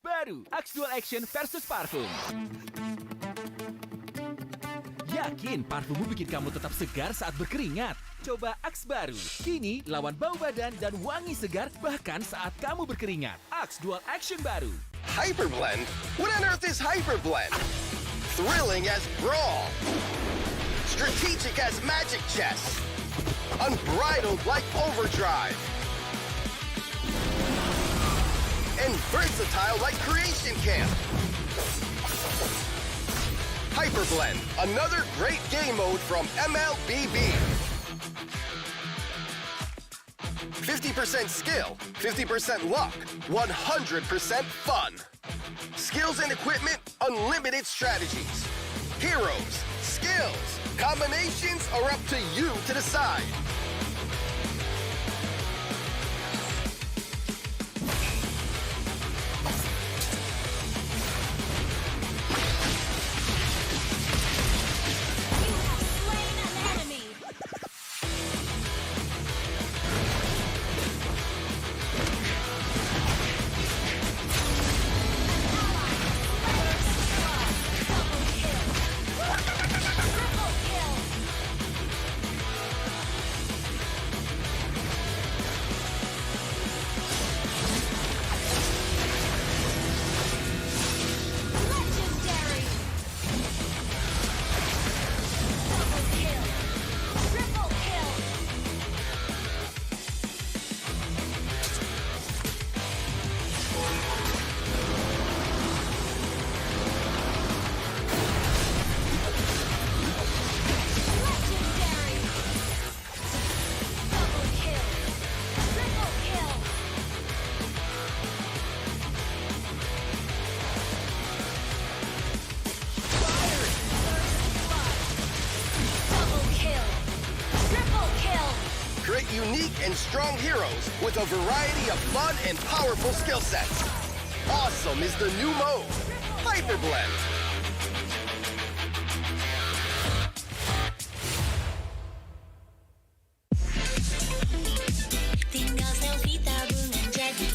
Baru, Axe Dual Action versus Parfum. Yakin parfummu bikin kamu tetap segar saat berkeringat? Coba Axe baru. Kini lawan bau badan dan wangi segar bahkan saat kamu berkeringat. Axe Dual Action baru. Hyperblend? What on earth is Hyperblend? Thrilling as Brawl. Strategic as Magic Chess. Unbridled like Overdrive. And versatile like Creation Camp. Hyperblend, another great game mode from MLBB. 50% skill, 50% luck, 100% fun. Skills and equipment, unlimited strategies. Heroes, skills, combinations are up to you to decide. Create unique and strong heroes with a variety of fun and powerful skill sets. Awesome is the new mode, Hyperblend. Tinggal selfie tabungan jadi.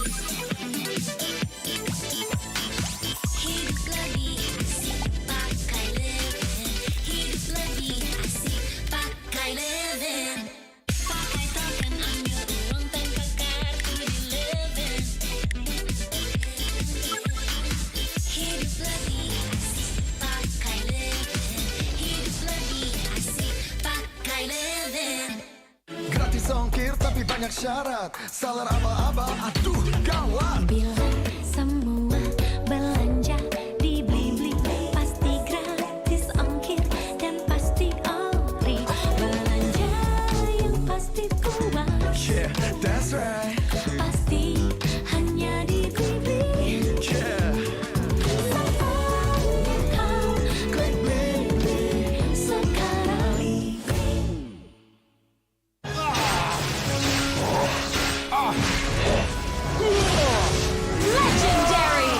Hidup lebih asik pakai Leven. Hidup lebih asik pakai Leven. Pakai token ambil uang tanpa kartu di Leven. Hidup lebih asik pakai Leven. Hidup lebih asik pakai Leven. Gratis ongkir tapi banyak syarat. Salar aba-aba, aduh gawat. Bilang semua belanja di Blibli pasti gratis ongkir dan pasti ori. Belanja yang pasti puas. Yeah, that's right. Pasti hanya di Blibli. Yeah. Kau klik Blibli sekarang. Legendary.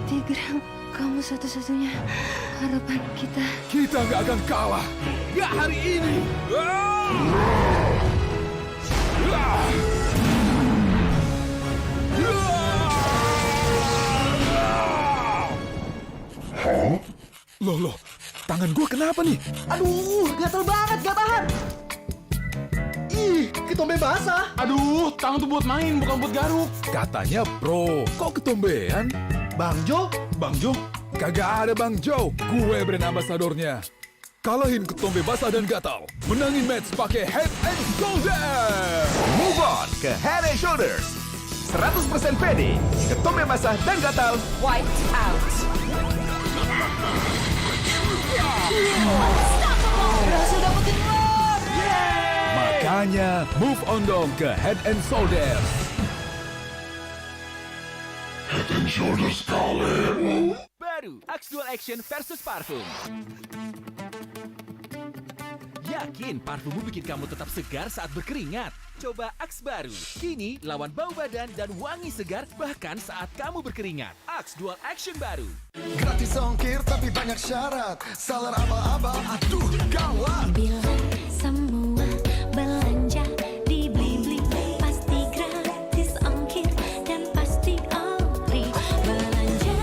Tigra, kamu satu-satunya harapan kita. Kita nggak akan kalah. Nggak hari ini. Loh, tangan gue kenapa nih? Aduh, gatel banget, gak tahan. Ih, ketombe basah. Aduh, tangan tuh buat main, bukan buat garuk. Katanya pro, kok ketombean? Bang Jo, Bang Jo, Kagak ada Bang Jo, gue brand ambasadornya. Kalahin ketombe basah dan gatal. Menangin match pakai Head and Shoulders. Move on ke Head and Shoulders. 100% pede, ketombe basah dan gatal. White out. Berhasil dapetin gol. Makanya move on dong ke Head and Shoulders. Baru Axe Dual Action versus Parfum. Yakin parfummu bikin kamu tetap segar saat berkeringat? Coba Axe baru. Kini lawan bau badan dan wangi segar bahkan saat kamu berkeringat. Axe Dual Action baru. Gratis ongkir tapi banyak syarat. Salar aba-aba, aduh gawat. Bilang semua belanja di Blibli pasti gratis ongkir dan pasti ori. Belanja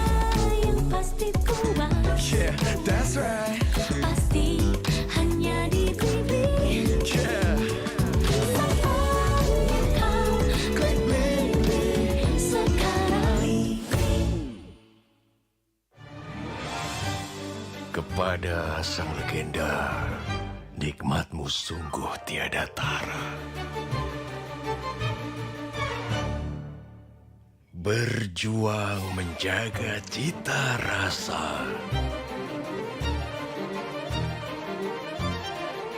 yang pasti kuat. Yeah, that's right. Pasti hanya di Blibli. Yeah. Saatnya kau klik Blibli sekarang. Kepada sang legenda, nikmatmu sungguh tiada tara. Berjuang menjaga cita rasa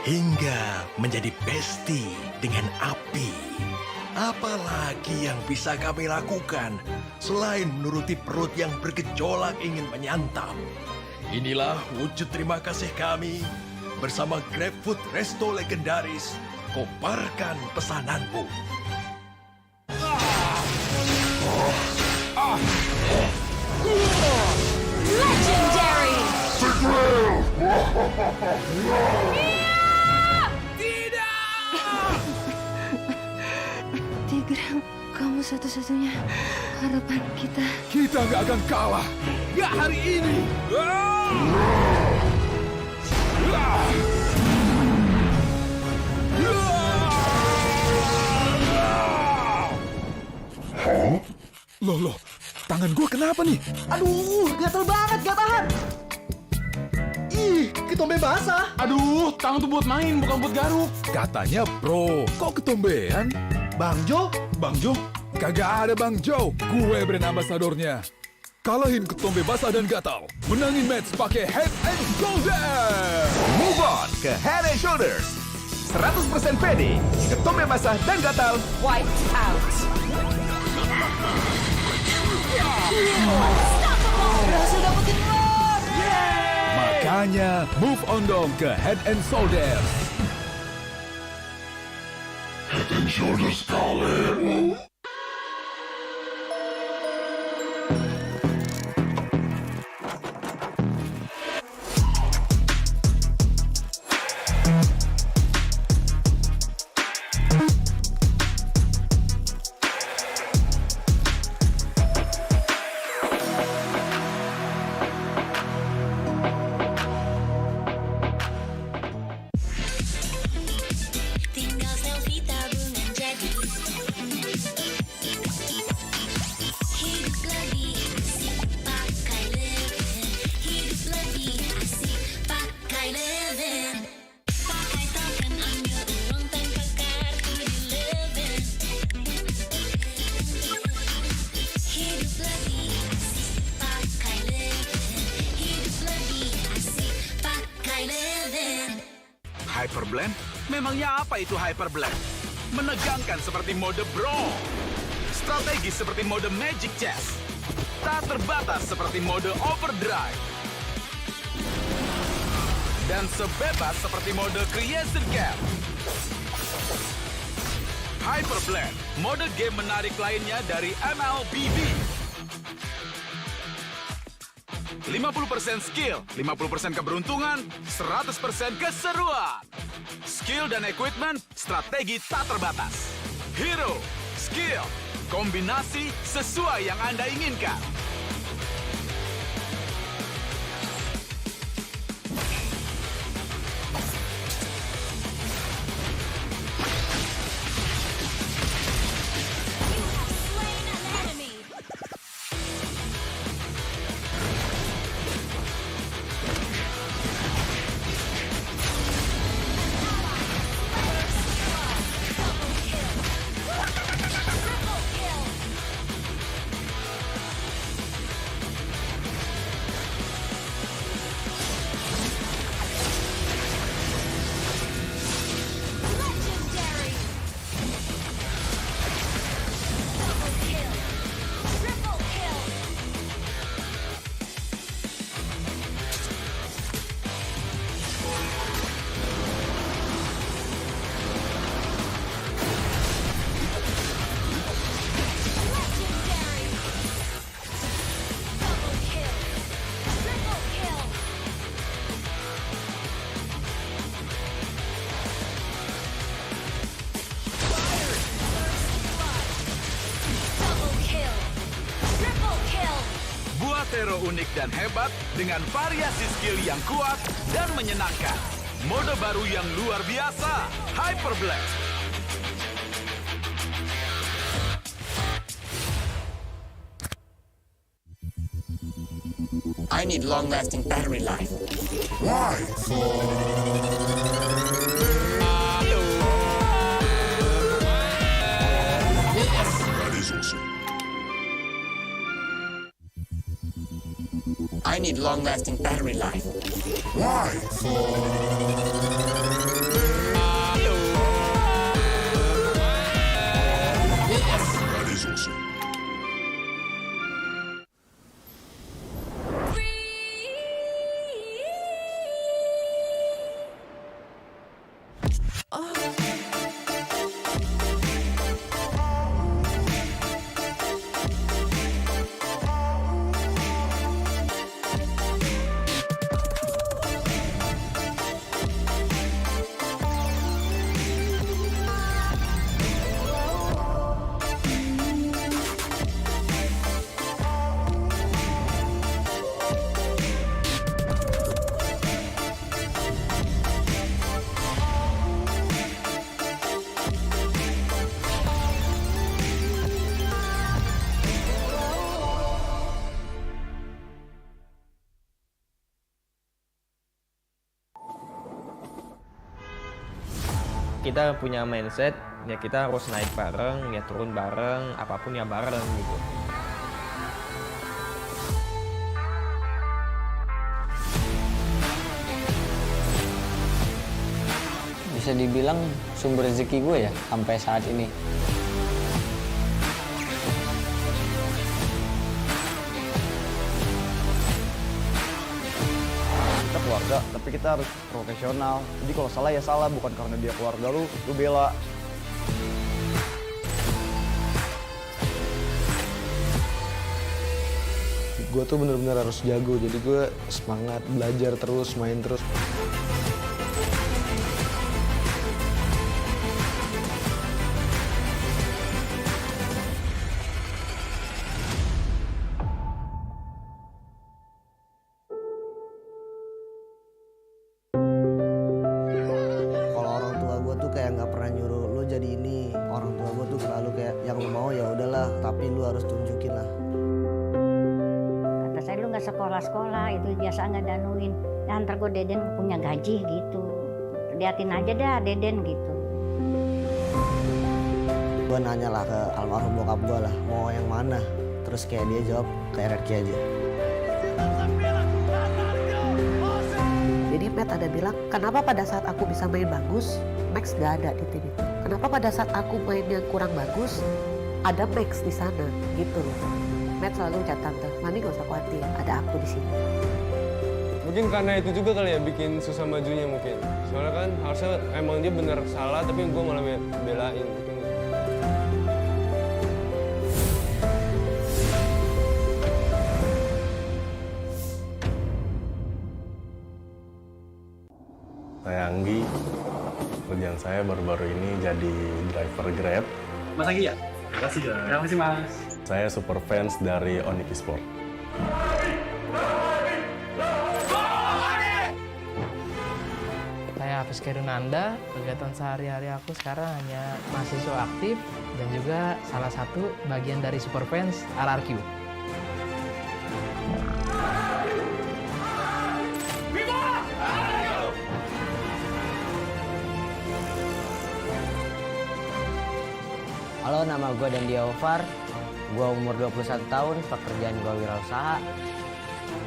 hingga menjadi besti dengan api. Apalagi yang bisa kami lakukan selain menuruti perut yang bergejolak ingin menyantap? Inilah wujud terima kasih kami bersama GrabFood Resto Legendaris. Koparkan pesananmu. Legendary. Tigram, kamu satu-satunya harapan kita. Kita nggak akan kalah. Nggak hari ini. Loh, tangan gue kenapa nih? Aduh, gatel banget, gak tahan. Ih, ketombe basah. Aduh, tangan tuh buat main, bukan buat garuk. Katanya pro, kok ketombean? Bang Jo, Bang Jo? Kagak ada Bang Jo, gue brand ambasadornya. Kalahin ketombe basah dan gatal. Menangin match pakai Head and Shoulders. Move on ke Head and Shoulders. 100% pede, ketombe basah dan gatal. White out. Berhasil dapetin gol. Makanya move on dong ke Head and Shoulders. Tinggal selfie tabungan jadi. Hidup lebih asik pakai Livin. Hidup lebih asik pakai Livin. Pakai token ambil uang tanpa kartu di Livin. Hidup lebih asik pakai Livin. Hidup lebih asik pakai Livin. Hyperblend? Memangnya apa itu Hyperblend? Menegangkan seperti mode Bro. Strategis seperti mode Magic Chess. Tak terbatas seperti mode Overdrive. Dan sebebas seperti mode Creation Camp. Hyperblend, mode game menarik lainnya dari MLBB. 50% skill, 50% keberuntungan, 100% keseruan. Skill dan equipment, strategi tak terbatas. Hero, skill, kombinasi sesuai yang Anda inginkan. hero unik dan hebat dengan variasi skill yang kuat dan menyenangkan. Mode baru yang luar biasa, Hyper Blast. I need long-lasting battery life. Why? That is awesome. I need long-lasting battery life. Why? That is awesome. Kita punya mindset ya kita harus naik bareng, ya turun bareng, apapun ya bareng gitu. Bisa dibilang sumber rezeki gue ya sampai saat ini. Kita keluarga, tapi kita harus profesional. Jadi kalau salah ya salah, bukan karena dia keluarga lu bela. Gue tuh bener-bener harus jago, jadi gue semangat belajar terus, main terus. Kalau orang tua gue tuh kayak nggak pernah nyuruh lu jadi ini. Orang tua gue tuh selalu kayak yang lu mau ya udahlah, tapi lu harus tunjukin lah. Kata saya lu nggak sekolah-sekolah, itu biasa nggak danuin. Ya ntar gue Deden punya gaji gitu. Liatin aja dah Deden gitu. Gue nanya lah ke almarhum bokap gue lah, mau yang mana? Terus kayak dia jawab ke RRQ aja. Jadi Matt ada bilang, kenapa pada saat aku bisa main bagus, Max gak ada di tim itu? Kenapa pada saat aku main yang kurang bagus, ada Max di sana, gitu loh. Matt selalu ucap tante, Mami gak usah khawatir, ada aku di sini. Mungkin karena itu juga kali ya bikin susah majunya mungkin. Soalnya kan harusnya emang dia bener salah, tapi gue malah belain mungkin. Saya Anggi, kerjaan saya baru-baru ini jadi driver Grab. Mas Anggi ya? Terima kasih ya. Terima kasih Mas. Saya super fans dari Esports. Saya Hafiz Kerunanda, kegiatan sehari-hari aku sekarang hanya mahasiswa aktif dan juga salah satu bagian dari super fans RRQ. Halo, nama gue dan dia Ovar. Gue umur 21 tahun, pekerjaan gue wirausaha.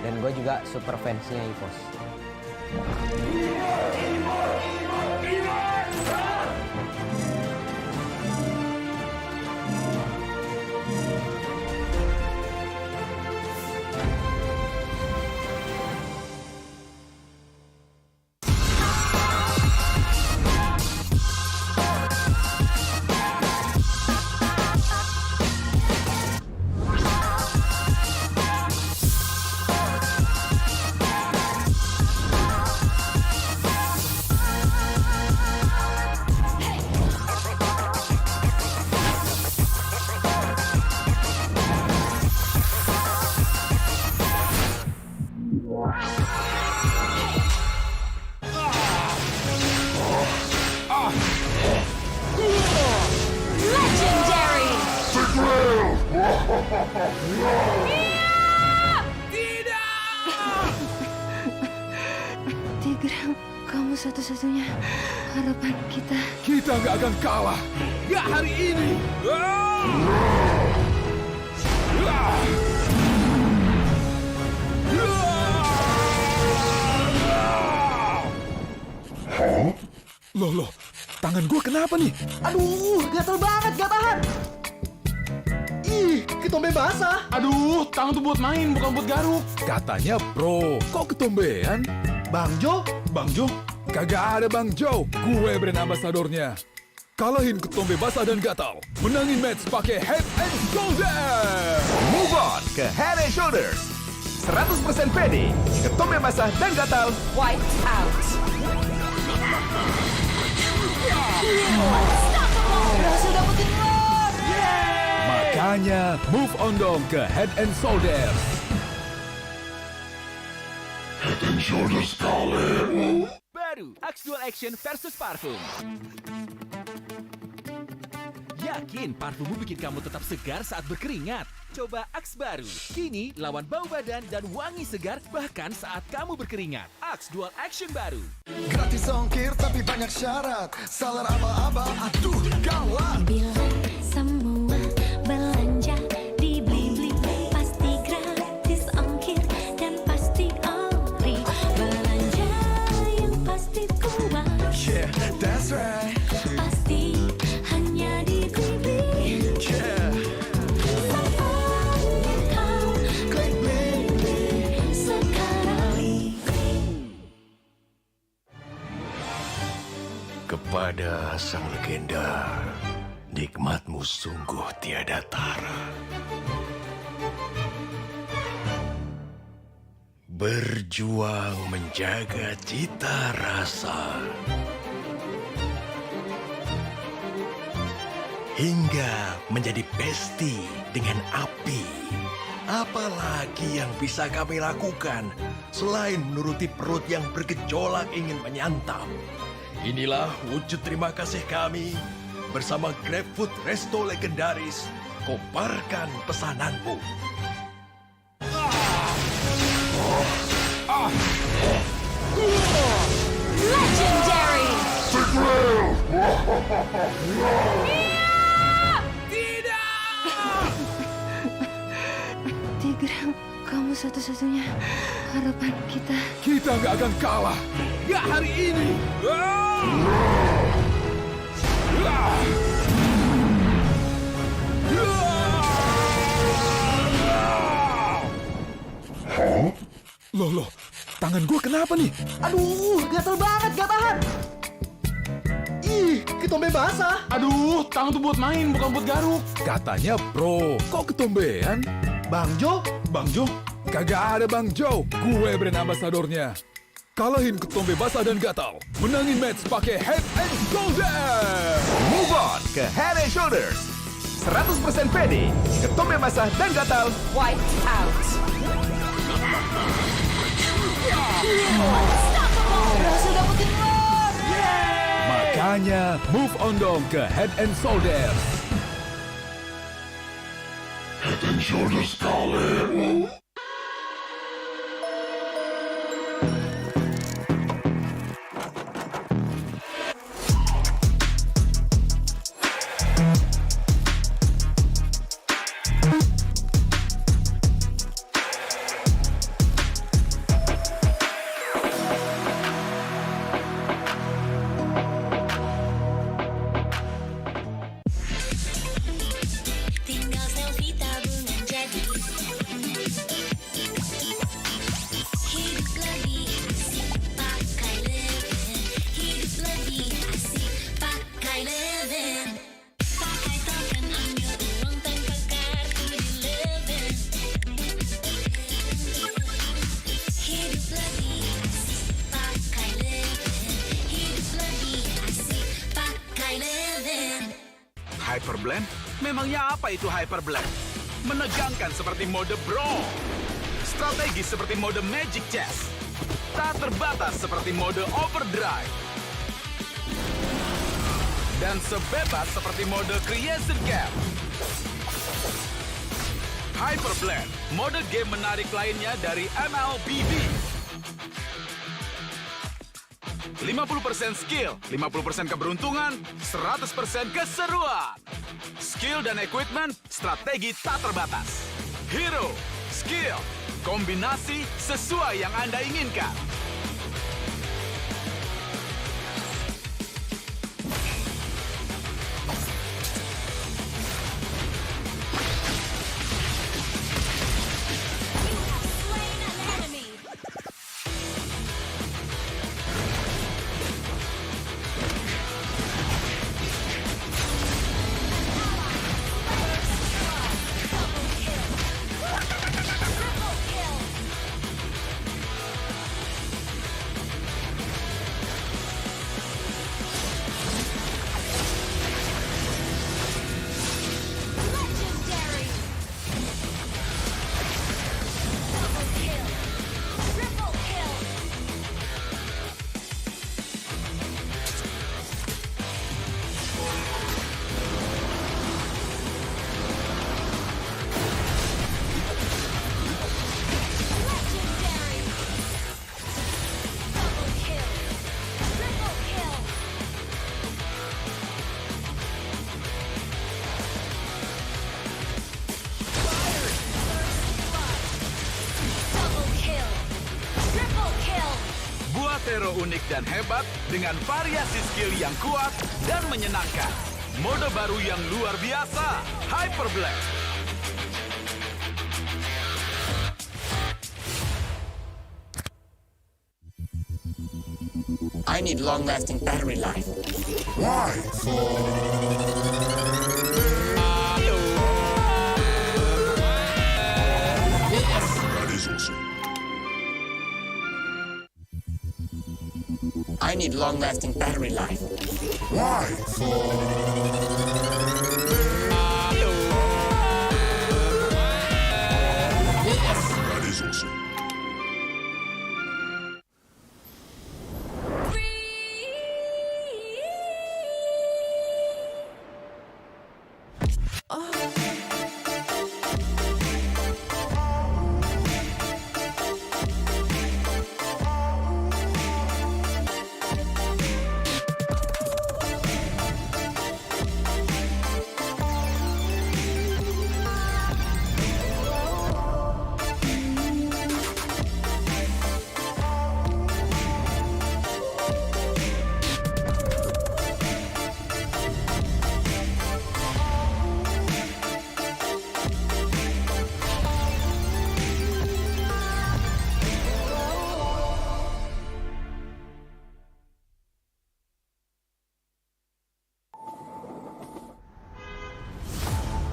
Dan gue juga super fansnya EVOS. Tigra, kamu satu-satunya harapan kita. Kita nggak akan kalah. Nggak hari ini. Loh, tangan gue kenapa nih? Aduh, gatel banget, gak tahan. Ih, ketombe basah. Aduh, tangan tuh buat main, bukan buat garuk. Katanya pro, kok ketombean? Bang Jo? Bang Jo? Kagak ada Bang Jo, gue brand ambasadornya. Kalahin ketombe basah dan gatal. Menangin match pakai Head and Shoulders. Move on ke Head and Shoulders. 100% pede, ketombe basah dan gatal. White out. Berhasil dapetin gol. Makanya move on dong ke Head and Shoulders. Head and Shoulders kali. Baru Axe Dual Action versus Parfum. Yakin parfummu bikin kamu tetap segar saat berkeringat? Coba Axe baru. Kini lawan bau badan dan wangi segar bahkan saat kamu berkeringat. Axe Dual Action baru. Gratis ongkir tapi banyak syarat. Salar aba-aba, aduh gawat. Bilang semua belanja di Blibli pasti gratis ongkir dan pasti ori. Belanja yang pasti kuat. Yeah, that's right. Pasti hanya di Blibli. Yeah. Kau klik Blibli sekarang. Kepada sang legenda, nikmatmu sungguh tiada tara. Berjuang menjaga cita rasa. Hingga menjadi besti dengan api. Apalagi yang bisa kami lakukan selain menuruti perut yang bergejolak ingin menyantap. Inilah wujud terima kasih kami bersama GrabFood Resto legendaris. Koparkan pesananmu. Legendary. Tigra, kamu satu-satunya harapan kita. Kita nggak akan kalah. Nggak hari ini. Loh, tangan gue kenapa nih? Aduh, gatel banget, gak tahan. Ih, ketombe basah. Aduh, tangan tuh buat main, bukan buat garuk. Katanya pro, kok ketombean? Bang Jo? Bang Jo? Kagak ada Bang Jo, gue brand ambasadornya. Kalahin ketombe basah dan gatal. Menangin match pakai Head and Shoulders. Move on ke Head and Shoulders. 100% pede, ketombe basah dan gatal. White out. Berhasil dapetin gol. Makanya move on dong ke Head and Shoulders. Head and Shoulders kali. Tinggal selfie tabungan jadi. Hidup lebih asik pakai Leven. Hidup lebih asik pakai Leven. Pakai token ambil uang tanpa kartu di Leven. Hidup lebih asik pakai Leven. Hidup lebih asik pakai Leven. Hyperblend? Memangnya apa itu Hyperblend? Menegangkan seperti mode Bro. Strategis seperti mode Magic Chess. Tak terbatas seperti mode Overdrive. Dan sebebas seperti mode Creation Camp. Hyperblend, mode game menarik lainnya dari MLBB. 50% skill, 50% keberuntungan, 100% keseruan. Skill dan equipment, strategi tak terbatas. Hero, skill, kombinasi sesuai yang Anda inginkan. Buat hero unik dan hebat dengan variasi skill yang kuat dan menyenangkan. Mode baru yang luar biasa, Hyperblend. I need long-lasting battery life. Why? That is awesome. I need long-lasting battery life. Why? That is awesome.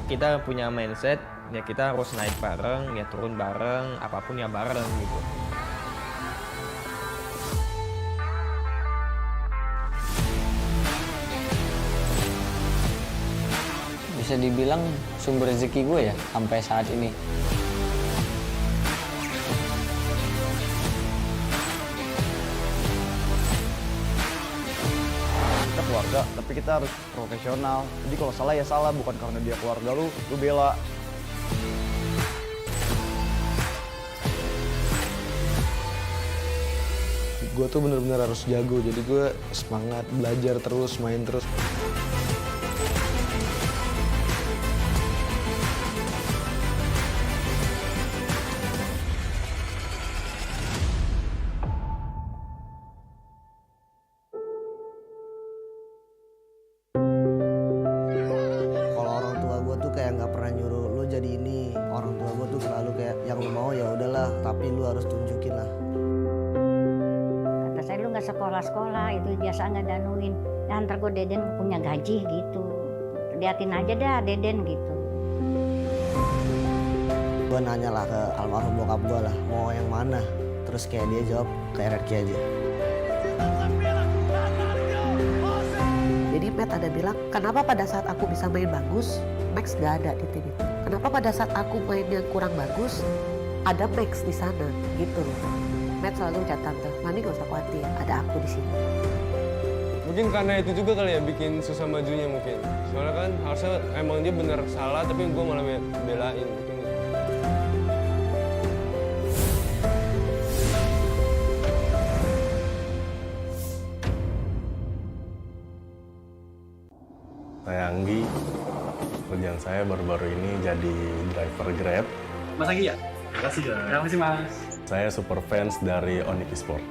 Kita punya mindset, ya kita harus naik bareng, ya turun bareng, apapun ya bareng gitu. Bisa dibilang sumber rezeki gue ya sampai saat ini. Kita keluarga, tapi kita harus profesional. Jadi kalau salah ya salah, bukan karena dia keluarga lu bela. Gue tuh bener-bener harus jago, jadi gue semangat belajar terus, main terus. Kalau orang tua gue tuh kayak nggak pernah nyuruh lo jadi ini. Orang tua gue tuh selalu kayak yang lo mau ya udahlah, tapi lo harus tunjukin lah. Kata saya lu nggak sekolah-sekolah, itu biasa nggak danuin. Ya ntar gue Deden punya gaji gitu. Liatin aja dah Deden gitu. Gue nanya lah ke almarhum bokap gue lah, mau yang mana? Terus kayak dia jawab ke RRQ aja. Jadi Matt ada bilang, kenapa pada saat aku bisa main bagus, Max gak ada di tim itu? Kenapa pada saat aku main yang kurang bagus, ada Max di sana, gitu loh. Matt selalu ucap tante, Mami gak usah khawatir, ada aku di sini. Mungkin karena itu juga kali ya bikin susah majunya mungkin. Soalnya kan harusnya emang dia bener salah, tapi gue malah belain. Mungkin gitu. Saya Anggi. Kerjaan saya baru-baru ini jadi driver Grab. Mas Anggi ya? Terima kasih, Terima kasih, Mas. Saya super fans dari Esports.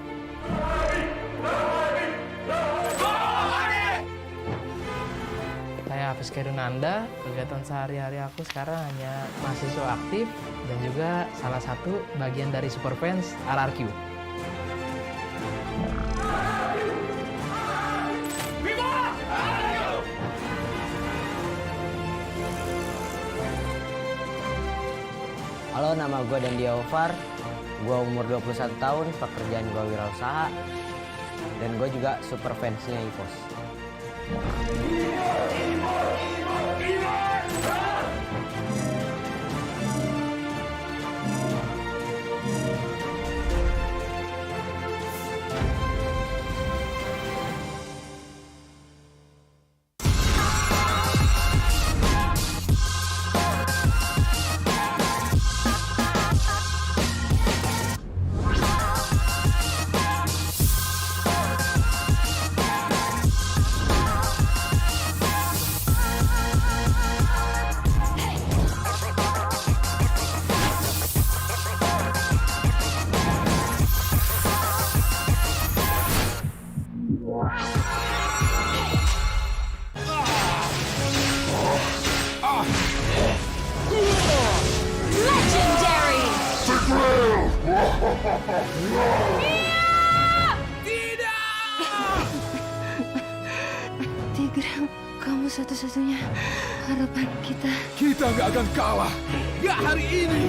Saya Hafiz Nanda, kegiatan sehari-hari aku sekarang hanya mahasiswa aktif dan juga salah satu bagian dari Superfans RRQ. Halo, nama gue dan dia Ovar. Gue umur 21 tahun, pekerjaan gue wirausaha. Dan gue juga super fansnya EVOS. Legendary! Tigra, kamu satu-satunya harapan kita. Kita nggak akan kalah. Nggak hari ini.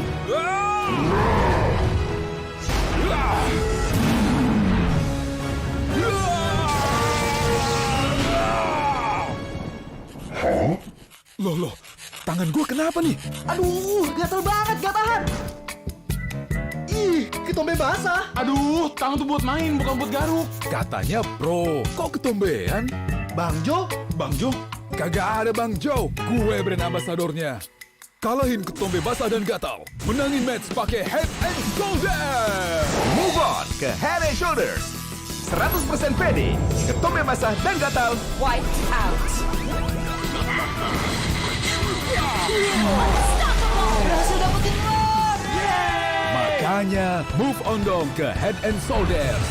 Loh, tangan gue kenapa nih? Aduh, gatel banget, gak tahan. Ih, ketombe basah. Aduh, tangan tuh buat main, bukan buat garuk. Katanya pro, kok ketombean? Bang Jo? Bang Jo? Kagak ada Bang Jo, gue brand ambasadornya. Kalahin ketombe basah dan gatal. Menangin match pakai Head and Shoulders. Move on ke Head and Shoulders. 100% pede, ketombe basah dan gatal. White out. Berhasil dapetin gol. Makanya move on dong ke Head and Shoulders.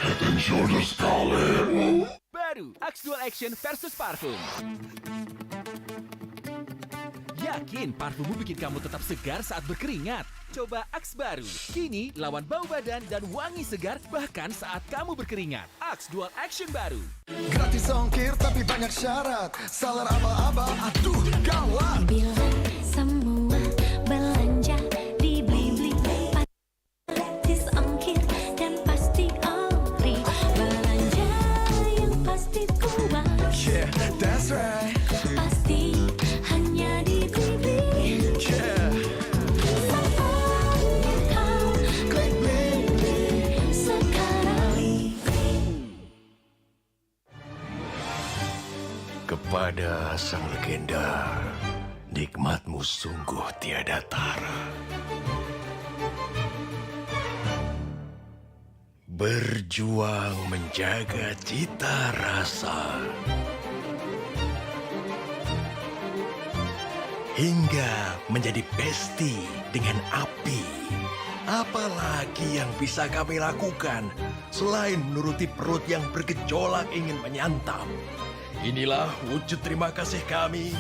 Head and Shoulders kali. Baru Axe Dual Action versus parfum. Yakin parfummu bikin kamu tetap segar saat berkeringat? Coba Axe baru. Kini lawan bau badan dan wangi segar bahkan saat kamu berkeringat. Axe Dual Action baru. Gratis ongkir tapi banyak syarat. Salar aba-aba, aduh gawat. Bila semua belanja di Blibli, gratis ongkir dan pasti ori. Belanja yang pasti kuat. Yeah, that's right. Pasti hanya di Blibli. Yeah. Klik Blibli sekarang. Kepada sang legenda, nikmatmu sungguh tiada tara. Berjuang menjaga cita rasa. Hingga menjadi besti dengan api. Apalagi yang bisa kami lakukan selain menuruti perut yang bergejolak ingin menyantap? Inilah wujud terima kasih kami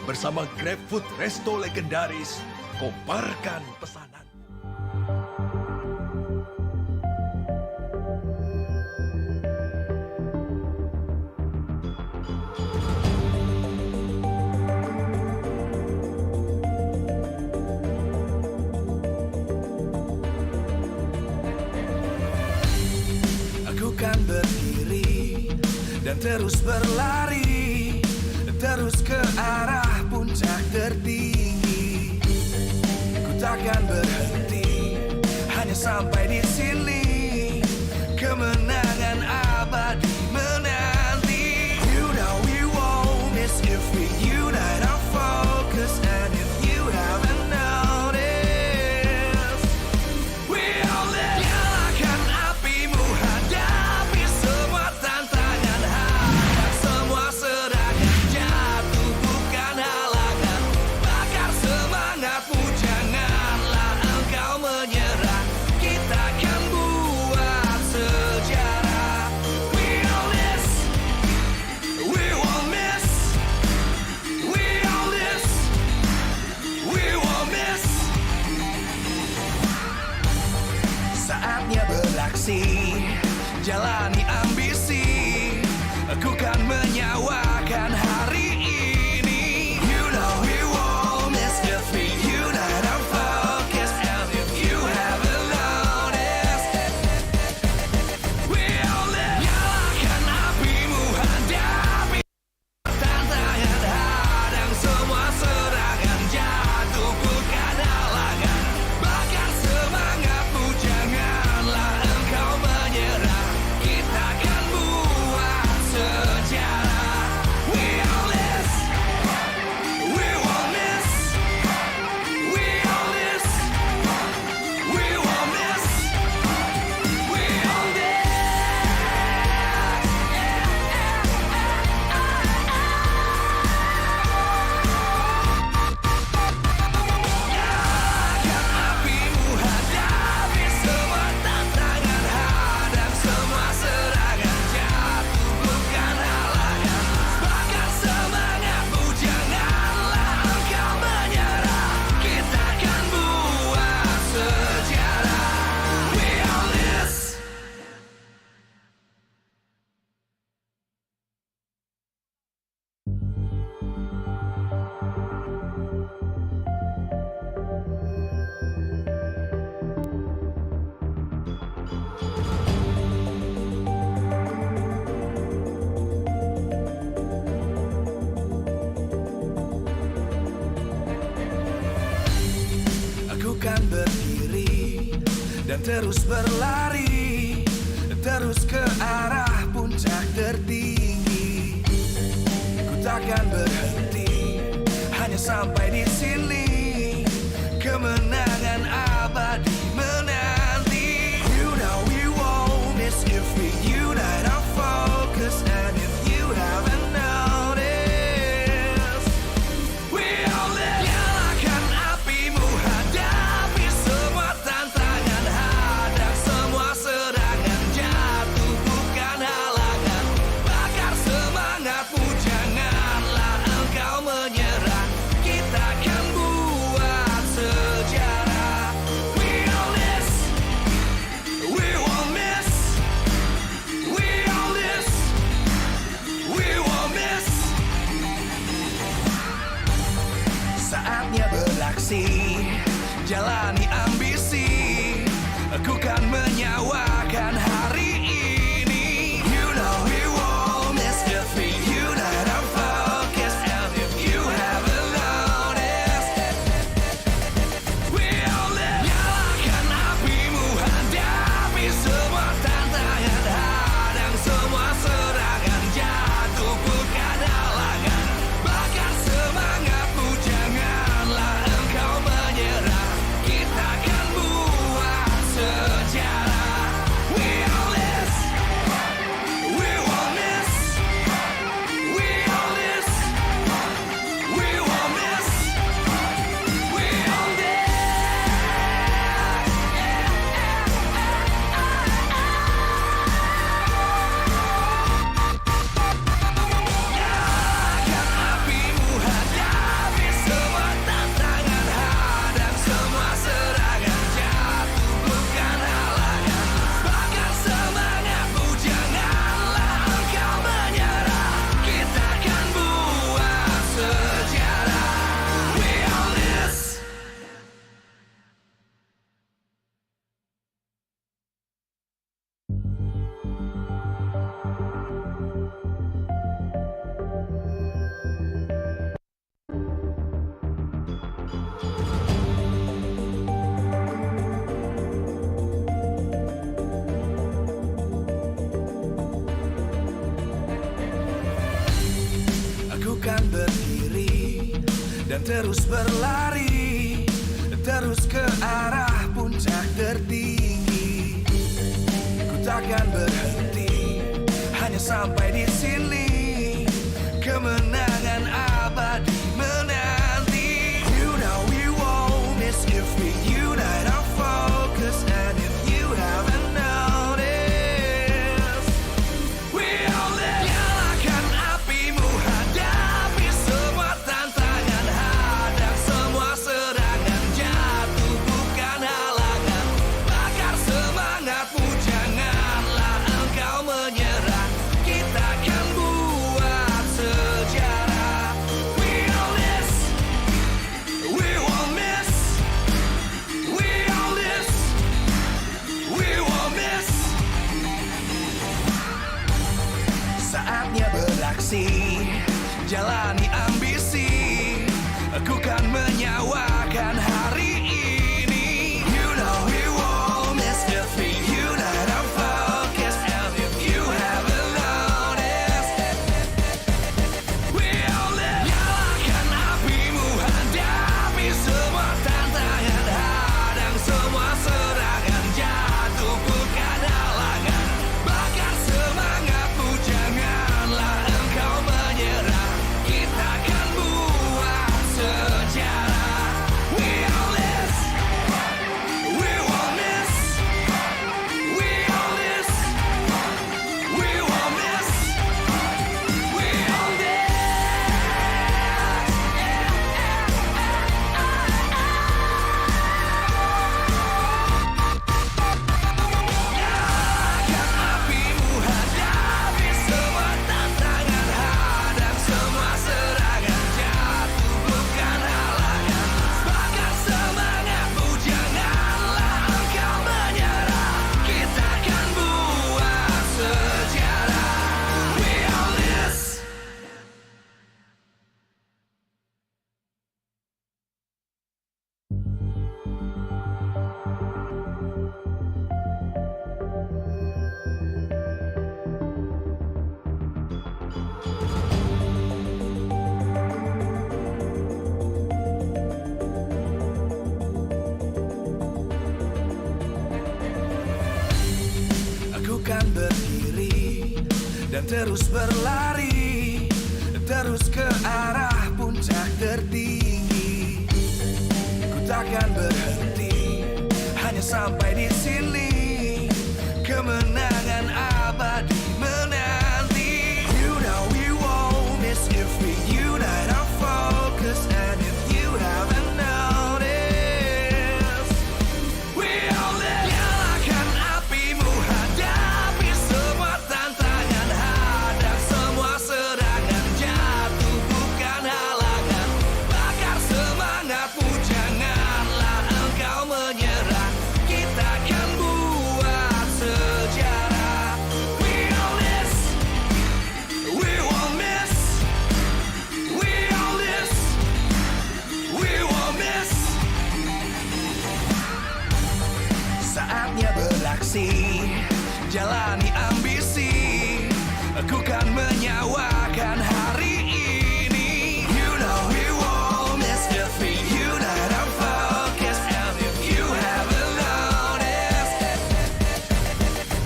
bersama GrabFood Resto legendaris. Kobarkan pesanan. Aku kan berdiri dan terus berlari, terus ke arah puncak tertinggi. Ku takkan berhenti, hanya sampai di sini. Kemenangan abadi menanti. You know we won't miss if we unite our focus. And if you haven't noticed, we'll nyalakan apimu, hadapi semua tantangan. menyawakan hari ini. You know we won't miss if we unite our focus. And if you haven't noticed, we'll live. Nyalakan apimu, hadapi tantangan, hadang semua serangan, jatuh bukan halangan. Bakar semangatmu, janganlah engkau menyerah. Kita akan buat sejarah. We all this, we won't miss. We all this, we won't miss. We all this. Nyalakan apimu, hadapi semua tantangan, hadang semua serangan, jatuh bukan halangan. Bakar semangatmu, janganlah engkau menyerah. Kita akan buat sejarah. We all this. Aku kan berdiri dan terus berlari, terus ke arah puncak tertinggi. Ku takkan berhenti, hanya sampai di sini. Kemenangan abadi menanti. You know we won't miss if we unite our focus. And if you haven't noticed, we all live. Nyalakan apimu, hadapi semua tantangan, hadang semua serangan, jatuh bukan halangan. Bakar semangatmu, janganlah engkau menyerah. Kita akan buat sejarah. We all this, we won't miss. We all this, we won't miss. Saatnya beraksi, jalani ambisi. Aku kan menyawakan hari ini. You know we won't miss if we unite our focus. And if you haven't noticed, we all live. Nyalakan apimu, hadapi semua tantangan, hadang semua serangan, jatuh bukan halangan. Bakar semangatmu, janganlah engkau menyerah. Kita akan buat sejarah. We all this, we won't miss. We all this, we won't miss. We all this. Nyalakan apimu, hadapi semua tantangan, hadang semua serangan, jatuh bukan halangan. Bakar semangatmu, janganlah engkau menyerah. Kita akan buat sejarah. We all this. Aku kan berdiri dan terus berlari, terus ke arah puncak tertinggi. Ku takkan berhenti, hanya sampai di sini. Kemenangan abadi menanti. You know we won't miss if we unite our focus. And if you haven't noticed, we all live. Nyalakan apimu, hadapi semua tantangan, hadang semua serangan, jatuh bukan halangan. Bakar semangatmu, janganlah engkau menyerah. Kita akan buat Saatnya beraksi, jalani ambisi. Aku kan menyawakan hari ini. You know we won't miss the thing. You know I'm focused. And if you haven't noticed, we all live. Nyalakan apimu, hadapi semua tantangan, hadang semua serangan, jatuh bukan halangan. Bakar semangatmu, janganlah engkau menyerah. Kita akan buat sejarah. We all this, we won't miss. We all this, we won't miss. We all this. Nyalakan apimu, hadapi semua tantangan, hadang semua serangan, jatuh bukan halangan. Bakar semangatmu, janganlah engkau menyerah. Kita akan buat sejarah. We all this. Aku kan berdiri dan terus berlari, terus ke arah puncak tertinggi. Ku takkan berhenti, hanya sampai di sini. Kemenangan abadi menanti. You know we won't miss if we unite our focus. And if you haven't noticed, we all live. Nyalakan apimu, hadapi semua tantangan, hadang semua serangan, jatuh bukan halangan. Bakar semangatmu, janganlah engkau menyerah. Kita akan buat sejarah. We all this, we won't miss. We all this, we won't miss. Saatnya beraksi, jalani ambisi. Aku kan menyawakan hari ini. You know we won't miss the thing. You know I'm focused. And if you haven't noticed,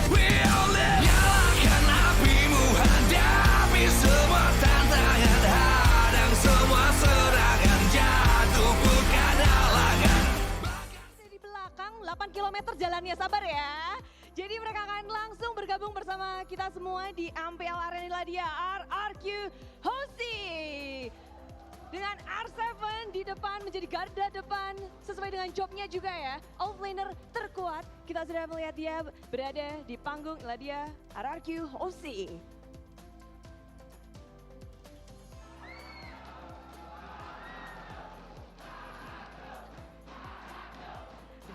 we all live. Nyalakan apimu, hadapi semua tantangan, hadang semua serangan, jatuh bukan halangan. Di belakang 8 km jalannya, sabar ya. Jadi mereka akan langsung bergabung bersama kita semua di MPL Indonesia RRQ Hoshi. Dengan R7 di depan menjadi garda depan sesuai dengan jobnya juga ya. Offlaner terkuat, kita sudah melihat dia berada di panggung Ladia RRQ Hoshi.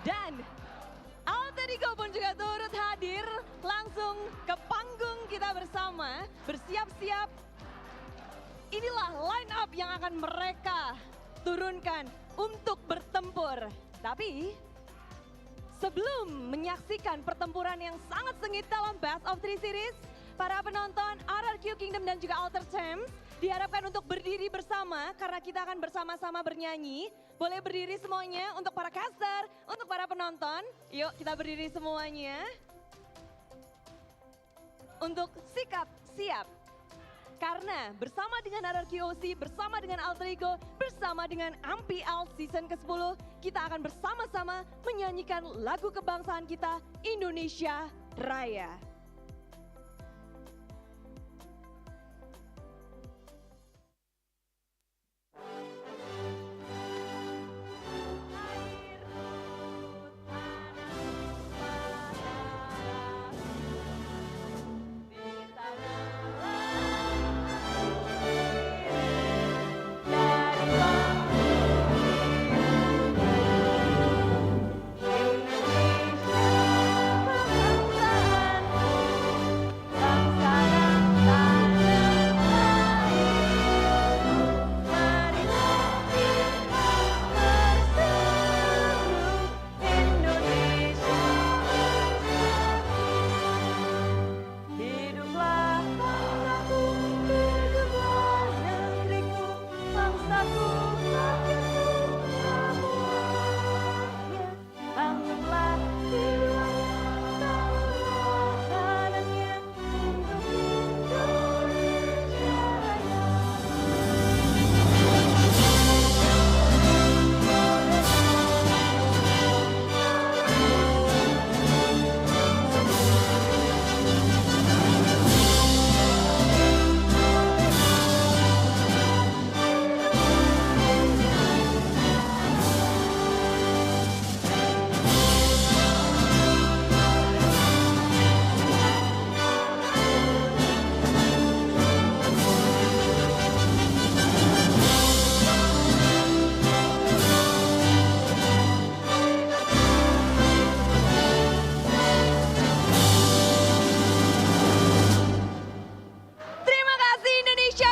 Dan Alter Ego pun juga turut hadir langsung ke panggung kita bersama. Bersiap-siap. Inilah line up yang akan mereka turunkan untuk bertempur. Tapi sebelum menyaksikan pertempuran yang sangat sengit dalam Best of 3 Series, para penonton RRQ Kingdom dan juga Alter Champs diharapkan untuk berdiri bersama karena kita akan bersama-sama bernyanyi. Boleh berdiri semuanya untuk para caster, untuk para penonton. Yuk kita berdiri semuanya. Untuk sikap siap. Karena bersama dengan RRQ Hoshi, bersama dengan Alter Ego, bersama dengan MPL Season ke-10, kita akan bersama-sama menyanyikan lagu kebangsaan kita, Indonesia Raya.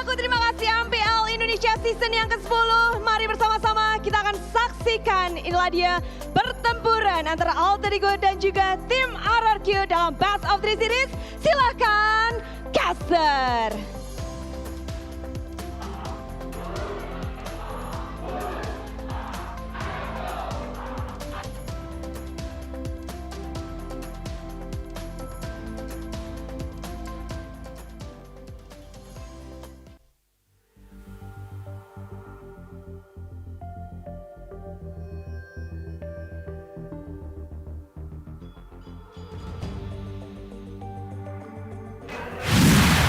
ucapku terima kasih MPL Indonesia season yang ke-10. Mari bersama-sama kita akan saksikan inilah dia pertempuran antara Alter Ego dan juga tim RRQ dalam Best of 3 Series. Silakan caster.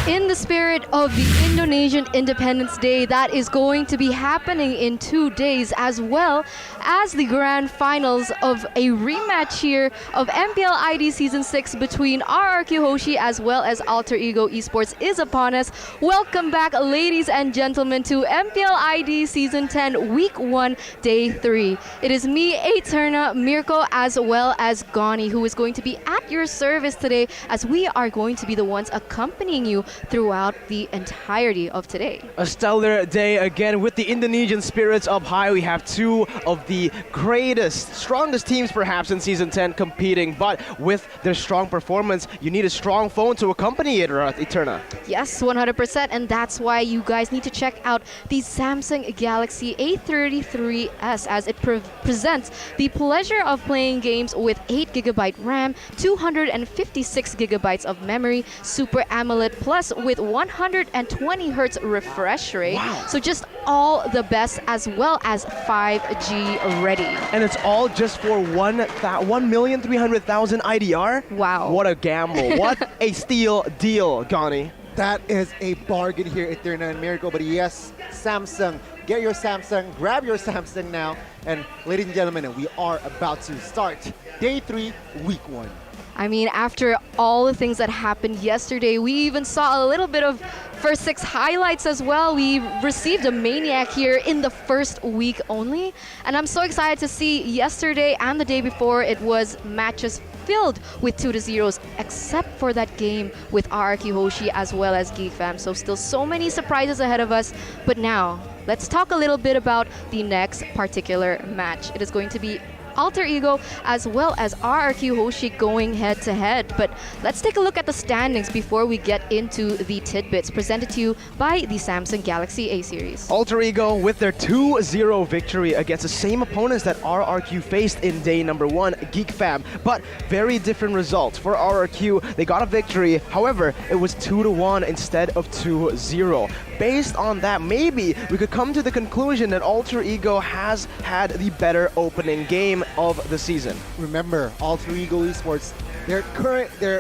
In the spirit of the Indonesian Independence Day that is going to be happening in 2 days, as well as the grand finals of a rematch here of MPL ID Season 6 between RRQ Hoshi as well as Alter Ego Esports is upon us. Welcome back, ladies and gentlemen, to MPL ID Season 10 Week 1 Day 3. It is me, Eterna, Mirko, as well as Gani, who is going to be at your service today, as we are going to be the ones accompanying you throughout the entirety of today. A stellar day again with the Indonesian spirits up high. We have two of the greatest, strongest teams perhaps in Season 10 competing, but with their strong performance, you need a strong phone to accompany it, Eterna. Yes, 100%, and that's why you guys need to check out the Samsung Galaxy A33s, as it presents the pleasure of playing games with 8GB RAM, 256GB of memory, Super AMOLED Plus with 120Hz refresh rate. Wow. So just all the best, as well as 5G ready. And it's all just for 1,300,000 IDR? Wow. What a gamble. What a steal deal, Gani. That is a bargain here, Eterna and Miracle. But yes, Samsung, get your Samsung, grab your Samsung now. And ladies and gentlemen, we are about to start Day 3, Week 1. I mean, after all the things that happened yesterday, we even saw a little bit of first 6 highlights as well. We received a Maniac here in the first week only. And I'm so excited to see yesterday and the day before, it was matches filled with 2-0s, except for that game with RRQ Hoshi as well as Geek Fam. So still so many surprises ahead of us. But now, let's talk a little bit about the next particular match. It is going to be Alter Ego as well as RRQ Hoshi going head-to-head. But let's take a look at the standings before we get into the tidbits presented to you by the Samsung Galaxy A series. Alter Ego with their 2-0 victory against the same opponents that RRQ faced in day number 1, Geek Fam. But very different results. For RRQ, they got a victory. However, it was 2-1 instead of 2-0. Based on that, maybe we could come to the conclusion that Alter Ego has had the better opening game of the season. Remember, Alter Ego Esports, their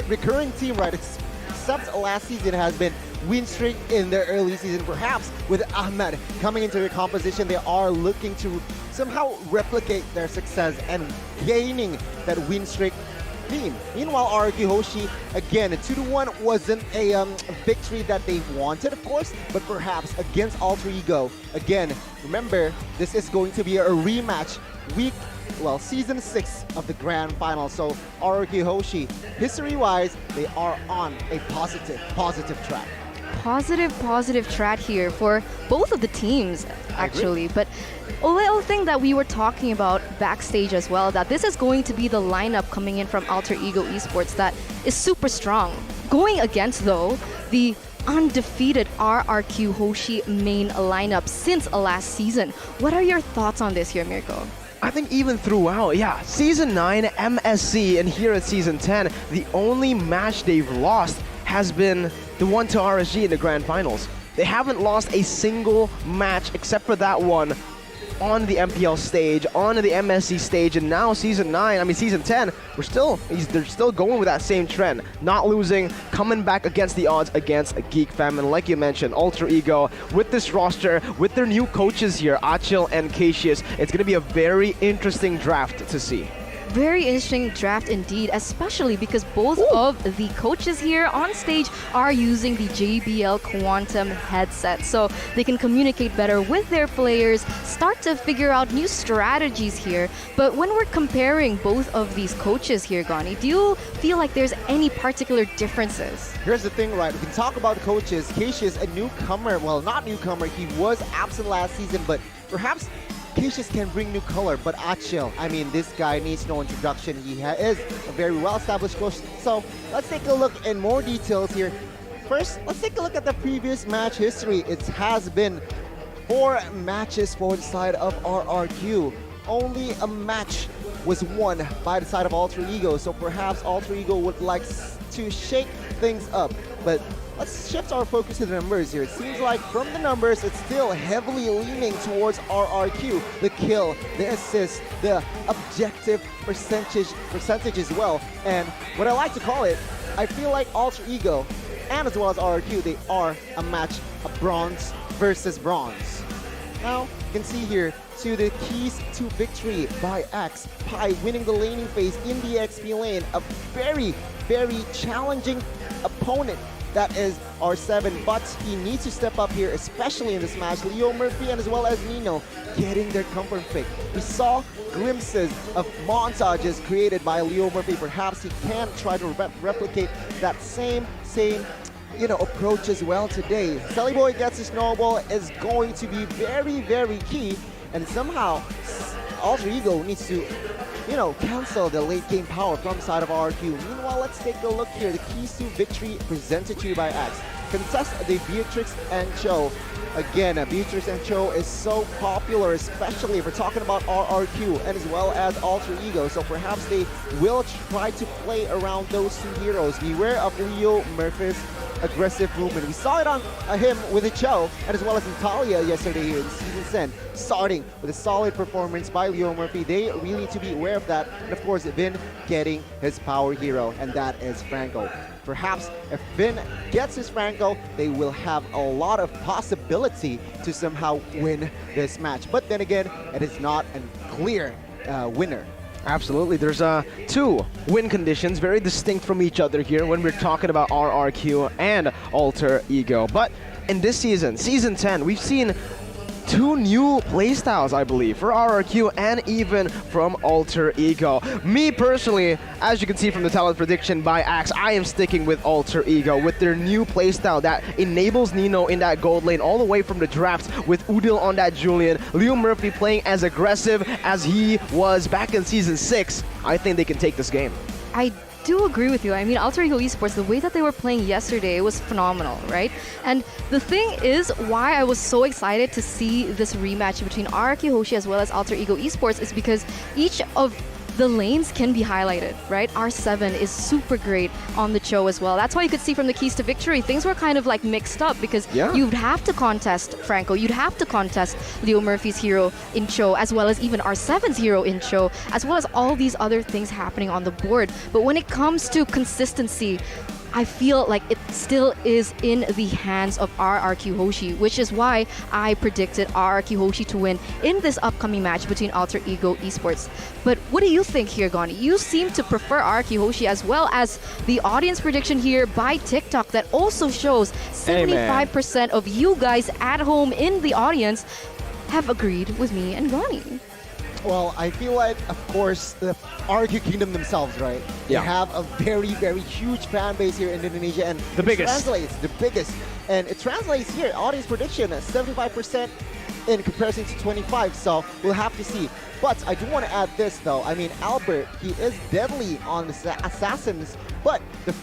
recurring team, right, except last season, has been win streak in their early season. Perhaps with Ahmed coming into the composition, they are looking to somehow replicate their success and gaining that win streak team. Meanwhile, RRQ Hoshi, again, 2-1 wasn't a victory that they wanted, of course, but perhaps against Alter Ego. Again, remember, this is going to be a rematch Season 6 of the Grand Final. So RRQ Hoshi, history-wise, they are on a positive track. Positive track here for both of the teams, actually. But a little thing that we were talking about backstage as well, that this is going to be the lineup coming in from Alter Ego Esports that is super strong. Going against, though, the undefeated RRQ Hoshi main lineup since last season. What are your thoughts on this here, Mirko? I think even throughout, Season 9, MSC, and here at Season 10, the only match they've lost has been the one to RSG in the Grand Finals. They haven't lost a single match except for that one on the MPL stage, on the MSC stage, and now Season 10, they're still going with that same trend. Not losing, coming back against the odds against Geek Fam. And like you mentioned, Alter Ego, with this roster, with their new coaches here, Achil and Cassius, it's going to be a very interesting draft to see. Very interesting draft indeed, especially because both of the coaches here on stage are using the JBL Quantum headset, so they can communicate better with their players, start to figure out new strategies here. But when we're comparing both of these coaches here, Gani, do you feel like there's any particular differences? Here's the thing, right? We can talk about coaches. Cassius, a newcomer, well, not newcomer, he was absent last season, but perhaps Cassius can bring new color, but Achil, I mean, this guy needs no introduction. He is a very well-established coach. So let's take a look in more details here. First, let's take a look at the previous match history. It has been 4 matches for the side of RRQ. Only a match was won by the side of Alter Ego, so perhaps Alter Ego would like to shake things up. But let's shift our focus to the numbers here. It seems like from the numbers, it's still heavily leaning towards RRQ. The kill, the assist, the objective percentage as well. And what I like to call it, I feel like Alter Ego and as well as RRQ, they are a match of bronze versus bronze. Now, you can see here, to the keys to victory by X, Pi winning the laning phase in the XP lane. A very, very challenging opponent. That is R7, but he needs to step up here, especially in this match. Leo Murphy and as well as Nino getting their comfort pick. We saw glimpses of montages created by Leo Murphy. Perhaps he can try to replicate that same approach as well today. Sally Boy gets his snowball is going to be very, very key, and somehow Alter Ego needs to cancel the late game power from the side of RQ. Meanwhile, let's take a look here. The keys to victory presented to you by X. Contest the Beatrix and Cho. Again, Beatrix and Cho is so popular, especially if we're talking about RRQ and as well as Alter Ego. So perhaps they will try to play around those two heroes. Beware of Leo Murphy's aggressive movement. We saw it on him with a Cho and as well as Natalia yesterday here in Season 10, starting with a solid performance by Leo Murphy. They really need to be aware of that. And of course, Vin getting his power hero, and that is Franco. Perhaps if Vin gets his Franco, they will have a lot of possibility to somehow win this match. But then again, it is not a clear winner. Absolutely. There's 2 win conditions, very distinct from each other here when we're talking about RRQ and Alter Ego. But in this season, Season 10, we've seen 2 new playstyles, I believe, for RRQ and even from Alter Ego. Me personally, as you can see from the talent prediction by Axe, I am sticking with Alter Ego with their new playstyle that enables Nino in that gold lane all the way from the draft with Udil on that Julian. Leo Murphy playing as aggressive as he was back in Season 6. I think they can take this game. I do agree with you. I mean, Alter Ego Esports, the way that they were playing yesterday was phenomenal, right? And the thing is, why I was so excited to see this rematch between RRQ Hoshi as well as Alter Ego Esports is because each of the lanes can be highlighted, right? R7 is super great on the Cho as well. That's why you could see from the keys to victory, things were kind of like mixed up because you'd have to contest Franco, you'd have to contest Leo Murphy's hero in Cho, as well as even R7's hero in Cho, as well as all these other things happening on the board. But when it comes to consistency, I feel like it still is in the hands of RRQ Hoshi, which is why I predicted RRQ Hoshi to win in this upcoming match between Alter Ego Esports. But what do you think here, Gani? You seem to prefer RRQ Hoshi as well as the audience prediction here by TikTok that also shows 75% of you guys at home in the audience have agreed with me and Gani. Well, I feel like, of course, the RQ Kingdom themselves, right? They have a very, very huge fan base here in Indonesia, and the biggest. And it translates here. Audience prediction, 75% in comparison to 25. So we'll have to see. But I do want to add this, though. I mean, Albert, he is deadly on the assassins, but his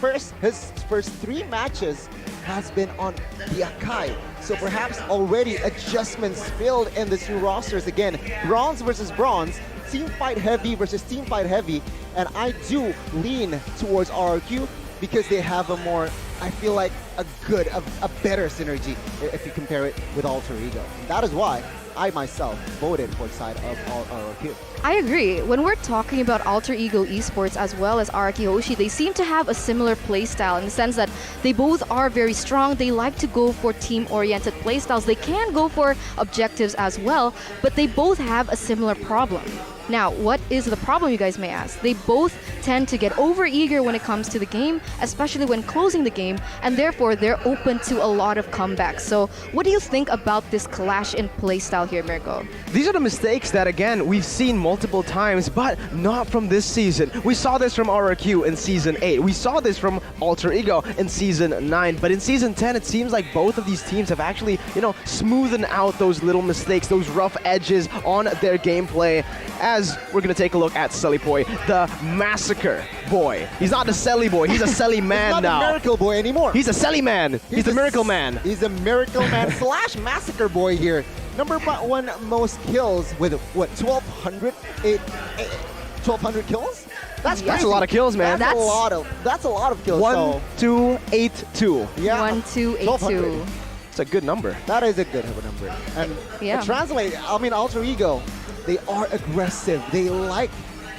first 3 matches has been on the Akai. So perhaps already adjustments filled in the 2 rosters again. Bronze versus bronze, team fight heavy versus team fight heavy. And I do lean towards RRQ because they have a more, I feel like, a better synergy if you compare it with Alter Ego. That is why I myself voted for the side of RRQ. I agree. When we're talking about Alter Ego Esports as well as RRQ Hoshi, they seem to have a similar playstyle in the sense that they both are very strong. They like to go for team-oriented playstyles. They can go for objectives as well, but they both have a similar problem. Now, what is the problem, you guys may ask? They both tend to get over-eager when it comes to the game, especially when closing the game, and therefore they're open to a lot of comebacks. So what do you think about this clash in playstyle here, Mirko? These are the mistakes that, again, we've seen multiple times, but not from this season. We saw this from RRQ in Season 8. We saw this from Alter Ego in Season 9. But in Season 10, it seems like both of these teams have actually, smoothened out those little mistakes, those rough edges on their gameplay. As we're going to take a look at Selipoi, the Massacre Boy. He's not the Selly Boy, he's a Selly Man He's not now. the Miracle Boy anymore. He's a Selly Man. He's the Miracle Man. He's a Miracle Man slash Massacre Boy here. Number one most kills with, what, 1,200 kills? That's a lot of kills, man. That's a lot of kills. 1, 2, 8, 2. Yeah. 1, 2, 8, 2. It's a good number. That is a good number. And Yeah. translate, Alter Ego, they are aggressive. They like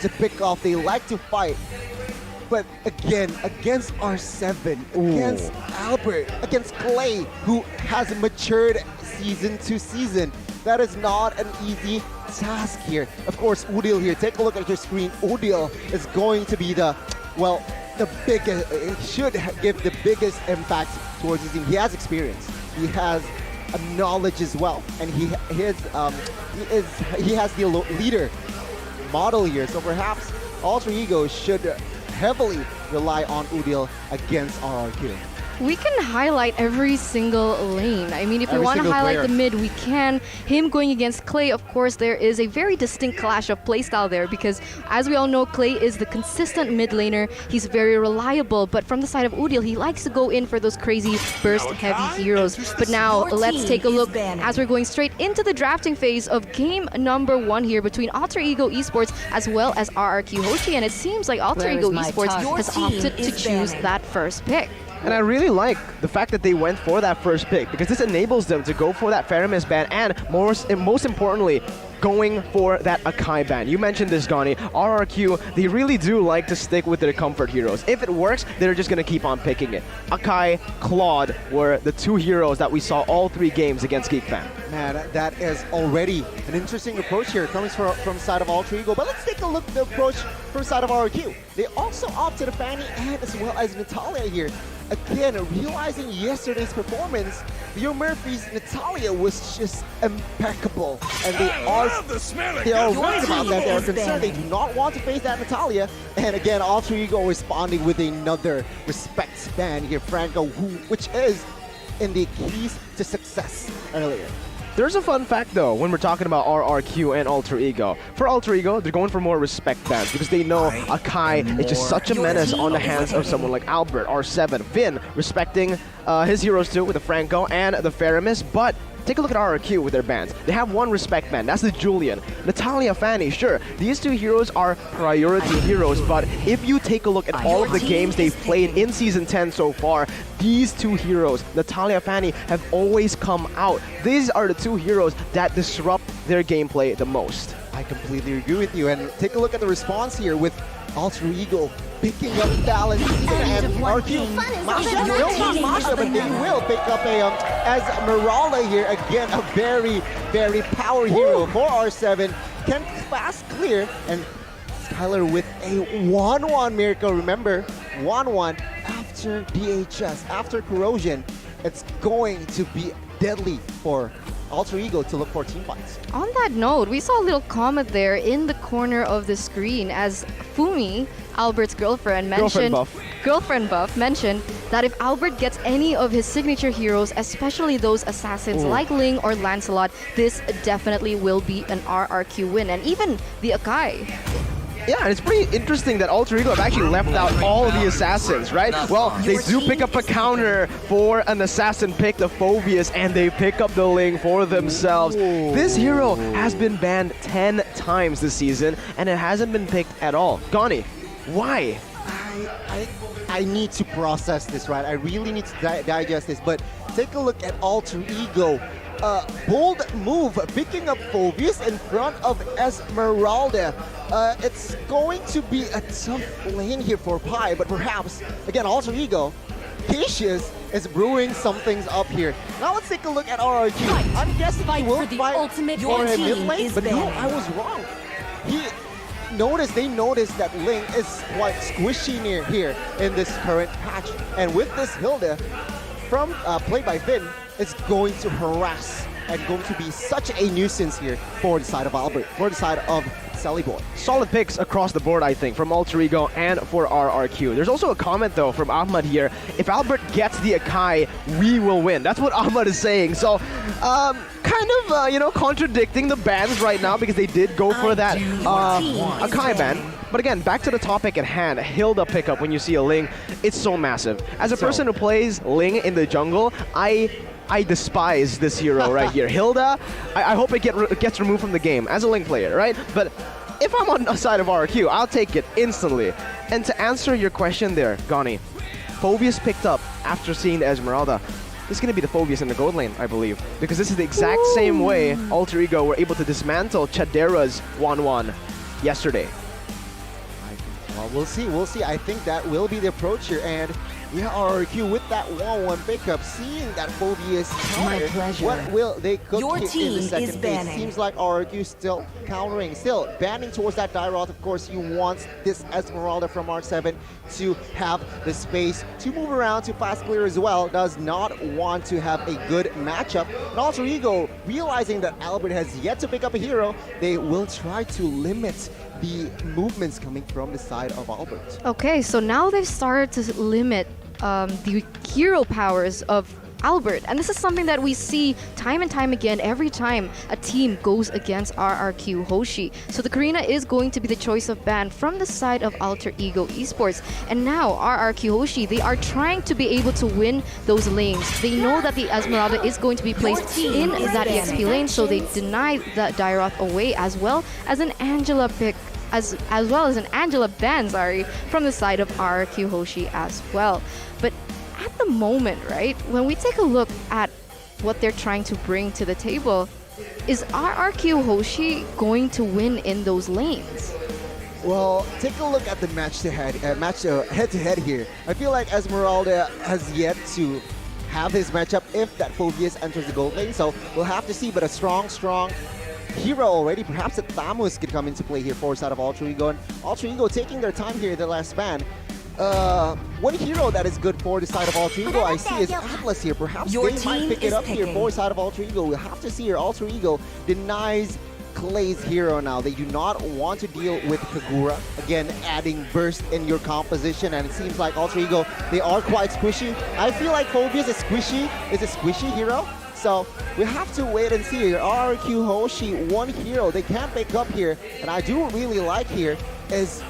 to pick off. They like to fight. But again, against R7, against Albert, against Clay, who has matured season to season, that is not an easy task here. Of course, Udil here. Take a look at your screen. Udil is going to be the biggest, should give the biggest impact towards this team. He has experience. He has knowledge as well, and he has the leader model here. So perhaps Alter Ego should heavily rely on Udil against RRQ. We can highlight every single lane. I mean, if we Every want to single highlight player. the mid, we can. Him going against Clay, of course, there is a very distinct clash of playstyle there because, as we all know, Clay is the consistent mid laner. He's very reliable, but from the side of Udil, he likes to go in for those crazy burst-heavy heroes. But now, let's take a look as we're going straight into the drafting phase of game number 1 here between Alter Ego Esports as well as RRQ Hoshi, and it seems like Alter Where Ego is my Esports target? has Your team opted to is choose banned. that first pick. And I really like the fact that they went for that first pick because this enables them to go for that Faramis ban and most importantly, going for that Akai ban. You mentioned this, Gani. RRQ, they really do like to stick with their comfort heroes. If it works, they're just going to keep on picking it. Akai, Claude were the 2 heroes that we saw all 3 games against GeekFan. Man, that is already an interesting approach here coming from the side of Alter Ego. But let's take a look at the approach from the side of RRQ. They also opted a Fanny and as well as Natalia here. Again, realizing yesterday's performance, Leo Murphy's Natalia was just impeccable. And they are worried about that. They are concerned. They do not want to face that Natalia. And again, Alter Ego responding with another respect ban here, Franco, which is in the keys to success earlier. There's a fun fact though when we're talking about RRQ and Alter Ego. For Alter Ego, they're going for more respect bans because they know Akai is just such a menace on the hands of someone like Albert, R7, Finn, respecting his heroes too with the Franco and the Faramis, but take a look at RRQ with their bans. They have one respect ban, that's the Julian. Natalia, Fanny, sure, these 2 heroes are priority heroes, but if you take a look at all of the games they've played in Season 10 so far, these 2 heroes, Natalia, Fanny, have always come out. These are the 2 heroes that disrupt their gameplay the most. I completely agree with you, and take a look at the response here with Alter Ego picking up balance and RQ. Masha, no, not Masha, but they will pick up as Marala here, again, a very, very power hero for R7. Can fast clear, and Skylar with a 1-1 miracle. Remember, 1-1 after DHS, after Corrosion. It's going to be deadly for Alter Ego to look for team fights. On that note, we saw a little comment there in the corner of the screen as Fumi, Albert's girlfriend, mentioned girlfriend buff mentioned that if Albert gets any of his signature heroes, especially those assassins like Ling or Lancelot, this definitely will be an RRQ win, and even the Akai. Yeah, and it's pretty interesting that Alter Ego have actually left out all of the assassins, right? Well, they do pick up a counter for an assassin pick, the Phobius, and they pick up the Ling for themselves. This hero has been banned 10 times this season, and it hasn't been picked at all. Gani, why? I need to process this, right? I really need to digest this. But take a look at Alter Ego. Bold move, picking up Phobius in front of Esmeralda. It's going to be a tough lane here for Pi, but perhaps, again, Alter Ego, Cassius is brewing some things up here. Now let's take a look at RRQ. I'm guessing he will fight for a mid lane, but no, I was wrong. They noticed that Ling is quite squishy near here in this current patch. And with this Hilda, from played by Vin, it's going to harass and going to be such a nuisance here for the side of Albert, for the side of Sally Boy. Solid picks across the board, I think, from Alter Ego and for RRQ. There's also a comment, though, from Ahmad here. If Albert gets the Akai, we will win. That's what Ahmad is saying. So, contradicting the bans right now because they did go for that Akai ban. But again, back to the topic at hand, Hilda pickup when you see a Ling, it's so massive. As a person who plays Ling in the jungle, I despise this hero right here. Hilda, I hope it gets removed from the game as a Ling player, right? But if I'm on the side of RRQ, I'll take it instantly. And to answer your question there, Gani, Phobius picked up after seeing the Esmeralda. This is going to be the Phobius in the gold lane, I believe. Because this is the exact same way Alter Ego were able to dismantle Chadera's 1-1 yesterday. Well, we'll see. I think that will be the approach here. And yeah, RRQ with that 1-1 pickup, seeing that Phobius counter. What will they cook Your in team the second is phase? banning. Seems like RRQ still countering, still banning towards that Dairoth. Of course, he wants this Esmeralda from R7 to have the space to move around, to fast clear as well. Does not want to have a good matchup. And Alter Ego, realizing that Albert has yet to pick up a hero, they will try to limit the movements coming from the side of Albert. Okay, so now they've started to limit the hero powers of Albert, and this is something that we see time and time again every time a team goes against RRQ Hoshi. So the Karina is going to be the choice of ban from the side of Alter Ego Esports. And now RRQ Hoshi, they are trying to be able to win those lanes. They know that the Esmeralda is going to be placed in that EXP lane, so they deny the Dairoth away, as well as an Angela pick, as well as an Angela ban, from the side of RRQ Hoshi as well. But at the moment, right, when we take a look at what they're trying to bring to the table, is RRQ Hoshi going to win in those lanes? Well, take a look at the head-to-head here. I feel like Esmeralda has yet to have his matchup if that Phobius enters the gold lane, so we'll have to see. But a strong hero already. Perhaps a Thamus could come into play here for side of Alter Ego. And Alter Ego taking their time here in the last span. One hero that is good for the side of Alter Ego I see is Atlas here. Perhaps they might pick it up here for side of Alter Ego. We'll have to see here. Alter Ego denies Clay's hero now. They do not want to deal with Kagura. Again, adding burst in your composition, and it seems like Alter Ego, they are quite squishy. I feel like Phobius is a squishy hero. So we have to wait and see here. RRQ Hoshi, one hero they can't pick up here. And I do really like here is,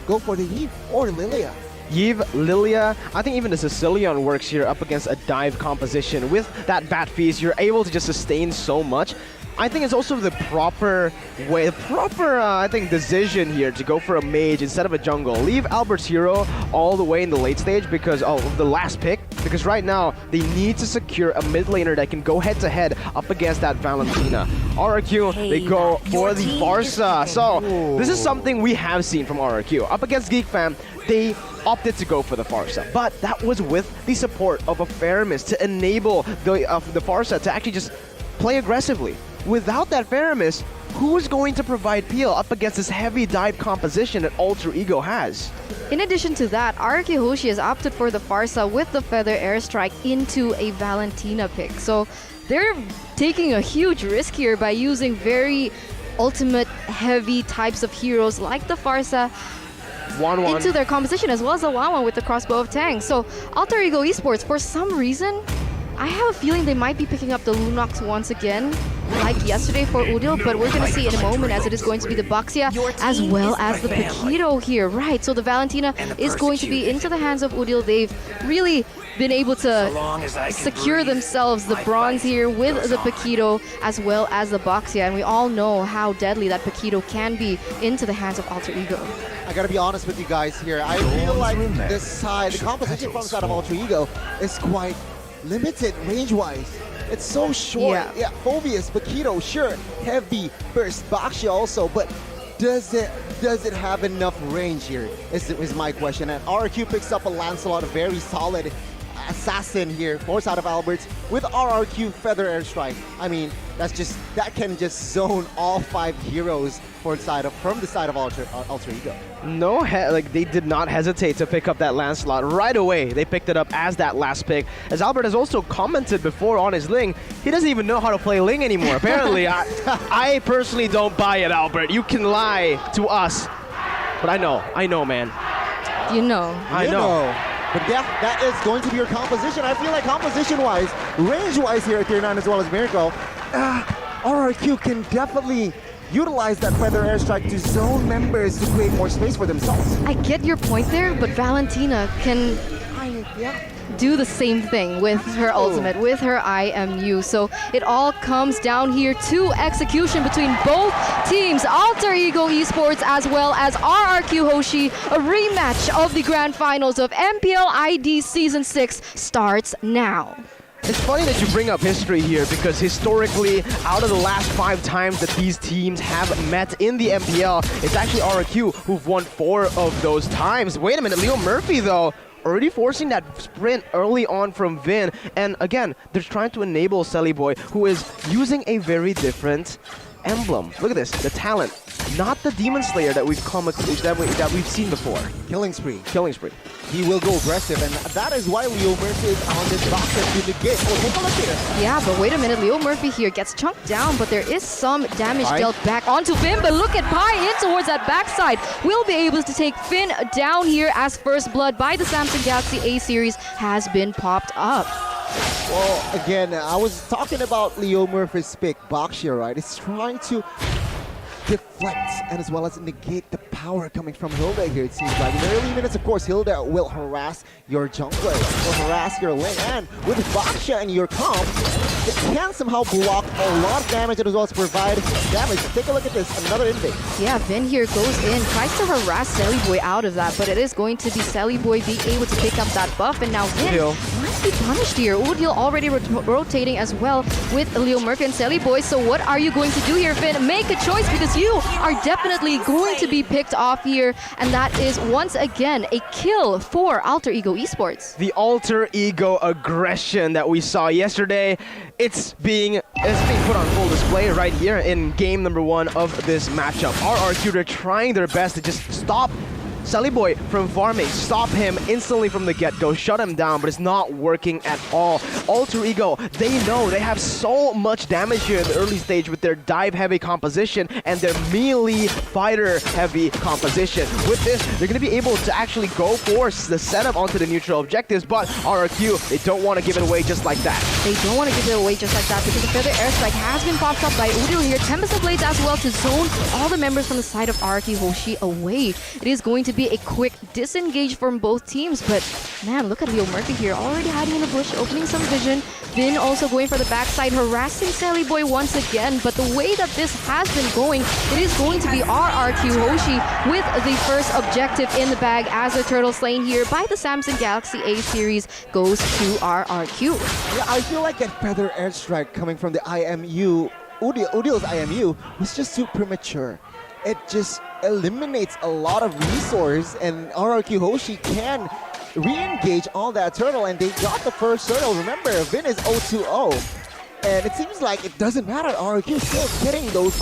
go for the Eve or Lilia. Eve, Lilia, I think even the Sicilian works here up against a dive composition. With that Bat Feast, you're able to just sustain so much. I think it's also the proper decision here to go for a mage instead of a jungle. Leave Albert's hero all the way in the late stage because of the last pick. Because right now, they need to secure a mid laner that can go head-to-head up against that Valentina. RRQ, they go for the Barca. So, this is something we have seen from RRQ. Up against Geek Fam, they opted to go for the Farsa. But that was with the support of a Faramis to enable the Farsa to actually just play aggressively. Without that Faramis, who's going to provide peel up against this heavy dive composition that Alter Ego has? In addition to that, RRQ Hoshi has opted for the Farsa with the Feather Airstrike into a Valentina pick. So they're taking a huge risk here by using very ultimate heavy types of heroes like the Farsa into their composition, as well as the 1-1 with the Crossbow of Tang. So Alter Ego Esports, for some reason, I have a feeling they might be picking up the Lunox once again, like yesterday for Udil, but we're going to see in a moment as it is going to be the Baxia as well as the Paquito here. Right, so the Valentina is going to be into the hands of Udil. They've really been able to secure themselves the bronze here with the Paquito as well as the Baxia, and we all know how deadly that Paquito can be into the hands of Alter Ego. I gotta be honest with you guys here. I feel like this side, the composition from the side of Alter Ego is quite limited range-wise. It's so short. Yeah, Phobius, Paquito, sure, heavy burst, Baxia also, but does it have enough range here? Is my question. And RRQ picks up a Lancelot, a very solid assassin here for side of Alberts with RRQ Feather Airstrike. I mean, that can just zone all 5 heroes from the side of Alter Ego. No, they did not hesitate to pick up that Lancelot right away. They picked it up as that last pick. As Albert has also commented before on his Ling, he doesn't even know how to play Ling anymore. Apparently, I personally don't buy it, Albert. You can lie to us, but I know, man. You know. I know. But yeah, that is going to be your composition. I feel like composition-wise, range-wise here at Tier 9 as well as Miracle, RRQ can definitely utilize that Feather Airstrike to zone members to create more space for themselves. I get your point there, but Valentina can do the same thing with her ultimate, with her IMU. So it all comes down here to execution between both teams. Alter Ego Esports as well as RRQ Hoshi. A rematch of the grand finals of MPL ID Season 6 starts now. It's funny that you bring up history here because historically, out of the last 5 times that these teams have met in the MPL, it's actually RRQ who've won 4 of those times. Wait a minute, Leo Murphy though, already forcing that sprint early on from Vin. And again, they're trying to enable Selly Boy, who is using a very different emblem. Look at this, the talent. Not the Demon Slayer that we've seen before. Killing Spree. he will go aggressive, and that is why Leo Murphy is on this box to negate. Oh, take a look here. Yeah, but wait a minute. Leo Murphy here gets chunked down, but there is some damage dealt back onto Finn. But look at Pi in towards that backside. We'll be able to take Finn down here as First Blood by the Samsung Galaxy A series has been popped up. Well, again, I was talking about Leo Murphy's pick, Baxia, right? It's trying to deflect and as well as negate the power coming from Hilda here, it seems like. In the early minutes, of course, Hilda will harass your jungler, will harass your lane, and with Baxia and your comp, it can somehow block a lot of damage and as well as provide damage. Take a look at this, another invade. Yeah, Vin here goes in, tries to harass Selly Boy out of that, but it is going to be Selly Boy being able to pick up that buff, and now Vin must be punished here. Udil already rotating as well with Leo Murphy and Selly Boy, so what are you going to do here, Vin? Make a choice, because you are definitely going to be picked off here, and that is once again a kill for Alter Ego Esports. The Alter Ego aggression that we saw yesterday, it's being put on full display right here in game number 1 of this matchup. RRQ, they're trying their best to just stop Selly Boy from farming, stop him instantly from the get-go, shut him down, but it's not working at all. Alter Ego, they know they have so much damage here in the early stage with their dive-heavy composition and their melee fighter-heavy composition. With this, they're going to be able to actually go force the setup onto the neutral objectives, but RRQ, they don't want to give it away just like that. They don't want to give it away just like that because the Feather Airstrike has been popped up by Udil here. Tempest of Blades as well to zone all the members from the side of RRQ Hoshi away. It is going to be a quick disengage from both teams, but man, look at Leo Murphy here, already hiding in the bush, opening some vision. Vin also going for the backside, harassing Selly Boy once again, but the way that this has been going, it is going to be RRQ Hoshi with the first objective in the bag as the turtle slain here by the Samsung Galaxy A series goes to RRQ. Yeah, I feel like that Feather Airstrike coming from the IMU, Udil's IMU, was just too premature. It just eliminates a lot of resource, and RRQ Hoshi can re-engage on that turtle, and they got the first turtle. Remember, Vin is 0-2-0. And it seems like it doesn't matter. RRQ is still getting those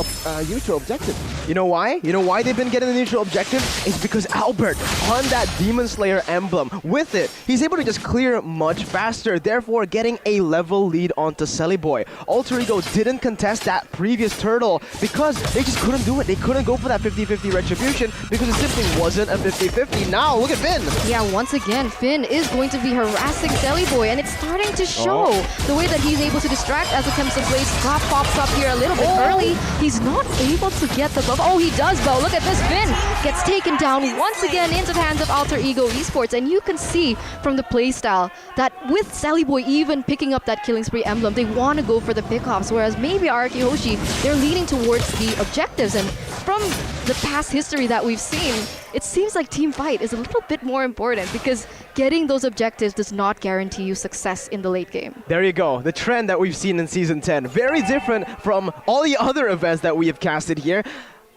neutral objectives. You know why? You know why they've been getting the neutral objective? It's because Albert, on that Demon Slayer emblem, with it, he's able to just clear much faster, therefore getting a level lead onto Celiboy. Alter Ego didn't contest that previous turtle because they just couldn't do it. They couldn't go for that 50-50 retribution because it simply wasn't a 50-50. Now, look at Finn. Yeah, once again, Finn is going to be harassing Celiboy, and it's starting to show the way that he's able to distract as attempts of Blaze drop pops up here a little bit early. He's not able to get the buff. Oh, he does, though. Look at this. Finn gets taken down once again into the hands of Alter Ego Esports, and you can see from the playstyle that with Celiboy even picking up that Killing Spree emblem, they want to go for the pickoffs, whereas maybe RRQ Hoshi, they're leaning towards the objectives. And from the past history that we've seen, it seems like team fight is a little bit more important because getting those objectives does not guarantee you success in the late game. There you go. The trend that we've seen in Season 10. Very different from all the other events that we have casted here.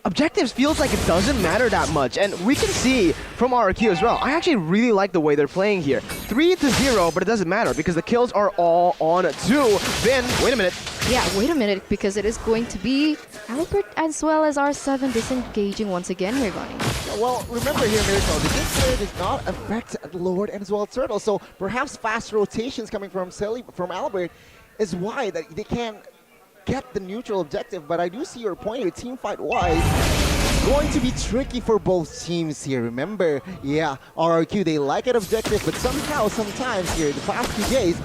Objectives feels like it doesn't matter that much, and we can see from RRQ as well. I actually really like the way they're playing here. 3-0, but it doesn't matter because the kills are all on 2. Then, wait a minute. Yeah, wait a minute, because it is going to be Albert as well as R7 disengaging once again here, Goni. Well, remember here, Miracle, the Demon Slayer does not affect Lord and as well as Turtle, so perhaps fast rotations coming from Albert is why that they can get the neutral objective, but I do see your point here, team fight-wise, going to be tricky for both teams here. Remember, yeah, RRQ, they like an objective, but somehow, sometimes here, the past few days,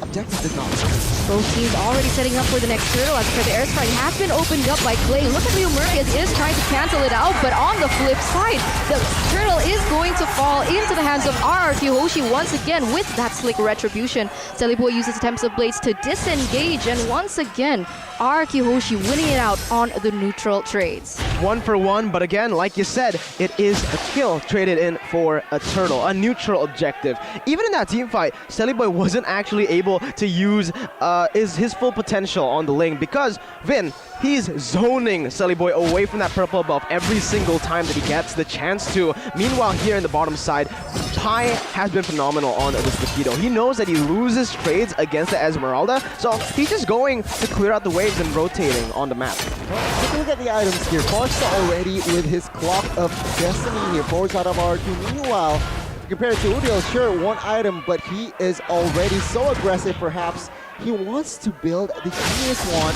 objective did not work. Both teams already setting up for the next turtle as for the airstrike has been opened up by Clay. Look at Leo Murphy as he is trying to cancel it out, but on the flip side, the turtle is going to fall into the hands of RRQ Hoshi once again with that slick retribution. Celiboy uses attempts of blades to disengage, and once again, RRQ Hoshi winning it out on the neutral trades. 1 for 1, but again, like you said, it is a kill traded in for a turtle, a neutral objective. Even in that team fight, Celiboy wasn't actually able to use his full potential on the lane because Vin, he's zoning Celiboy away from that purple buff every single time that he gets the chance to. Meanwhile, here in the bottom side, Pai has been phenomenal on this Vidio. He knows that he loses trades against the Esmeralda, so he's just going to clear out the waves and rotating on the map. Take a look at the items here. Forza already with his Clock of Destiny here. Forza out of RRQ. Meanwhile, compared to Udil, sure, one item, but he is already so aggressive, perhaps. He wants to build the Genius one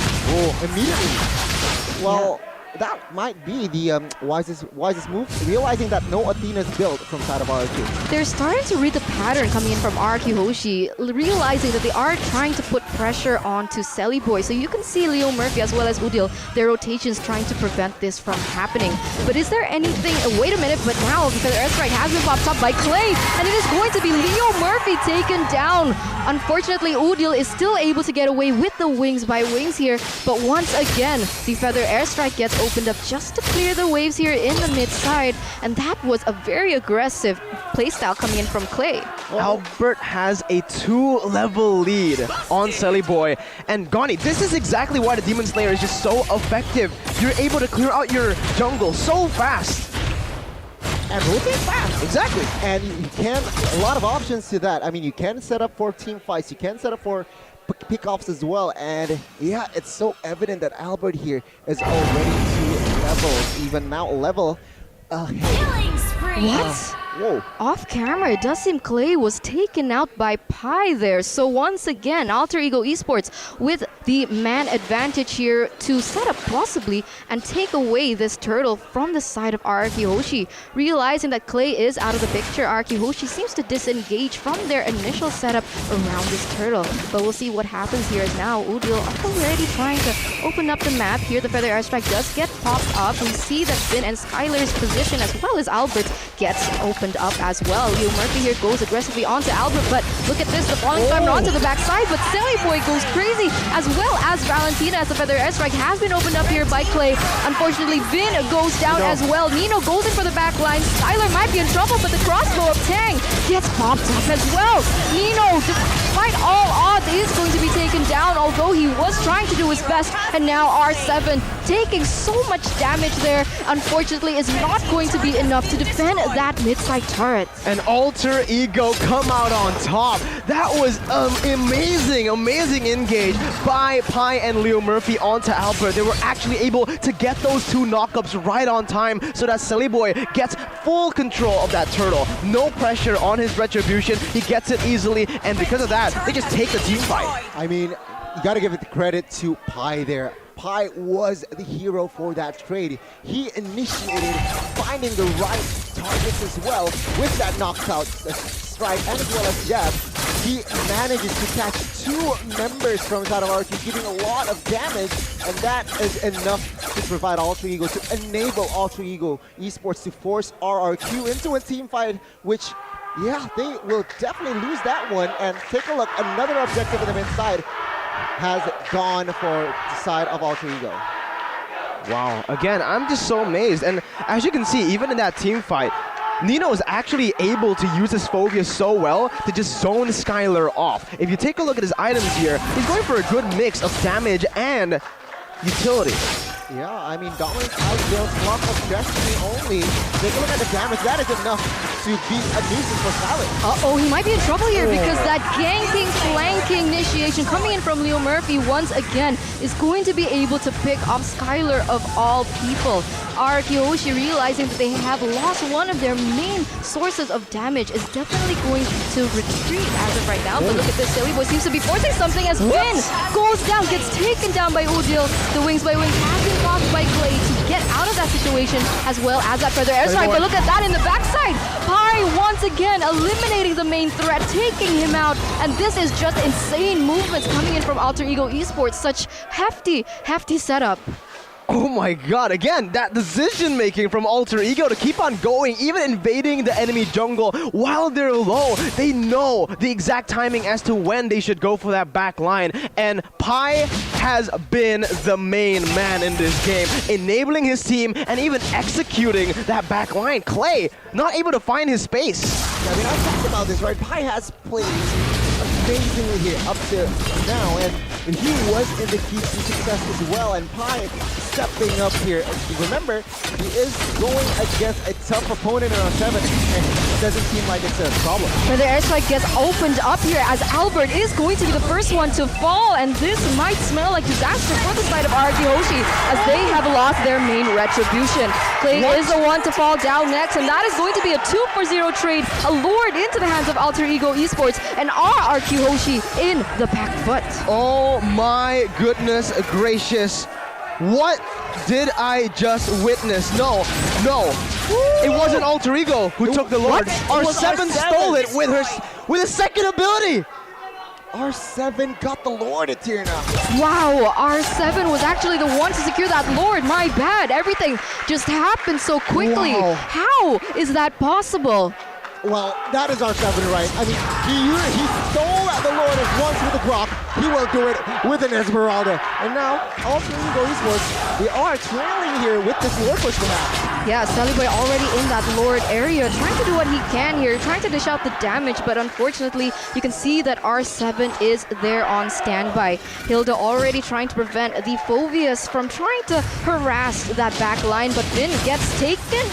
immediately. Well, that might be the wisest move, realizing that no Athena's built from side of RRQ. They're starting to read the pattern coming in from RRQ Hoshi, realizing that they are trying to put pressure onto Celiboy. So you can see Leo Murphy as well as Udil, their rotations trying to prevent this from happening. But is there anything... wait a minute, but now because Airstrike has been popped up by Clay, and it is going to be Leo Murphy taken down. Unfortunately, Udil is still able to get away with the wings by Wings here, but once again, the Feather Airstrike gets opened up just to clear the waves here in the mid side, and that was a very aggressive playstyle coming in from Clay. Albert has a 2-level lead on Celiboy, and Goni, this is exactly why the Demon Slayer is just so effective. You're able to clear out your jungle so fast. And rotate fast. Exactly. And you can, a lot of options to that. I mean, you can set up for team fights, you can set up for pickoffs as well, and yeah, it's so evident that Albert here is already 2 levels, even now level Killing spree. What? Whoa. Off camera, it does seem Clay was taken out by Pai there. So once again, Alter Ego Esports with the man advantage here to set up possibly and take away this turtle from the side of RRQ Hoshi. Realizing that Clay is out of the picture, RRQ Hoshi seems to disengage from their initial setup around this turtle. But we'll see what happens here as now Udil already trying to open up the map here. The Feather Airstrike does get popped up. We see that Finn and Skylar's position as well as Albert gets opened up as well. Leo Murphy here goes aggressively onto Albert, but look at this, the falling time onto the backside, but Celiboy goes crazy as well as Valentina as the Feather Airstrike has been opened up here by Clay. Unfortunately, Vin goes down as well. Nino goes in for the back line. Skylar might be in trouble, but the crossbow of Tang gets popped up as well. Nino, despite all odds, is going to be taken down, although he was trying to do his best, and now R7 taking so much damage there, unfortunately, is not going to be enough to defend that mid-side turret. And Alter Ego come out on top. That was amazing engage by Pi and Leo Murphy onto Albert. They were actually able to get those 2 knockups right on time so that Silly Boy gets full control of that turtle. No pressure on his retribution. He gets it easily, and because of that, they just take the team fight. I mean, you gotta give it the credit to Pi there. Pi was the hero for that trade. He initiated finding the right targets as well with that knockout strike and as well as jab. He manages to catch 2 members from inside of RQ, giving a lot of damage, and that is enough to provide Alter Ego, to enable Alter Ego Esports to force RRQ into a team fight, which, yeah, they will definitely lose that one. And take a look, another objective in the men's side has gone for the side of Alter Ego. Wow, again, I'm just so amazed. And as you can see, even in that team fight, Nino is actually able to use his Phobia so well to just zone Skylar off. If you take a look at his items here, he's going for a good mix of damage and utility. Yeah, I mean, Dominance outbuilds Block of Destiny only. Take a look at the damage. That is enough to beat a nuisance for Skylar. Uh-oh, he might be in trouble here because that ganking, flanking initiation coming in from Leo Murphy once again is going to be able to pick off Skylar of all people. Hoshi, realizing that they have lost one of their main sources of damage, is definitely going to retreat as of right now. But look at this, Silly Boy seems to be forcing something as Finn goes down, gets taken down by Udil. The Wings by Wings has been blocked by Clay to get out of that situation, as well as that further airstrike. But look at that in the backside. Pi once again eliminating the main threat, taking him out. And this is just insane movements coming in from Alter Ego Esports. Such hefty setup. Oh my god, again, that decision making from Alter Ego to keep on going, even invading the enemy jungle while they're low. They know the exact timing as to when they should go for that back line. And Pi has been the main man in this game, enabling his team and even executing that back line. Clay, not able to find his space. I mean, I've talked about this, right? Pi has played amazingly here up to now, and he was in the key to success as well, and Pi stepping up here. Remember, he is going against a tough opponent in round 7, and it doesn't seem like it's a problem. But the airstrike gets opened up here as Albert is going to be the first one to fall, and this might smell like disaster for the side of Hoshi as they have lost their main retribution. Clay is the one to fall down next, and that is going to be a 2-for-0 trade, allured into the hands of Alter Ego Esports, and Hoshi in the back foot. Oh my goodness gracious. What did I just witness? No. It wasn't Alter Ego who took the Lord. R7 stole it with a second ability. R7 got the Lord at tier now. Wow, R7 was actually the one to secure that Lord. My bad. Everything just happened so quickly. Wow. How is that possible? Well, that is R7, right? I mean, he stole the Lord as once with a Grok. He will do it with an Esmeralda. And now, Alter Ego Esports, they are trailing here with this Lord push perhaps. Yeah, Sally Boy already in that Lord area, trying to do what he can here, trying to dish out the damage, but unfortunately, you can see that R7 is there on standby. Hilda already trying to prevent the Phobius from trying to harass that back line, but Finn gets taken.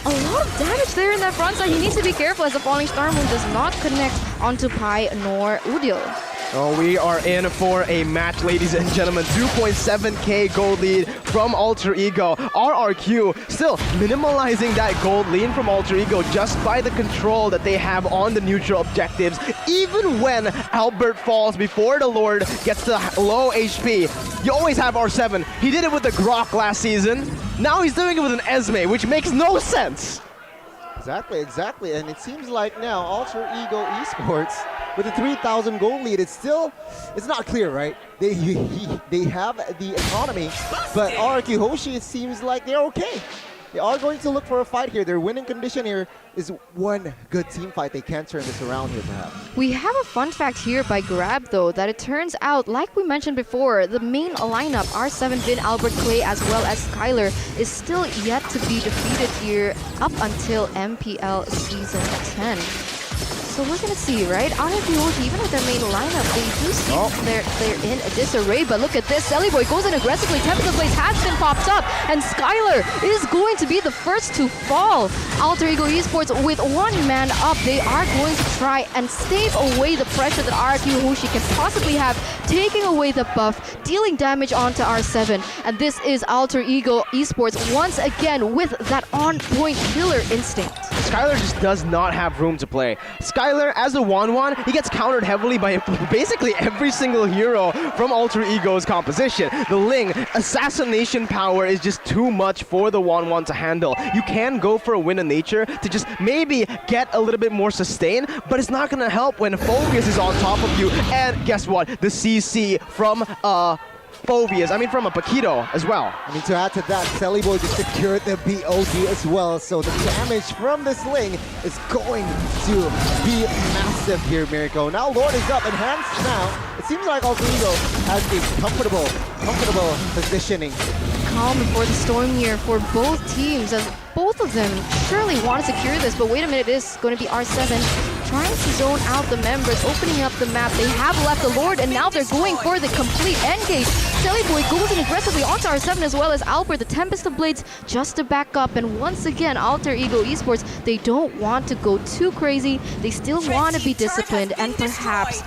A lot of damage there in that front side. He needs to be careful as the Falling Star Moon does not connect onto Pi nor Udil. Oh, we are in for a match, ladies and gentlemen. 2.7k gold lead from Alter Ego. RRQ still minimalizing that gold lead from Alter Ego just by the control that they have on the neutral objectives. Even when Albert falls before the Lord gets the low HP, you always have R7. He did it with the Grok last season. Now he's doing it with an Esme, which makes no sense. Exactly. And it seems like now Alter Ego Esports with a 3,000 gold lead, it's not clear, right? They have the economy, but RRQ Hoshi, it seems like they're okay. They are going to look for a fight here. Their winning condition here is one good team fight. They can't turn this around here, perhaps. We have a fun fact here by Grab, though, that it turns out, like we mentioned before, the main lineup, R7, Vin, Albert, Clay, as well as Skylar, is still yet to be defeated here up until MPL Season 10. So we're gonna see, right? RRQ Hoshi, even with their main lineup, they do seem they're in a disarray. But look at this, Boy goes in aggressively. Tempest of Blades has been popped up, and Skylar is going to be the first to fall. Alter Ego Esports with one man up, they are going to try and stave away the pressure that RRQ Hoshi can possibly have, taking away the buff, dealing damage onto R7. And this is Alter Ego Esports once again with that on-point killer instinct. Skylar just does not have room to play. Skylar, as a 1-1, he gets countered heavily by basically every single hero from Alter Ego's composition. The Ling, assassination power is just too much for the 1-1 to handle. You can go for a Wind of Nature to just maybe get a little bit more sustain, but it's not gonna help when Phobius is on top of you. And guess what? The CC from Phobius, from a Paquito as well. I mean, to add to that, Boy just secured the BOD as well, so the damage from this Ling is going to be massive here, Mirko. Now Lord is up, enhanced now. It seems like Alter Ego has a comfortable positioning. Calm before the storm here for both teams, as both of them surely want to secure this, but wait a minute, it is going to be R7 trying to zone out the members, opening up the map. They have left the Lord, and now they're going for the complete endgame. Boy goes in aggressively onto R7 as well as Albert, the Tempest of Blades, just to back up. And once again, Alter Ego Esports, they don't want to go too crazy. They still want to be disciplined and perhaps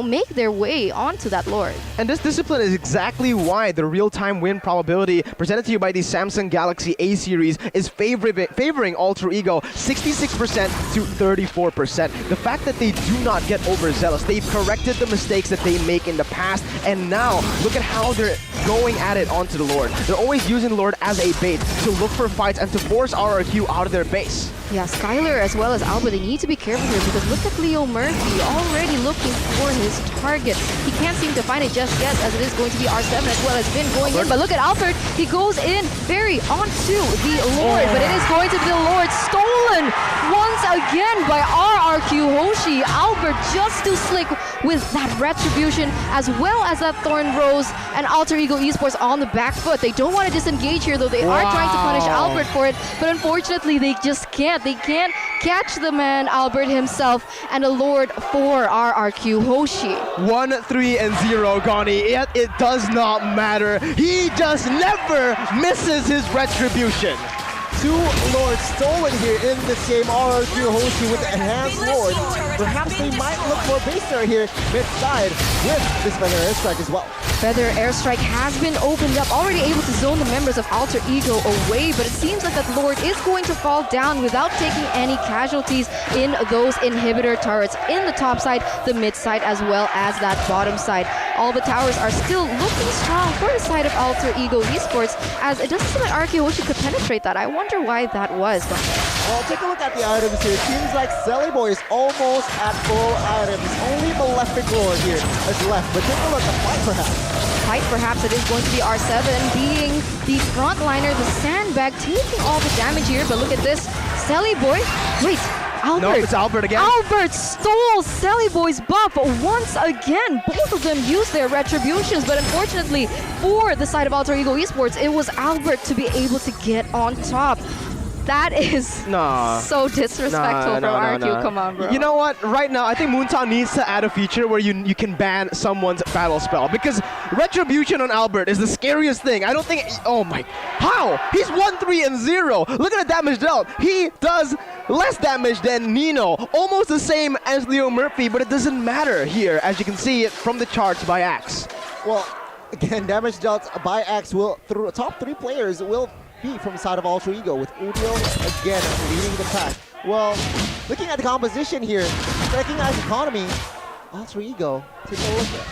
make their way onto that Lord. And this discipline is exactly why the real-time win probability presented to you by the Samsung Galaxy A series is favoring Alter Ego 66% to 34%. The fact that they do not get overzealous, they've corrected the mistakes that they make in the past, and now look at how they're going at it onto the Lord. They're always using Lord as a bait to look for fights and to force RRQ out of their base. Yeah, Skylar as well as Albert, they need to be careful here because look at Leo Murphy already looking for his target. He can't seem to find it just yet, as it is going to be R7 as well as Vin going in. But look at Albert, he goes in very onto the Lord, but it is going to be the Lord stolen once again by RRQ Hoshi. Albert just too slick with that Retribution as well as that Thorn Rose, and Alter Ego Esports on the back foot. They don't want to disengage here, though they are trying to punish Albert for it, but unfortunately they just can't. They can't catch the man, Albert himself, and a Lord for RRQ Hoshi. 1-3-0, Gani. Yet it does not matter. He just never misses his Retribution. 2 Lords stolen here in this game. RRQ Hoshi with the enhanced Lord. Perhaps they might look for base there here mid-side with this Feather Airstrike as well. Feather Airstrike has been opened up, already able to zone the members of Alter Ego away, but it seems like that Lord is going to fall down without taking any casualties in those inhibitor turrets in the top side, the mid side, as well as that bottom side. All the towers are still looking strong for the side of Alter Ego Esports, as it doesn't seem like RRQ Hoshi could penetrate that. I wonder why that was. Well, take a look at the items here. It seems like Boy is almost at full items. Only Malefic Lord here is left, but take a look at Fight perhaps. Fight perhaps, it is going to be R7 being the frontliner, the sandbag, taking all the damage here, but look at this. Boy, wait, Albert. No, it's Albert again. Albert stole Boy's buff once again. Both of them used their retributions, but unfortunately for the side of Alter Ego Esports, it was Albert to be able to get on top. That is so disrespectful from RRQ. Come on, bro. You know what? Right now, I think Moontown needs to add a feature where you can ban someone's battle spell, because Retribution on Albert is the scariest thing. I don't think... Oh my... How? He's 1-3-0. Look at the damage dealt. He does less damage than Nino. Almost the same as Leo Murphy, but it doesn't matter here, as you can see it from the charts by Axe. Well, again, damage dealt by Axe will... Top 3 players will be from the side of Alter Ego, with Udio again leading the pack. Well, looking at the composition here, recognize economy, Alter Ego, take a look at.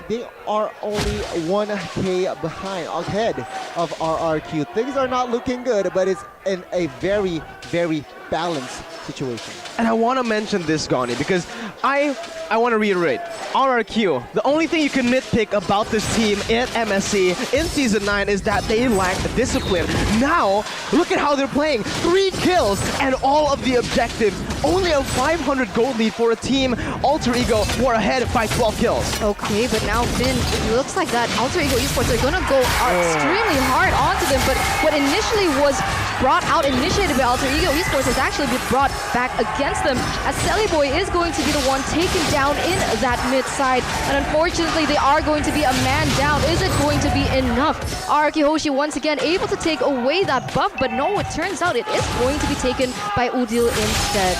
They are only 1K behind, ahead of RRQ. Things are not looking good, but it's in a very, very balanced situation. And I want to mention this, Gani, because I want to reiterate, RRQ, the only thing you can nitpick about this team in MSC in Season 9 is that they lack discipline. Now, look at how they're playing. 3 kills and all of the objectives. Only a 500 gold lead for a team. Alter Ego were ahead by 12 kills. Okay, but now Finn, it looks like that Alter Ego Esports are going to go extremely hard onto them, but what initially was brought out, initiated by Alter Ego Esports, has actually been brought back against them, as Boy is going to be the one taken down in that mid side. And unfortunately, they are going to be a man down. Is it going to be enough? RRQ Hoshi once again able to take away that buff, but no, it turns out it is going to be taken by Udil instead.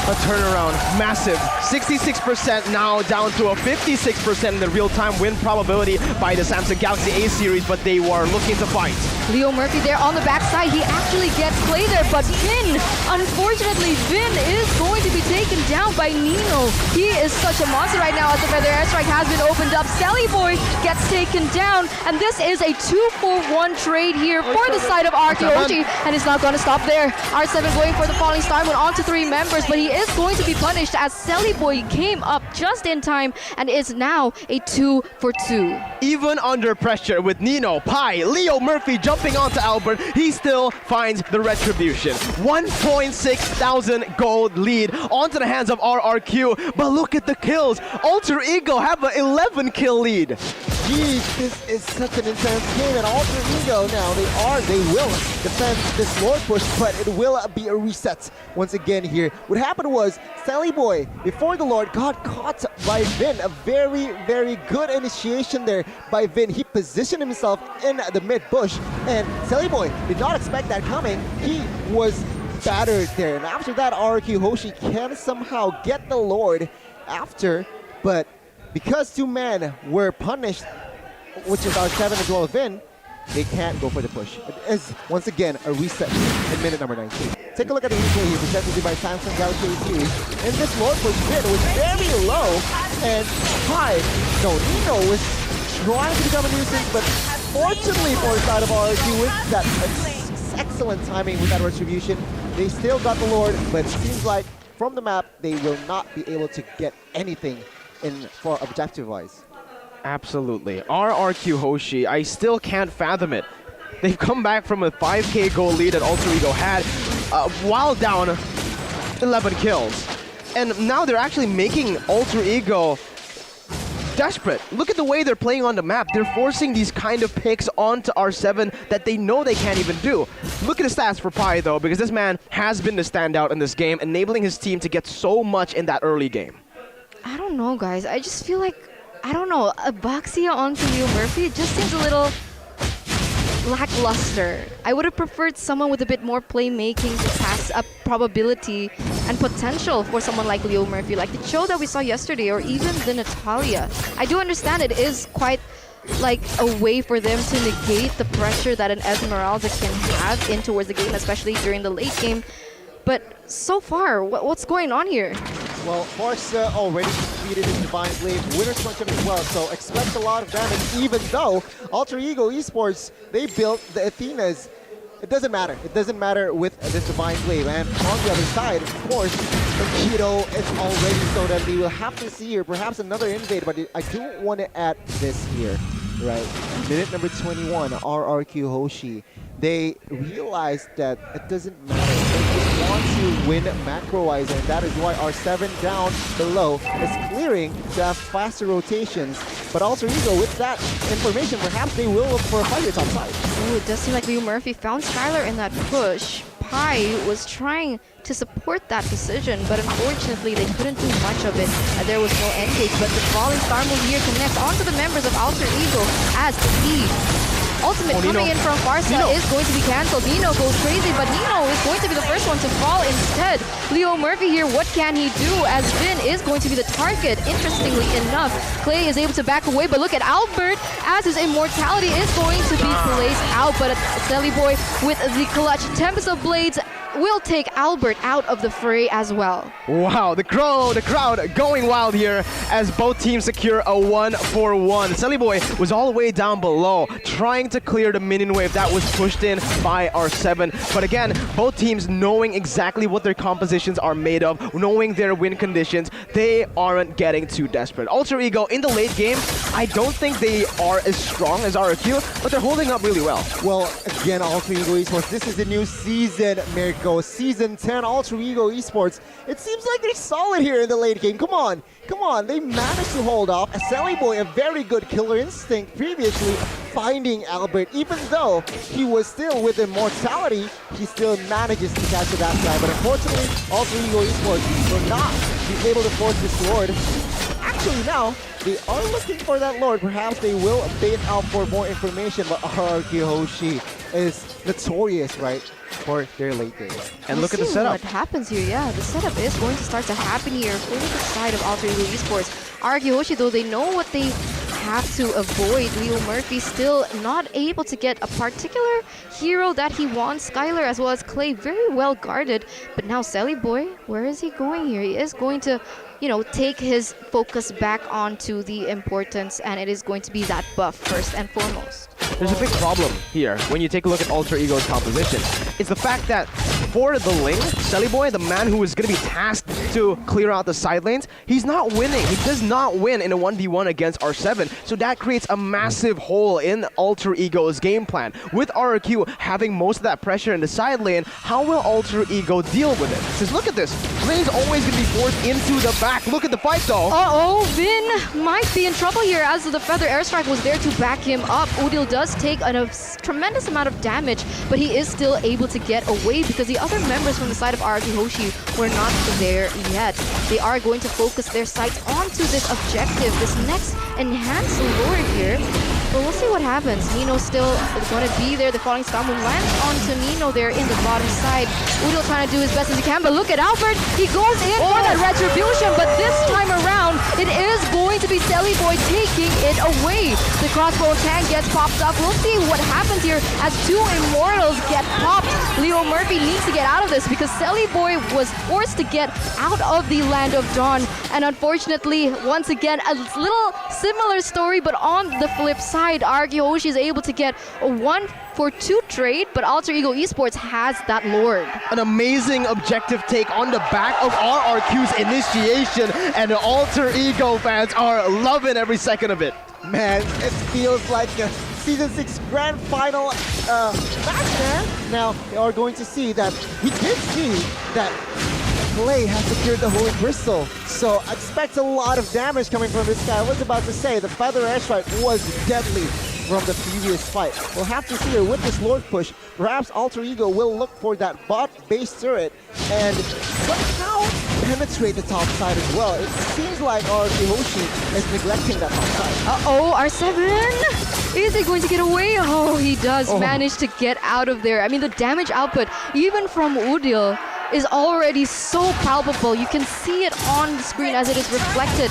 A turnaround, massive. 66% now down to a 56% in the real-time win probability by the Samsung Galaxy A series, but they were looking to fight. Leo Murphy there on the backside. He actually gets play there, but Vin, unfortunately, Vin is going to be taken down by Nino. He is such a monster right now as the feather airstrike has been opened up. Boy gets taken down, and this is a 2-for-1 trade here for the side of RRQ, and it's not going to stop there. R7 going for the falling star, went on to 3 members, but he is going to be punished as Boy came up just in time and is now a 2-for-2. Even under pressure with Nino, Pi, Leo Murphy jumping onto Albert, he still finds the retribution. 1.6 thousand gold lead onto the hands of RRQ, but look at the kills. Alter Ego have an 11 kill lead. Jeez, this is such an intense game, and Alter Ego now, they will defend this Lord push, but it will be a reset once again here. What happened was, Boy, before the Lord, got caught by Vin. A very, very good initiation there by Vin. He positioned himself in the mid bush, and Boy did not expect that coming. He was battered there, and after that, RRQ Hoshi can somehow get the Lord after, but because 2 men were punished, which is R7 as well as Vin, they can't go for the push. It is, once again, a reset in minute number 19. Take a look at the replay here, presented by Samsung Galaxy series. And this Lord push Vin was very low, and Nino was trying to become a nuisance, but fortunately for the side of RRQ with that excellent timing with that retribution, they still got the Lord, but it seems like from the map, they will not be able to get anything for objective-wise. Absolutely. RRQ Hoshi, I still can't fathom it. They've come back from a 5k goal lead that Alter Ego had while down 11 kills. And now they're actually making Alter Ego desperate. Look at the way they're playing on the map. They're forcing these kind of picks onto R7 that they know they can't even do. Look at the stats for Pi though, because this man has been the standout in this game, enabling his team to get so much in that early game. I don't know, guys. I just feel like, I don't know, a Baxia onto Leo Murphy, it just seems a little lackluster. I would have preferred someone with a bit more playmaking to pass up probability and potential for someone like Leo Murphy, like the show that we saw yesterday, or even the Natalia. I do understand it is quite like a way for them to negate the pressure that an Esmeralda can have in towards the game, especially during the late game. But so far, what's going on here? Well, Forza already completed his Divine Blade Winner's Punch as well, so expect a lot of damage, even though Alter Ego Esports, they built the Athenas. It doesn't matter. It doesn't matter with this Divine Blade. And on the other side, of course, Vidio is already so that we will have to see here perhaps another invade, but I do want to add this here, right? Minute number 21, RRQ Hoshi. They realized that it doesn't matter. They just want to win macro-wise, and that is why R7 down below is clearing to have faster rotations. But Alter Ego, with that information, perhaps they will look for a fight top side. Ooh, it does seem like Leo Murphy found Skylar in that push. Pi was trying to support that decision, but unfortunately they couldn't do much of it. There was no engage, but the falling star move here connects onto the members of Alter Ego as the ultimate coming in from Farsa is going to be cancelled. Nino goes crazy, but Nino is going to be the first one to fall instead. Leo Murphy here, what can he do as Vin is going to be the target? Interestingly enough, Clay is able to back away, but look at Albert as his immortality is going to be placed out, but Boy with the clutch. Tempest of Blades will take Albert out of the fray as well. Wow, the crowd going wild here as both teams secure a 1-for-1. Boy was all the way down below, trying to clear the minion wave that was pushed in by R7. But again, both teams knowing exactly what their compositions are made of, knowing their win conditions, they aren't getting too desperate. Alter Ego in the late game, I don't think they are as strong as RRQ, but they're holding up really well. Well, again, Alter Ego Esports, this is the new season, Merry Ego Season 10 Alter Ego Esports. It seems like they're solid here in the late game. Come on. They managed to hold off. Sally Boy, a very good killer instinct previously, finding Albert. Even though he was still with immortality, he still manages to catch that guy. But unfortunately, Alter Ego Esports will not be able to force this Lord. Actually now, they are looking for that Lord. Perhaps they will bait out for more information, but Hoshi is notorious, right, for their late game. And look at the setup. What happens here? Yeah, the setup is going to start to happen here for the side of Alter Ego Esports. Hoshi, though, they know what they have to avoid. Leo Murphy still not able to get a particular hero that he wants. Skylar as well as Clay very well guarded. But now Sally Boy, where is he going here? He is going to, you know, take his focus back onto the importance, and it is going to be that buff first and foremost. There's a big problem here when you take a look at Alter Ego's composition. It's the fact that for the Ling, Shelly Boy, the man who is going to be tasked to clear out the side lanes, he's not winning. He does not win in a 1v1 against R7. So that creates a massive hole in Alter Ego's game plan. With RRQ having most of that pressure in the side lane, how will Alter Ego deal with it? Because look at this. Lane's always going to be forced into the back. Look at the fight though. Uh-oh, Vin might be in trouble here as the Feather Airstrike was there to back him up. Udil does take a tremendous amount of damage, but he is still able to get away because the other members from the side of RRQ Hoshi were not there yet. They are going to focus their sights onto this objective, this next enhanced lure here. But we'll see what happens. Nino still going to be there. The falling star will land onto Nino there in the bottom side. Udil trying to do his best as he can, but look at Albert. He goes in for that retribution, but this time around, it is going to be Sally Boy taking it away. The crossbow tank gets popped up. We'll see what happens here as two Immortals get popped. Leo Murphy needs to get out of this because Sally Boy was forced to get out of the Land of Dawn. And unfortunately, once again, a little similar story, but on the flip side, Hoshi is able to get a 1-for-2 trade, but Alter Ego Esports has that Lord. An amazing objective take on the back of RRQ's initiation, and the Alter Ego fans are loving every second of it. Man, it feels like a Season 6 Grand Final match, man. Now, they are going to see that we did see that Clay has secured the Holy Crystal, so expect a lot of damage coming from this guy. I was about to say, the Feather Airstrike was deadly from the previous fight. We'll have to see here with this Lord push. Perhaps Alter Ego will look for that bot base turret and somehow penetrate the top side as well. It seems like Hoshi is neglecting that top side. Uh-oh, R7! Is he going to get away? Oh, he does manage to get out of there. I mean, the damage output, even from Udil, is already so palpable. You can see it on the screen as it is reflected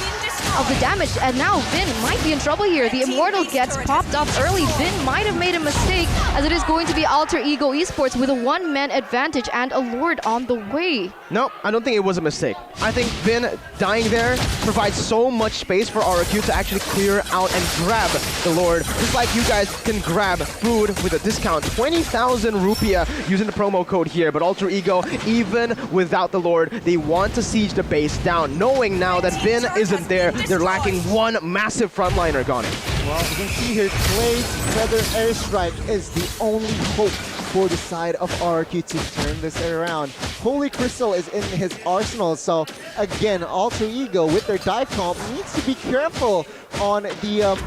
of the damage. And now Vin might be in trouble here. The Immortal gets popped up early. Vin might have made a mistake as it is going to be Alter Ego Esports with a one-man advantage and a Lord on the way. No, I don't think it was a mistake. I think Vin dying there provides so much space for RRQ to actually clear out and grab the Lord. Just like you guys can grab food with a discount, 20,000 rupiah using the promo code here. But Alter Ego, even without the Lord, they want to siege the base down, knowing now that Vin isn't there. They're lacking one massive frontliner, Gone. Well, you can see here, Clay's Feather Airstrike is the only hope for the side of RRQ to turn this around. Holy Crystal is in his arsenal, so again, Alter Ego with their dive comp needs to be careful on the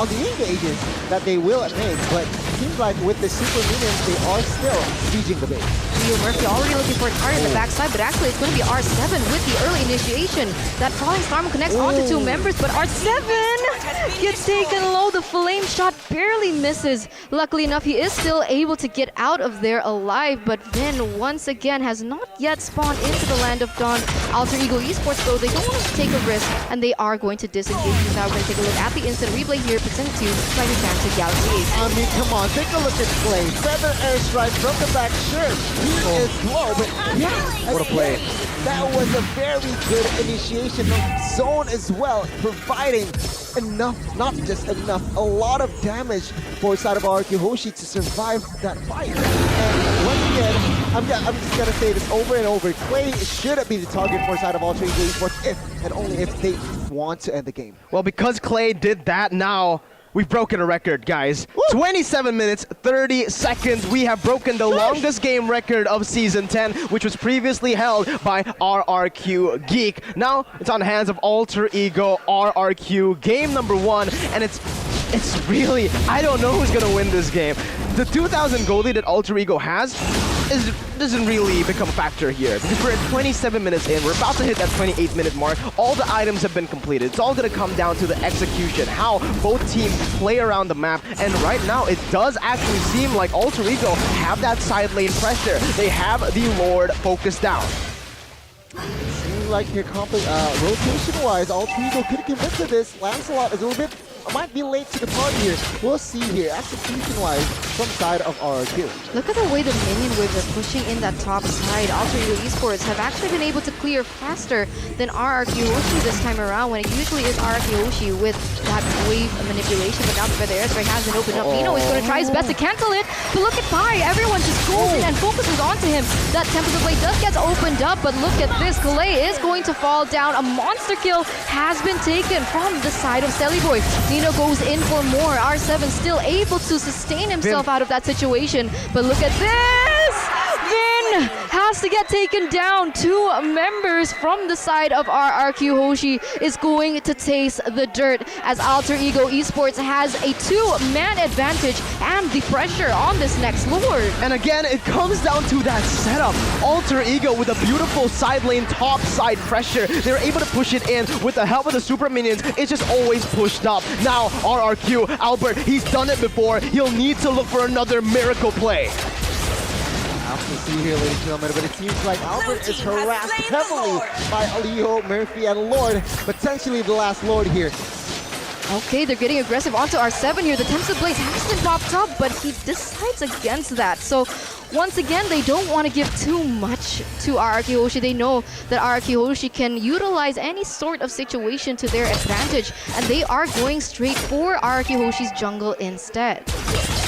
engages that they will make, but it seems like with the super minions, they are still sieging the base. Leo Murphy already looking for a target in the backside, but actually it's going to be R7 with the early initiation. That falling storm connects onto two members, but R7 gets taken low. The flame shot barely misses. Luckily enough, he is still able to get out of there alive, but Vin once again has not yet spawned into the Land of Dawn. Alter Ego Esports, though, they don't want to take a risk, and they are going to disengage. Now we're going to take a look at the instant replay here, presented to you by the Samsung Galaxy Ace. I mean, come on, take a look at Clay. Feather Airstrike from the back, sure, he is low, but yeah, what a play. That was a very good initiation zone as well, providing enough, not just enough, a lot of damage for side of RRQ Hoshi to survive that fight. And once again, I'm just gonna say this over and over, Clay should be the target for side of Alter Ego Esports if and only if they want to end the game. Well, because Clay did that now, We've broken a record, guys. 27 minutes, 30 seconds. We have broken the longest game record of Season 10, which was previously held by RRQ Geek. Now, it's on the hands of Alter Ego RRQ, game number 1, and it's really, I don't know who's gonna win this game. The 2,000 gold lead that Alter Ego has doesn't really become a factor here, because we're at 27 minutes in. We're about to hit that 28-minute mark. All the items have been completed. It's all gonna come down to the execution, how both teams play around the map. And right now, it does actually seem like Alter Ego have that side lane pressure. They have the Lord focused down. Seems like here, rotation-wise, Alter Ego could commit to this. Lancelot is a little bit, might be late to the party here. We'll see here, execution-wise, from side of RRQ. Look at the way the minion waves are pushing in that top side. Alter Ego Esports have actually been able to clear faster than RRQ Hoshi this time around, when it usually is RRQ Hoshi with that wave manipulation. But now the Feather Airstrike has been opened up. Nino is going to try his best to cancel it, but look at Pai. Everyone just goes in and focuses onto him. That Tempest of Blade does get opened up, but look at this. Kalei is going to fall down. A monster kill has been taken from the side of Celiboy. Nino goes in for more. R7 still able to sustain himself out of that situation. But look at this! Vin has to get taken down. 2 members from the side of RRQ Hoshi is going to taste the dirt, as Alter Ego Esports has a 2-man advantage and the pressure on this next Lord. And again, it comes down to that setup. Alter Ego with a beautiful side lane top side pressure. They're able to push it in with the help of the super minions. It's just always pushed up. Now RRQ, Albert, he's done it before. He'll need to look for another miracle play. I'll have to see here, ladies and gentlemen, but it seems like Albert is harassed heavily by Leo, Murphy, and Lord. Potentially the last Lord here. Okay, they're getting aggressive onto R7 here. The Tempest Blaze has been popped up, but he decides against that. So once again, they don't want to give too much to RRQ Hoshi. They know that RRQ Hoshi can utilize any sort of situation to their advantage, and they are going straight for RRQ Hoshi's jungle instead.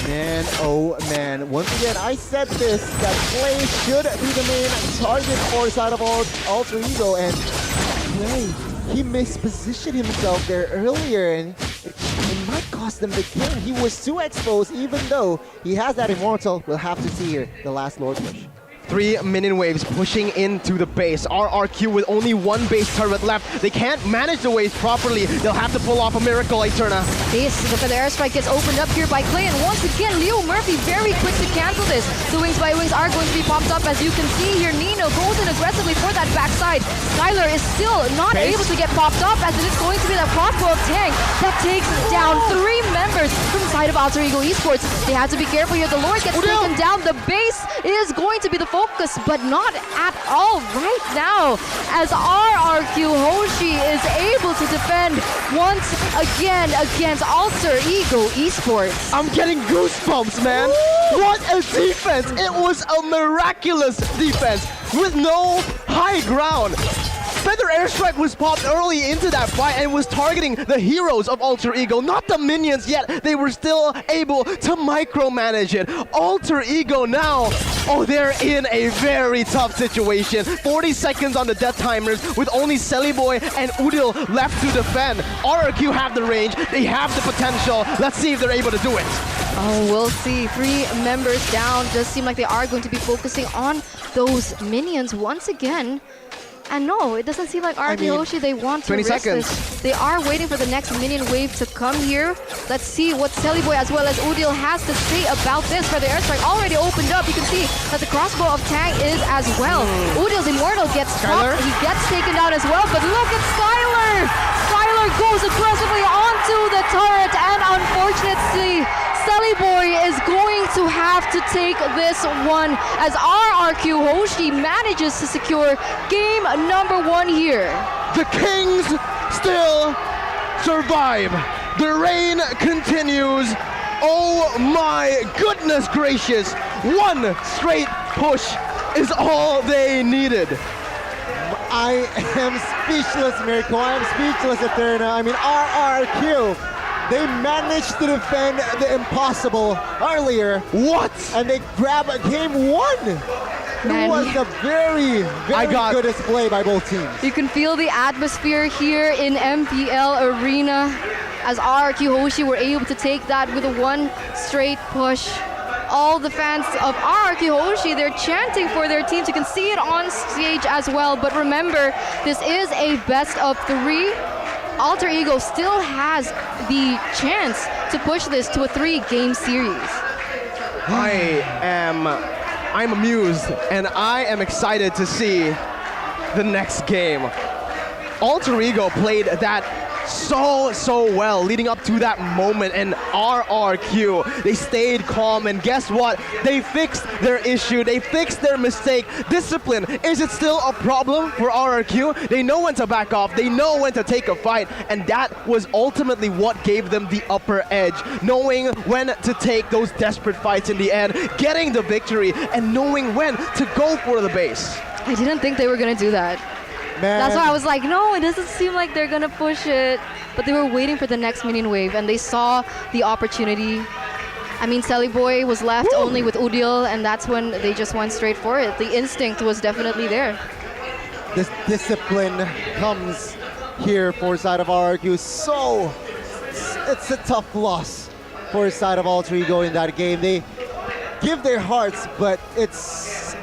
Man, oh man. Once again, I said this, that Clay should be the main target for side of Alter Ego, and Clay, he mispositioned himself there earlier, and it might cost them the game. He was too exposed, even though he has that Immortal. We'll have to see here the last Lord push. 3 minion waves pushing into the base. RRQ with only 1 base turret left. They can't manage the waves properly. They'll have to pull off a miracle, Eterna. Yes, the Feather Airstrike gets opened up here by Clay, and once again, Leo Murphy very quick to cancel this. The Wings by Wings are going to be popped up, as you can see here. Nino goes in aggressively for that backside. Skylar is still not able to get popped up, as it is going to be that crossbow of Tang that takes down 3 members from the side of Alter Ego Esports. They have to be careful here. The Lord gets taken down. The base is going to be the focus, but not at all right now, as RRQ Hoshi is able to defend once again against Alter Ego Esports. I'm getting goosebumps, man. What a defense! It was a miraculous defense with no high ground. Feather Airstrike was popped early into that fight and was targeting the heroes of Alter Ego, not the minions, yet they were still able to micromanage it. Alter Ego now, they're in a very tough situation. 40 seconds on the death timers with only Celiboy and Udil left to defend. RRQ have the range, they have the potential. Let's see if they're able to do it. Oh, we'll see. 3 members down. Does seem like they are going to be focusing on those minions once again. And no, it doesn't seem like RRQ Hoshi, they want to 20 risk seconds. this. They are waiting for the next minion wave to come here. Let's see what Celiboy as well as Udil has to say about this. For the airstrike already opened up, you can see that the crossbow of Tang is as well. Udil's Immortal gets stopped. He gets taken down as well, but look at Skylar! Skylar goes aggressively onto the turret, and unfortunately, Celiboy is going to have to take this one, as RRQ Hoshi manages to secure game number 1 here. The Kings still survive. The reign continues. Oh my goodness gracious. 1 straight push is all they needed. I am speechless, Miracle. I am speechless, Eterna. I mean, RRQ. They managed to defend the impossible earlier. What? And they grab a game 1. It was a very good display by both teams. You can feel the atmosphere here in MPL Arena. as RRQ Hoshi were able to take that with a one straight push. All the fans of RRQ Hoshi, they're chanting for their teams. You can see it on stage as well. But remember, this is a best of 3. Alter Ego still has the chance to push this to a 3-game series. I'm amused and I am excited to see the next game. Alter Ego played that so well leading up to that moment, and RRQ, they stayed calm, and guess what? They fixed their issue, they fixed their mistake. Discipline, is it still a problem for RRQ? They know when to back off, they know when to take a fight, and that was ultimately what gave them the upper edge. Knowing when to take those desperate fights in the end, getting the victory, and knowing when to go for the base. I didn't think they were gonna do that. Man. That's why I was like, no, it doesn't seem like they're gonna push it. But they were waiting for the next minion wave, and they saw the opportunity. I mean, Selly Boy was left only with Udil, and that's when they just went straight for it. The instinct was definitely there. This discipline comes here for side of RRQ. So it's a tough loss for side of Alter Ego in that game. They give their hearts, but it's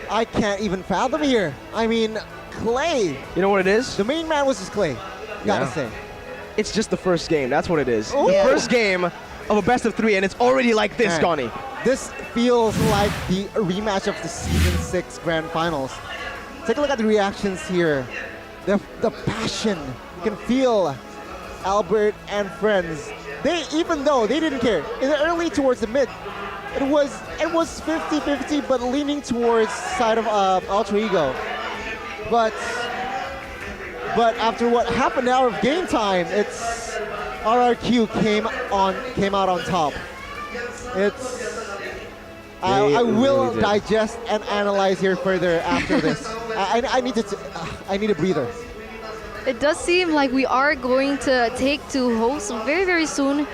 I can't even fathom here. I mean, Clay. You know what it is? The main man was just Clay. Gotta say. It's just the first game. That's what it is. Ooh. The first game of a best of 3, and it's already like this, Man, Connie. This feels like the rematch of the Season 6 Grand Finals. Take a look at the reactions here. The passion. You can feel Albert and friends. Even though they didn't care. In the early towards the mid, it was 50-50, but leaning towards side of Alter Ego. But after what happened now of game time, it's RRQ came out on top. I will really digest and analyze here further after this. I need a breather. It does seem like we are going to take to host very, very soon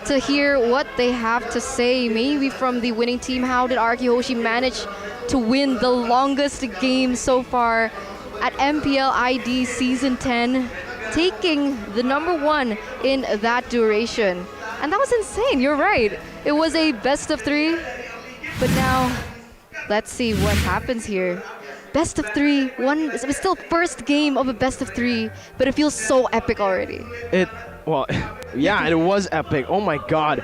to hear what they have to say, maybe from the winning team. How did RRQ Hoshi manage to win the longest game so far at MPL ID Season 10, taking the #1 in that duration? And that was insane, you're right. It was a best of 3, but now let's see what happens here. Best of 3, it's still first game of a best of 3, but it feels so epic already. Well, yeah, it was epic. Oh my god.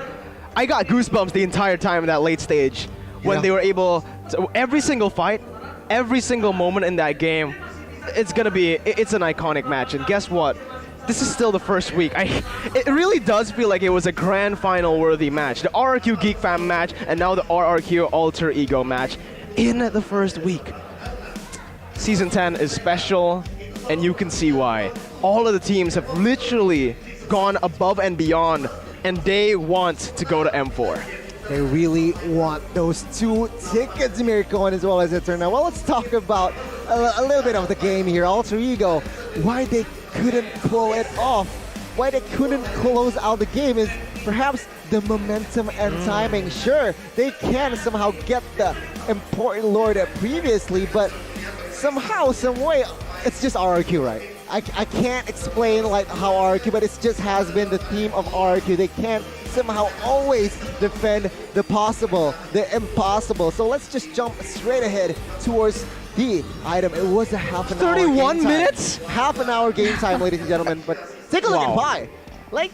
I got goosebumps the entire time in that late stage when they were able to, every single fight, every single moment in that game, it's an iconic match. And guess what? This is still the first week. It really does feel like it was a grand final worthy match. The RRQ Geek Fam match and now the RRQ Alter Ego match in the first week. Season 10 is special, and you can see why. All of the teams have literally gone above and beyond, and they want to go to M4. They really want those 2 tickets, Mirko, as well as it turned out. Well, let's talk about a little bit of the game here. Alter Ego, why they couldn't pull it off, why they couldn't close out the game is perhaps the momentum and timing. Sure, they can somehow get the important lore that previously, but somehow, some way, it's just RRQ, right? I can't explain like how RRQ, but it just has been the theme of RRQ. They can't somehow always defend the possible, the impossible. So let's just jump straight ahead towards the item. It was a half an hour 31 game time. minutes? Half an hour game time, ladies and gentlemen. But take a look at Pi.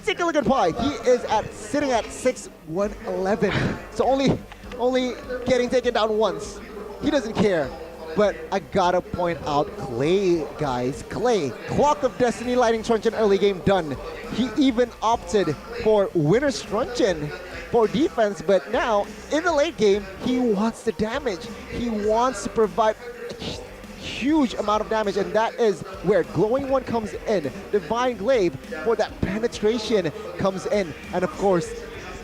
Take a look at Pi. He is sitting at 6-1-11. So only getting taken down once. He doesn't care. But I gotta point out Clay, guys. Clay, Clock of Destiny Lightning Truncheon early game done. He even opted for Winner's Truncheon for defense, but now in the late game, he wants the damage. He wants to provide a huge amount of damage, and that is where Glowing One comes in. Divine Glaive for that penetration comes in. And of course,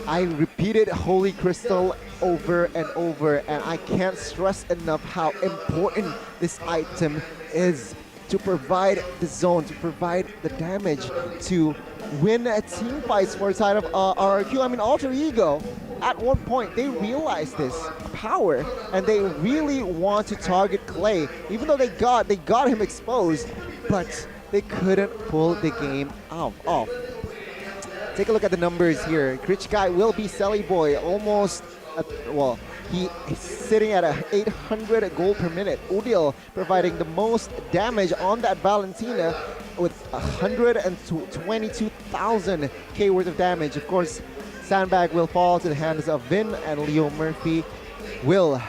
I repeated Holy Crystal over and over, and I can't stress enough how important this item is to provide the zone, to provide the damage, to win team fights for a side of RRQ. I mean, Alter Ego, at one point, they realized this power, and they really want to target Clay, even though they got him exposed, but they couldn't pull the game off. Take a look at the numbers here. Krichkai will be Selly Boy almost he's sitting at a 800 gold per minute. Udil providing the most damage on that Valentina with 122,000 K worth of damage. Of course, Sandbag will fall to the hands of Vin, and Leo Murphy will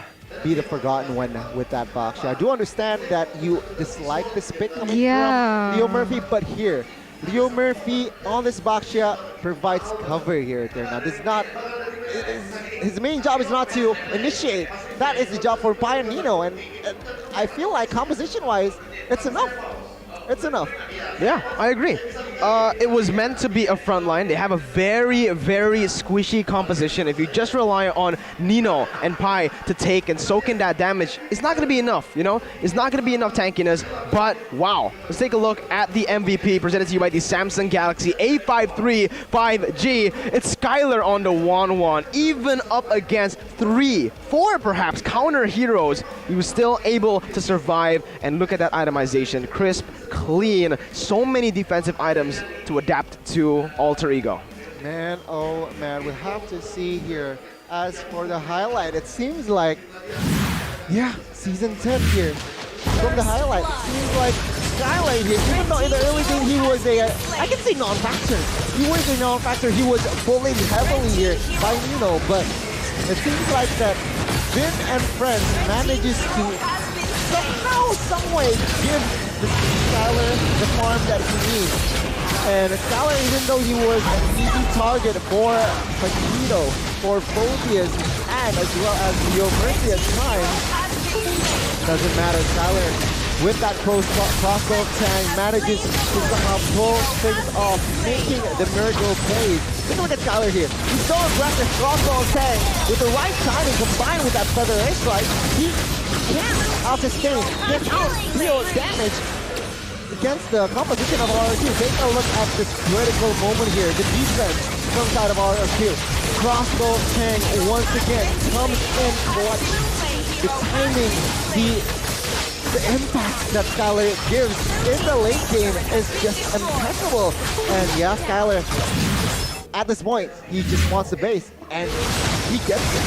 be the forgotten one with that Baksha. I do understand that you dislike this pick coming from Leo Murphy, but here, Leo Murphy on this Baksha provides cover here. Now, this is not his main job is not to initiate. That is the job for Pai and Nino, and I feel like composition-wise, it's enough. It's enough. Yeah, I agree. It was meant to be a front line. They have a very, very squishy composition. If you just rely on Nino and Pai to take and soak in that damage, it's not going to be enough, you know? It's not going to be enough tankiness, but wow. Let's take a look at the MVP presented to you by the Samsung Galaxy A53 5G. It's Skylar on the 1-1, even up against 3-4 perhaps counter heroes. He was still able to survive, and look at that itemization. Crisp, clean, so many defensive items to adapt to Alter Ego. Man, oh man, we'll have to see here. As for the highlight, it seems like, Season 10 here. From the highlight, it seems like Skylight here, even though in the early game he was I can say non-factor. He was a non-factor, he was bullied heavily here by Nino, but it seems like that Vin and friends manages to somehow, someway give Skylar the farm that he needs. And Skylar, even though he was an easy target for Paquito, for Phobius, and as well as Leo Mercy at times, doesn't matter. Skylar, with that crossbow tang, manages to somehow pull things off, making the miracle plays. Take a look at Skylar here. He's so aggressive, crossbow tang, with the right timing combined with that feather airstrike, he can out-sustain, can out-deal damage against the composition of RRQ. Take a look at this critical moment here. The defense from side of RRQ. Crossbow tang once again comes in clutch. The timing, the impact that Skylar gives in the late game is just impeccable. And yeah, Skylar, at this point, he just wants the base, and he gets it.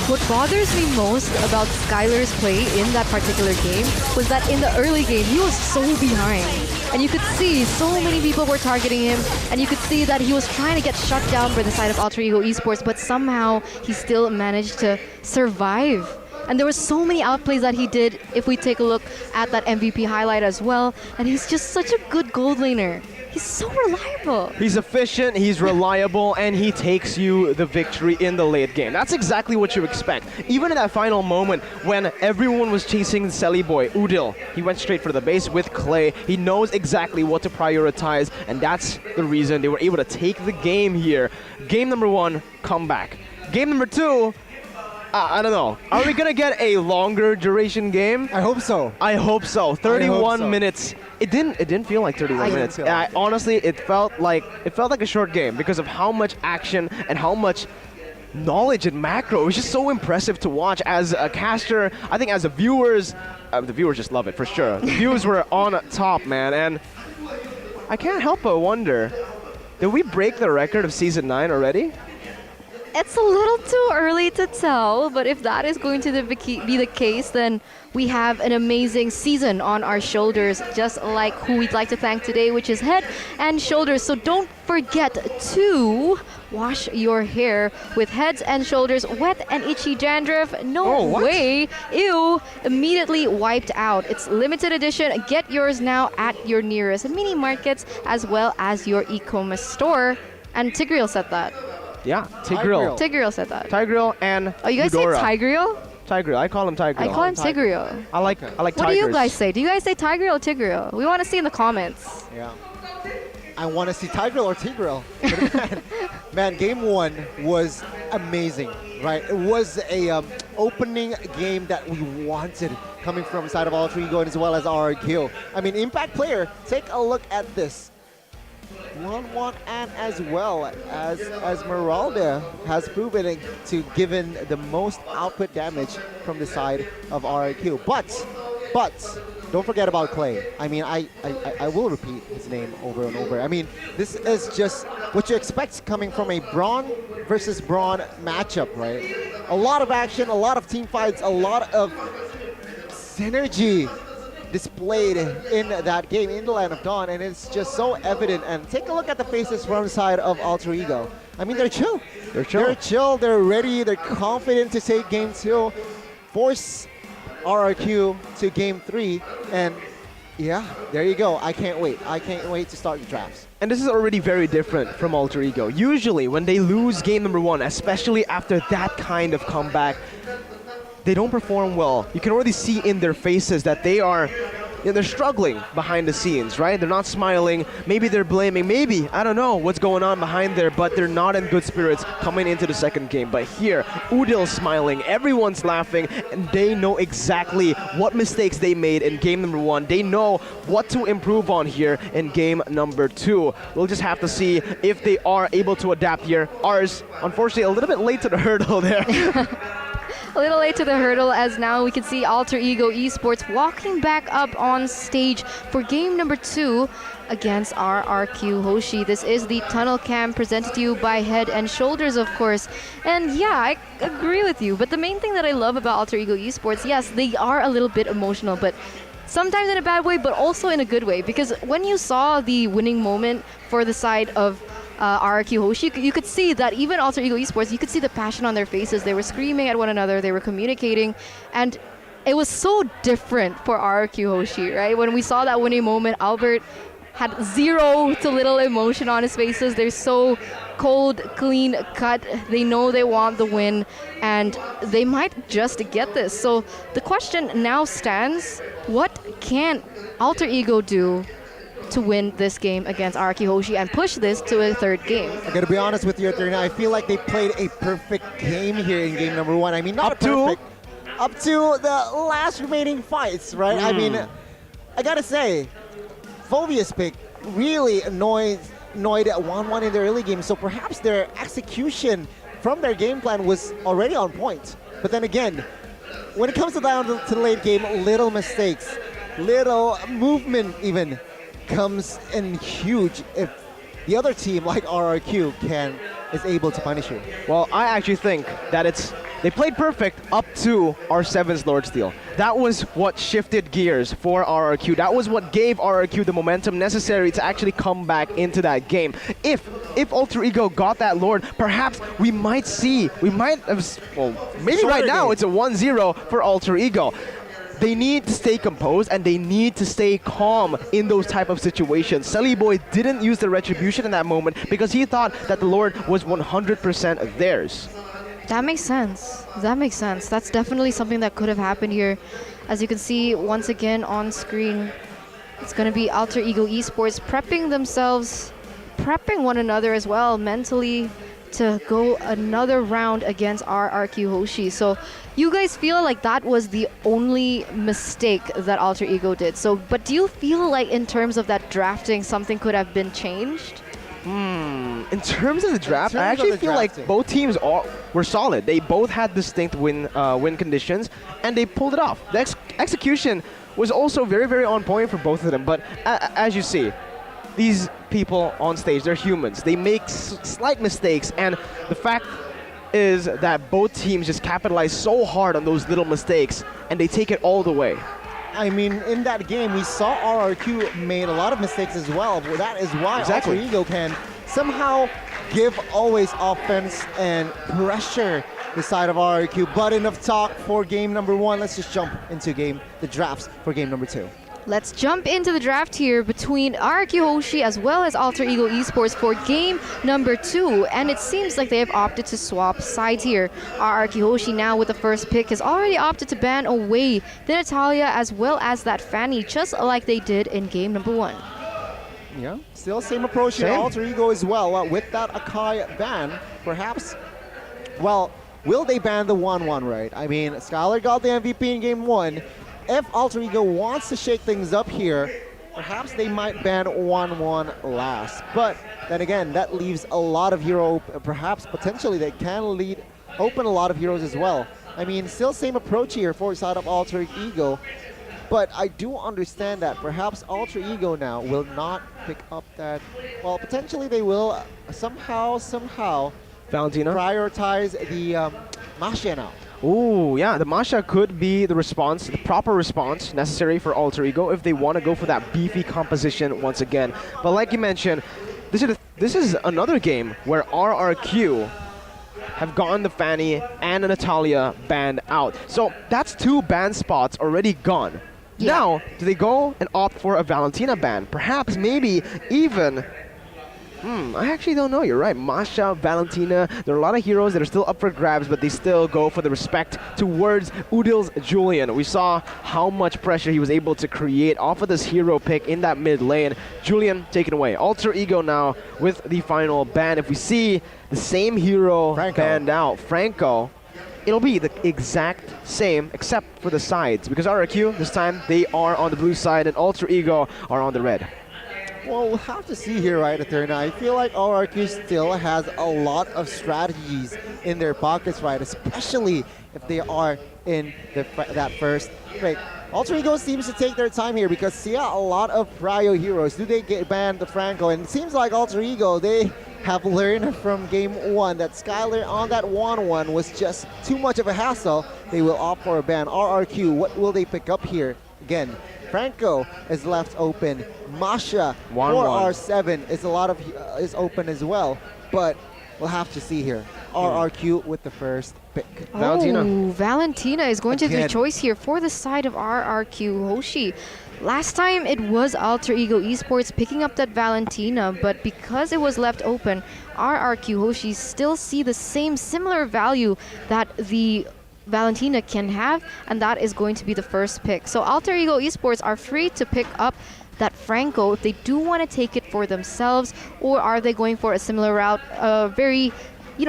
What bothers me most about Skylar's play in that particular game was that in the early game, he was so behind. And you could see so many people were targeting him, and you could see that he was trying to get shut down by the side of Alter Ego Esports, but somehow he still managed to survive. And there were so many outplays that he did, if we take a look at that MVP highlight as well. And he's just such a good gold laner. He's so reliable. He's efficient, he's reliable, and he takes you the victory in the late game. That's exactly what you expect. Even in that final moment when everyone was chasing the Selly Boy, Udil, he went straight for the base with Clay. He knows exactly what to prioritize, and that's the reason they were able to take the game here. Game number 1, comeback. Game number 2, I don't know. Are we gonna get a longer duration game? I hope so. I hope so. 31 minutes. It didn't feel like 31 minutes. Honestly, it felt like a short game because of how much action and how much knowledge and macro. It was just so impressive to watch as a caster. I think as the viewers just love it for sure. The viewers were on top, man, and I can't help but wonder, did we break the record of Season 9 already? It's a little too early to tell, but if that is going to be the case, then we have an amazing season on our shoulders, just like who we'd like to thank today, which is Head and Shoulders. So don't forget to wash your hair with Heads and Shoulders wet and itchy dandruff. No way. Ew. Immediately wiped out. It's limited edition. Get yours now at your nearest mini markets as well as your e-commerce store. And Tigreal said that. Yeah, Tigreal. Tigreal said that. Tigreal and Oh, you guys Eudora. say Tigreal? Tigreal. I call him Tigreal. I call him Tigreal. I like tigers. What do you guys say? Do you guys say Tigreal or Tigreal? We want to see in the comments. Yeah. I want to see Tigreal or Tigreal. Man, game 1 was amazing, right? It was a opening game that we wanted coming from side of Alter Ego as well as RRQ. I mean, impact player, take a look at this. 1-1 and as well as Esmeralda has proven to given the most output damage from the side of RRQ. But don't forget about Clay. I mean, I will repeat his name over and over. I mean, this is just what you expect coming from a Braun versus Braun matchup, right? A lot of action, a lot of team fights, a lot of synergy displayed in that game, in the Land of Dawn, and it's just so evident. And take a look at the faces from the side of Alter Ego. I mean, they're chill. They're chill. They're chill, they're ready, they're confident to take game 2, force RRQ to game 3, and yeah, there you go. I can't wait. I can't wait to start the drafts. And this is already very different from Alter Ego. Usually, when they lose game number 1, especially after that kind of comeback, they don't perform well. You can already see in their faces that they are, they're struggling behind the scenes, right? They're not smiling. Maybe they're blaming. Maybe, I don't know what's going on behind there, but they're not in good spirits coming into the second game. But here, Udil's smiling, everyone's laughing, and they know exactly what mistakes they made in game number 1. They know what to improve on here in game number 2. We'll just have to see if they are able to adapt here. Ours, unfortunately, a little bit late to the hurdle there. A little late to the hurdle, as now we can see Alter Ego Esports walking back up on stage for game number 2 against RRQ Hoshi. This is the Tunnel Cam presented to you by Head and Shoulders, of course. And yeah, I agree with you. But the main thing that I love about Alter Ego Esports, yes, they are a little bit emotional, but sometimes in a bad way, but also in a good way. Because when you saw the winning moment for the side of RRQ Hoshi, you could see that even Alter Ego Esports, you could see the passion on their faces. They were screaming at one another, they were communicating, and it was so different for RRQ Hoshi, right? When we saw that winning moment, Albert had zero to little emotion on his faces. They're so cold, clean cut. They know they want the win, and they might just get this. So the question now stands, what can Alter Ego do to win this game against RRQ Hoshi and push this to a third game? I gotta be honest with you, Athena. I feel like they played a perfect game here in game number 1. I mean, not perfect. Up to the last remaining fights, right? I mean, I gotta say, Phobia's pick really annoyed at 1-1 in the early game, so perhaps their execution from their game plan was already on point. But then again, when it comes down to the late game, little mistakes, little movement even, comes in huge if the other team like RRQ is able to punish you. Well, I actually think that they played perfect up to R7's Lord Steal. That was what shifted gears for RRQ. That was what gave RRQ the momentum necessary to actually come back into that game. If Alter Ego got that Lord, perhaps maybe right now it's a 1-0 for Alter Ego. They need to stay composed and they need to stay calm in those type of situations. Sully Boy didn't use the retribution in that moment because he thought that the Lord was 100% theirs. That makes sense. That makes sense. That's definitely something that could have happened here. As you can see once again on screen, it's going to be Alter Ego Esports prepping themselves, prepping one another as well mentally to go another round against RRQ Hoshi. So you guys feel like that was the only mistake that Alter Ego did. But do you feel like in terms of that drafting, something could have been changed? In terms of the draft, I actually feel like both teams were solid. They both had distinct win conditions, and they pulled it off. The execution was also very, very on point for both of them. But as you see, these people on stage, they're humans. They make slight mistakes, and the fact is that both teams just capitalize so hard on those little mistakes, and they take it all the way. I mean, in that game, we saw RRQ made a lot of mistakes as well. But that is why Alter Ego can somehow give always offense and pressure the side of RRQ. But enough talk for game number 1. Let's just jump into the drafts for game number 2. Let's jump into the draft here between RRQ Hoshi as well as Alter Ego Esports for game number 2. And it seems like they have opted to swap sides here. RRQ Hoshi now with the first pick has already opted to ban away the Natalia as well as that Fanny, just like they did in game number 1. Yeah, still same approach here. Alter Ego as well with that Akai ban. Perhaps, well, will they ban the 1-1, right? I mean, Skylar got the MVP in game 1. If Alter Ego wants to shake things up here, perhaps they might ban 1-1 last. But then again, that leaves a lot of hero, perhaps potentially they can open a lot of heroes as well. I mean, still same approach here for side of Alter Ego. But I do understand that perhaps Alter Ego now will not pick up that. Well, potentially they will somehow Valentina prioritize the Masha now. Ooh, yeah, the Masha could be the response, the proper response necessary for Alter Ego if they want to go for that beefy composition once again. But like you mentioned, this is another game where RRQ have gotten the Fanny and the Natalia banned out. So that's 2 ban spots already gone. Yeah. Now, do they go and opt for a Valentina ban? Perhaps, maybe even... I actually don't know. You're right. Masha, Valentina, there are a lot of heroes that are still up for grabs, but they still go for the respect towards Udil's Julian. We saw how much pressure he was able to create off of this hero pick in that mid lane. Julian taken away. Alter Ego now with the final ban. If we see the same hero banned out, Franco, it'll be the exact same except for the sides, because RRQ this time they are on the blue side and Alter Ego are on the red. Well, we'll have to see here, right, Eterna. I feel like RRQ still has a lot of strategies in their pockets, right, especially if they are in that first pick. Alter Ego seems to take their time here because see a lot of prio heroes. Do they get banned the Franco? And it seems like Alter Ego, they have learned from game 1 that Skylar on that 1-1 was just too much of a hassle. They will opt for a ban. RRQ, what will they pick up here? Again, Franco is left open. Masha for R7 is open as well. But we'll have to see here. RRQ with the first pick. Valentina is going to be the choice here for the side of RRQ. Hoshi. Last time it was Alter Ego Esports picking up that Valentina, but because it was left open, RRQ Hoshi still see the similar value that the Valentina can have, and that is going to be the first pick. So Alter Ego Esports are free to pick up that Franco if they do want to take it for themselves, or are they going for a similar route, a very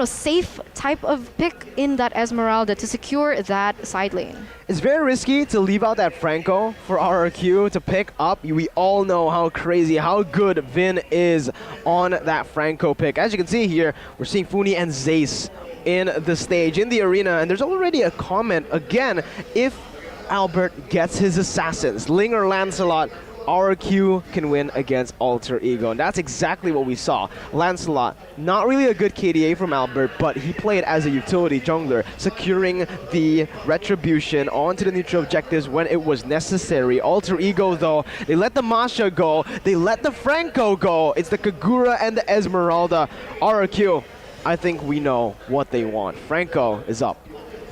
safe type of pick in that Esmeralda to secure that side lane. It's very risky to leave out that Franco for RRQ to pick up. We all know how crazy, how good Vin is on that Franco pick. As you can see here, we're seeing Funi and Zace in the stage, in the arena, and there's already a comment again. If Albert gets his assassins, Ling or Lancelot, RRQ can win against Alter Ego, and that's exactly what we saw. Lancelot, not really a good KDA from Albert, but he played as a utility jungler, securing the retribution onto the neutral objectives when it was necessary. Alter Ego, though, they let the Masha go, they let the Franco go. It's the Kagura and the Esmeralda. RRQ, I think we know what they want. Franco is up.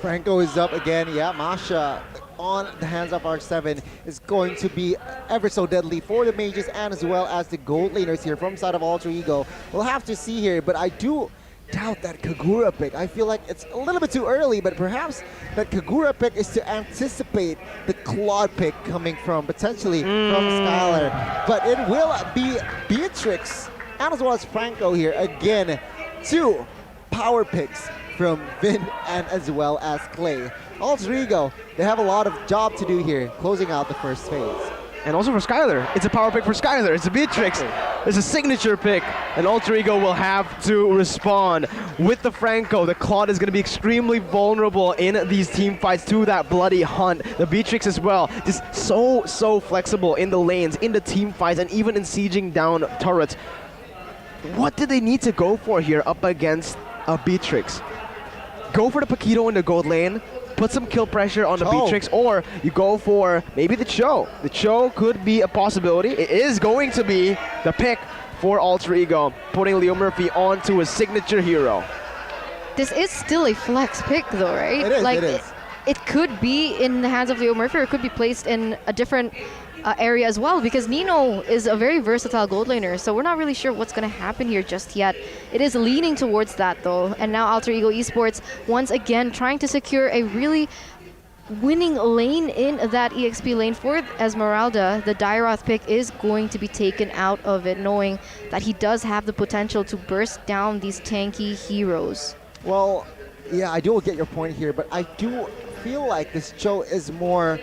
Franco is up again. Yeah, Masha on the hands of R7 is going to be ever so deadly for the mages and as well as the gold laners here from side of Alter Ego. We'll have to see here, but I do doubt that Kagura pick. I feel like it's a little bit too early, but perhaps that Kagura pick is to anticipate the Claude pick coming from potentially from Skylar. But it will be Beatrix and as well as Franco here. Again, 2 power picks from Vin and as well as Clay. Alter Ego, they have a lot of job to do here, closing out the first phase. And also for Skylar, it's a power pick for Skylar. It's a Beatrix. It's a signature pick, and Alter Ego will have to respond with the Franco. The Claude is going to be extremely vulnerable in these team fights to that bloody hunt. The Beatrix as well, just so flexible in the lanes, in the team fights, and even in sieging down turrets. What did they need to go for here up against a Beatrix? Go for the Paquito in the gold lane, put some kill pressure on the Beatrix, or you go for maybe the Cho. The Cho could be a possibility. It is going to be the pick for Alter Ego, putting Leo Murphy onto his signature hero. This is still a flex pick though, right? It is, it could be in the hands of Leo Murphy, or it could be placed in a different area as well, because Nino is a very versatile gold laner, so we're not really sure what's going to happen here just yet. It is leaning towards that though, and now Alter Ego Esports once again trying to secure a really winning lane in that EXP lane for Esmeralda. The Dairoth pick is going to be taken out of it, knowing that he does have the potential to burst down these tanky heroes. Well, yeah, I do get your point here, but I do feel like this Cho is more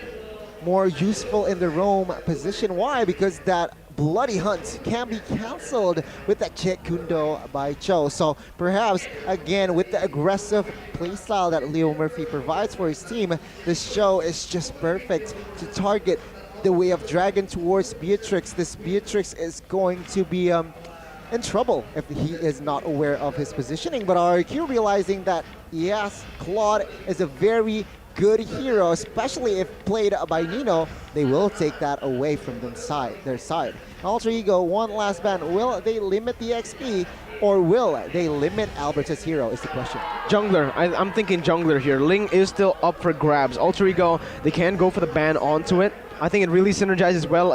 useful in the roam position. Why? Because that bloody hunt can be cancelled with that Jet Kundo by Cho. So perhaps, again, with the aggressive playstyle that Leo Murphy provides for his team, this show is just perfect to target the Way of Dragon towards Beatrix. This Beatrix is going to be in trouble if he is not aware of his positioning. But RRQ realizing that, yes, Claude is a very good hero, especially if played by Nino, they will take that away from their side. Alter Ego, one last ban. Will they limit the XP or will they limit Albert's hero is the question. Jungler, I'm thinking jungler here. Ling is still up for grabs. Alter Ego, they can go for the ban onto it. I think it really synergizes well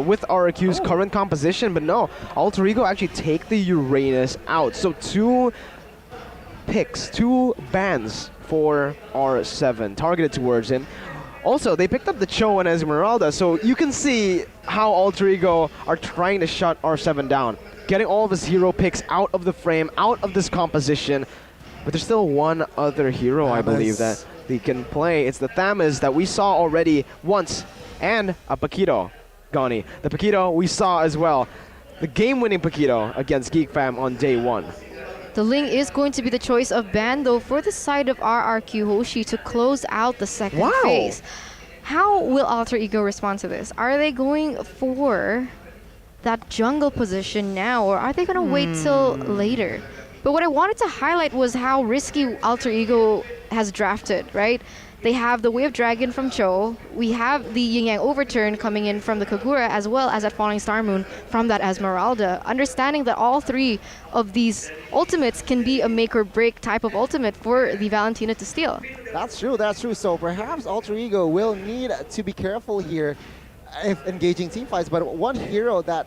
with RRQ's current composition, but no, Alter Ego actually take the Uranus out. So 2 picks, 2 bans for R7 targeted towards him. Also, they picked up the Cho and Esmeralda, so you can see how Alter Ego are trying to shut R7 down. Getting all of his hero picks out of the frame, out of this composition. But there's still one other hero, I believe, that they can play. It's the Thamus that we saw already once, and a Paquito, Gani. The Paquito we saw as well. The game-winning Paquito against Geek Fam on day 1. The Ling is going to be the choice of ban, though, for the side of RRQ Hoshi to close out the second phase. How will Alter Ego respond to this? Are they going for that jungle position now, or are they going to wait till later? But what I wanted to highlight was how risky Alter Ego has drafted, right? They have the Way of Dragon from Cho. We have the Yin Yang Overturn coming in from the Kagura, as well as that Falling Star Moon from that Esmeralda. Understanding that all 3 of these ultimates can be a make or break type of ultimate for the Valentina to steal. That's true, that's true. So perhaps Alter Ego will need to be careful here if engaging team fights. But one hero that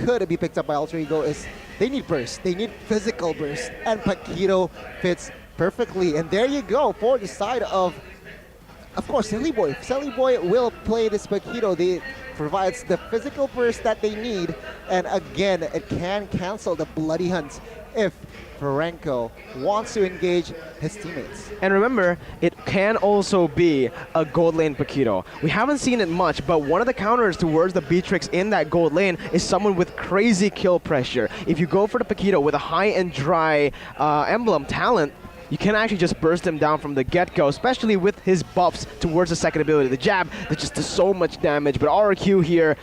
could be picked up by Alter Ego is they need burst. They need physical burst. And Paquito fits perfectly. And there you go for the side of course, Silly Boy. Silly Boy will play this Paquito. They provides the physical burst that they need. And again, it can cancel the bloody hunt if Franco wants to engage his teammates. And remember, it can also be a gold lane Paquito. We haven't seen it much, but one of the counters towards the Beatrix in that gold lane is someone with crazy kill pressure. If you go for the Paquito with a high and dry emblem talent, you can actually just burst him down from the get-go, especially with his buffs towards the second ability. The jab that just does so much damage, but RRQ here,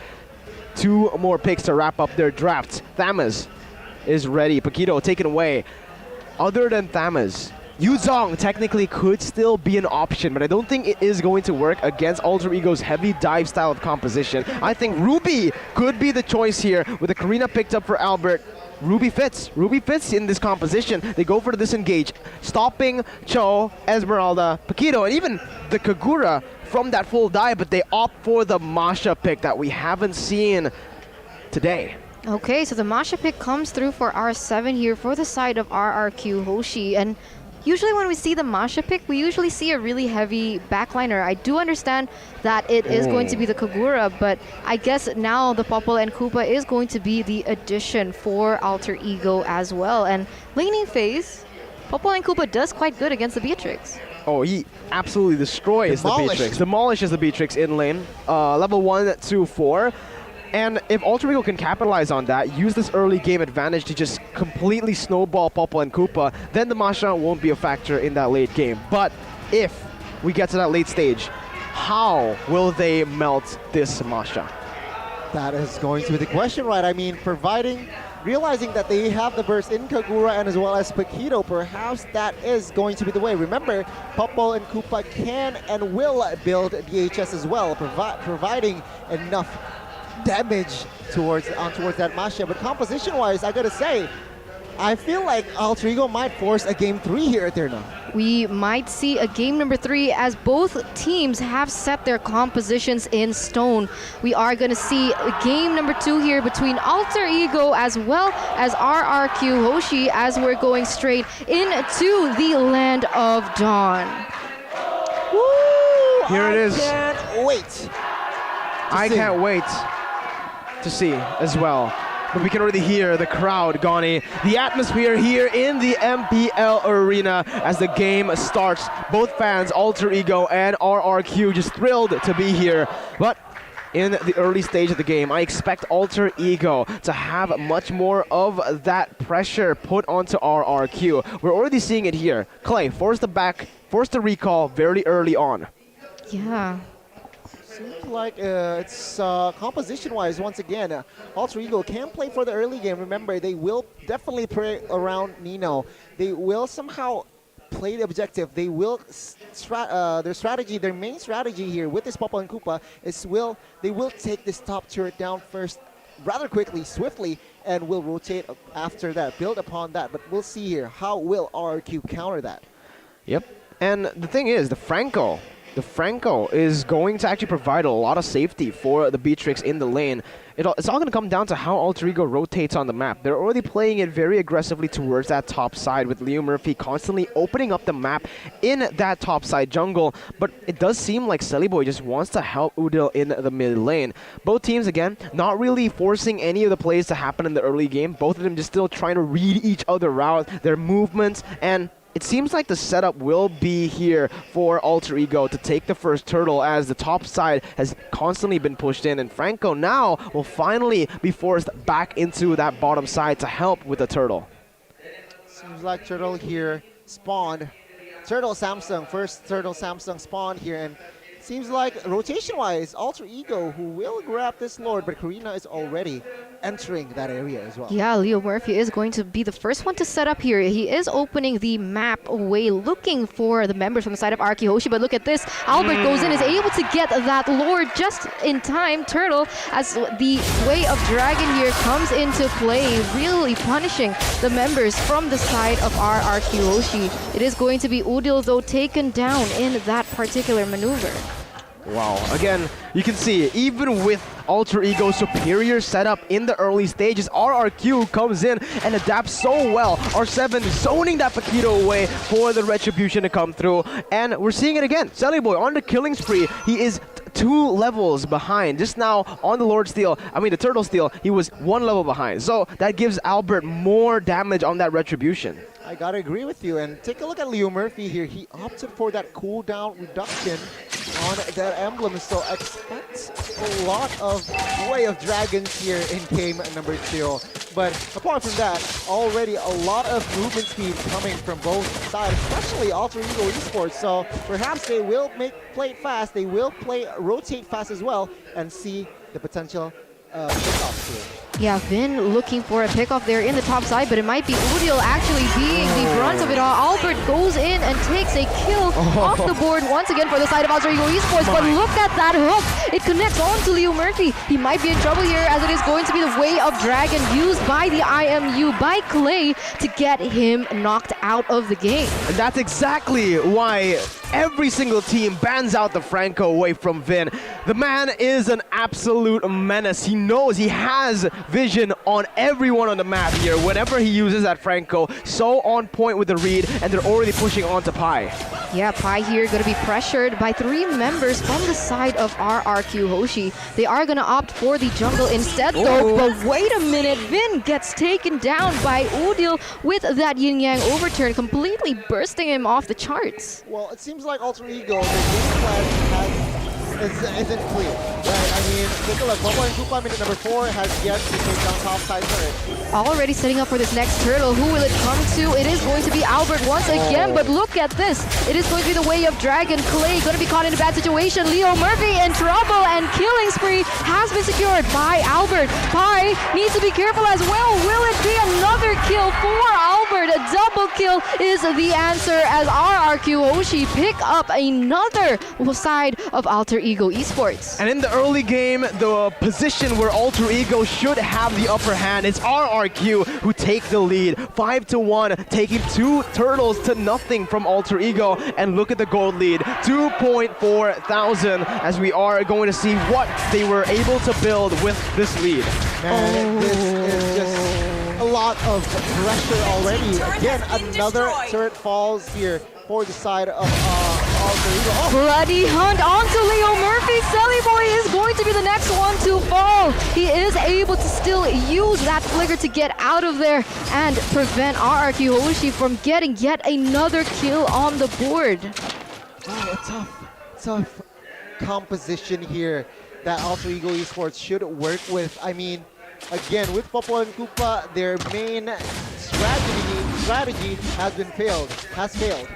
2 more picks to wrap up their drafts. Thamus is ready. Paquito taken away. Other than Thamus, Yuzong technically could still be an option, but I don't think it is going to work against Alter Ego's heavy dive style of composition. I think Ruby could be the choice here with the Karina picked up for Albert. Ruby fits in this composition. They go for the disengage, stopping Cho, Esmeralda, Paquito, and even the Kagura from that full dive, but they opt for the Masha pick that we haven't seen today. Okay, so the Masha pick comes through for R7 here for the side of RRQ Hoshi, and usually when we see the Masha pick, we usually see a really heavy backliner. I do understand that it is going to be the Kagura, but I guess now the Popol and Koopa is going to be the addition for Alter Ego as well. And laning phase, Popol and Koopa does quite good against the Beatrix. Oh, he absolutely destroys the Beatrix. Demolishes the Beatrix in lane. Level 1 to 4. And if Alter Ego can capitalize on that, use this early game advantage to just completely snowball Popol and Koopa, then the Masha won't be a factor in that late game. But if we get to that late stage, how will they melt this Masha? That is going to be the question, right? I mean, realizing that they have the burst in Kagura and as well as Paquito, perhaps that is going to be the way. Remember, Popol and Koopa can and will build DHS as well, providing enough damage towards that Masha. But composition-wise, I gotta say, I feel like Alter Ego might force a game 3 here at Eterna. We might see a game number 3 as both teams have set their compositions in stone. We are going to see game number 2 here between Alter Ego as well as RRQ Hoshi as we're going straight into the Land of Dawn. Woo! Here it is. I can't wait. I can't wait to see as well. But we can already hear the crowd, Gani. The atmosphere here in the MPL arena as the game starts. Both fans, Alter Ego and RRQ, just thrilled to be here. But in the early stage of the game. I expect Alter Ego to have much more of that pressure put onto RRQ. We're already seeing it here. Clay, force the recall very early on. Yeah. Seems like it's composition-wise, once again, Alter Ego can play for the early game. Remember, they will definitely play around Nino. They will somehow play the objective. They will, their main strategy here with this Papa and Koopa is they will take this top turret down first rather quickly, swiftly, and will rotate after that, build upon that. But we'll see here, how will RRQ counter that? Yep. And the thing is, the Franco is going to actually provide a lot of safety for the Beatrix in the lane. It's all going to come down to how Alter Ego rotates on the map. They're already playing it very aggressively towards that top side with Leo Murphy constantly opening up the map in that top side jungle. But it does seem like Sellyboy just wants to help Udil in the mid lane. Both teams, again, not really forcing any of the plays to happen in the early game. Both of them just still trying to read each other out, their movements, and it seems like the setup will be here for Alter Ego to take the first turtle as the top side has constantly been pushed in, and Franco now will finally be forced back into that bottom side to help with the turtle. Seems like turtle here spawned. Turtle Samsung, first turtle Samsung spawned here, and seems like rotation-wise, Alter Ego who will grab this Lord, but Karina is already entering that area as well. Yeah, Leo Murphy is going to be the first one to set up here. He is opening the map away, looking for the members from the side of RRQ Hoshi, but look at this. Albert goes in, is able to get that Lord just in time. Turtle, as the Way of Dragon here comes into play, really punishing the members from the side of RRQ Hoshi. It is going to be Udil, though, taken down in that particular maneuver. Wow, again, you can see, even with Alter Ego's superior setup in the early stages, RRQ comes in and adapts so well. R7 zoning that Paquito away for the retribution to come through. And we're seeing it again. Sellyboy on the killing spree. He is 2 levels behind. Just now on the Turtle Steal, he was 1 level behind. So that gives Albert more damage on that retribution. I gotta agree with you, and take a look at Leo Murphy here. He opted for that cooldown reduction on that emblem, so expect a lot of Way of Dragons here in game number 2. But apart from that, already a lot of movement speed coming from both sides, especially Alter Ego Esports. So perhaps they will play it fast, they will rotate fast as well, and see the potential pickoffs here. Yeah, Vin looking for a pickoff there in the top side, but it might be Udil actually being the brunt of it all. Albert goes in and takes a kill off the board once again for the side of Alter Ego Esports, but look at that hook. It connects on to Leo Murphy. He might be in trouble here, as it is going to be the Way of Dragon used by the IMU, by Clay, to get him knocked out of the game. And that's exactly why every single team bans out the Franco away from Vin. The man is an absolute menace. He knows, he has vision on everyone on the map here whenever he uses that Franco. So on point with the read, and they're already pushing on to Pi. Yeah, Pi here going to be pressured by 3 members from the side of RRQ Hoshi. They are going to opt for the jungle instead, though. But wait a minute, Vin gets taken down by Udil with that Yin Yang overturn, completely bursting him off the charts. Well, it seems like Alter Ego, the game plan isn't clear, right? I mean, take a look. Momo and Koopa, minute number 4, has yet to take down top side turret. Already setting up for this next turtle. Who will it come to? It is going to be Albert once again, but look at this. It is going to be the Way of Dragon. Clay going to be caught in a bad situation. Leo Murphy in trouble, and killing spree has been secured by Albert. Pi needs to be careful as well. Will it be another kill for Albert? A double kill is the answer, as RRQ Hoshi pick up another side of Alter Ego Esports. And in the early game, the position where Alter Ego should have the upper hand, it's RRQ who take the lead. 5-1, taking 2 turtles to nothing from Alter Ego. And look at the gold lead, 2.4 thousand, as we are going to see what they were able to build with this lead. Man, this is just a lot of pressure already. Again, another turret falls here for the side of Alter Ego. Bloody hunt onto Leo Murphy. Sellyboy is going to be the next one to fall. He is able to still use that flicker to get out of there and prevent RRQ Hoshi from getting yet another kill on the board. Oh, a tough composition here. that Alter Ego Esports should work with. I mean, again, with Popo and Koopa, their main strategy has failed.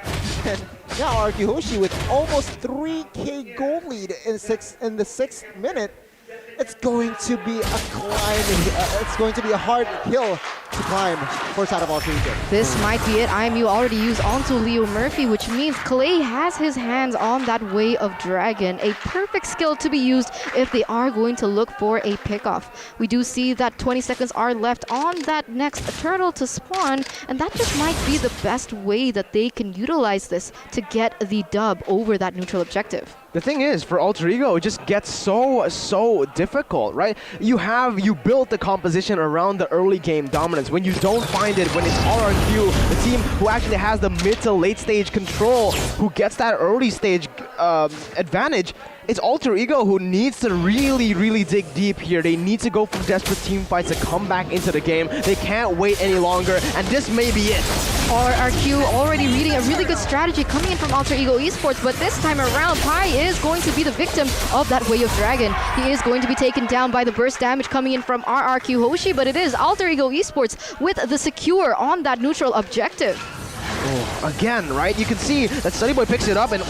And now RQ Hoshi with almost 3K gold lead in the 6th minute. It's going to be a climb. It's going to be a hard hill to climb for side of Alter Ego. This might be it. IMU already used onto Leo Murphy, which means Clay has his hands on that Way of Dragon. A perfect skill to be used if they are going to look for a pickoff. We do see that 20 seconds are left on that next turtle to spawn, and that just might be the best way that they can utilize this to get the dub over that neutral objective. The thing is, for Alter Ego, it just gets so difficult, right? You built the composition around the early game dominance. When you don't find it, when it's RRQ, the team who actually has the mid to late stage control, who gets that early stage advantage, it's Alter Ego who needs to really dig deep here. They need to go for desperate team fights to come back into the game. They can't wait any longer, and this may be it. RRQ already reading a really good strategy coming in from Alter Ego Esports, but this time around, Pai is going to be the victim of that Way of Dragon. He is going to be taken down by the burst damage coming in from RRQ Hoshi, but it is Alter Ego Esports with the secure on that neutral objective. Oh, again, right? You can see that Sunny Boy picks it up, and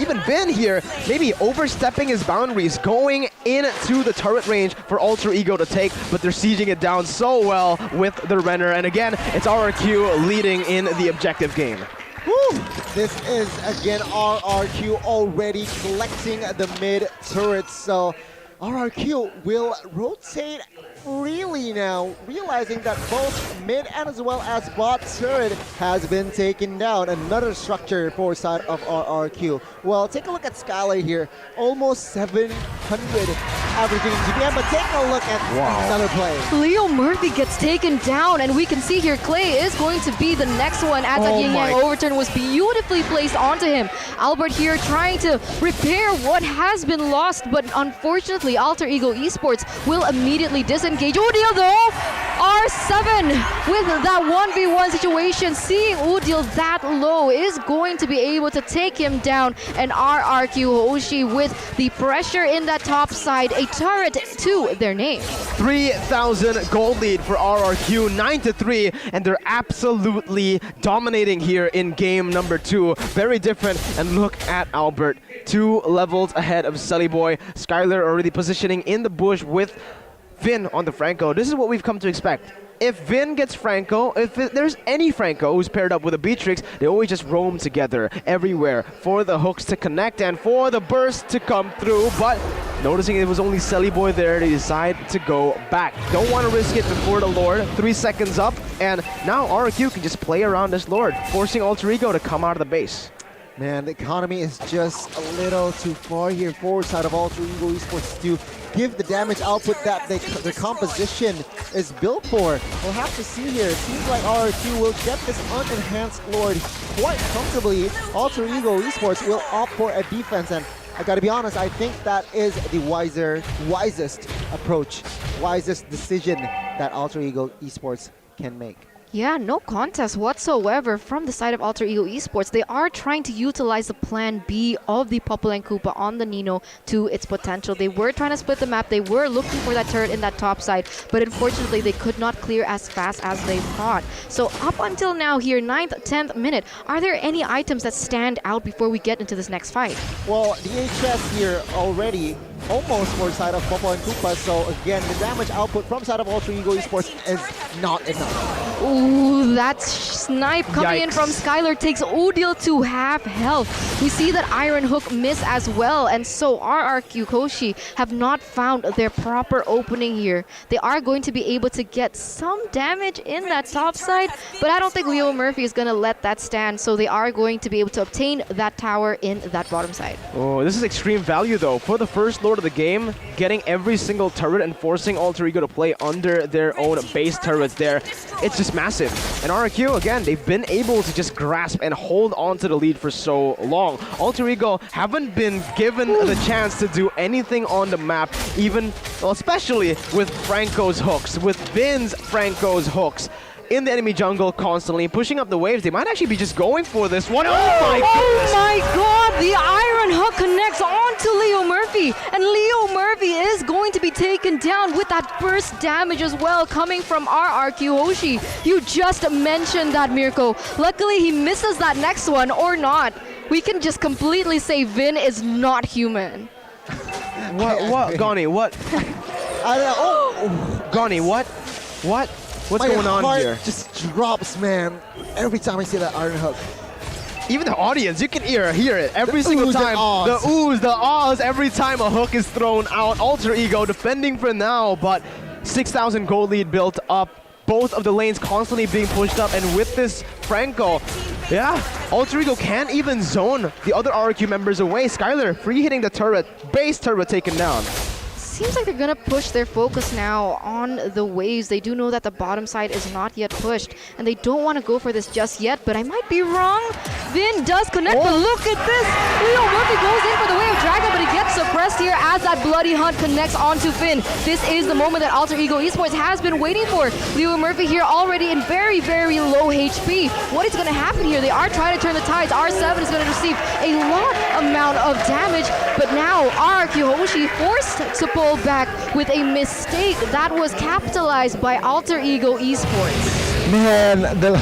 even Vin here, maybe overstepping his boundaries, going into the turret range for Alter Ego to take, but they're sieging it down so well with the Renner, and again, it's RRQ leading in the objective game. Woo! This is, again, RRQ already collecting the mid turrets, so RRQ will rotate freely now, realizing that both mid and as well as bot turret has been taken down. Another structure for side of RRQ. Well, take a look at Skylar here. Almost 700 averaging GPM, but take a look at another play. Leo Murphy gets taken down, and we can see here Clay is going to be the next one as that Yin Yang overturn was beautifully placed onto him. Albert here trying to repair what has been lost, but unfortunately Alter Ego Esports will immediately disengage. Udil though, R7 with that 1v1 situation, seeing Udil that low is going to be able to take him down, and RRQ Hoshi with the pressure in that top side, a turret to their name. 3,000 gold lead for RRQ, 9-3, and they're absolutely dominating here in game number 2. Very different, and look at Albert, 2 levels ahead of Sully Boy. Skylar already positioning in the bush with Vin on the Franco. This is what we've come to expect. If Vin gets Franco, if there's any Franco who's paired up with a Beatrix, they always just roam together everywhere for the hooks to connect and for the burst to come through. But noticing it was only Sully Boy there, they decide to go back. Don't want to risk it before the Lord. 3 seconds up, and now RRQ can just play around this Lord, forcing Alter Ego to come out of the base. Man, the economy is just a little too far here for side of Alter Ego Esports to give the damage output that the composition is built for. We'll have to see here. It seems like RRQ will get this unenhanced Lord quite comfortably. Alter Ego Esports will opt for a defense, and I gotta be honest, I think that is the wisest approach, wisest decision that Alter Ego Esports can make. Yeah, no contest whatsoever from the side of Alter Ego Esports. They are trying to utilize the plan B of the Popo and Koopa on the Nino to its potential. They were trying to split the map. They were looking for that turret in that top side, but unfortunately they could not clear as fast as they thought. So up until now here, 9th, 10th minute, are there any items that stand out before we get into this next fight? Well, the HS here already almost for side of Popo and Koopa, so again, the damage output from side of Alter Ego Esports is not enough. Ooh, that snipe coming in from Skylar takes Udil to half health. We see that Iron Hook miss as well, and so RRQ Hoshi have not found their proper opening here. They are going to be able to get some damage in that top side, but I don't think Leo Murphy is going to let that stand, so they are going to be able to obtain that tower in that bottom side. Oh, this is extreme value though. For the first Lord of the game, getting every single turret and forcing Alter Ego to play under their own base turrets there, it's just massive. And RRQ, again, they've been able to just grasp and hold on to the lead for so long. Alter Ego haven't been given the chance to do anything on the map, even, well, especially with Franco's hooks, with Vin's Franco's hooks. in the enemy jungle constantly, pushing up the waves. They might actually be just going for this one. Oh my goodness! Oh my god, the Iron Hook connects onto Leo Murphy, and Leo Murphy is going to be taken down with that burst damage as well, coming from RRQ Hoshi. You just mentioned that, Mirko. Luckily, he misses that next one, or not. We can just completely say Vin is not human. What, Goni, what? I don't know. Oh. Goni, what's My going on heart here? just drops, man. Every time I see that Iron Hook. Even the audience, you can hear it every single time. The oohs, the ahs, every time a hook is thrown out. Alter Ego defending for now, but 6,000 gold lead built up. Both of the lanes constantly being pushed up, and with this Franco, yeah, Alter Ego can't even zone the other RRQ members away. Skylar free hitting the turret, base turret taken down. Seems like they're gonna push their focus now on the waves. They do know that the bottom side is not yet pushed, and they don't want to go for this just yet, but I might be wrong. Vin does connect, but look at this! Leo Murphy goes in for the wave dragon, but he gets suppressed here as that bloody hunt connects onto Finn. This is the moment that Alter Ego Esports has been waiting for. Leo Murphy here already in very, very low HP. What is gonna happen here? They are trying to turn the tides. R7 is gonna receive a lot amount of damage, but now RRQ Hoshi forced to pull back with a mistake that was capitalized by Alter Ego Esports. Man, the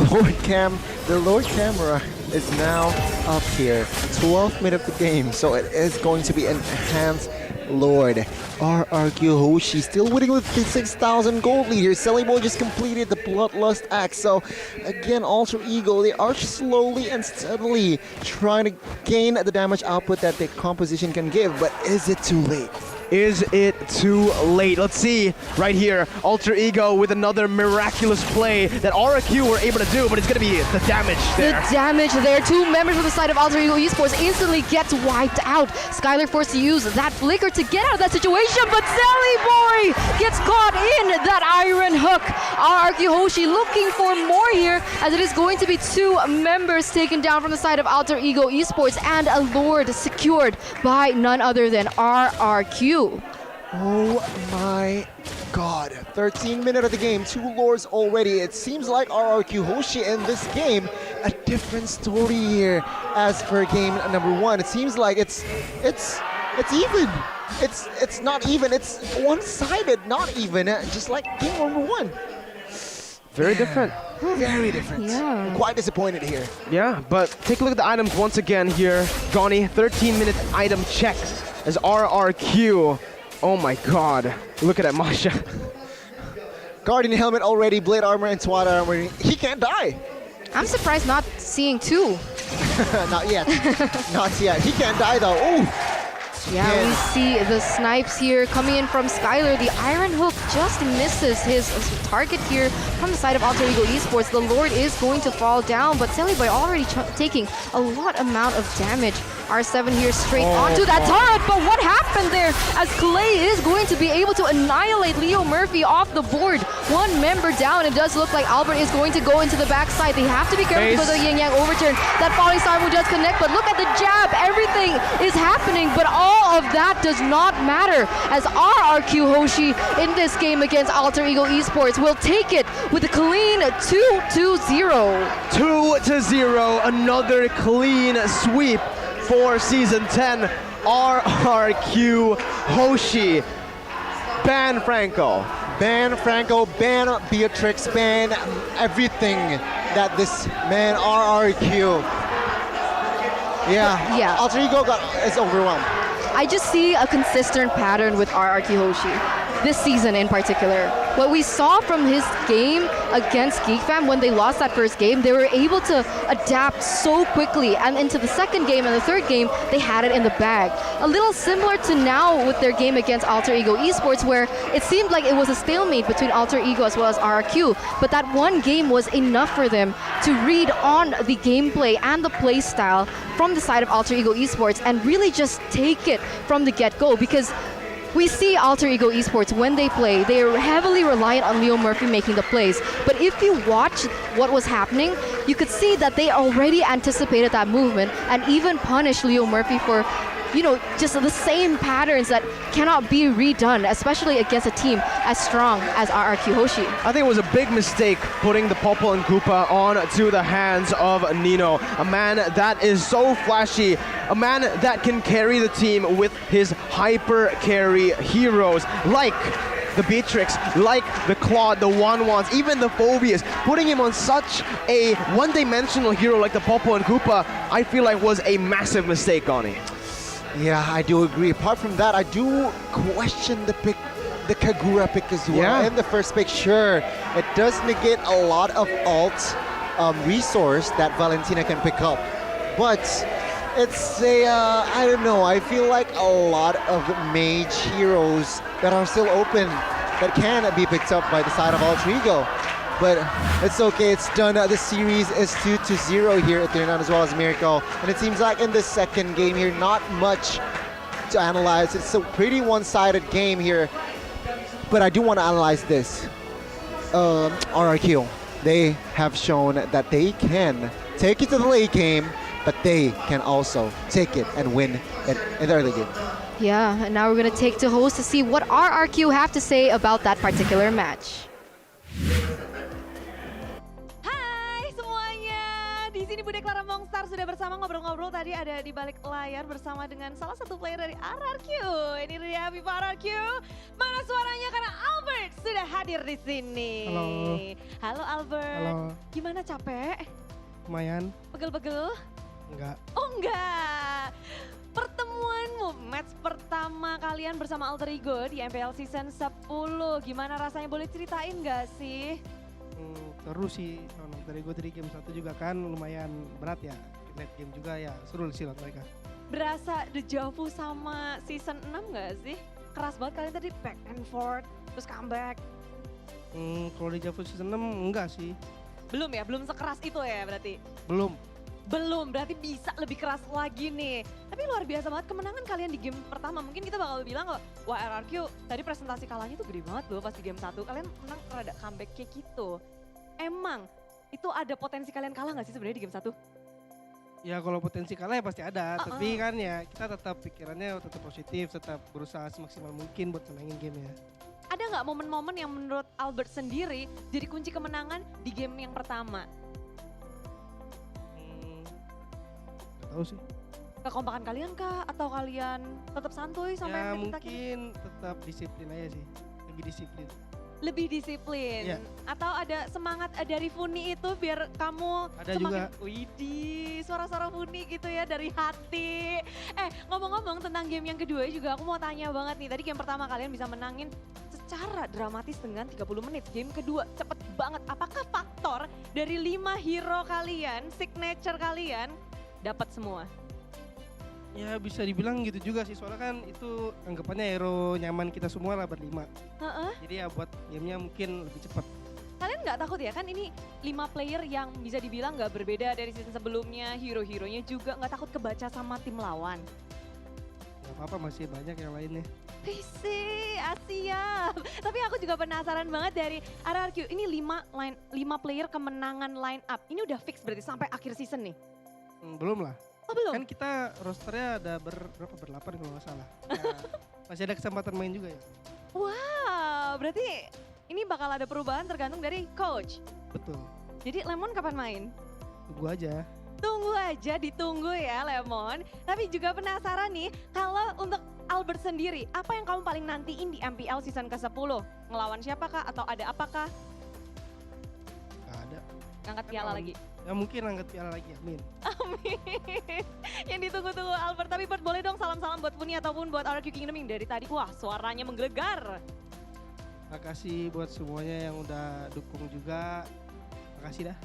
Lord camera is now up here. 12th minute of the game, so it is going to be enhanced Lord. RRQ Hoshi still winning with 6,000 gold lead here. Selly Boy just completed the Bloodlust Axe. So again, Alter Ego, they are slowly and steadily trying to gain the damage output that the composition can give, but is it too late? Is it too late? Let's see right here. Alter Ego with another miraculous play that RRQ were able to do, but it's going to be the damage there. The damage there. Two members on the side of Alter Ego Esports instantly gets wiped out. Skylar forced to use that flicker to get out of that situation, but Sally Boy gets caught in that Iron Hook. RRQ Hoshi looking for more here, as it is going to be two members taken down from the side of Alter Ego Esports, and a Lord secured by none other than RRQ. Oh my god. 13 minutes of the game, 2 Lords already. It seems like RRQ Hoshi in this game, a different story here as per game number 1. It seems like it's even. It's not even, it's one-sided, not even, just like game number 1. Very different. Very different. Yeah. Quite disappointed here. Yeah, but take a look at the items once again here. Goni, 13-minute item check as RRQ. Oh my god. Look at that Masha. Guardian helmet already, blade armor and SWAT armor. He can't die. I'm surprised not seeing two. Not yet. Not yet. He can't die though. Ooh. Yeah, we see the snipes here coming in from Skylar. The Iron Hook just misses his target here from the side of Alter Ego Esports. The Lord is going to fall down, but Selly Boy already taking a lot amount of damage. R7 here straight onto that turret, but what happened there? As Clay is going to be able to annihilate Leo Murphy off the board. One member down. It does look like Albert is going to go into the backside. They have to be careful because of the Yin Yang overturn. That falling star move does connect, but look at the jab. Everything is happening, but all of that does not matter, as RRQ Hoshi in this game against Alter Ego Esports will take it with a clean 2-0. 2-0, another clean sweep for Season 10. RRQ Hoshi. Ban Franco. Ban Franco, ban Beatrix, ban everything that this man RRQ. Yeah. Alter Ego is overwhelmed. I just see a consistent pattern with RRQ Hoshi, this season in particular. What we saw from his game against GeekFam when they lost that first game, they were able to adapt so quickly, and into the second game and the third game, they had it in the bag. A little similar to now with their game against Alter Ego Esports, where it seemed like it was a stalemate between Alter Ego as well as RRQ, but that one game was enough for them to read on the gameplay and the play style from the side of Alter Ego Esports and really just take it from the get-go, because we see Alter Ego Esports, when they play, they are heavily reliant on Leo Murphy making the plays. But if you watch what was happening, you could see that they already anticipated that movement and even punished Leo Murphy for just the same patterns that cannot be redone, especially against a team as strong as RRQ Hoshi. I think it was a big mistake putting the Popple and Koopa onto the hands of Nino, a man that is so flashy, a man that can carry the team with his hyper carry heroes like the Beatrix, like the Claude, the Wanwans, even the Phobias. Putting him on such a one-dimensional hero like the Popple and Koopa, I feel like was a massive mistake, Gani. Yeah, I do agree. Apart from that, I do question the Kagura pick as well. Yeah. And the first pick, sure, it does negate a lot of alt resource that Valentina can pick up. But it's I don't know, I feel like a lot of mage heroes that are still open that can be picked up by the side of Alter Ego. But it's okay, it's done. The series is 2-0 here at Trinidad as well as Miracle. And it seems like in the second game here, not much to analyze. It's a pretty one-sided game here. But I do want to analyze this. RRQ, they have shown that they can take it to the late game, but they can also take it and win it in the early game. Yeah, and now we're going to take to host to see what RRQ have to say about that particular match. Hai semuanya, di sini Bude Clara Mongstar sudah bersama ngobrol-ngobrol tadi ada di balik layar bersama dengan salah satu player dari RRQ. Ini dia Viva RRQ. Mana suaranya karena Albert sudah hadir di sini. Halo. Halo Albert. Halo. Gimana, capek? Lumayan. Pegel-pegel? Enggak. Oh enggak. Pertemuanmu, match pertama kalian bersama Alter Ego di MPL Season 10. Gimana rasanya, boleh ceritain nggak sih? Seru sih, dari gue dari game 1 juga kan lumayan berat ya. Net game juga ya, seru sih lawan mereka. Berasa deja vu sama Season 6 nggak sih? Keras banget kalian tadi back and forth, terus comeback. Kalau deja vu Season 6 enggak sih. Belum ya, belum sekeras itu ya berarti? Belum. Belum, berarti bisa lebih keras lagi nih. Tapi luar biasa banget kemenangan kalian di game pertama. Mungkin kita bakal bilang kok, wah RRQ tadi presentasi kalahnya tuh gede banget loh pas di game 1. Kalian menang rada comeback kayak gitu. Emang itu ada potensi kalian kalah gak sih sebenarnya di game 1? Ya kalau potensi kalah ya pasti ada. Tapi kan ya kita tetap pikirannya tetap positif, tetap berusaha semaksimal mungkin buat menangin gamenya. Ada nggak momen-momen yang menurut Albert sendiri jadi kunci kemenangan di game yang pertama? Tahu sih. Kekompakan kalian kah? Atau kalian tetap santuy sampai ya menit mungkin tetap disiplin aja sih. Lebih disiplin. Lebih disiplin? Ya. Atau ada semangat dari Funi itu biar kamu ada semakin... juga. Widih, suara-suara Funi gitu ya dari hati. Ngomong-ngomong tentang game yang kedua juga aku mau tanya banget nih. Tadi game pertama kalian bisa menangin secara dramatis dengan 30 menit. Game kedua cepet banget. Apakah faktor dari 5 hero kalian, signature kalian, dapat semua? Ya bisa dibilang gitu juga sih, soalnya kan itu anggapannya hero nyaman kita semua lah berlima. Jadi ya buat gamenya mungkin lebih cepat. Kalian nggak takut ya, kan ini 5 player yang bisa dibilang nggak berbeda dari season sebelumnya, hero-heronya juga nggak takut kebaca sama tim lawan? Gak apa-apa, masih banyak yang lainnya. Visi, siap. Tapi aku juga penasaran banget dari RRQ, ini 5 player kemenangan line up, ini udah fix berarti sampai akhir season nih? Belum lah. Oh belum? Kan kita rosternya ada berapa kalau nggak salah. Ya, masih ada kesempatan main juga ya. Wow, berarti ini bakal ada perubahan tergantung dari coach? Betul. Jadi Lemon kapan main? Tunggu aja. Tunggu aja, ditunggu ya Lemon. Tapi juga penasaran nih, kalau untuk Albert sendiri, apa yang kamu paling nantiin di MPL season ke-10? Ngelawan siapakah atau ada apakah? Gak ada. Ngangkat piala lagi? Ya mungkin angkat piala lagi, amin. Amin. Yang ditunggu-tunggu Albert. Tapi Bert, boleh dong salam-salam buat Funi ataupun buat RRQ Kingdom yang dari tadi. Wah, suaranya menggelegar. Makasih buat semuanya yang udah dukung juga. Makasih dah.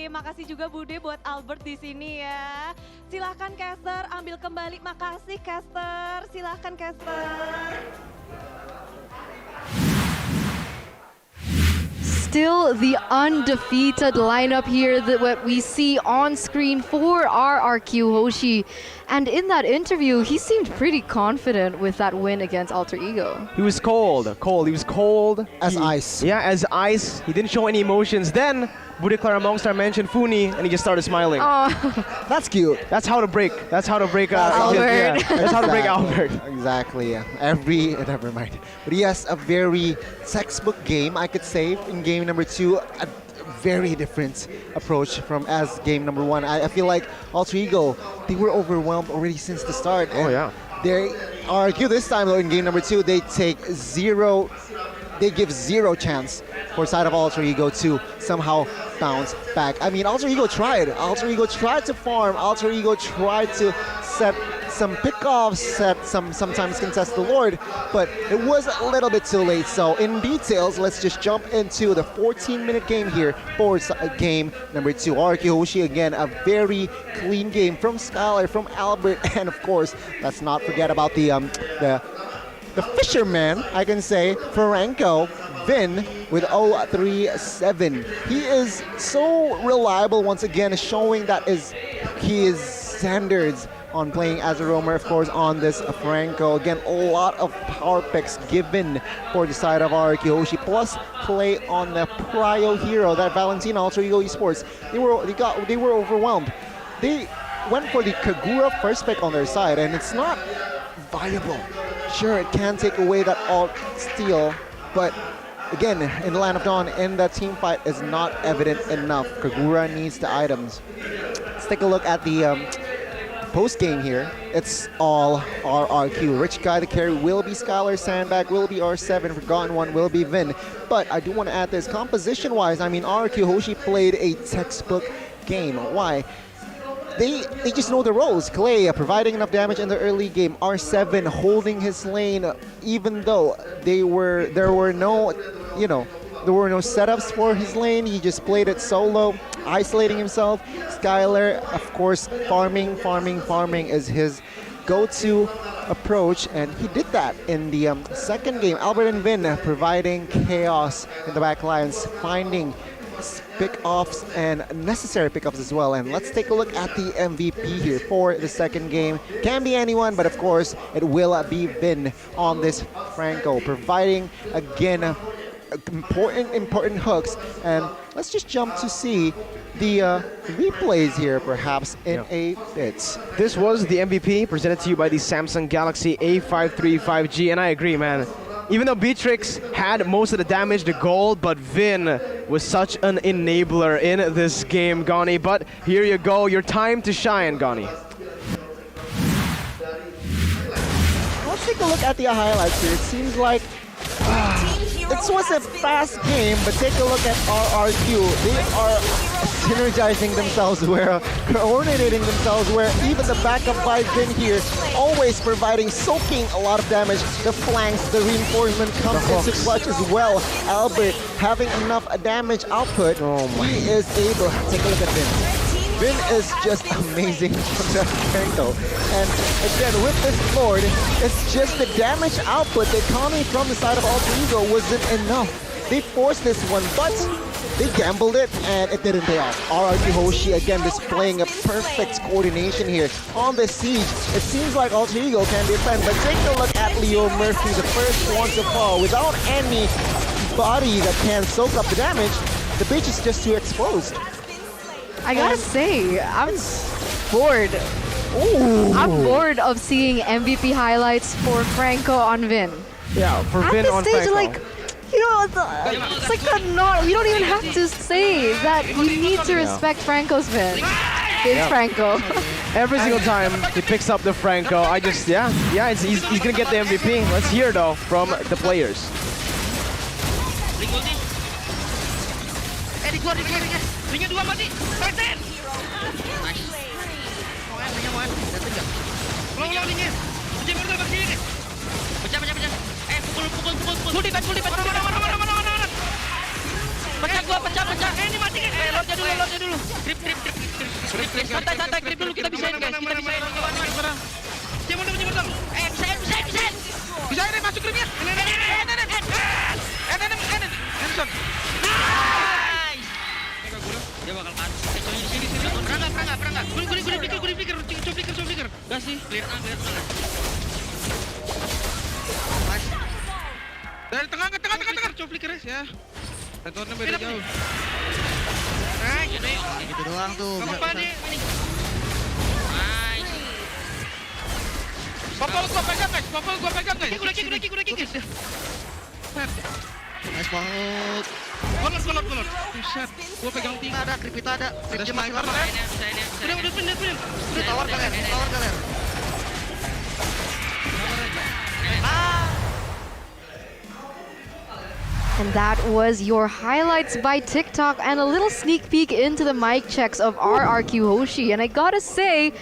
Makasih juga Bude buat Albert di sini ya. Silahkan caster ambil kembali. Makasih caster. Silahkan caster. Still the undefeated lineup here that what we see on screen for RRQ Hoshi. And in that interview, he seemed pretty confident with that win against Alter Ego. He was cold. He was cold. As ice. Yeah, as ice. He didn't show any emotions. Then, Budeklara Mongstar mentioned Funi, and he just started smiling. That's cute. That's how to break. That's how to break Albert. yeah, that's how to break Albert. Exactly. Yeah. Never mind. But yes, a very textbook game, I could say, in game number 2. A very different approach from as game number 1. I feel like Alter Ego, they were overwhelmed already since the start. Oh yeah. They argue this time though in game number 2, they give zero chance for side of Alter Ego to somehow bounce back. I mean, Alter Ego tried. Alter Ego tried to farm. Alter Ego tried to set some pickoffs, sometimes contest the Lord, but it was a little bit too late. So in details, let's just jump into the 14-minute game here for game number 2. RQ Hoshi again, a very clean game from Skylar, from Albert, and of course, let's not forget about the fisherman, I can say, Franco Vin with 0-3-7. He is so reliable once again, showing that his standards on playing as a roamer, of course, on this Franco. Again, a lot of power picks given for the side of RQ Hoshi, plus play on the Prio hero, that Valentina Alter Ego Esports. They were overwhelmed. They went for the Kagura first pick on their side, and it's not viable. Sure, it can take away that alt steal, but again, in the Land of Dawn, in that team fight is not evident enough. Kagura needs the items. Let's take a look at the post game here. It's all RRQ. Rich Guy the carry will be Skylar, Sandbag will be R7, Forgotten One will be Vin. But I do want to add this, composition-wise, I mean, RRQ Hoshi played a textbook game. Why? They just know the roles. Clay providing enough damage in the early game. R7 holding his lane, even though there were no setups for his lane. He just played it solo, isolating himself. Skylar, of course, farming is his go-to approach, and he did that in the second game. Albert and Vin providing chaos in the back lines, finding pick-offs and necessary pick-offs as well. And let's take a look at the MVP here for the second game. Can be anyone, but of course it will be Vin on this Franco, providing again important hooks. And let's just jump to see the replays here perhaps in a bit. This was the MVP presented to you by the Samsung Galaxy A535G, and I agree, man. Even though Beatrix had most of the damage, the gold, but Vin was such an enabler in this game, Gani. But here you go, your time to shine, Gani. Let's take a look at the highlights here. It seems like it was a fast game, but take a look at RRQ. They are synergizing themselves, coordinating themselves, where even the backup by Vin here, always providing, soaking a lot of damage. The flanks, the reinforcement comes into clutch as well. Albert having enough damage output. He is able. Take a look at Vin. Vin is just amazing from that Franco. And again, with this Lord, it's just the damage output that coming from the side of Alter Ego wasn't enough. They forced this one, but they gambled it and it didn't pay off. RRQ Hoshi again displaying a perfect coordination here on the siege. It seems like Alter Ego can defend, but take a look at Leo Murphy, the first one to fall without any body that can soak up the damage. The bitch is just too exposed. I gotta say, I'm bored. Ooh. I'm bored of seeing MVP highlights for Franco on Vin. Yeah, for Vin on At this stage, Franco. like, you know, it's like we don't even have to say that you need to respect Franco's Vin. Vin's Franco. Every single time he picks up the Franco, he's gonna get the MVP. Let's hear though from the players. Ringnya 2 mati. Persen. Nice. Pulang ringnya. Pecah baru bagi ini. Pecah. Pukul. Full defense. Mana. Pecah. Ini mati kan. Lordnya dulu. Grip. Santai, grip dulu, kita bisain guys. Kita bisain. Mana. Pecah. Bisa ini masuk gripnya. Anderson. Dia bakal kan. Coy di sini. Perangga. Guling pikir. Coba pikir. Gas sih, clear. Nice. Dari tengah. Coba pikir ya. Tentornya beda jauh. Nice, Dek. Gitu doang tuh. Gak apa-apa, Dek. Ini. Nice. Popol gua pegang, guys. Popol gua pegang, guys. Udah kick. Nice banget. Kolor. Buset. Gua pegang tinggi. Ada Kripita ada. Ada Kripnya masih lama. Udah pindah. Udah tawar kalian. And that was your highlights by TikTok and a little sneak peek into the mic checks of RRQ Hoshi. And I gotta say,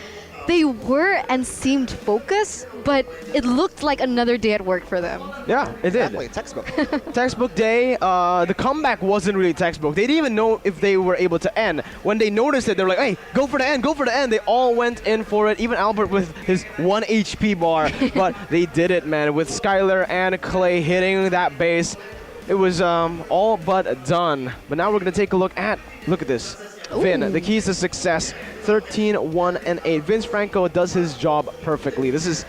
they were and seemed focused, but it looked like another day at work for them. Yeah, it did. Exactly, textbook. Textbook day. The comeback wasn't really textbook. They didn't even know if they were able to end. When they noticed it, they were like, hey, go for the end. They all went in for it. Even Albert with his 1 HP bar. But they did it, man. With Skylar and Clay hitting that base, it was all but done. But now we're going to take a look at this. Vin, the keys to success, 13-1-8. Vince Franco does his job perfectly. This is,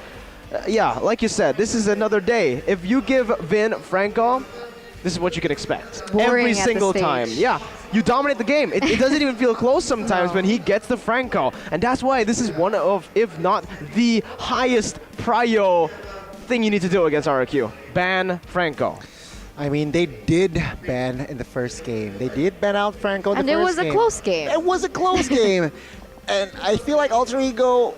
yeah, like you said, this is another day. If you give Vin Franco, this is what you can expect. Every single time. Yeah, you dominate the game. It doesn't even feel close sometimes when he gets the Franco. And that's why this is one of, if not the highest prio thing you need to do against RRQ. Ban Franco. I mean, they did ban in the first game. They did ban out Franco in the first game. And it was a close game. It was a close game. And I feel like Alter Ego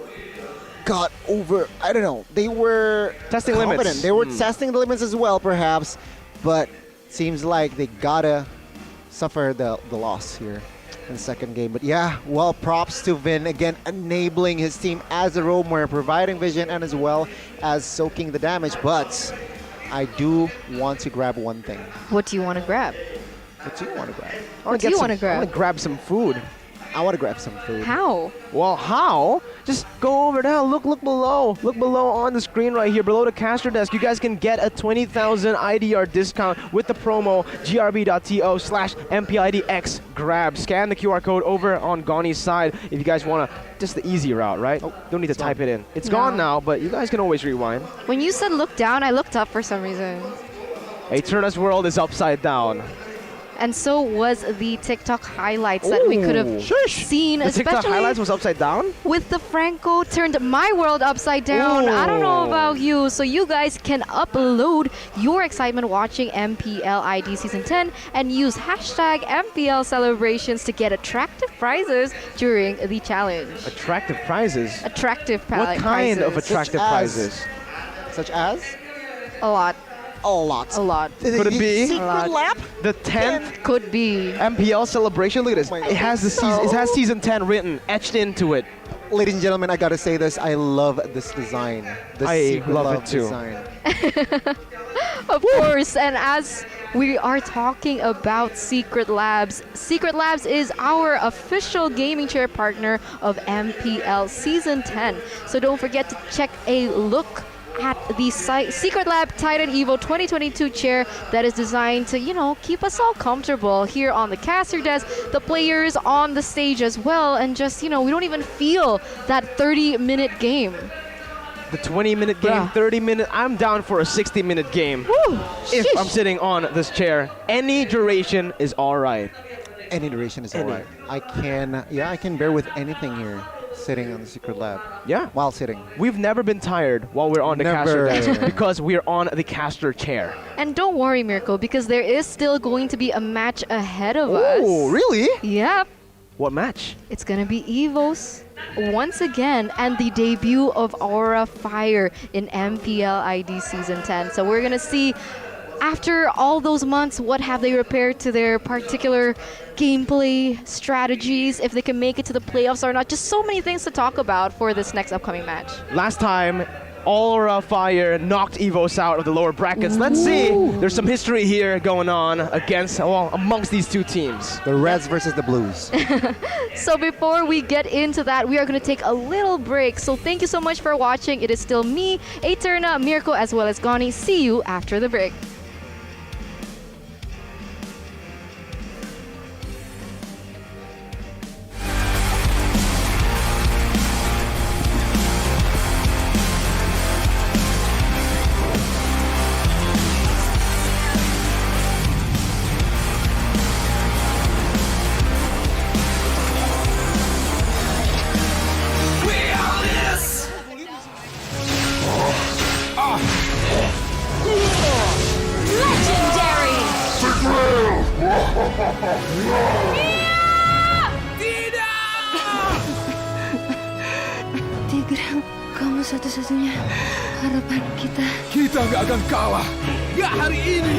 got over, I don't know, they were testing confident. Limits. They were testing the limits as well, perhaps. But seems like they gotta suffer the loss here in the second game. But yeah, well, props to Vin, again, enabling his team as a roamer, providing vision and as well as soaking the damage. But I do want to grab one thing. What do you want to grab? What do you want to grab? What do you want to grab? I want to grab some food. I want to grab some food. How? Well, how? Just go over there. Look below. Look below on the screen right here, below the caster desk. You guys can get a 20,000 IDR discount with the promo grb.to/MPLIDX grab. Scan the QR code over on Gonnie's side if you guys want to. Just the easy route, right? Don't need to type it in. It's gone now, but you guys can always rewind. When you said look down, I looked up for some reason. Eterna's world is upside down. And so was the TikTok highlights that we could have seen, the especially TikTok highlights was upside down? With the Franco turned my world upside down. I don't know about you, so you guys can upload your excitement watching MPL ID Season 10 and use hashtag MPL celebrations to get attractive prizes during the challenge. Attractive prizes? Attractive What kind of attractive prizes? Such as? A lot. A lot. Could it be Secret lap? the 10th? Could be MPL celebration. Look at this. It has the season. It has season 10 written, etched into it. Ladies and gentlemen, I gotta say this. I love this design. I love it too. Design. Of course, and as we are talking about Secret Labs is our official gaming chair partner of MPL Season 10. So don't forget to check a look at the Secret Lab Titan Evo 2022 chair that is designed to, keep us all comfortable here on the caster desk, the players on the stage as well, and just, we don't even feel that 30-minute game. The 20-minute game, 30-minute. I'm down for a 60-minute game. Woo, if I'm sitting on this chair, any duration is all right. Any duration is all right. I can bear with anything here. Sitting on the Secret Lab. Yeah. While sitting. We've never been tired while we're on the caster desk because we're on the caster chair. And don't worry, Mirko, because there is still going to be a match ahead of us. Oh, really? Yep. What match? It's going to be EVOS once again and the debut of Aura Fire in MPL ID Season 10. So we're going to see, after all those months, what have they repaired to their particular gameplay strategies, if they can make it to the playoffs or not. Just so many things to talk about for this next upcoming match. Last time, Aura Fire knocked EVOS out of the lower brackets. Let's see. There's some history here going on amongst these two teams. The Reds versus the Blues. So before we get into that, we are going to take a little break. So thank you so much for watching. It is still me, Eterna, Mirko, as well as Gonnie. See you after the break. Tigra, kamu satu-satunya harapan kita. Kita nggak akan kalah. Nggak hari ini.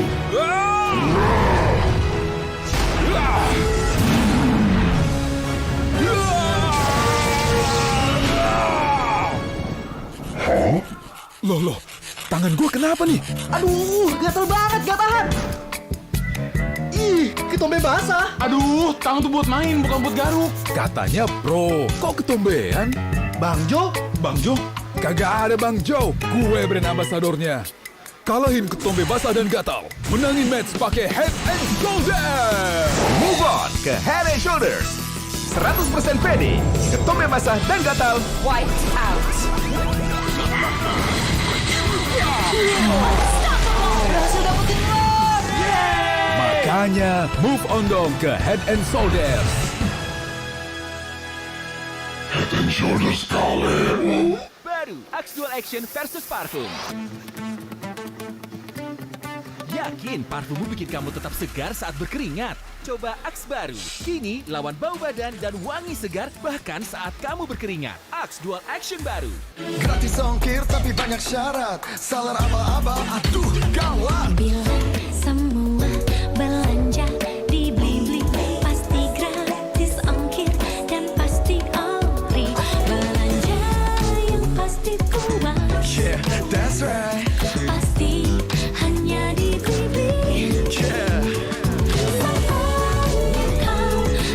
Loh, tangan gue kenapa nih? Aduh, gatel banget, gak tahan. Ih, ketombe basah. Aduh, tangan tuh buat main, bukan buat garuk. Katanya pro, kok ketombean? Bang Jo? Kagak ada Bang Jo, gue brand ambasadornya. Kalahin ketombe basah dan gatal. Menangin match pakai Head and Shoulders. Move on ke Head and Shoulders. 100% pede, ketombe basah dan gatal. Wiped out. Makanya move on dong ke Head and Shoulders. Head and Shoulders kali. Baru Axe Dual Action versus Parfum. Yakin parfummu bikin kamu tetap segar saat berkeringat? Coba Axe baru. Kini lawan bau badan dan wangi segar bahkan saat kamu berkeringat. Axe Dual Action baru. Gratis ongkir tapi banyak syarat. Salar abal-abal, aduh gawat. Bila semua belanja di Blibli pasti gratis ongkir dan pasti ori. Belanja yang pasti kuat. Yeah, that's right. Pasti hanya di Blibli. Yeah.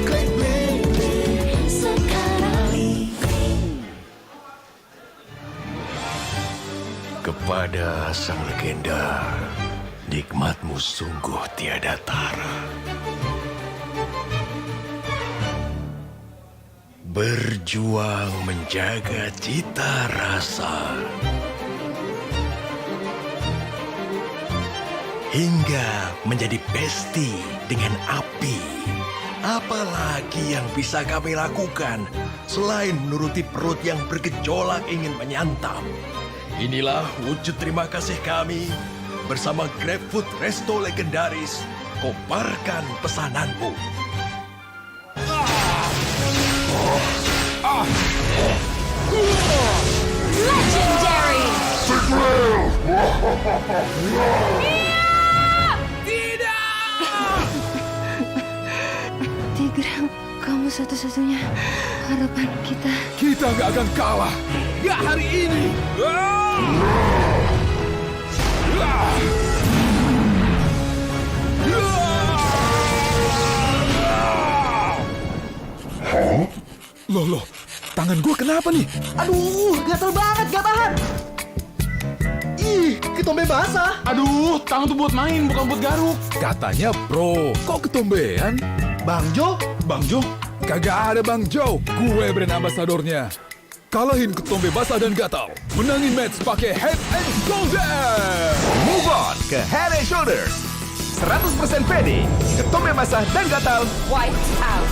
Klik Blibli sekarang. Kepada sang legenda, nikmatmu sungguh tiada tara. Berjuang menjaga cita rasa. Hingga menjadi besti dengan api. Apalagi yang bisa kami lakukan selain menuruti perut yang bergejolak ingin menyantap. Inilah wujud terima kasih kami bersama GrabFood Resto legendaris. Koparkan pesananmu. Legendary. Tigra, kamu satu-satunya harapan kita. Kita nggak akan kalah. Nggak hari ini. Loh, tangan gue kenapa nih? Aduh, gatel banget, gak tahan. Ih, ketombe basah. Aduh, tangan tuh buat main, bukan buat garuk. Katanya pro, kok ketombean? Bang Jo? Kagak ada Bang Jo, gue brand ambasadornya. Kalahin ketombe basah dan gatal. Menangin match pakai Head and Shoulders. Move on ke Head and Shoulders. 100% pede, ketombe basah dan gatal. Wiped out.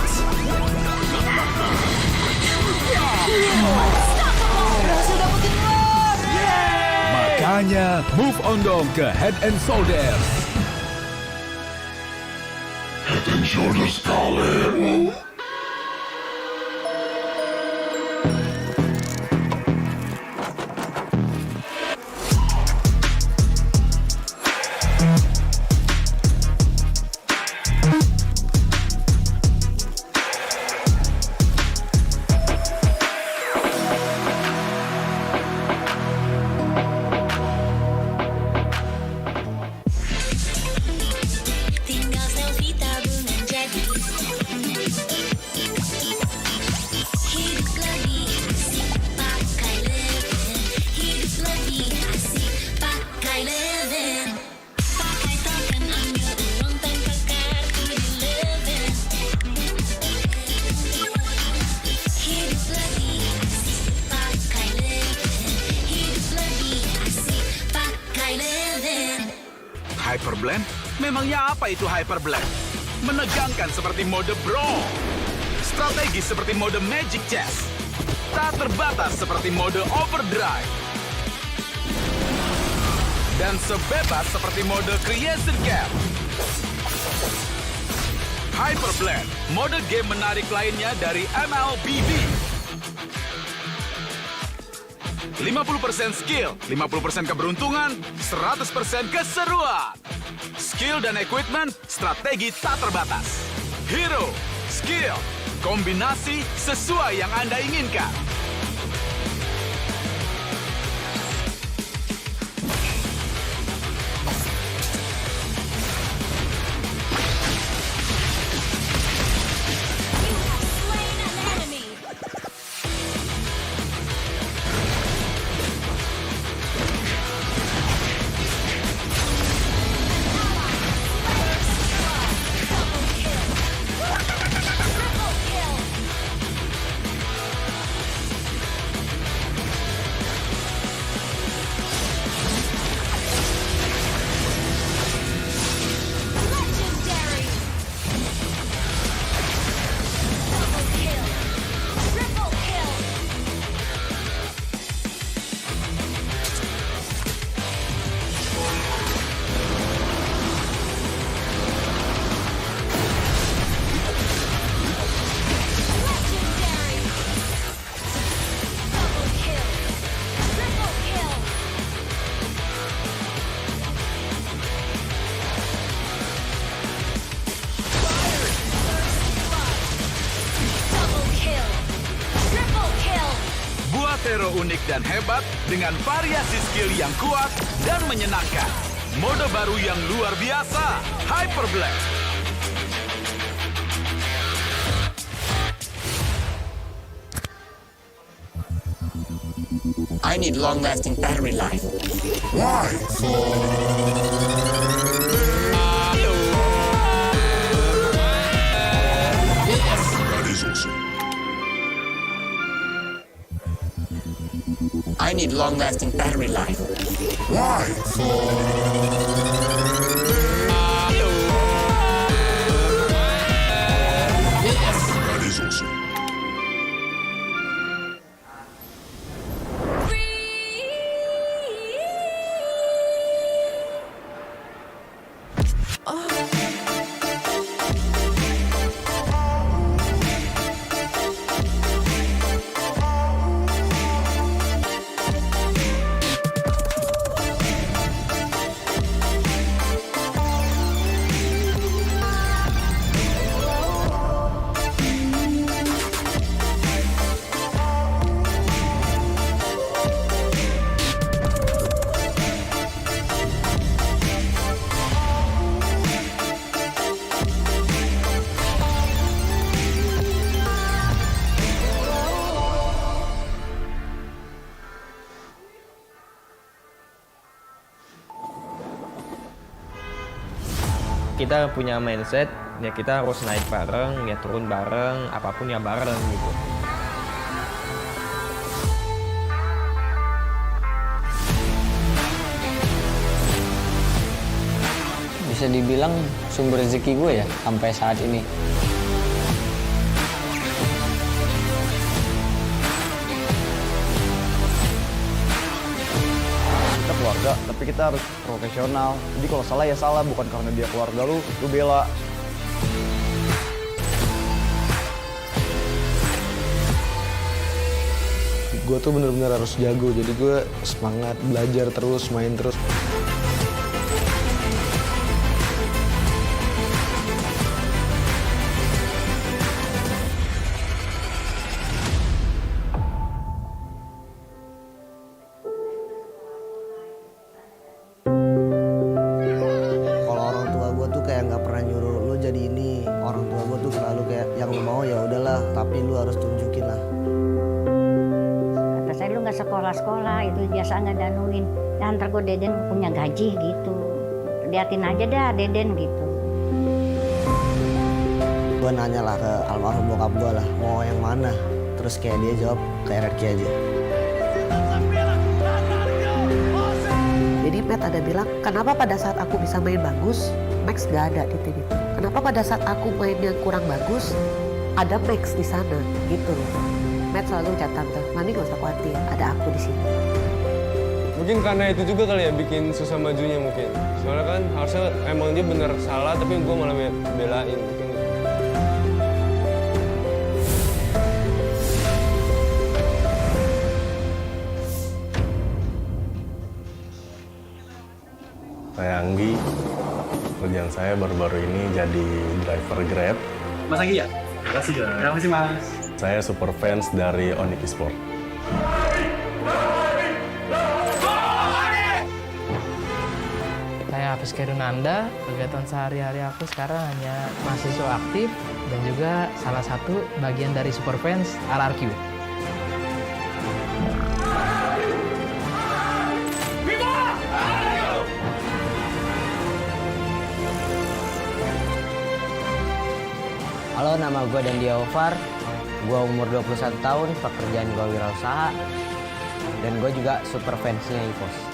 Makanya move on dong ke Head and Shoulders. Head and Shoulders kali. Tinggal selfie tabungan jadi. Hidup lebih asik pakai Leven. Hidup lebih asik pakai Leven. Pakai token ambil uang tanpa kartu di Leven. Hidup lebih asik pakai Leven. Hidup lebih asik pakai Leven. Hyperblend? Memangnya apa itu Hyperblend? Menegangkan seperti mode Bro. Strategis seperti mode Magic Chess. Tak terbatas seperti mode Overdrive. Dan sebebas seperti mode Creation Camp. Hyperblend, mode game menarik lainnya dari MLBB. 50% skill, 50% keberuntungan, 100% keseruan. Skill dan equipment, strategi tak terbatas. Hero, skill, kombinasi sesuai yang Anda inginkan. Hero unik dan hebat dengan variasi skill yang kuat dan menyenangkan. Mode baru yang luar biasa, Hyper Blast. I need long-lasting battery life. Why? That is awesome. I need long-lasting battery life. Why? That is awesome. Kita punya mindset, ya kita harus naik bareng, ya turun bareng, apapun ya bareng gitu. Bisa dibilang sumber rezeki gue ya sampai saat ini. Keluarga, tapi kita harus profesional. Jadi kalau salah ya salah, bukan karena dia keluarga lu bela. Gue tuh bener-bener harus jago, jadi gue semangat belajar terus, main terus. Sekolah-sekolah itu biasa nggak danuin, ya ntar gue Deden punya gaji gitu, liatin aja dah Deden gitu. Gue nanya lah ke almarhum bokap gue lah, mau yang mana, terus kayak dia jawab kayak Redki aja. Jadi Matt ada bilang, kenapa pada saat aku bisa main bagus, Max gak ada di tim itu. Kenapa pada saat aku main yang kurang bagus, ada Max di sana gitu loh. Matt selalu ucap tante, mami gak usah khawatir, ada aku di sini. Mungkin karena itu juga kali ya bikin susah majunya mungkin. Soalnya kan harusnya emang dia bener salah, tapi gue malah belain mungkin. Saya Anggi. Kerjaan saya baru-baru ini jadi driver Grab. Mas Anggi ya? Terima kasih ya. Terima kasih Mas. Saya super fans dari Esports. Saya Hafiz Kerunanda, kegiatan sehari-hari aku sekarang hanya mahasiswa aktif dan juga salah satu bagian dari Superfans RRQ. Halo, nama gue dan dia Ovar. Gue umur 21 tahun, pekerjaan gue wirausaha. Dan gue juga super fansnya EVOS.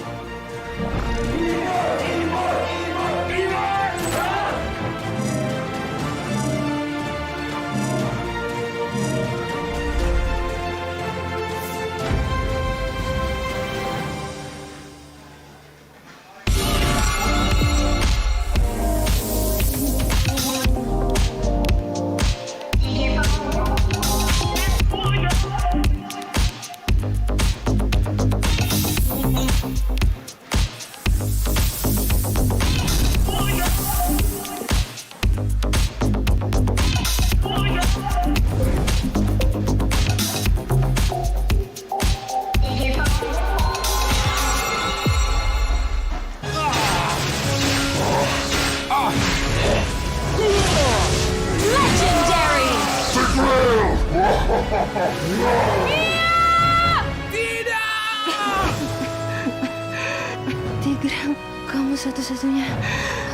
Tigra, kamu satu-satunya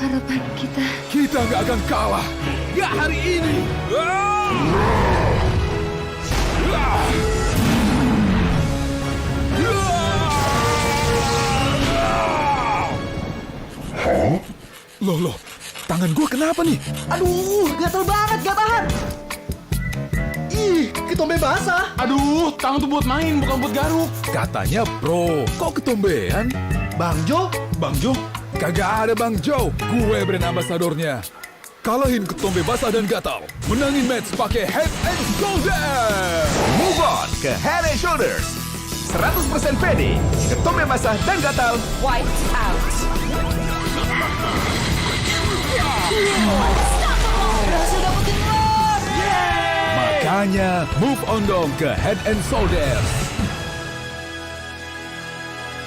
harapan kita. Kita nggak akan kalah. Nggak hari ini. Loh, tangan gue kenapa nih? Aduh, gatel banget, gak tahan. Ih, ketombe basah. Aduh, tangan tuh buat main, bukan buat garuk. Katanya pro, kok ketombean? Bang Jo? Bang Jo? Kagak ada Bang Jo, gue brand ambasadornya. Kalahin ketombe basah dan gatal. Menangin match pakai Head and Shoulders. Move on ke Head and Shoulders. 100% pede, ketombe basah dan gatal. White out. Makanya move on dong ke Head and Shoulders.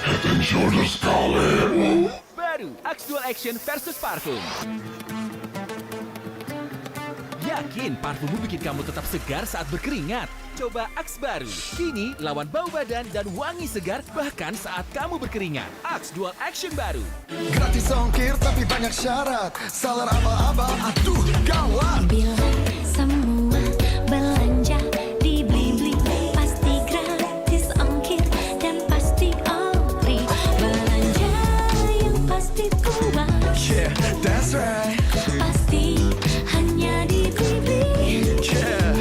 Head and Shoulders kali. Baru Axe Dual Action versus Parfum. Yakin parfummu bikin kamu tetap segar saat berkeringat? Coba Axe baru. Kini lawan bau badan dan wangi segar bahkan saat kamu berkeringat. Axe Dual Action baru. Gratis ongkir tapi banyak syarat. Salar aba-aba, aduh gawat. Bila semua belanja di Blibli pasti gratis ongkir dan pasti ori. Belanja yang pasti kuat. Yeah, that's right. Pasti hanya di Blibli. Yeah.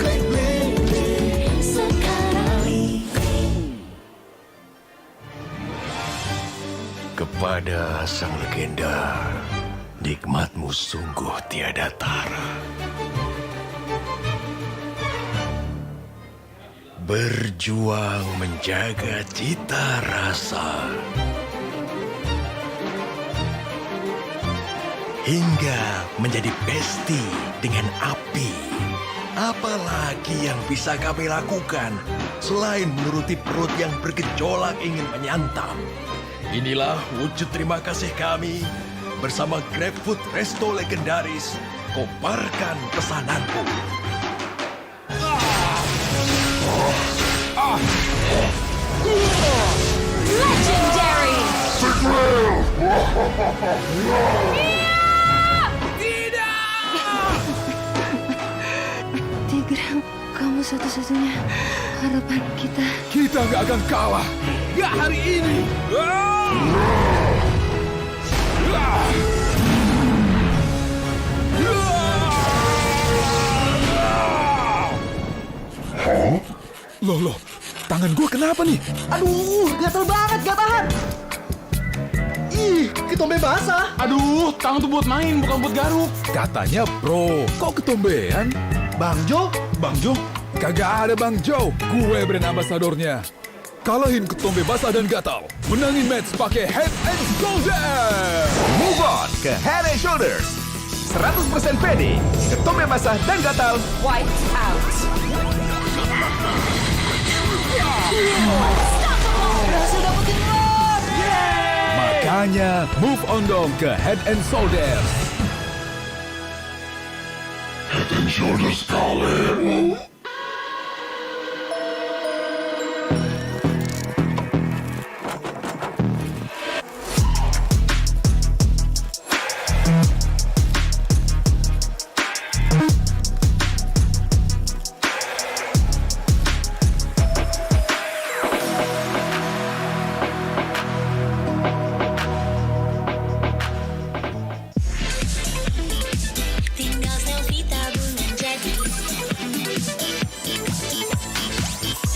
Klik Blibli sekarang. Kepada sang legenda, nikmatmu sungguh tiada tara. Berjuang menjaga cita rasa. Hingga menjadi besti dengan api. Apalagi yang bisa kami lakukan selain menuruti perut yang bergejolak ingin menyantap? Inilah wujud terima kasih kami bersama GrabFood Resto legendaris. Koparkan pesananku. Legendary. Tigra, kamu satu-satunya harapan kita. Kita nggak akan kalah. Nggak hari ini. Loh, tangan gue kenapa nih? Aduh, gatel banget, gak tahan. Ih, ketombe basah. Aduh, tangan tuh buat main, bukan buat garuk. Katanya pro, kok ketombean? Bang Jo? Bang Jo? Kagak ada Bang Jo, gue brand ambasadornya. Kalahin ketombe basah dan gatal. Menangin match pakai Head and Shoulders. Move on ke Head and Shoulders. 100% pede, ketombe basah dan gatal. Wiped out. Makanya move on dong ke Head and Shoulders. Head and Shoulders kalian. Tinggal selfie tabungan jadi.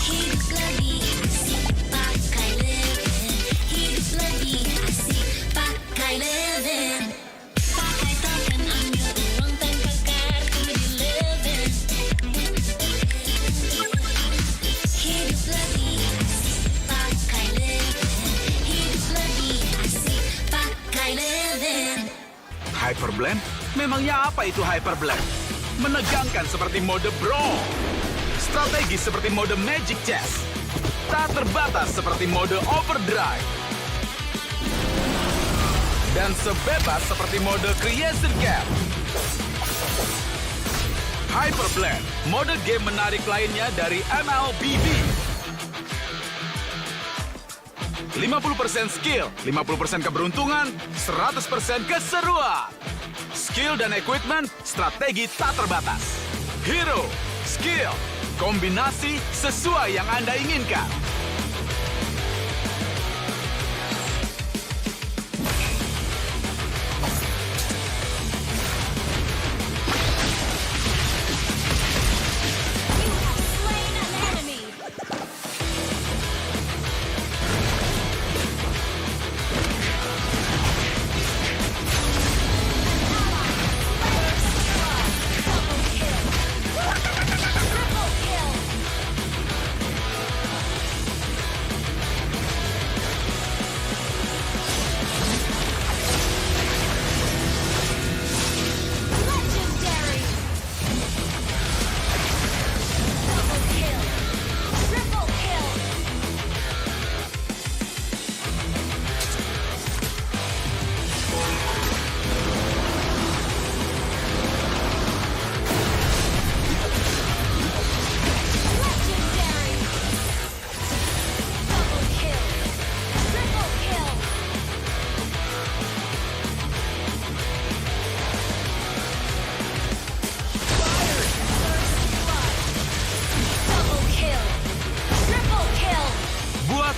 Hidup lebih asik pakai Leven. Hidup lebih asik pakai Leven. Pakai token ambil uang tanpa kartu di Leven. Hidup lebih asik pakai Leven. Hidup lebih asik pakai Leven. Hyperblend? Memangnya apa itu Hyperblend? Menegangkan seperti mode Bro. Strategis seperti mode Magic Chess. Tak terbatas seperti mode Overdrive. Dan sebebas seperti mode Creation Cap. Hyperblend, mode game menarik lainnya dari MLBB. 50% skill, 50% keberuntungan, 100% keseruan. Skill dan equipment, strategi tak terbatas. Hero, skill, kombinasi sesuai yang Anda inginkan.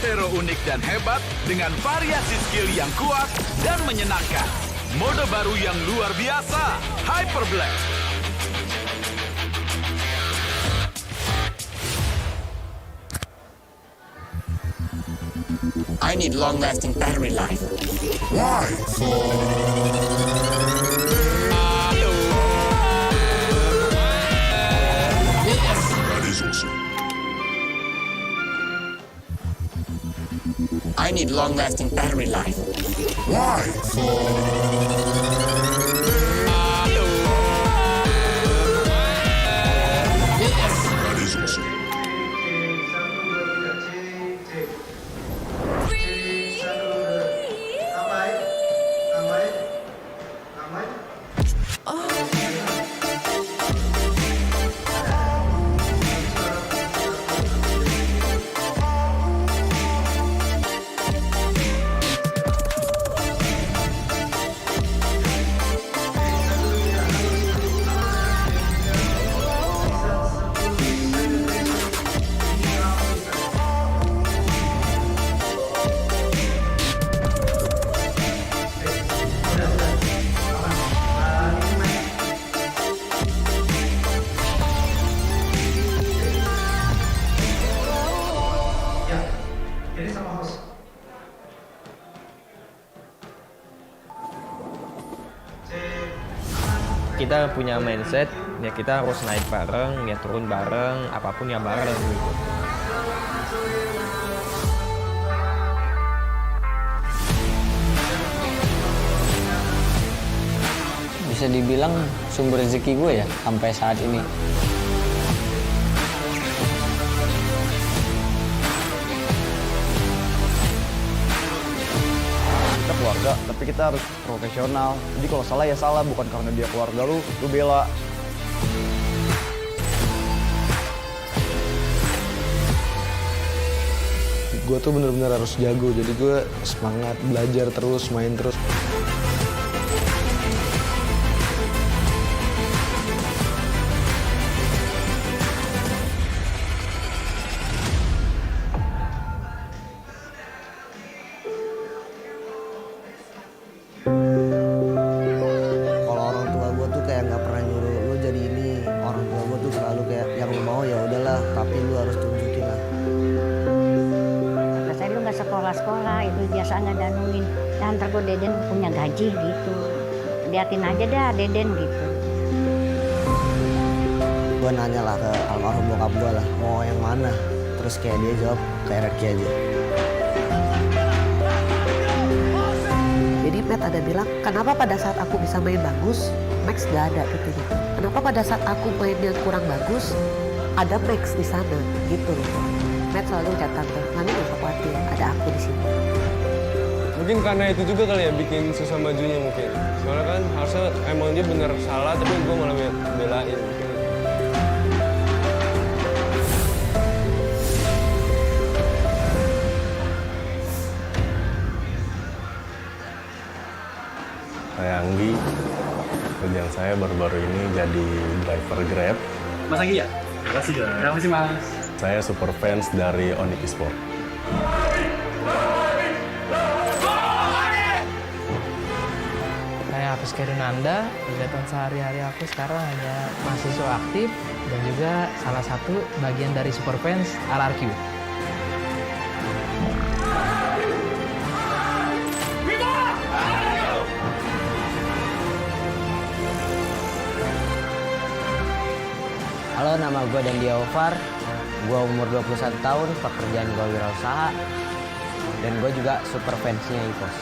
Hero unik dan hebat dengan variasi skill yang kuat dan menyenangkan. Mode baru yang luar biasa, Hyperblend. I need long-lasting battery life. Why? That is awesome. I need long-lasting battery life. Why? That is awesome. Kita punya mindset, ya kita harus naik bareng, ya turun bareng, apapun ya bareng gitu. bisa dibilang sumber rezeki gue ya sampai saat ini. Kita keluarga, tapi kita harus profesional. Jadi kalau salah ya salah, bukan karena dia keluarga lu bela. Gue tuh bener-bener harus jago, jadi gue semangat belajar terus, main terus. Kalau orang tua gue tuh kayak nggak pernah nyuruh lu jadi ini. Orang tua gue tuh selalu kayak yang lu mau ya udahlah, tapi lu harus tunjukin lah. Kata saya lu nggak sekolah-sekolah itu biasa nggak danuin. Dan ntar gue Deden punya gaji gitu. Liatin aja dah Deden gitu. Gue nanya lah ke almarhum bokap gue lah, mau yang mana? Terus kayak dia jawab kayak Reki aja. Jadi Matt ada bilang, kenapa pada saat aku bisa main bagus, Max gak ada gitu. Kenapa pada saat aku main yang kurang bagus, ada Max di sana gitu loh. Matt selalu ucap tante, Mami gak usah khawatir, ada aku di sini. Mungkin karena itu juga kali ya bikin susah majunya mungkin. Soalnya kan harusnya emang dia bener salah, tapi gue malah belain. Saya Anggi, kerjaan saya baru-baru ini jadi driver Grab. Mas Anggi ya? Terima kasih ya. Terima kasih Mas. Saya super fans dari Esports. Saya Hafiz Anda, kegiatan sehari-hari aku sekarang hanya mahasiswa aktif dan juga salah satu bagian dari superfans RRQ. Halo, nama gue dan dia Ovar. Gue umur 21 tahun, pekerjaan gue wirausaha. Dan gue juga super fansnya EVOS.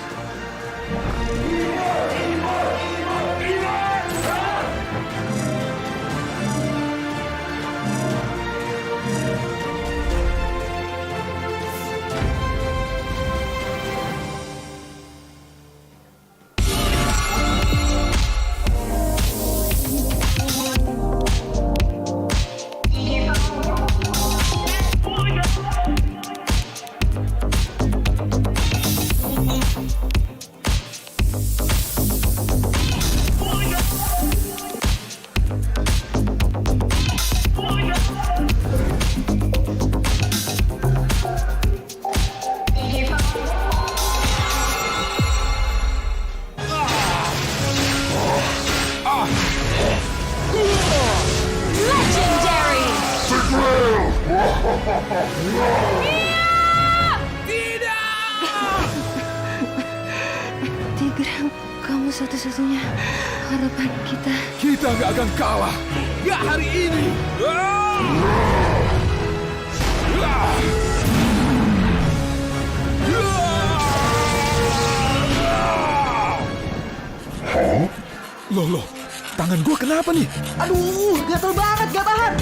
Tigra, kamu satu-satunya harapan kita. Kita nggak akan kalah. Nggak hari ini. Loh, tangan gue kenapa nih? Aduh, gatel banget, gak tahan.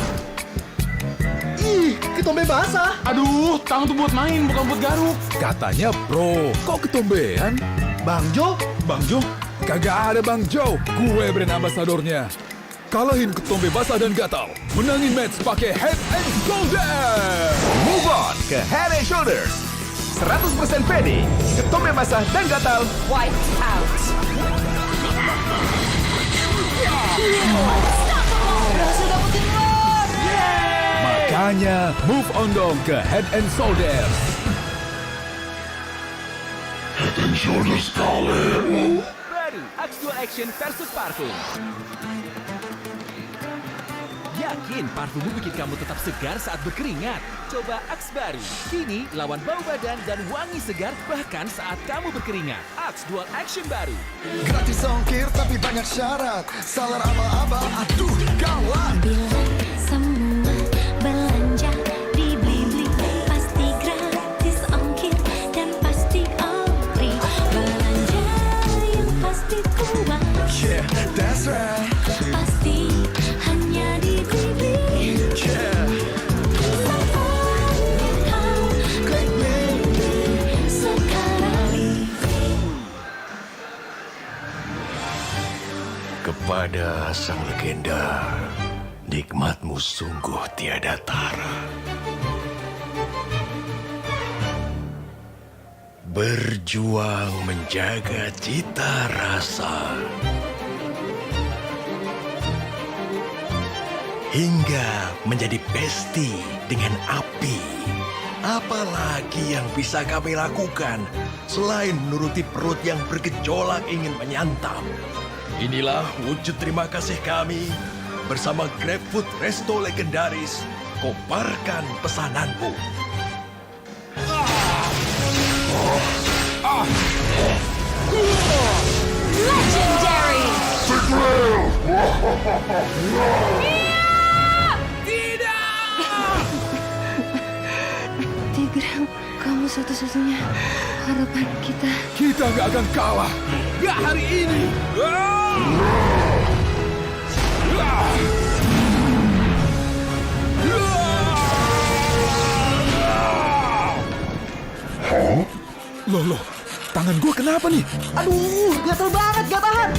Ih, ketombe basah. Aduh, tangan tuh buat main, bukan buat garuk. Katanya pro, kok ketombean? Bang Jo? Bang Jo? Kagak ada Bang Jo, gue brand ambasadornya. Kalahin ketombe basah dan gatal. Menangin match pakai Head and Shoulders. Move on ke Head and Shoulders. 100% pede, ketombe basah dan gatal. Wipe out. Makanya move on dong ke Head and Shoulders. Head and Shoulders kalian. Baru Axe Dual Action versus parfum. Yakin parfummu bikin kamu tetap segar saat berkeringat? Coba Axe baru. Kini lawan bau badan dan wangi segar bahkan saat kamu berkeringat. Axe Dual Action baru. Gratis ongkir tapi banyak syarat. Salar aba-aba, aduh gawat. Bila semua belanja di Blibli pasti gratis ongkir dan pasti ori. Belanja yang pasti kuat. Yeah, that's right. kepada sang legenda. Nikmatmu sungguh tiada tara. Berjuang menjaga cita rasa hingga menjadi besti dengan api. Apalagi yang bisa kami lakukan selain menuruti perut yang bergejolak ingin menyantap? Inilah wujud terima kasih kami bersama GrabFood Resto legendaris. Koparkan pesananmu. Legendary! Tigra, kamu satu-satunya harapan kita. Kita nggak akan kalah. Nggak hari ini. Loh, tangan gue kenapa nih? Aduh, gatel banget, gak tahan.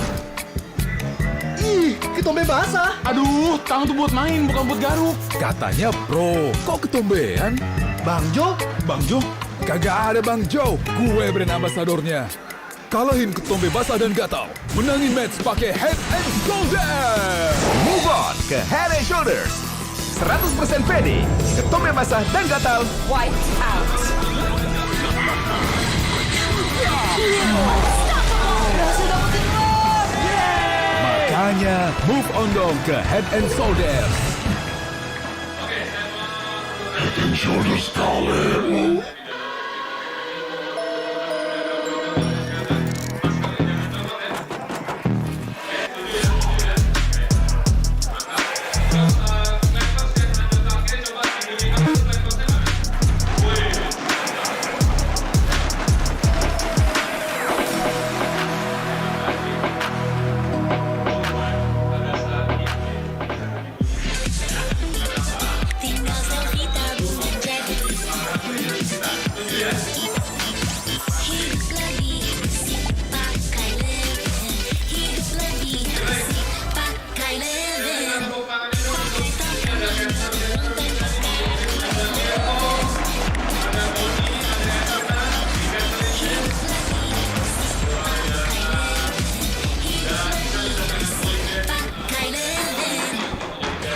Ih, ketombe basah. Aduh, tangan tuh buat main, bukan buat garuk. Katanya pro, kok ketombean? Bang Jo? Bang Jo? Kagak ada Bang Jo, gue brand ambasadornya. Kalahin ketombe basah dan gatal. Menangin match pakai Head and Shoulders. Move on ke Head and Shoulders. 100% pede, ketombe basah dan gatal. White out. Makanya move on dong ke Head and Shoulders. Head and Shoulders kalian.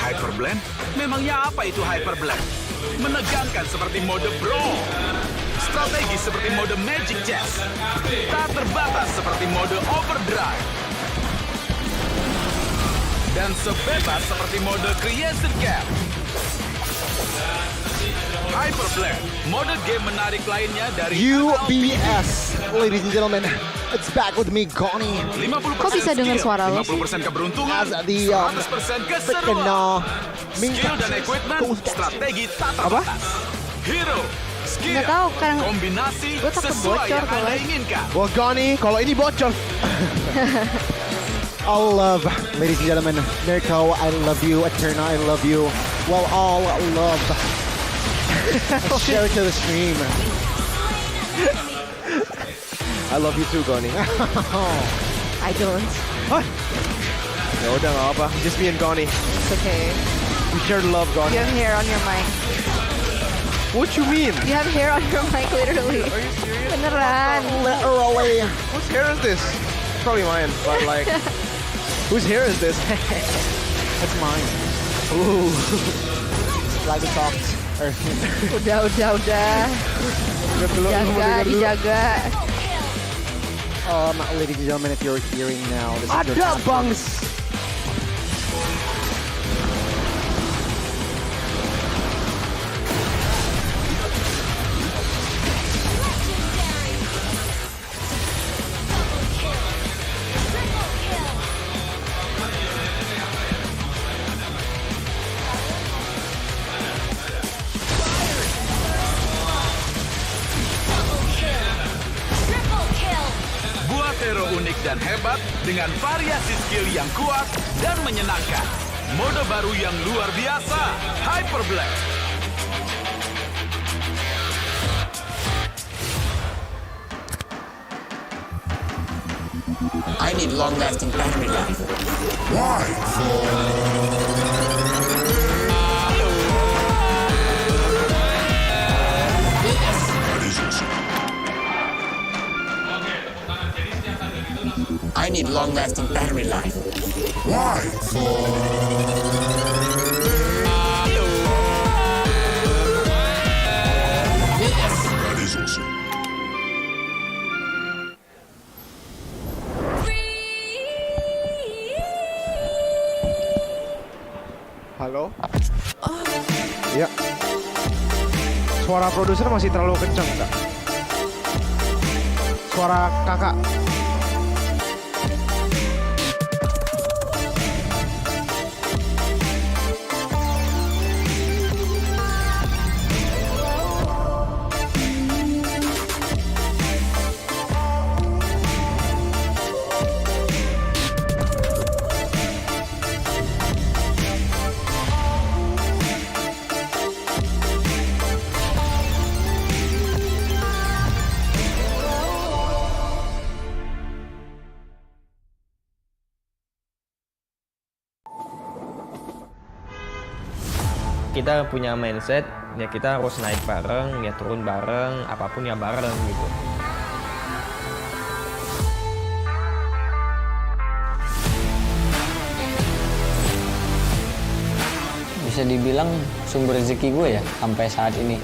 Hyperblend? Memangnya apa itu Hyperblend? Menegangkan seperti mode Bro. Strategi seperti mode Magic Chess. Tak terbatas seperti mode Overdrive. Dan sebebas seperti mode Creation Camp. Hyperblend, mode game menarik lainnya dari UBS. Ladies and gentlemen, it's back with me, Connie. 50% Kok bisa dengar suara lo sih? 50% keberuntungan, As the 100% keseruan. Skill dan equipment, strategi tak terbatas. Hero, skill, Nggak tahu, kan kombinasi gue takut sesuai bocor yang kalau Anda inginkan. Well, Connie, kalau ini bocor. I love, ladies and gentlemen, Mirko, I love you. Eterna, I love you. Well, all love. Let's share it to the stream. I love you too, Connie. I don't. What? Ya udah nggak apa, just me and Connie. It's okay. We share the love, Connie. You have hair on your mic. What you mean? You have hair on your mic, literally. Are you serious? Beneran. Literally. Whose hair is this? It's probably mine, but like, whose hair is this? That's mine. Ooh. Like the talks. Udah. Dijaga. Ladies and gentlemen, if you're hearing now, this is your Ada time. bangs. Buat hero unik dan hebat dengan variasi skill yang kuat dan menyenangkan. Mode baru yang luar biasa, Hyperblend. I need need long-lasting battery life. Why? I need long-lasting battery life. Why? That is awesome. Halo? Ya. Suara produser masih terlalu kencang, Kak. Suara kakak. Kita punya mindset ya kita harus naik bareng, ya turun bareng, apapun ya bareng gitu. Bisa dibilang sumber rezeki gue ya sampai saat ini.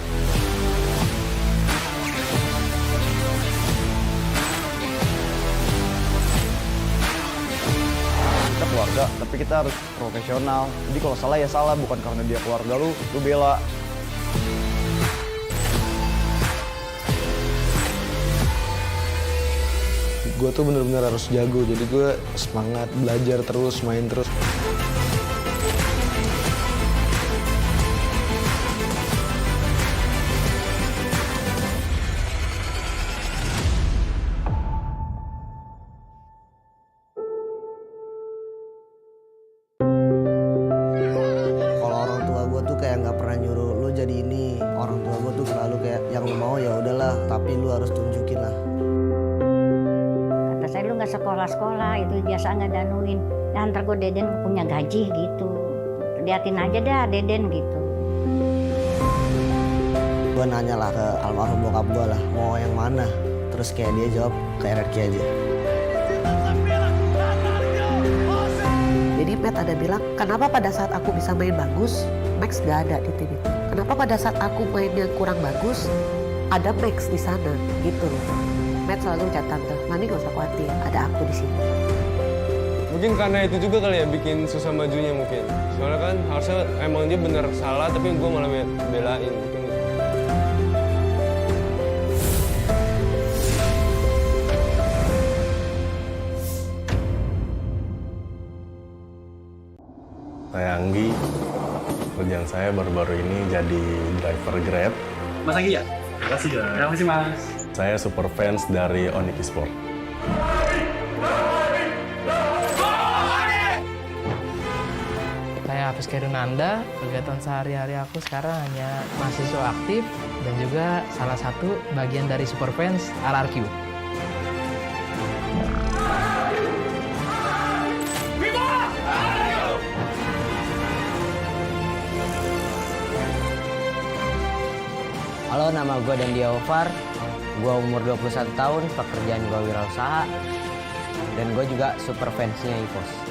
Kita keluarga, tapi kita harus profesional. Jadi kalau salah ya salah, bukan karena dia keluarga lu bela. Gue tuh bener-bener harus jago, jadi gue semangat belajar terus, main terus. Kalau orang tua gue tuh kayak nggak pernah nyuruh lu jadi ini. Orang tua gue tuh selalu kayak yang lu mau ya udahlah, tapi lu harus tunjukin lah. Kata saya lu nggak sekolah-sekolah, itu biasa nggak danuin. Ya ntar gue Deden punya gaji gitu. Liatin aja dah Deden gitu. Gue nanya lah ke almarhum bokap gue lah, mau yang mana? Terus kayak dia jawab ke RRQ aja. Jadi Matt ada bilang, kenapa pada saat aku bisa main bagus, Max gak ada di tim itu? Kenapa pada saat aku main yang kurang bagus, ada Max di sana, gitu loh. Matt selalu ucap tante, Mami gak usah khawatir, ada aku di sini. Mungkin karena itu juga kali ya bikin susah majunya mungkin. Soalnya kan harusnya emang dia bener salah, tapi gue malah belain mungkin. Saya Anggi, kerjaan saya baru-baru ini jadi driver Grab. Mas Anggi ya? Terima kasih ya. Terima kasih Mas. Saya super fans dari Esports. Saya Hafiz Kerunanda, kegiatan sehari-hari aku sekarang hanya mahasiswa aktif dan juga salah satu bagian dari Superfans RRQ. Halo, nama gue dan dia Ovar. Gue umur 21 tahun, pekerjaan gue wirausaha. Dan gue juga super fansnya EVOS.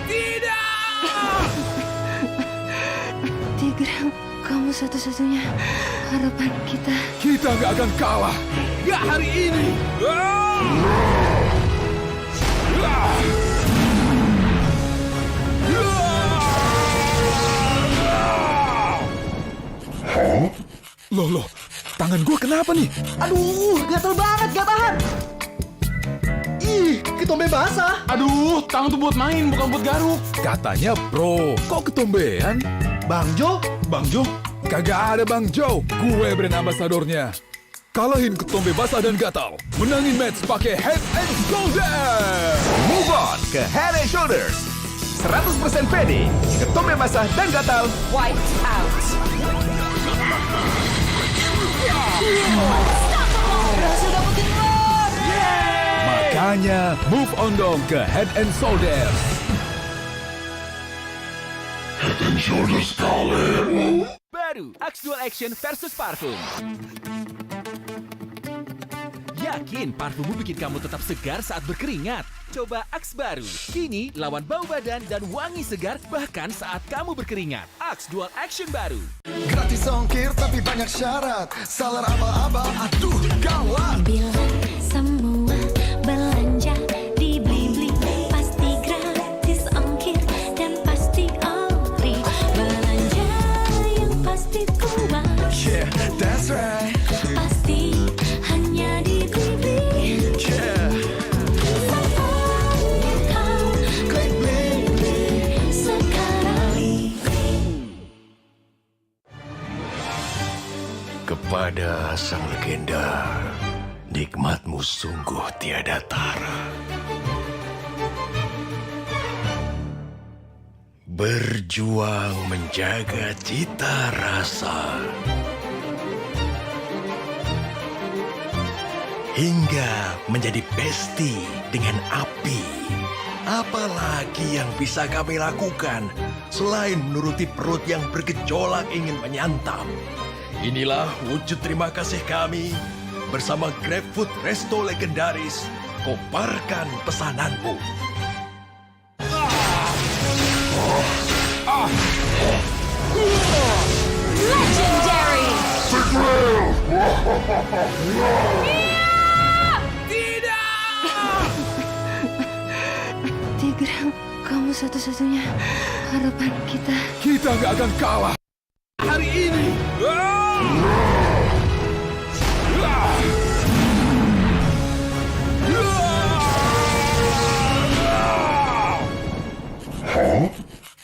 Tidak! satu-satunya harapan kita. Kita nggak akan kalah. Nggak hari ini. Loh, tangan gue kenapa nih? Aduh, gatel banget, gak tahan. Ih, ketombe basah. Aduh, tangan tuh buat main, bukan buat garuk. Katanya pro, kok ketombean? Bang Jo? Bang Jo? Kagak ada Bang Jo, gue brand ambasadornya. Kalahin ketombe basah dan gatal. Menangin match pakai Head and Shoulders. Move on ke Head and Shoulders. 100% pede, ketombe basah dan gatal. White out. Makanya move on dong ke Head and Shoulders. Head and Shoulders kali. Baru Axe Dual Action versus Parfum. Yakin parfummu bikin kamu tetap segar saat berkeringat? Coba Axe baru. Kini lawan bau badan dan wangi segar bahkan saat kamu berkeringat. Axe Dual Action baru. Gratis ongkir tapi banyak syarat. Salar aba-aba, aduh gawat. Bila semua belanja di Blibli pasti gratis ongkir dan pasti ori. Belanja yang pasti kuat. Yeah, that's right. Pasti hanya di Blibli. Yeah. Klik Blibli sekarang. Kepada sang legenda, nikmatmu sungguh tiada tara. Berjuang menjaga cita rasa. Hingga menjadi besti dengan api. Apalagi yang bisa kami lakukan selain menuruti perut yang bergejolak ingin menyantap. Inilah wujud terima kasih kami bersama GrabFood Resto legendaris. Koparkan pesananmu. Legendary. Tigra, kamu satu-satunya harapan kita. Kita nggak akan kalah hari ini.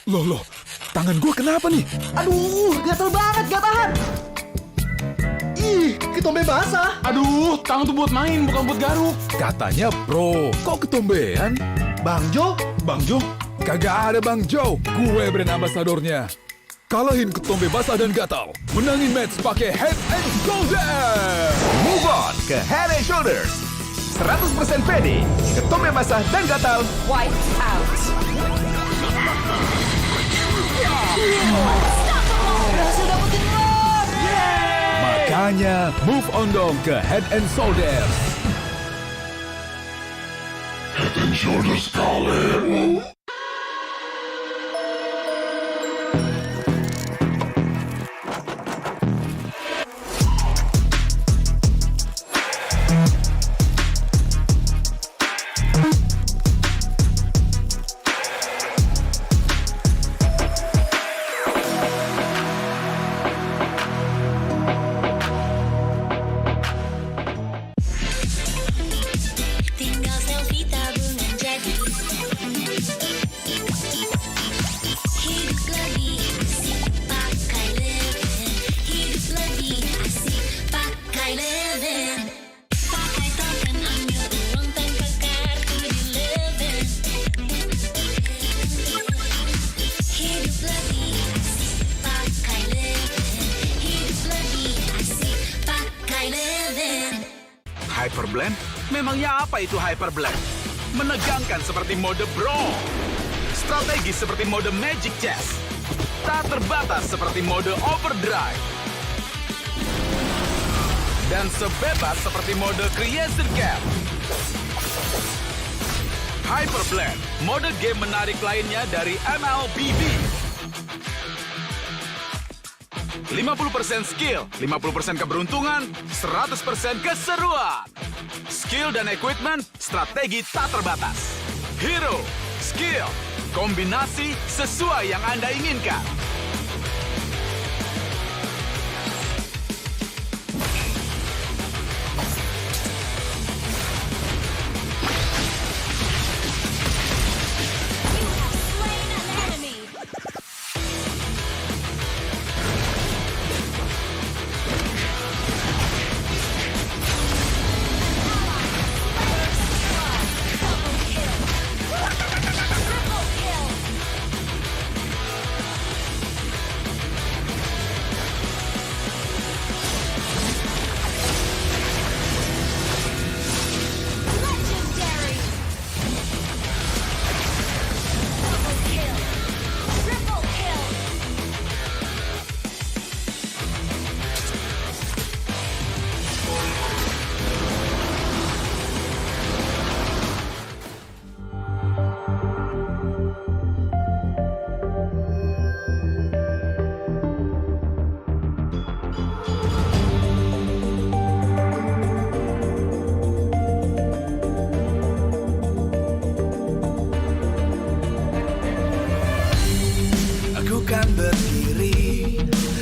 Loh, tangan gue kenapa nih? Aduh, gatel banget, gak tahan. Ih, ketombe basah. Aduh, tangan tuh buat main, bukan buat garuk. Katanya pro, kok ketombean? Bang Jo? Bang Jo? Kagak ada Bang Jo, gue brand ambasadornya. Kalahin ketombe basah dan gatal. Menangin match pakai Head and Shoulders. Move on ke Head and Shoulders. 100% pede, ketombe basah dan gatal. White out. Makanya move on dong ke Head and Shoulders. Head and Shoulders kali. Tinggal selfie tabungan jadi. Hidup lebih asik pakai Leven. Hidup lebih asik pakai Leven. Pakai token ambil uang tanpa kartu di Leven. Hidup lebih asik pakai Leven. Hidup lebih asik pakai Leven. Hyperblend? Memangnya apa itu Hyperblend? Menegangkan seperti mode Bro. Strategis seperti mode Magic Chess. Tak terbatas seperti mode Overdrive. Dan sebebas seperti mode Creation Camp. Hyperblend, mode game menarik lainnya dari MLBB. 50% skill, 50% keberuntungan, 100% keseruan. Skill dan equipment, strategi tak terbatas. Hero, skill, kombinasi sesuai yang Anda inginkan.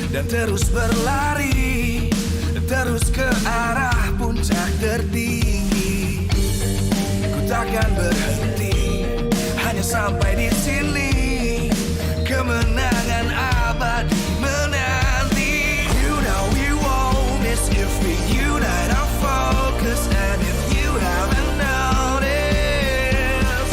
Dan terus berlari, terus ke arah puncak tertinggi. Ku takkan berhenti, hanya sampai di sini. Kemenangan abadi menanti. You know we won't miss if we unite our focus. And if you haven't noticed,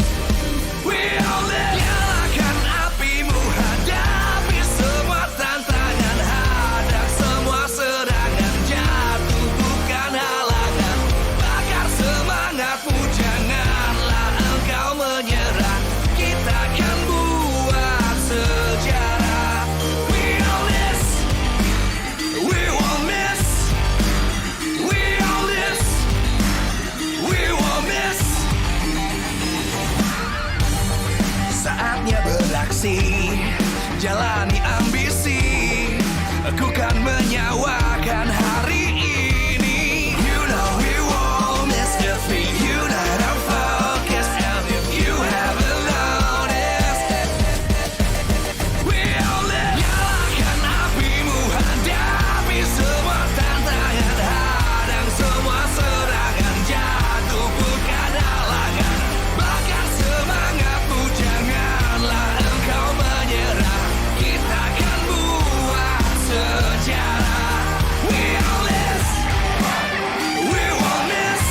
we all live. Nyalakan apimu, hadapi semua tantangan. Hadang semua serangan, jatuh bukan halangan. Bakar semangatmu, janganlah engkau menyerah. Kita akan buat sejarah. We all this, we won't miss. We all this, we won't miss. Saatnya beraksi, jalani ambisi. Aku kan menyawakan hari ini. You know we won't miss if we unite our focus. And if you haven't noticed, we all live. Nyalakan apimu, hadapi semua tantangan. Hadang semua serangan, jatuh bukan halangan. Bakar semangatmu, janganlah engkau menyerah. Kita akan buat sejarah. We all this, we won't miss.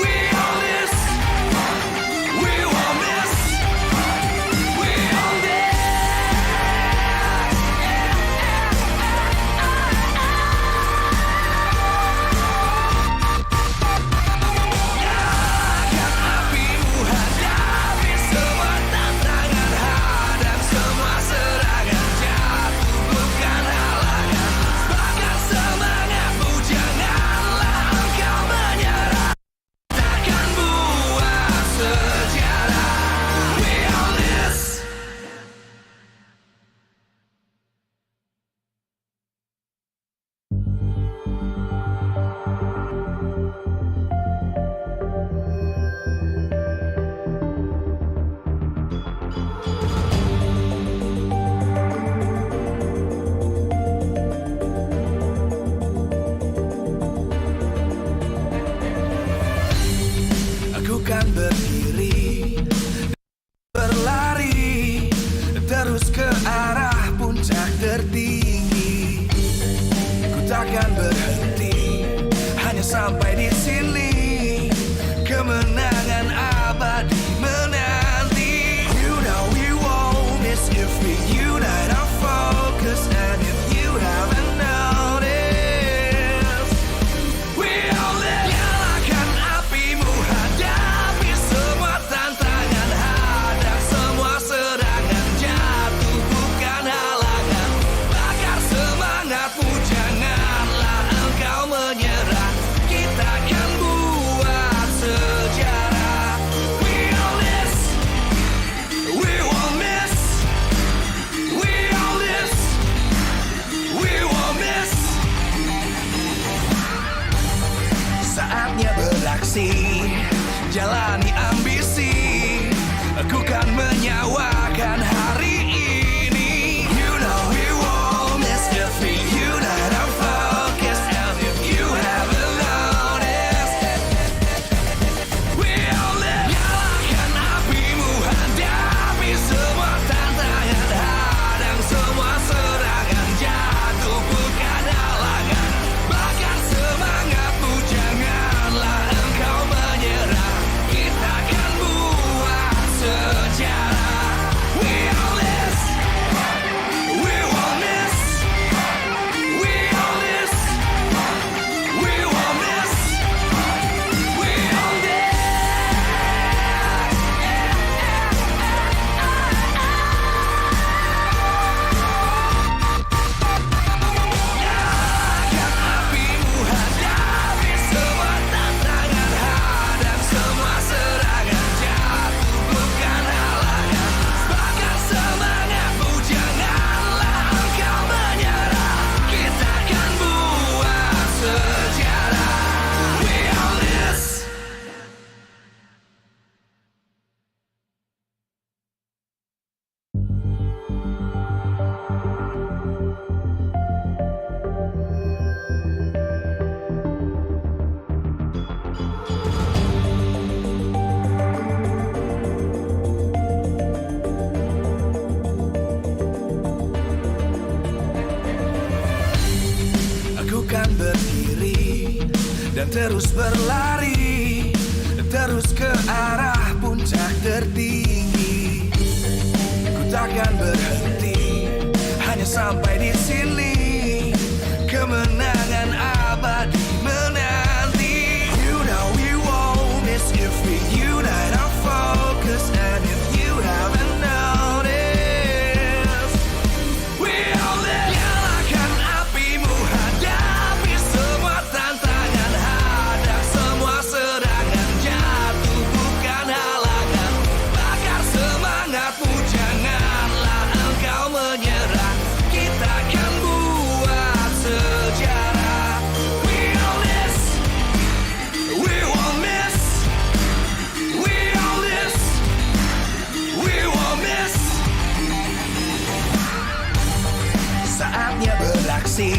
We all this, we won't miss. We all this. Nyalakan apimu, hadapi semua tantangan. Hadang semua serangan, jatuh bukan halangan. Bakar semangatmu, janganlah engkau menyerah. Takkan buat sejarah. We all this. Aku kan berdiri, berlari, terus ke arah puncak tertinggi. Ku takkan berhenti, hanya sampai di sini. Kemenangan abadi menanti. You know we won't miss if we unite our focus. And if you haven't noticed, we all live. Nyalakan apimu, hadapi semua tantangan. Hadang semua serangan, jatuh bukan halangan. Bakar semangatmu, janganlah engkau menyerah. Kita akan buat beraksi, jalani ambisi. Aku kan menyawakan hari ini. You know we won't miss the beat. You know I'm focused. And if you haven't noticed, we all live. Nyalakan apimu, hadapi semua tantangan, hadang semua serangan, jatuh bukan halangan. Bakar semangatmu, janganlah engkau menyerah. Kita akan buat sejarah. We all this, we won't miss. We all this, we won't miss. We all this. Nyalakan apimu, hadapi semua tantangan, hadang semua serangan, jatuh bukan halangan. Bakar semangatmu, janganlah engkau menyerah. Kita akan buat sejarah. We all this. Aku kan berdiri dan terus berlari, terus ke arah puncak tertinggi. Ku takkan berhenti, hanya sampai di sini. Kemenangan abadi menanti. You know we won't miss if we unite our focus. And if you haven't noticed, we all live. Nyalakan apimu, hadapi semua tantangan, hadang semua serangan, jatuh bukan halangan. Bakar semangatmu, janganlah engkau menyerah. Kita akan buat sejarah. We all this, we won't miss. We all this, we won't miss. Saatnya beraksi,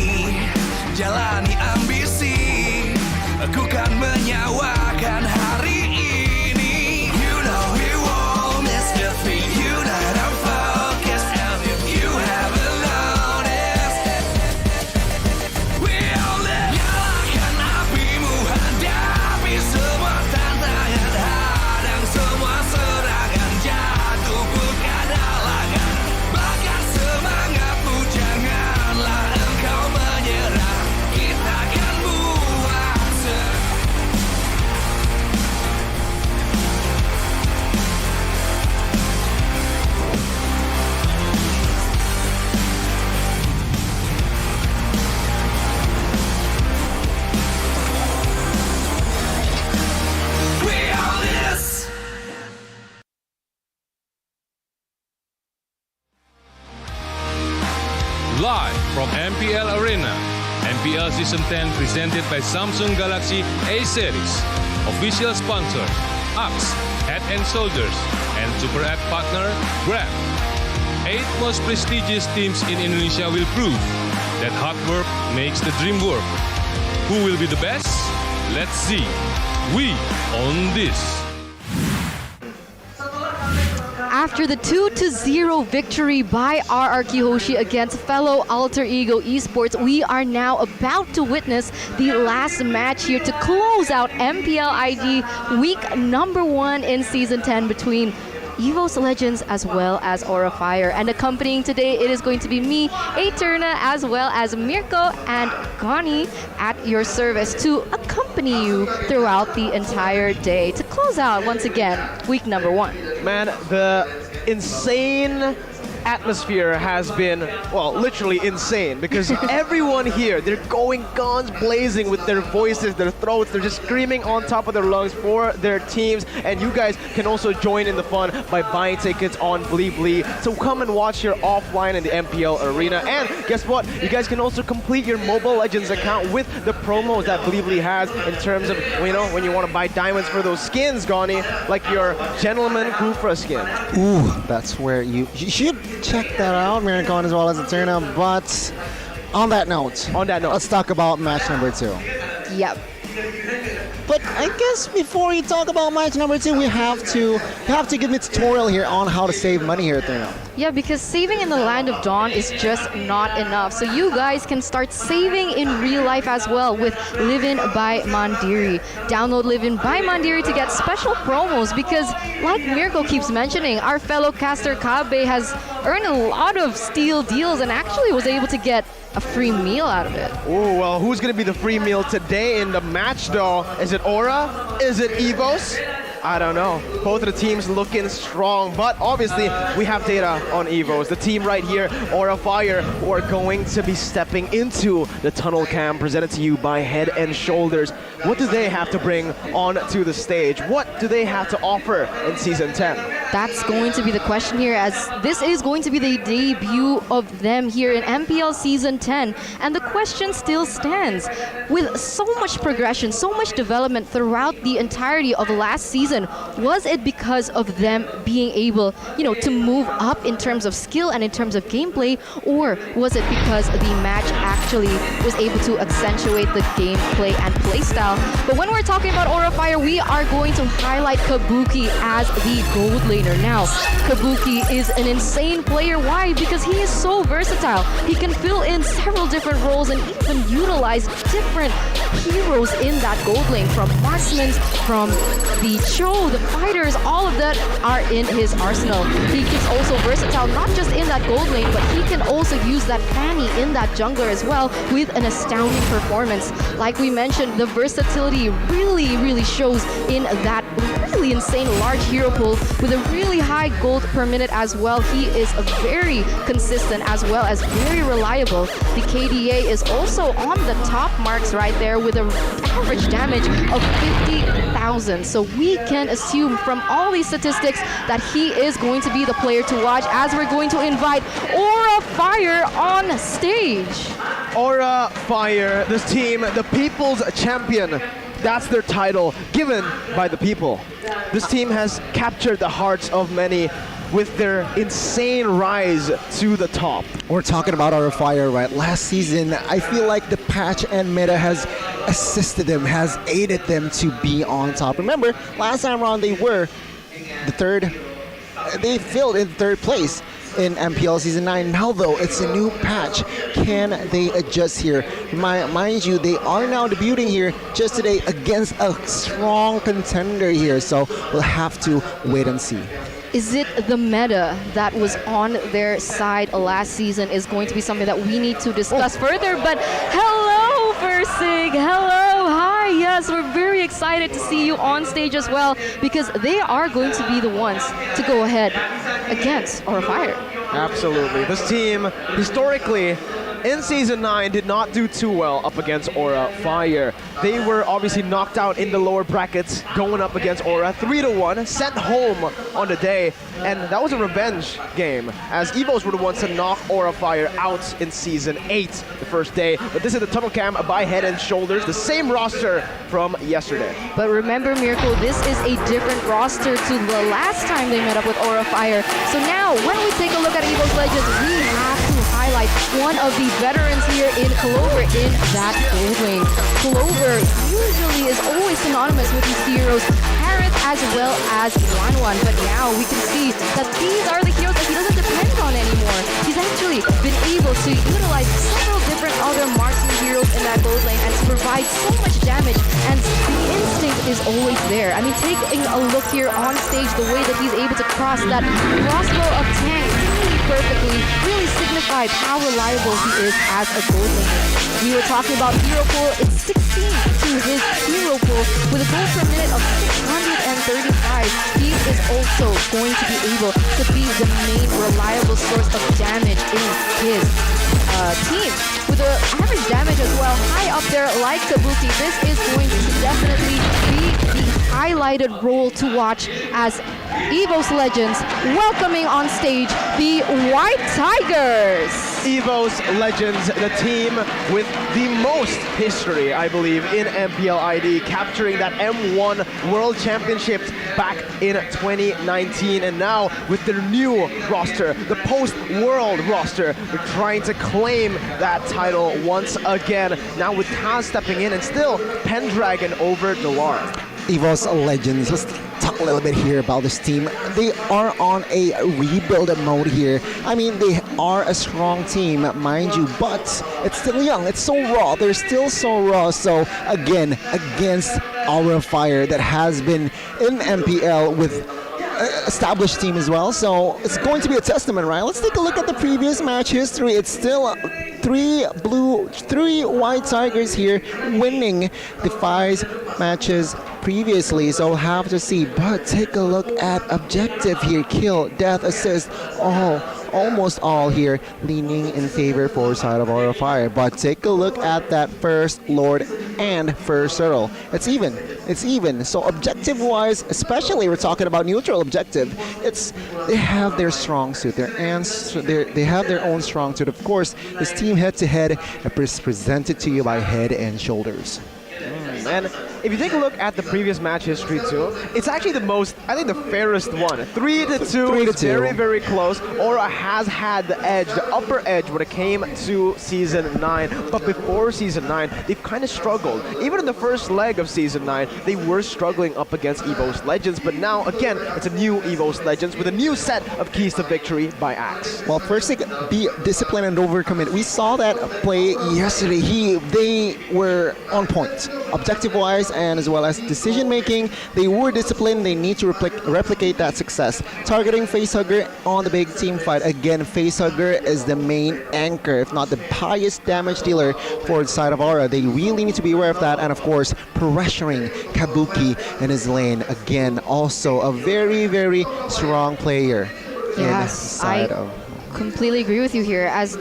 jalani ambisi. Aku kan menyawakan hari ini. You know we won't miss the beat. You know I'm focused. And if you haven't noticed, we all live. Nyalakan apimu, hadapi semua tantangan, hadang semua serangan, jatuh bukan halangan. Bakar semangatmu, janganlah engkau menyerah. Kita akan buat we all this. Live from MPL Arena, MPL Season 10 presented by Samsung Galaxy A Series. Official sponsor, Axe, Head and Shoulders, and Super App partner, Grab. 8 most prestigious teams in Indonesia will prove that hard work makes the dream work. Who will be the best? Let's see. We own this. After the 2-0 victory by RRQ Hoshi against fellow Alter Ego Esports, we are now about to witness the last match here to close out MPL ID week number 1 in Season 10 between EVOS Legends as well as Aura Fire. And accompanying today, it is going to be me, Eterna, as well as Mirko and Gani at your service to accompany you throughout the entire day to close out, once again, week number 1. Man, the insane atmosphere has been, well, literally insane because everyone here, they're going guns blazing with their voices, their throats, they're just screaming on top of their lungs for their teams, and you guys can also join in the fun by buying tickets on Blibli. So come and watch here offline in the MPL Arena, and guess what? You guys can also complete your Mobile Legends account with the promos that Blibli has in terms of, you know, when you want to buy diamonds for those skins, Gani, like your Gentleman Kufra skin. Ooh, that's where you should check that out, Miracon, as well as Eterna. But on that note, let's talk about match number 2. Yep. But I guess before we talk about match number 2, we have to give me a tutorial here on how to save money here at Eterna. Yeah, because saving in the Land of Dawn is just not enough. So you guys can start saving in real life as well with Livin by Mandiri. Download Livin by Mandiri to get special promos because, like Mirko keeps mentioning, our fellow caster Kabe has earned a lot of steal deals and actually was able to get a free meal out of it. Oh, well, who's going to be the free meal today in the match, though? Is it Aura? Is it EVOS? I don't know. Both of the teams looking strong, but obviously we have data on EVOS. The team right here, Aura Fire, who are going to be stepping into the tunnel cam presented to you by Head and Shoulders. What do they have to bring onto the stage? What do they have to offer in Season 10? That's going to be the question here, as this is going to be the debut of them here in MPL Season 10. And the question still stands. With so much progression, so much development throughout the entirety of last season, was it because of them being able, to move up in terms of skill and in terms of gameplay, or was it because the match actually was able to accentuate the gameplay and playstyle? But when we're talking about Aura Fire, we are going to highlight Kabuki as the gold laner. Now, Kabuki is an insane player. Why? Because he is so versatile. He can fill in several different roles and even utilize different heroes in that gold lane, from marksmen, from the Cho, the fighters, all of that are in his arsenal. He is also versatile, not just in that gold lane, but he can also use that Fanny in that jungler as well with an astounding performance. Like we mentioned, the versatility really shows in that really insane large hero pool with a really high gold per minute as well. He is very consistent as well as very reliable. The KDA is also on the top marks right there with an average damage of 50,000. So we can assume from all these statistics that he is going to be the player to watch, as we're going to invite Aura Fire on stage. Aura Fire, this team, the People's Champion. That's their title, given by the people. This team has captured the hearts of many with their insane rise to the top. We're talking about Aura Fire, right? Last season, I feel like the patch and meta has assisted them, has aided them to be on top. Remember, last time around they were the third, they filled in third place in MPL Season 9. Now though, it's a new patch. Can they adjust here? Mind you, they are now debuting here just today against a strong contender here, so we'll have to wait and see. Is it the meta that was on their side last season is going to be something that we need to discuss further? But hello, Versig. Hello. Hi. Yes, we're very excited to see you on stage as well, because they are going to be the ones to go ahead against Aura Fire. Absolutely. This team, historically, in Season 9, did not do too well up against Aura Fire. They were obviously knocked out in the lower brackets going up against Aura 3-1, sent home on the day, and that was a revenge game, as EVOS were the ones to knock Aura Fire out in Season 8 the first day. But this is the Tunnel Cam by Head and Shoulders, the same roster from yesterday. But remember, Mirko, this is a different roster to the last time they met up with Aura Fire. So now, when we take a look at EVOS Legends, we have to highlight one of the veterans here in Clover in that gold lane. Clover usually is always synonymous with these heroes, Harith as well as Wanwan, but now we can see that these are the heroes that he doesn't depend on anymore. He's actually been able to utilize several different other marksman heroes in that gold lane and to provide so much damage, and the instinct is always there. I mean, taking a look here on stage, the way that he's able to cross that crossbow of tank, really perfectly really signified how reliable he is as a goal laner. We were talking about hero pool. It's 16 to his hero pool with a goal per minute of 635. He is also going to be able to be the main reliable source of damage in his team. With the average damage as well, high up there like Kabuki, this is going to definitely be the highlighted role to watch as EVOS Legends welcoming on stage the White Tigers. EVOS Legends, the team with the most history, I believe, in MPL ID, capturing that M1 World Championships back in 2019. And now with their new roster, the post-World roster, they're trying to claim that title once again. Now with Taz stepping in and still Pendragon over Delar. EVOS Legends, let's talk a little bit here about this team. They are on a rebuild mode here. I mean, they are a strong team, mind you, but it's still young. It's so raw. They're still so raw. So again, against Aura Fire that has been in MPL with established team as well. So it's going to be a testament, right? Let's take a look at the previous match history. It's still three White Tigers here winning the 5 matches previously, so we'll have to see. But take a look at objective here: kill, death, assist, almost all here leaning in favor for side of Aura Fire. But take a look at that first Lord and first Turtle. It's even. So objective wise, especially we're talking about neutral objective, they have their strong suit, they have their own strong suit. Of course, this team head to head is presented to you by Head and Shoulders. And if you take a look at the previous match history too, it's actually the most, I think, the fairest one. 3-2 is very, very close. Aura has had the edge, the upper edge when it came to Season 9. But before Season 9, they've kind of struggled. Even in the first leg of Season 9, they were struggling up against EVOS Legends. But now, again, it's a new EVOS Legends with a new set of keys to victory by Axe. Well, first thing, be disciplined and overcommit. We saw that play yesterday. They were on point. Objective-wise and as well as decision-making, they were disciplined. They need to replicate that success. Targeting Facehugger on the big team fight. Again, Facehugger is the main anchor, if not the highest damage dealer for the side of Aura. They really need to be aware of that. And of course, pressuring Kabuki in his lane. Again, also a very, very strong player. Yes, I completely agree with you here, as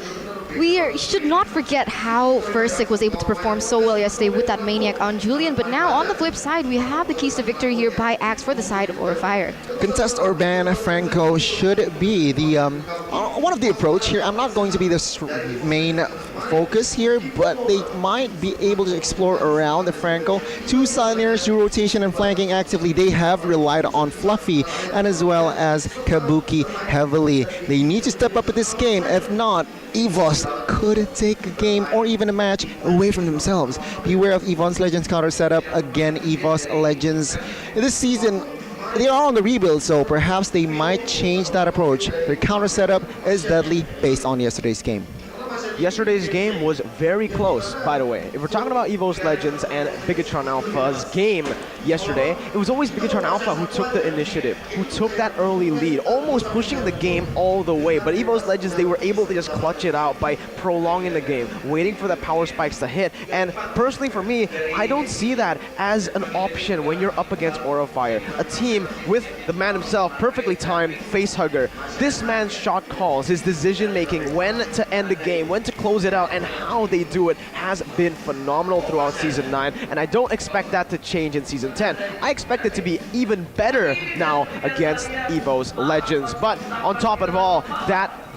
we should not forget how Fursic was able to perform so well yesterday with that Maniac on Julian. But now, on the flip side, we have the keys to victory here by Axe for the side of Aura Fire. Contest or ban Franco should be the one of the approach here. I'm not going to be the main focus here, but they might be able to explore around the Franco. 2 signers, 2 rotation and flanking actively. They have relied on Fluffy and as well as Kabuki heavily. They need to step up at this game. If not, EVOS could take a game or even a match away from themselves. Beware of EVOS Legends counter setup. Again, EVOS Legends this season, they are on the rebuild, so perhaps they might change that approach. Their counter setup is deadly based on yesterday's game. Yesterday's game was very close, by the way. If we're talking about EVOS Legends and Bigatron Alpha's game yesterday, it was always Bigatron Alpha who took the initiative, who took that early lead, almost pushing the game all the way. But EVOS Legends, they were able to just clutch it out by prolonging the game, waiting for the power spikes to hit. And personally for me, I don't see that as an option when you're up against Aura Fire, a team with the man himself, perfectly timed Facehugger. This man's shot calls, his decision making, when to end the game, when to close it out, and how they do it has been phenomenal throughout Season 9, and I don't expect that to change in Season 10. I expect it to be even better now against EVOS Legends. But on top of it all,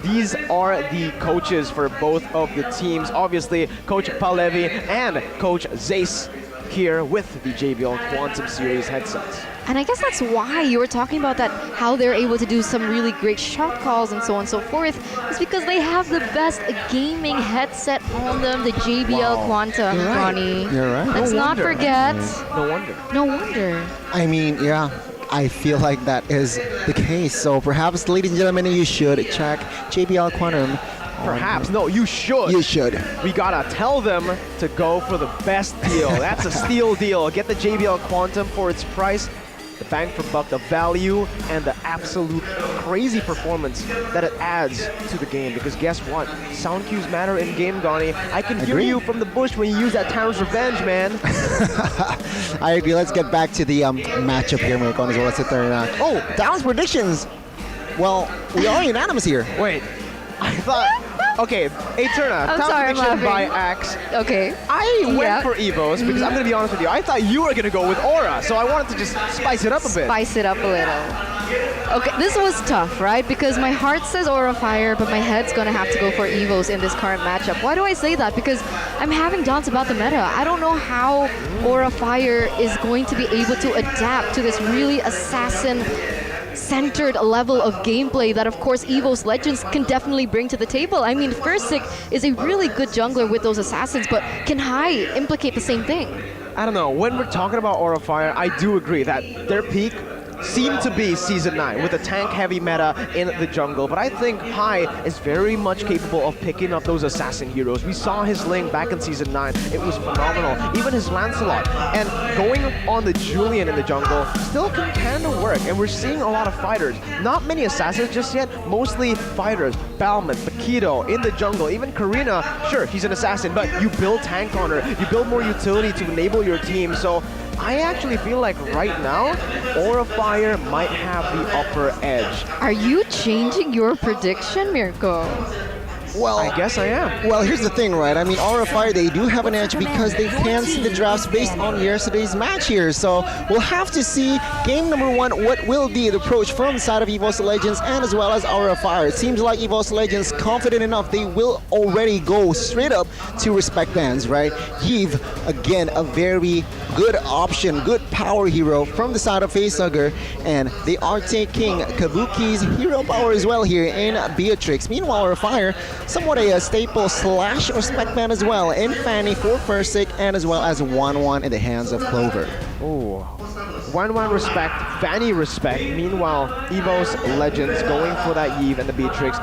these are the coaches for both of the teams. Obviously, Coach Palevi and Coach Zace here with the JBL Quantum Series headsets. And I guess that's why you were talking about that, how they're able to do some really great shot calls and so on and so forth. It's because they have the best gaming headset on them, the JBL Quantum, Ronnie. You're right. Let's not forget. No wonder. No wonder. I mean, yeah, I feel like that is the case. So perhaps, ladies and gentlemen, you should check JBL Quantum. Perhaps. No, you should. You should. We gotta tell them to go for the best deal. That's a steal deal. Get the JBL Quantum for its price. the bang for buck, the value, and the absolute crazy performance that it adds to the game. Because guess what? Sound cues matter in game, Gani. I can hear you from the bush when you use that Terror's Revenge, man. I agree. Let's get back to the matchup here, Mirko, as well as the third. Oh, Dallas predictions. Well, we are unanimous here. Wait, I thought. Okay, Eterna, I'm top sorry, I'm prediction by laughing. Axe. Okay. I went Yeah. for EVOS because I'm going to be honest with you. I thought you were going to go with Aura, so I wanted to just spice it up a bit. Spice it up a little. Okay, this was tough, right? Because my heart says Aura Fire, but my head's gonna have to go for EVOS in this current matchup. Why do I say that? Because I'm having doubts about the meta. I don't know how Aura Fire is going to be able to adapt to this really assassin-centered level of gameplay that, of course, EVOS Legends can definitely bring to the table. I mean, Fursic is a really good jungler with those assassins, but can Hai implicate the same thing? I don't know. When we're talking about Aura Fire, I do agree that their peak seemed to be Season 9 with a tank-heavy meta in the jungle, but I think Hai is very much capable of picking up those assassin heroes. We saw his lane back in Season 9. It was phenomenal. Even his Lancelot. And going on the Julian in the jungle still can kind of work, and we're seeing a lot of fighters. Not many assassins just yet, mostly fighters. Balmond, Paquito in the jungle, even Karina, sure, he's an assassin, but you build tank on her, you build more utility to enable your team, so I actually feel like right now, Aura Fire might have the upper edge. Are you changing your prediction, Mirko? Well, I guess I am. Well, here's the thing, right? I mean, Aura Fire, they do have an edge because they can see the drafts based on yesterday's match here. So we'll have to see game number 1, what will be the approach from the side of EVOS Legends and as well as Aura Fire. It seems like EVOS Legends confident enough, they will already go straight up to respect bans, right? Yves, again, a very good option, good power hero from the side of Facehugger, and they are taking Kabuki's hero power as well here in Beatrix. Meanwhile, Aura Fire, somewhat a staple slash respect ban as well in Fanny for Fursic, and as well as 1-1 in the hands of Clover. Oh, 1-1 respect, Fanny respect. Meanwhile, EVOS Legends going for that Yves and the Beatrix.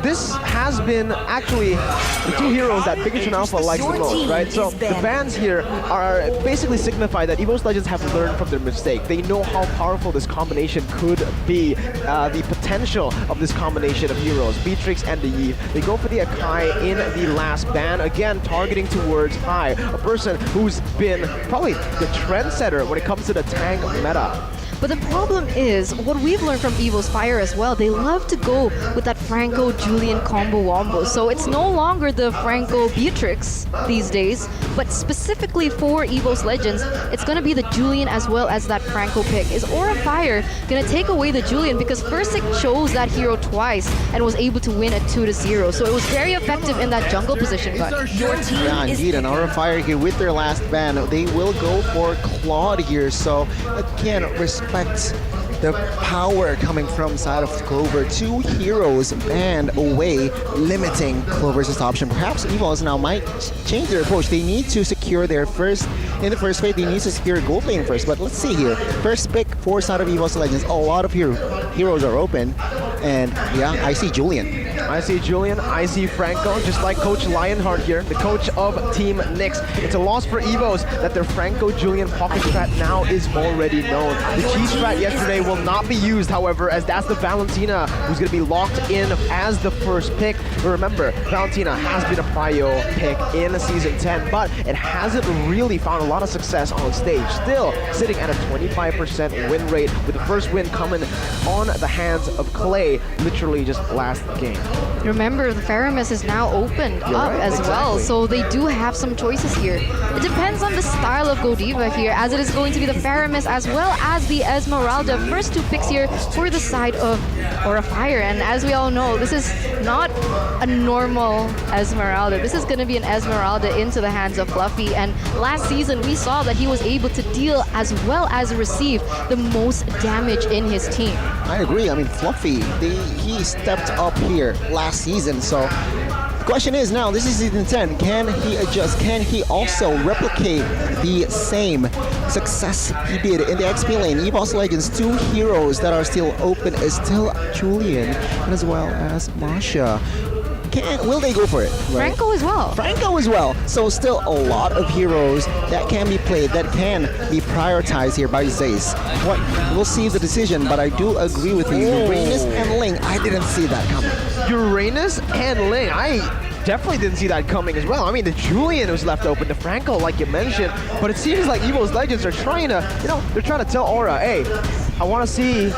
This has been actually the two heroes that Big Vision Alpha likes the most, right? So the bans here are basically signify that EVOS Legends have learned from their mistake. They know how powerful this combination could be, the potential of this combination of heroes, Beatrix and the Yves. They go for the Akai in the last ban, again targeting towards Hai, a person who's been probably the trendsetter when it comes to the tank meta. But the problem is, what we've learned from EVOS Fire as well, they love to go with that Franco-Julian combo wombo. So it's no longer the Franco-Beatrix these days, but specifically for EVOS Legends, it's going to be the Julian as well as that Franco pick. Is Aura Fire going to take away the Julian? Because Fursic chose that hero twice and was able to win at 2-0. So it was very effective in that jungle position. Yeah, indeed, and Aura Fire here with their last ban, they will go for Claude here. So again, respect the power coming from side of Clover. Two heroes banned away, limiting Clover's option. Perhaps EVOS now might change their approach. They need to secure their first, in the first phase, they need to secure gold lane first. But let's see here. First pick for side of EVOS Legends. A lot of heroes are open. And yeah, I see Julian. I see Julian, I see Franco, just like Coach Lionheart here, the coach of Team Nyx. It's a loss for EVOS that their Franco-Julian pocket strat now is already known. The cheese strat yesterday will not be used, however, as that's the Valentina who's going to be locked in as the first pick. But remember, Valentina has been a prio pick in Season 10, but it hasn't really found a lot of success on stage. Still sitting at a 25% win rate, with the first win coming on the hands of Clay, literally just last game. Remember, the Faramis is now opened up as well, so they do have some choices here. It depends on the style of Godiva here, as it is going to be the Faramis as well as the Esmeralda. First two picks here for the side of Aura Fire, and as we all know, this is not a normal Esmeralda. This is going to be an Esmeralda into the hands of Fluffy, and last season we saw that he was able to deal as well as receive the most damage in his team. I agree. I mean, Fluffy, he stepped up here last season. So the question is now, this is Season 10. Can he adjust? Can he also replicate the same success he did in the XP lane? EVOS Legends, two heroes that are still open is still Julian and as well as Masha. will they go for it? Right? Franco as well. Franco as well. So still a lot of heroes that can be played, that can be prioritized here by Zace. We'll see the decision, but I do agree with you. Uranus and Ling, I didn't see that coming. Uranus and Ling, I definitely didn't see that coming as well. I mean, the Julian was left open, the Franco, like you mentioned, but it seems like EVOS Legends are trying to, they're trying to tell Aura, hey, I want to see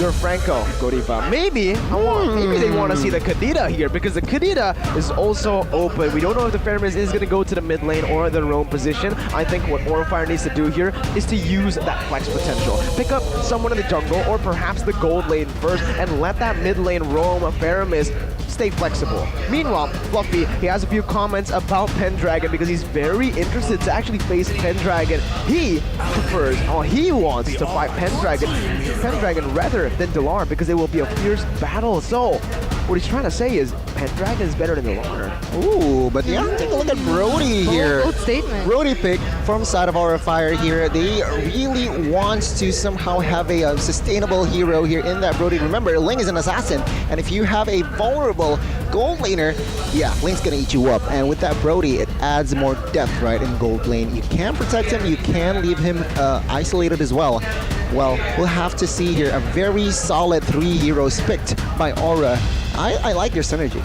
your Franco, Godiva. Maybe they want to see the Kadita here, because the Kadita is also open. We don't know if the Fairness is going to go to the mid lane or the roam position. I think what Aura Fire needs to do here is to use that flex potential. Pick up someone in the jungle or perhaps the gold lane first and let that mid lane roam Fairness stay flexible. Meanwhile, Fluffy, he has a few comments about Pendragon because he's very interested to actually face Pendragon. He prefers, or he wants to fight Pendragon rather than Delar because it will be a fierce battle. So, what he's trying to say is Pendragon is better than Delar. Ooh, but yeah, take a look at Brody here. Bold statement. Brody pick from side of Aura Fire here. They really want to somehow have a sustainable hero here in that Brody. Remember, Ling is an assassin, and if you have a vulnerable gold laner, yeah, Ling's gonna eat you up. And with that Brody, it adds more depth, right, in gold lane. You can protect him, you can leave him isolated as well. Well, we'll have to see here a very solid 3 heroes picked by Aura. I like their synergy.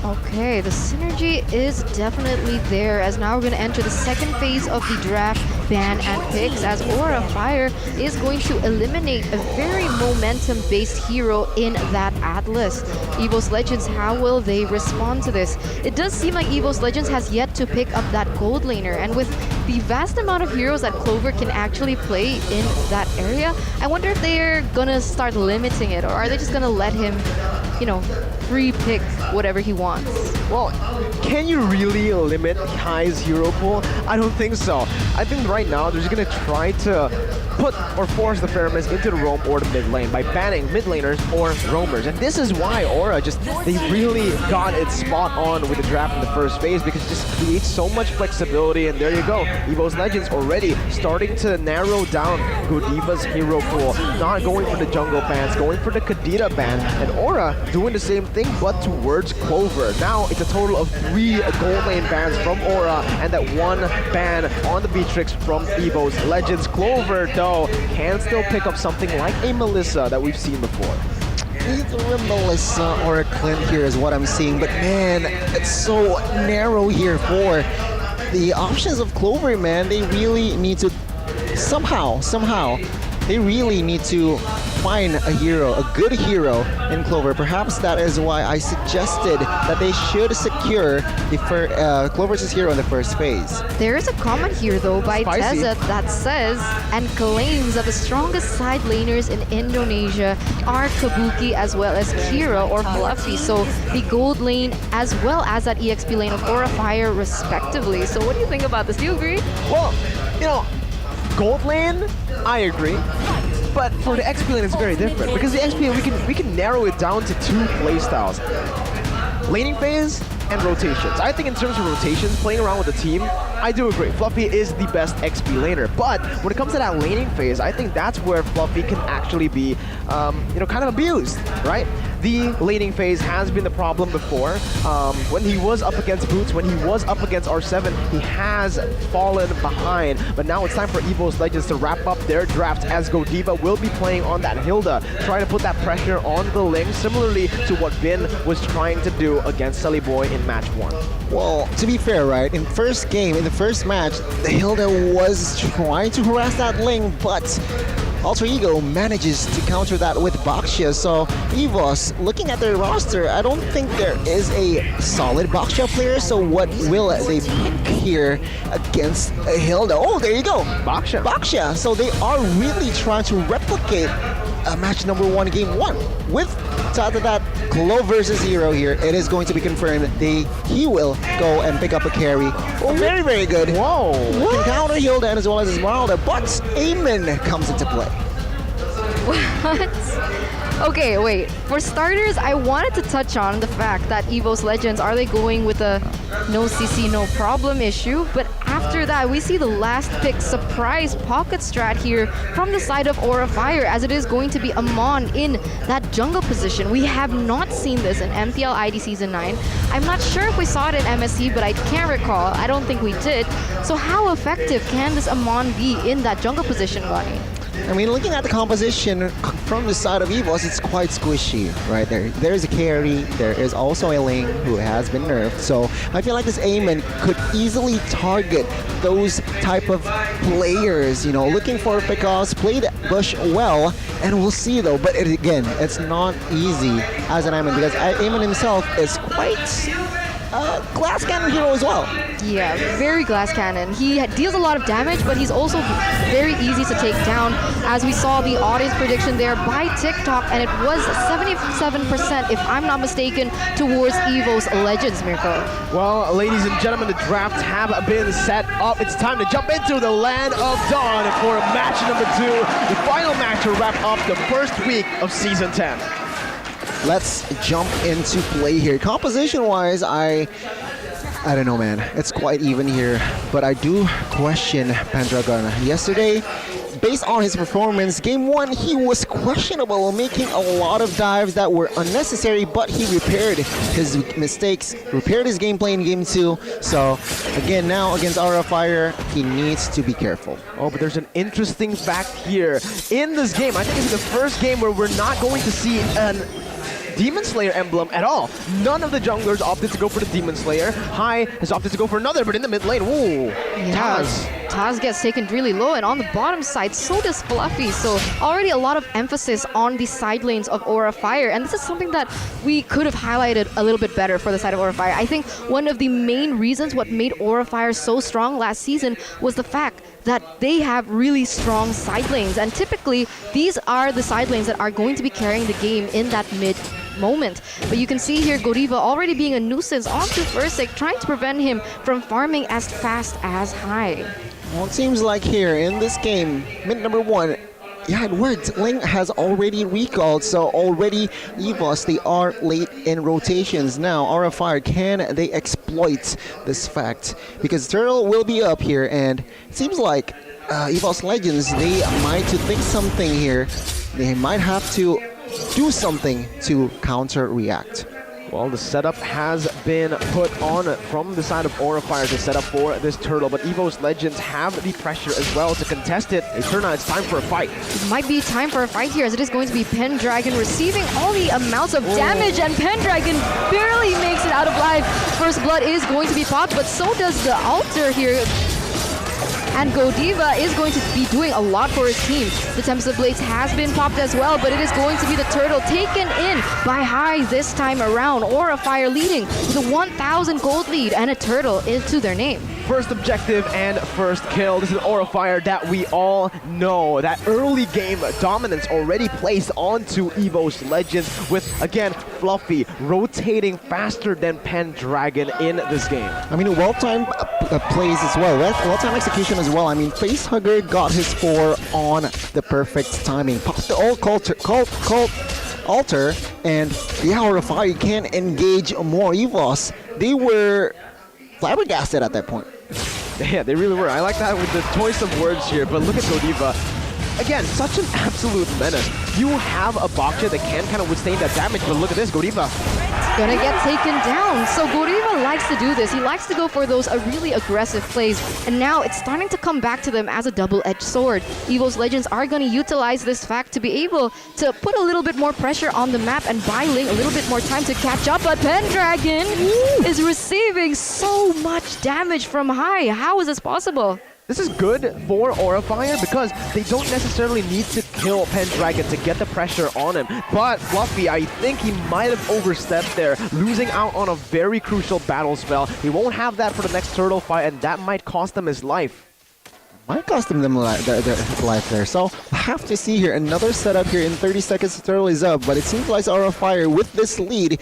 Okay, the synergy is definitely there, as now we're going to enter the second phase of the draft, ban, and picks, as Aura Fire is going to eliminate a very momentum-based hero in that Atlas. EVOS Legends, how will they respond to this? It does seem like EVOS Legends has yet to pick up that gold laner, and with the vast amount of heroes that Clover can actually play in that area, I wonder if they're going to start limiting it, or are they just going to let him, free pick whatever he wants? Well, can you really limit Kai's hero pool? I don't think so. I think right now they're just gonna try to put or force the Fairness into the roam or the mid lane by banning mid laners or roamers. And this is why Aura they really got it spot on with the draft in the first phase, because it just creates so much flexibility. And there you go, EVOS Legends already starting to narrow down Godiva's hero pool, not going for the jungle bans, going for the Kadita ban, and Aura doing the same thing but towards Clover. Now it's a total of 3 gold lane bans from Aura and that 1 ban on the Beatrix from EVOS Legends. Clover though can still pick up something like a Melissa that we've seen before. Either a Melissa or a Clint here is what I'm seeing, but man, it's so narrow here for the options of Clover, man. They really need to somehow they really need to find a hero, a good hero in Clover. Perhaps that is why I suggested that they should secure the Clover's hero in the first phase. There is a comment here though by Spicy. Tezza that says and claims that the strongest side laners in Indonesia are Kabuki as well as Kira or Fluffy. So the gold lane as well as that EXP lane of Aura Fire respectively. So what do you think about this? Do you agree? Well, gold lane, I agree. But for the XP lane, it's very different, because the XP lane, we can narrow it down to 2 playstyles: laning phase and rotations. I think in terms of rotations, playing around with the team, I do agree. Fluffy is the best XP laner. But when it comes to that laning phase, I think that's where Fluffy can actually be, kind of abused, right? The laning phase has been the problem before. When he was up against Boots, when he was up against R7, he has fallen behind. But now it's time for EVOS Legends to wrap up their draft, as Godiva will be playing on that Hilda, trying to put that pressure on the Ling, similarly to what Vin was trying to do against Sully Boy in match 1. Well, to be fair, right, in the first match, the Hilda was trying to harass that Ling, but Alter Ego manages to counter that with Baxia. So EVOS, looking at their roster, I don't think there is a solid Baxia player. So what will they pick here against Hilda? Oh, there you go, Baxia. So they are really trying to replicate match number 1, game 1 with that Clo versus Hero here. It is going to be confirmed he will go and pick up a carry. Oh, very, very good. Whoa. Can counter Hilda as well as Esmeralda, but Eamon comes into play. What? Okay, wait. For starters, I wanted to touch on the fact that EVOS Legends, are they going with a no CC, no problem issue? But after after that, we see the last pick surprise pocket strat here from the side of Aura Fire, as it is going to be Amon in that jungle position. We have not seen this in MPL ID Season 9. I'm not sure if we saw it in MSC, but I can't recall. I don't think we did. So how effective can this Amon be in that jungle position, Ronnie? I mean, looking at the composition from the side of EVOS, it's quite squishy, right? There's a carry, there is also a Ling who has been nerfed, so I feel like this Aemon could easily target those type of players, you know, looking for pickoffs, played Bush well, and we'll see though, but again, it's not easy as an Aemon, because Aemon himself is quite glass cannon hero as well. Yeah, very glass cannon. He deals a lot of damage, but he's also very easy to take down, as we saw the audience prediction there by TikTok, and it was 77%, if I'm not mistaken, towards EVOS Legends, Mirko. Well, ladies and gentlemen, the drafts have been set up. It's time to jump into the Land of Dawn for match number 2, the final match to wrap up the first week of Season 10. Let's jump into play here. Composition-wise, I don't know, man. It's quite even here, but I do question Pendragon. Yesterday, based on his performance, Game 1, he was questionable, making a lot of dives that were unnecessary, but he repaired his mistakes, repaired his gameplay in Game 2. So, again, now against Aura Fire, he needs to be careful. Oh, but there's an interesting fact here. In this game, I think it's the first game where we're not going to see an Demon Slayer emblem at all. None of the junglers opted to go for the Demon Slayer. Hai has opted to go for another, but in the mid lane, ooh, Taz gets taken really low, and on the bottom side, so does Fluffy. So already a lot of emphasis on the side lanes of Aura Fire, and this is something that we could have highlighted a little bit better for the side of Aura Fire. I think one of the main reasons what made Aura Fire so strong last season was the fact that they have really strong side lanes, and typically these are the side lanes that are going to be carrying the game in that mid moment. But you can see here Godiva already being a nuisance onto Versik, trying to prevent him from farming as fast as Hai. Well, it seems like here in this game, mid number 1, yeah, it worked. Ling has already recalled, so already EVOS, they are late in rotations. Now, Aura Fire, can they exploit this fact? Because Turtle will be up here, and it seems like EVOS Legends, they might to think something here. They might have to do something to counter-react. Well, the setup has been put on from the side of Aura Fire to set up for this Turtle, but EVOS Legends have the pressure as well to contest it. Hey, Turna, it's time for a fight. It might be time for a fight here, as it is going to be Pendragon receiving all the amounts of damage, and Pendragon barely makes it out of life. First blood is going to be popped, but so does the altar here. And Godiva is going to be doing a lot for his team. The Tempest Blades has been popped as well, but it is going to be the Turtle taken in by Hai this time around. Aura Fire leading with a 1,000 gold lead and a Turtle into their name. First objective and first kill. This is Aura Fire that we all know. That early game dominance already placed onto EVOS Legends with, again, Fluffy rotating faster than Pendragon in this game. I mean, well-timed plays as well. Well-timed execution as well. I mean, Facehugger got his 4 on the perfect timing. Popped the old altar, and the Aura Fire can engage more. EVOS, they were flabbergasted at that point. Yeah, they really were. I like that with the choice of words here, but look at Godiva. Again, such an absolute menace. You have a Baksha that can kind of withstand that damage, but look at this, Godiva. Gonna get taken down. So Godiva likes to do this. He likes to go for those really aggressive plays, and now it's starting to come back to them as a double-edged sword. EVOS Legends are going to utilize this fact to be able to put a little bit more pressure on the map and buy Ling a little bit more time to catch up, but Pendragon is receiving so much damage from Hai. How is this possible? This is good for Aura Fire because they don't necessarily need to kill Pendragon to get the pressure on him. But Fluffy, I think he might have overstepped there, losing out on a very crucial battle spell. He won't have that for the next Turtle fight, and that might cost him his life. Might cost them their life there. So we'll have to see here. Another setup here in 30 seconds. Turtle is up, but it seems like Aura Fire with this lead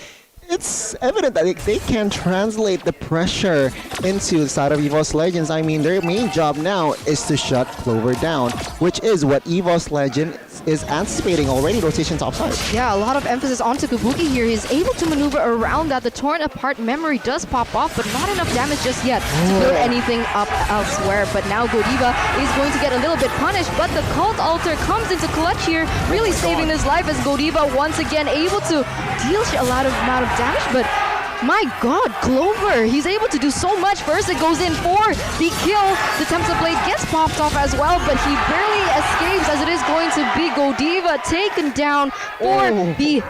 it's evident that they can translate the pressure into the side of EVOS Legends. I mean, their main job now is to shut Clover down, which is what EVOS Legend is anticipating already, rotation topside. Yeah, a lot of emphasis onto Kabuki here. He's able to maneuver around that. The torn apart memory does pop off, but not enough damage just yet to build anything up elsewhere. But now Godiva is going to get a little bit punished, but the Cult Altar comes into clutch here, really saving his life as Godiva once again able to deal a lot of amount of damage, but my god, Clover, he's able to do so much. First it goes in for the kill. The Tempest Blade gets popped off as well, but he barely escapes as it is going to be Godiva taken down for the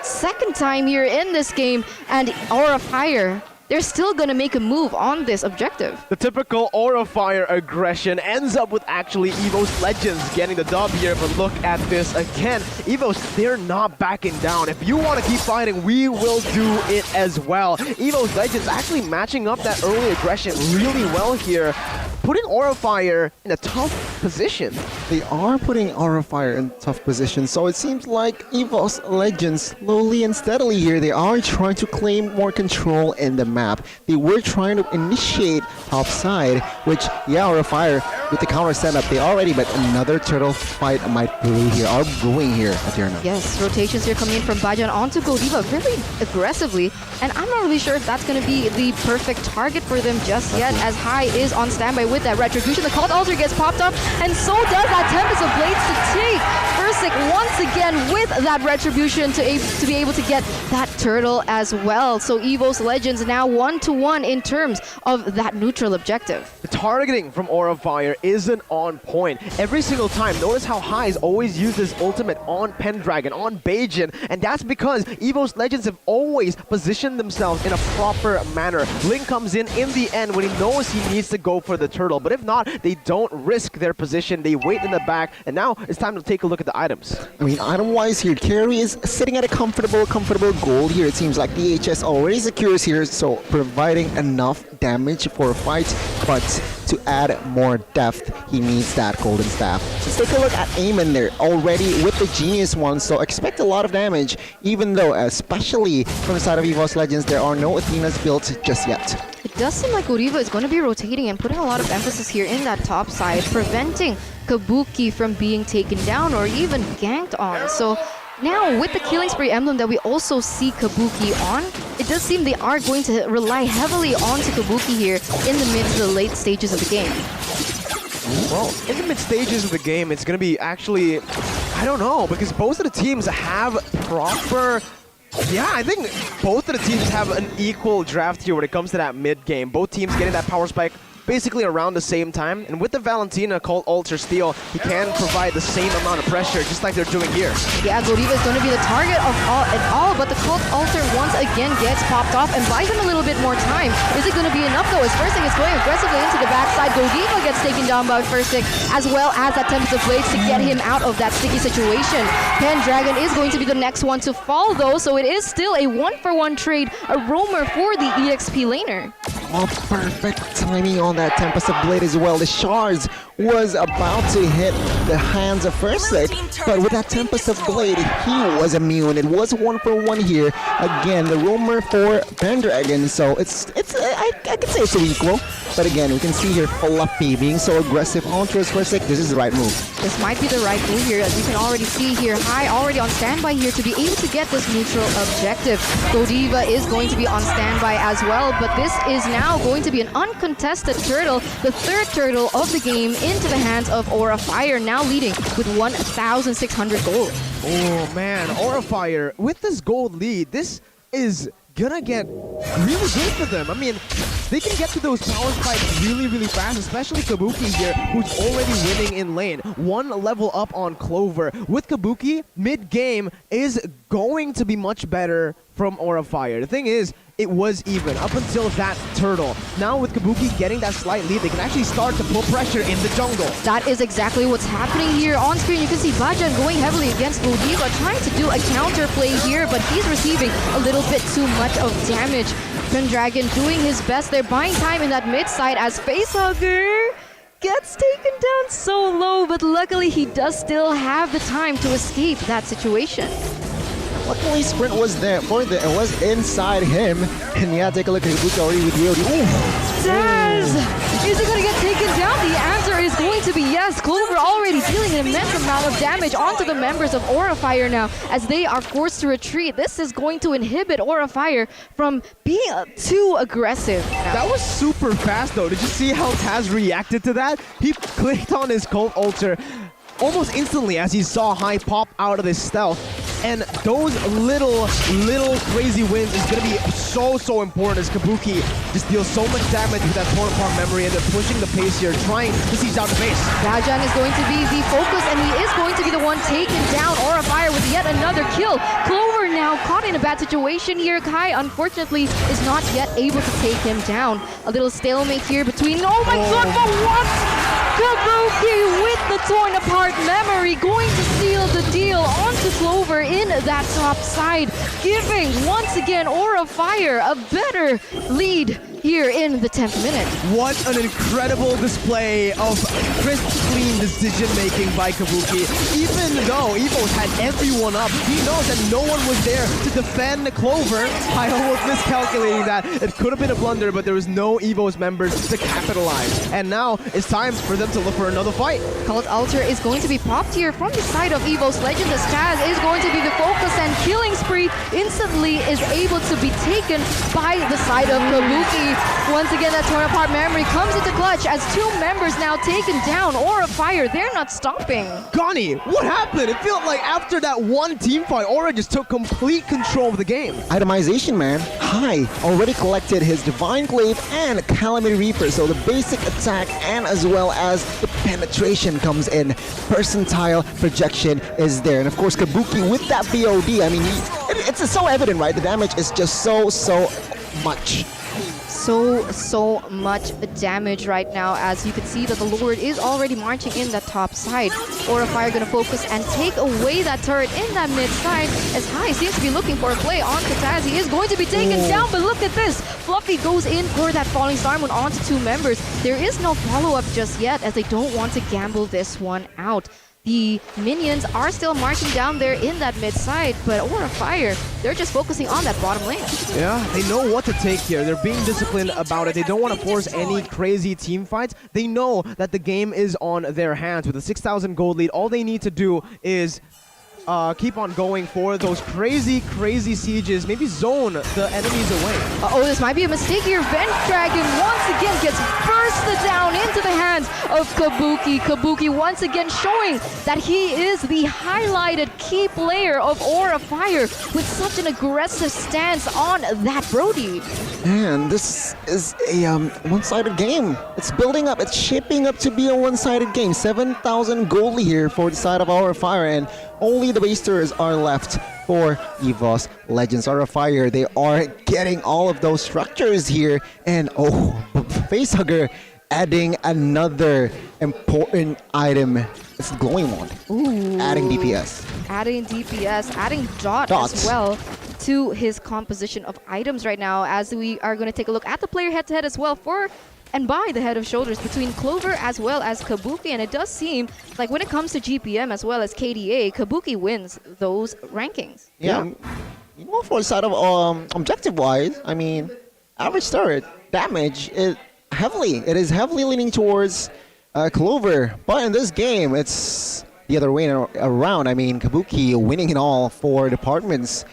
second time here in this game, and Aura Fire, they're still going to make a move on this objective. The typical Aura Fire aggression ends up with actually EVOS Legends getting the dub here, but look at this again. EVOS, they're not backing down. If you want to keep fighting, we will do it as well. EVOS Legends actually matching up that early aggression really well here, putting Aura Fire in a tough position. They are putting Aura Fire in tough position, so it seems like EVOS Legends slowly and steadily here, they are trying to claim more control in the map. They were trying to initiate top side, which, yeah, Aura Fire with the counter setup, they are ready, but another turtle fight might brew here, are brewing here at Tierna. Yes, rotations here coming in from Bajan onto Godiva very aggressively, and I'm not really sure if that's going to be the perfect target for them just yet, as Hai is on standby with that Retribution. The Cult Altar gets popped up, and so does that Tempest of Blades to take Fursic once again with that Retribution to be able to get that turtle as well. So EVOS Legends now 1-1 in terms of that neutral objective. The targeting from Aura Fire isn't on point. Every single time, notice how Hai's always used his ultimate on Pendragon, on Bajan, and that's because EVOS Legends have always positioned themselves in a proper manner. Link comes in the end when he knows he needs to go for the turtle, but if not, they don't risk their position. They wait in the back, and now it's time to take a look at the items. I mean, item-wise here, Carry is sitting at a comfortable gold here. It seems like DHS already secures here, so providing enough damage for a fight, but to add more depth, he needs that golden staff. Let's take a look at Eamon there, already with the Genius one, so expect a lot of damage, even though, especially from the side of EVOS Legends, there are no Athenas built just yet. It does seem like Godiva is going to be rotating and putting a lot of emphasis here in that top side, preventing Kabuki from being taken down or even ganked on. So now with the Killing Spree emblem that we also see Kabuki on, it does seem they are going to rely heavily onto Kabuki here in the mid to the late stages of the game. Well, in the mid stages of the game, it's going to be actually, I don't know, because both of the teams have proper... Yeah, I think both of the teams have an equal draft here when it comes to that mid game. Both teams getting that power spike basically around the same time, and with the Valentina Cult Altar Steel, he can provide the same amount of pressure, just like they're doing here. Yeah, Godiva is going to be the target of all, but the Cult Altar once again gets popped off and buys him a little bit more time. Is it going to be enough though? As Fursic is going aggressively into the backside, Godiva gets taken down by Fursic, as well as that Tempest of Blades to get him out of that sticky situation. Pendragon is going to be the next one to fall though, so it is still a 1-for-1 trade, a roamer for the EXP laner. Oh, perfect timing on that Tempest of Blade as well. The shards was about to hit the hands of Fursic, but with that Tempest of Blade, he was immune. It was 1-for-1 here. Again, the roamer for Pendragon, so I could say it's equal. But again, we can see here Fluffy being so aggressive on towards Fursic. This is the right move. This might be the right move here, as you can already see here. Hai already on standby here to be able to get this neutral objective. Godiva is going to be on standby as well, but this is now going to be an uncontested turtle, the third turtle of the game, into the hands of Aura Fire, now leading with 1,600 gold. Oh man, Aura Fire, with this gold lead, this is gonna get really good for them. I mean, they can get to those power spikes really, really fast, especially Kabuki here, who's already winning in lane. One level up on Clover. With Kabuki, mid-game is going to be much better from Aura Fire. The thing is, it was even up until that turtle. Now with Kabuki getting that slight lead, they can actually start to put pressure in the jungle. That is exactly what's happening here on screen. You can see Bajan going heavily against Godiva, trying to do a counter play here, but he's receiving a little bit too much of damage. Pendragon doing his best. They're buying time in that mid side as Facehugger gets taken down so low, but luckily he does still have the time to escape that situation. Luckily, Sprint was there for it was inside him. And yeah, take a look at Kabuki already with Ryo. Taz! Is he going to get taken down? The answer is going to be yes. Clover already dealing an immense amount of damage onto the members of Aura Fire now as they are forced to retreat. This is going to inhibit Aura Fire from being too aggressive. That was super fast though. Did you see how Taz reacted to that? He clicked on his Cold Ultra almost instantly as he saw High pop out of his stealth. And those little crazy wins is going to be so important as Kabuki just deals so much damage with that torn apart memory, and they're pushing the pace here, trying to siege out the base. Dajan is going to be the focus, and he is going to be the one taking down Aura Fire with yet another kill. Clover now caught in a bad situation here. Kai, unfortunately, is not yet able to take him down. A little stalemate here between... Oh my god, but what? Kabuki with the torn apart memory going to seal the deal onto Clover in that top side, giving once again Aura Fire a better lead here in the 10th minute. What an incredible display of crisp, clean decision-making by Kabuki. Even though EVOS had everyone up, he knows that no one was there to defend Clover. I almost miscalculating that. It could have been a blunder, but there was no EVOS members to capitalize. And now it's time for them to look for another fight. Cold Ultra is going to be popped here from the side of EVOS Legends as Taz is going to be the focus, and Killing Spree instantly is able to be taken by the side of Kabuki. Once again, that torn apart memory comes into clutch as two members now taken down. Aura Fire, they're not stopping. Gani, what happened? It felt like after that one team fight, Aura just took complete control of the game. Itemization, man. High already collected his Divine Glaive and Calamity Reaper, so the basic attack and as well as the penetration comes in. Percentile projection is there. And of course, Kabuki with that BOD, I mean, it's so evident, right? The damage is just so much. So much damage right now, as you can see that the Lord is already marching in that top side. Aura Fire gonna focus and take away that turret in that mid side, as High seems to be looking for a play on Kataz. He is going to be taken down, but look at this. Fluffy goes in for that Falling Star Moon onto two members. There is no follow-up just yet, as they don't want to gamble this one out. The minions are still marching down there in that mid side, but Aura Fire, they're just focusing on that bottom lane. Yeah, they know what to take here. They're being disciplined about it. They don't want to force any crazy team fights. They know that the game is on their hands. With a 6,000 gold lead, all they need to do is keep on going for those crazy sieges. Maybe zone the enemies away. Oh, this might be a mistake here. Vent Dragon once again gets bursted down into the hands of Kabuki. Kabuki once again showing that he is the highlighted key player of Aura Fire with such an aggressive stance on that Brody. Man, this is a one-sided game. It's building up. It's shaping up to be a one-sided game. 7,000 gold here for the side of Aura Fire, and only the basters are left for EVOS Legends. Aura Fire, they are getting all of those structures here, and Facehugger adding another important item. It's the glowing wand. Ooh. Adding DPS. Adding DPS, adding dots as well to his composition of items right now, as we are going to take a look at the player head-to-head as well for and by the head of shoulders between Clover as well as Kabuki. And it does seem like when it comes to GPM as well as KDA, Kabuki wins those rankings. Yeah. You know, for the side of objective-wise, I mean, average turret damage, it is heavily leaning towards Clover. But in this game, it's the other way around. I mean, Kabuki winning in all four departments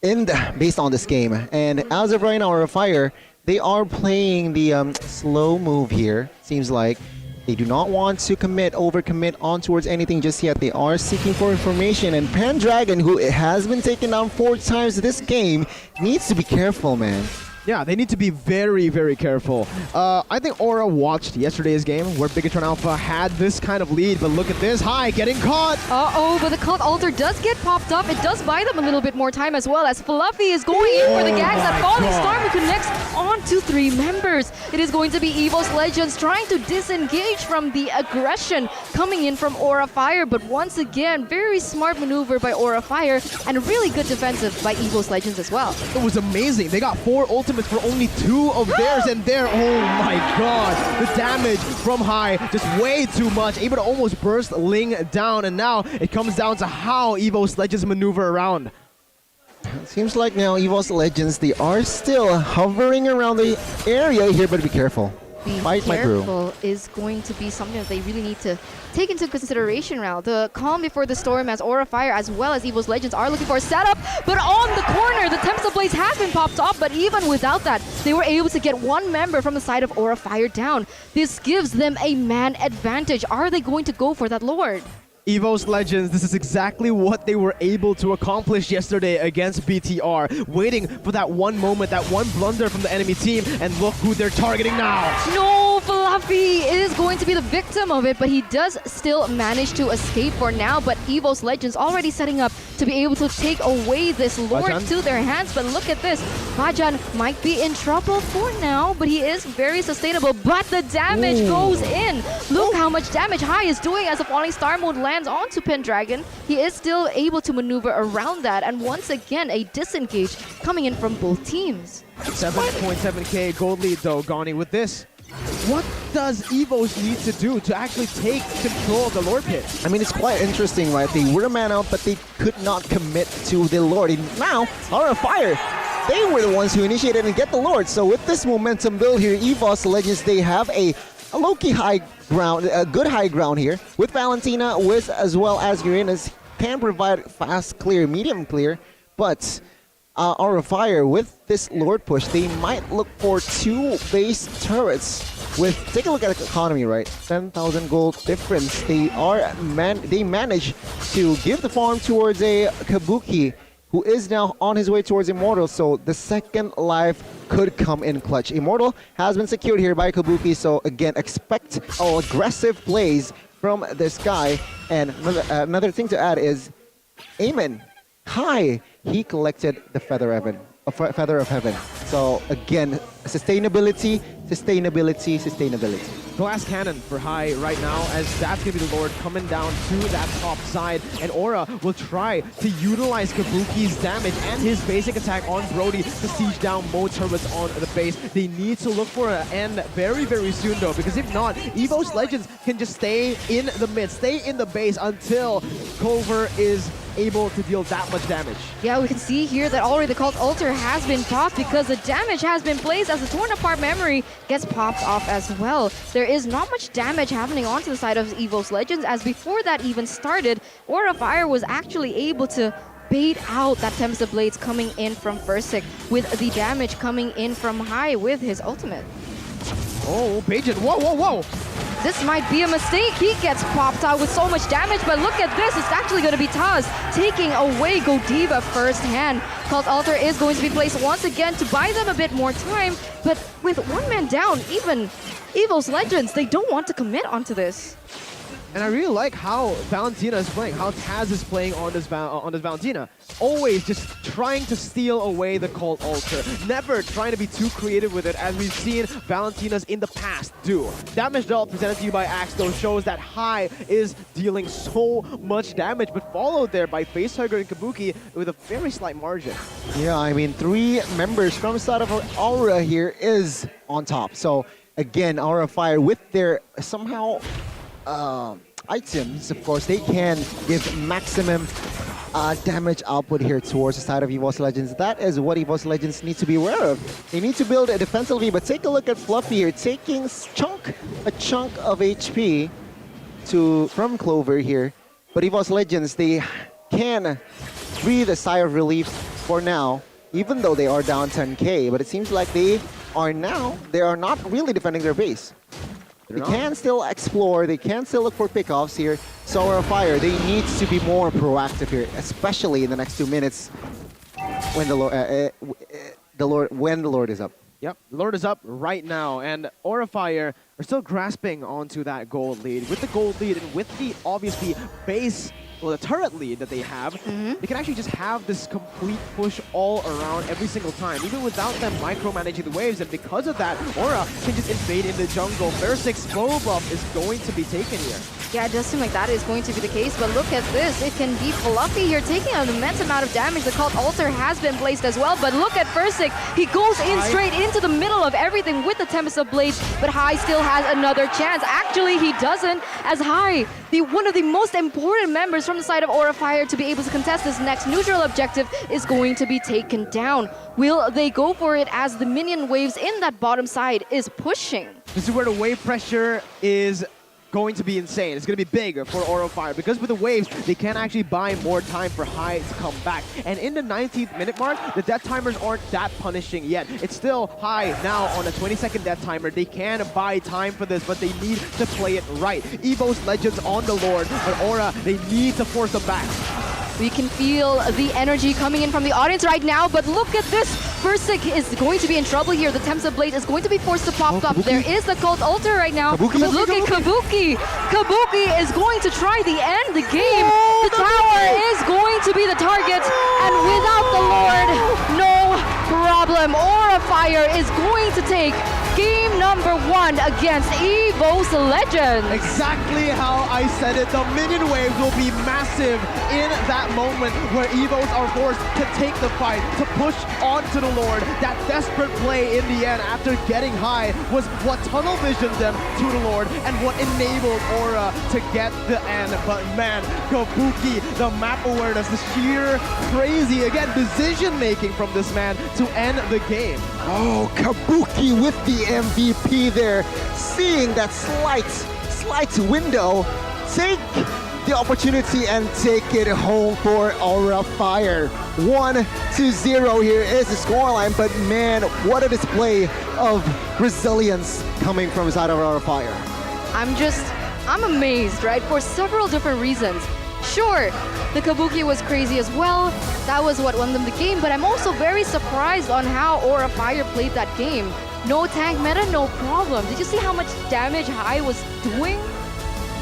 based on this game. And as of right now, Aura Fire, they are playing the slow move here. Seems like they do not want to overcommit on towards anything just yet. They are seeking for information, and Pendragon, who has been taken down 4 times this game, needs to be careful, man. Yeah, they need to be very careful. I think Aura watched yesterday's game where Bigatron Alpha had this kind of lead, but look at this. High getting caught. But the Cult Altar does get popped up. It does buy them a little bit more time as well, as Fluffy is going in for the gags. That Falling Star Moon connects on to 3 members. It is going to be EVOS Legends trying to disengage from the aggression coming in from Aura Fire, but once again, very smart maneuver by Aura Fire and really good defensive by EVOS Legends as well. It was amazing. They got 4 ultimates for only 2 of theirs, and there, oh my god, the damage from High, just way too much, able to almost burst Ling down, and now it comes down to how EVOS Legends maneuver around. Seems like now EVOS Legends, they are still hovering around the area here, but be careful. Be Fight my crew. careful is going to be something that they really need to take into consideration now. The calm before the storm as Aura Fire as well as EVOS Legends are looking for a setup, but on the corner, the Tempest Blaze has been popped off, but even without that, they were able to get one member from the side of Aura Fire down. This gives them a man advantage. Are they going to go for that Lord? EVOS Legends, this is exactly what they were able to accomplish yesterday against BTR. Waiting for that one moment, that one blunder from the enemy team, and look who they're targeting now. No, Fluffy is going to be the victim of it, but he does still manage to escape for now. But EVOS Legends already setting up to be able to take away this Lord Bajan to their hands. But look at this. Bajan might be in trouble for now, but he is very sustainable. But the damage goes in. Look how much damage Hai is doing as the Falling Star mode lands onto Pendragon. He is still able to maneuver around that. And once again, a disengage coming in from both teams. 7.7k gold lead though, Gani, with this. What does EVOS need to do to actually take control of the Lord Pit? I mean, it's quite interesting, right? They were a man out, but they could not commit to the Lord. And now, Aura Fire, they were the ones who initiated and get the Lord. So with this momentum build here, EVOS Legends, they have a low-key high ground, a good high ground here. With Valentina, with as well as Uranus, can provide fast clear, medium clear, but Aura Fire, with this Lord push, they might look for 2 base turrets. Take a look at the economy, right? 10,000 gold difference. They manage to give the farm towards a Kabuki, who is now on his way towards Immortal, so the second life could come in clutch. Immortal has been secured here by Kabuki, so again, expect aggressive plays from this guy. And another thing to add is Amen. Hai, he collected the Feather of Heaven. So again, sustainability. Glass Cannon for Hai right now, as that's going to be the Lord coming down to that top side. And Aura will try to utilize Kabuki's damage and his basic attack on Brody to siege down more turrets on the base. They need to look for an end very, very soon though, because if not, EVOS Legends can just stay in the mid, stay in the base until Clover is able to deal that much damage. Yeah, we can see here that already the Cult Altar has been popped because the damage has been placed as the Torn Apart Memory gets popped off as well. There is not much damage happening onto the side of EVOS Legends, as before that even started, Aura Fire was actually able to bait out that Tempest Blades coming in from Versik, with the damage coming in from Hai with his ultimate. Oh, Bajan, whoa. This might be a mistake. He gets popped out with so much damage, but look at this. It's actually going to be Taz taking away Godiva firsthand. Cult Altar is going to be placed once again to buy them a bit more time, but with one man down, even EVOS Legends, they don't want to commit onto this. And I really like how Valentina is playing, how Taz is playing on this Valentina. Always just trying to steal away the Cult Altar. Never trying to be too creative with it, as we've seen Valentinas in the past do. Damage dealt presented to you by Axe, though, shows that Hai is dealing so much damage, but followed there by Facehugger and Kabuki with a very slight margin. Yeah, I mean, 3 members from the side of Aura here is on top. So again, Aura Fire with their somehow items, of course, they can give maximum damage output here towards the side of EVOS Legends. That is what EVOS Legends need to be aware of. They need to build a defensively, but take a look at Fluffy here, taking a chunk of HP from Clover here. But EVOS Legends, they can breathe a sigh of relief for now, even though they are down 10k. But it seems like they are not really defending their base. They can still explore, they can still look for pickoffs here. So Aura Fire, they need to be more proactive here, especially in the next 2 minutes when the Lord is up. Yep, the Lord is up right now, and Aura Fire are still grasping onto that gold lead. With the gold lead and with the obviously base, well, the turret lead that they have, they can actually just have this complete push all around every single time, even without them micromanaging the waves. And because of that, Aura can just invade in the jungle. Versik's slow buff is going to be taken here. Yeah, it does seem like that is going to be the case, but look at this. It can be fluffy here, taking an immense amount of damage. The Cult Altar has been placed as well, but look at Versik. He goes in straight into the middle of everything with the Tempest of Blades, but Hai still has another chance. Actually, he doesn't, as Hai, one of the most important members from the side of Aura Fire to be able to contest this next neutral objective, is going to be taken down. Will they go for it as the minion waves in that bottom side is pushing? This is where the wave pressure is going to be insane. It's going to be big for Aura Fire because with the waves, they can actually buy more time for Hai to come back. And in the 19th minute mark, the death timers aren't that punishing yet. It's still Hai now on a 20-second death timer. They can buy time for this, but they need to play it right. EVOS Legends on the Lord, but Aura, they need to force them back. We can feel the energy coming in from the audience right now, but look at this. Versik is going to be in trouble here. The Tempest of Blade is going to be forced to pop up. There is the Cult Altar right now, but look at Kabuki. Kabuki is going to try the end the game. The tower is going to be the target, and without the Lord, no problem. Aura Fire is going to take game number 1 against EVOS Legends. Exactly how I said it. The minion waves will be massive in that moment where EVOS are forced to take the fight, to push onto the Lord. That desperate play in the end after getting high was what tunnel visioned them to the Lord and what enabled Aura to get the end. But man, Kabuki, the map awareness, the sheer crazy, again, decision making from this man to end the game. Oh, Kabuki with the MVP there, seeing that slight window, take the opportunity and take it home for Aura Fire. 1-0 here is the scoreline, but man, what a display of resilience coming from the side of Aura Fire. I'm amazed, right? For several different reasons. Sure, the Kabuki was crazy as well. That was what won them the game, but I'm also very surprised on how Aura Fire played that game. No tank meta, no problem. Did you see how much damage Hai was doing?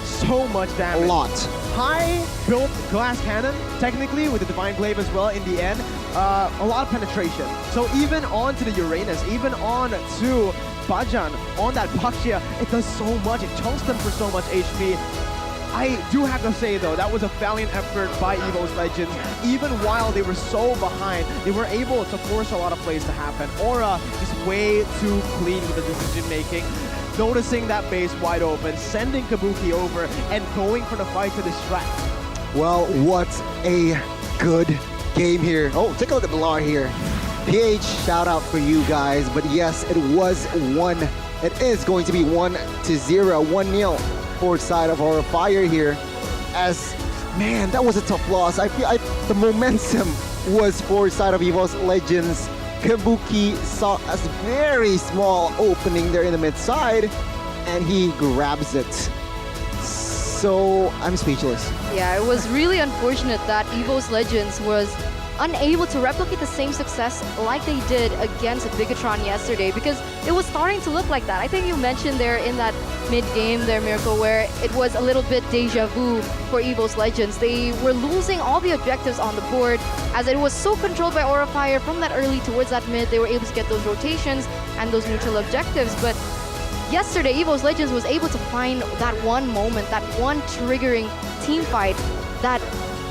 So much damage. A lot. Hai built Glass Cannon, technically, with the Divine Glaive as well in the end. A lot of penetration. So even onto the Uranus, even on to Bajan, on that Pakshia, it does so much. It chunks them for so much HP. I do have to say though, that was a valiant effort by EVOS Legends. Even while they were so behind, they were able to force a lot of plays to happen. Aura is way too clean with the decision making. Noticing that base wide open, sending Kabuki over, and going for the fight to distract. Well, what a good game here. Oh, take a look at Bilar here. PH, shout out for you guys. But yes, it is going to be 1-0, 1-0 for side of Aura Fire here. As, man, that was a tough loss. I feel the momentum was for side of EVOS Legends. Kabuki saw a very small opening there in the mid side, and he grabs it. So I'm speechless. Yeah, it was really unfortunate that EVOS Legends was unable to replicate the same success like they did against Bigatron yesterday, because it was starting to look like that. I think you mentioned there in that mid-game there, Miracle, where it was a little bit deja vu for EVOS Legends. They were losing all the objectives on the board as it was so controlled by Aura Fire from that early towards that mid. They were able to get those rotations and those neutral objectives, but yesterday EVOS Legends was able to find that one moment, that one triggering team fight that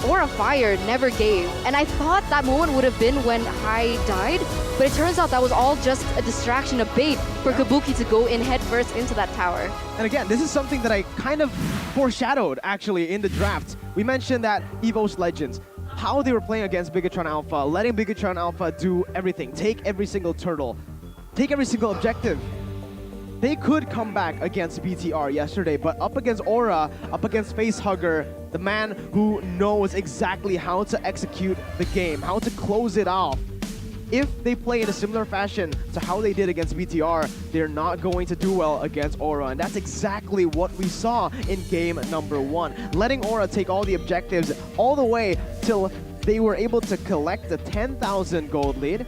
Aura Fire never gave. And I thought that moment would have been when Hai died, but it turns out that was all just a distraction, a bait for Kabuki to go in head first into that tower. And again, this is something that I kind of foreshadowed actually in the draft. We mentioned that EVOS Legends, how they were playing against Bigatron Alpha, letting Bigatron Alpha do everything, take every single turtle, take every single objective. They could come back against BTR yesterday, but up against Aura, up against Facehugger, the man who knows exactly how to execute the game, how to close it off. If they play in a similar fashion to how they did against BTR, they're not going to do well against Aura. And that's exactly what we saw in game number 1. Letting Aura take all the objectives all the way till they were able to collect the 10,000 gold lead.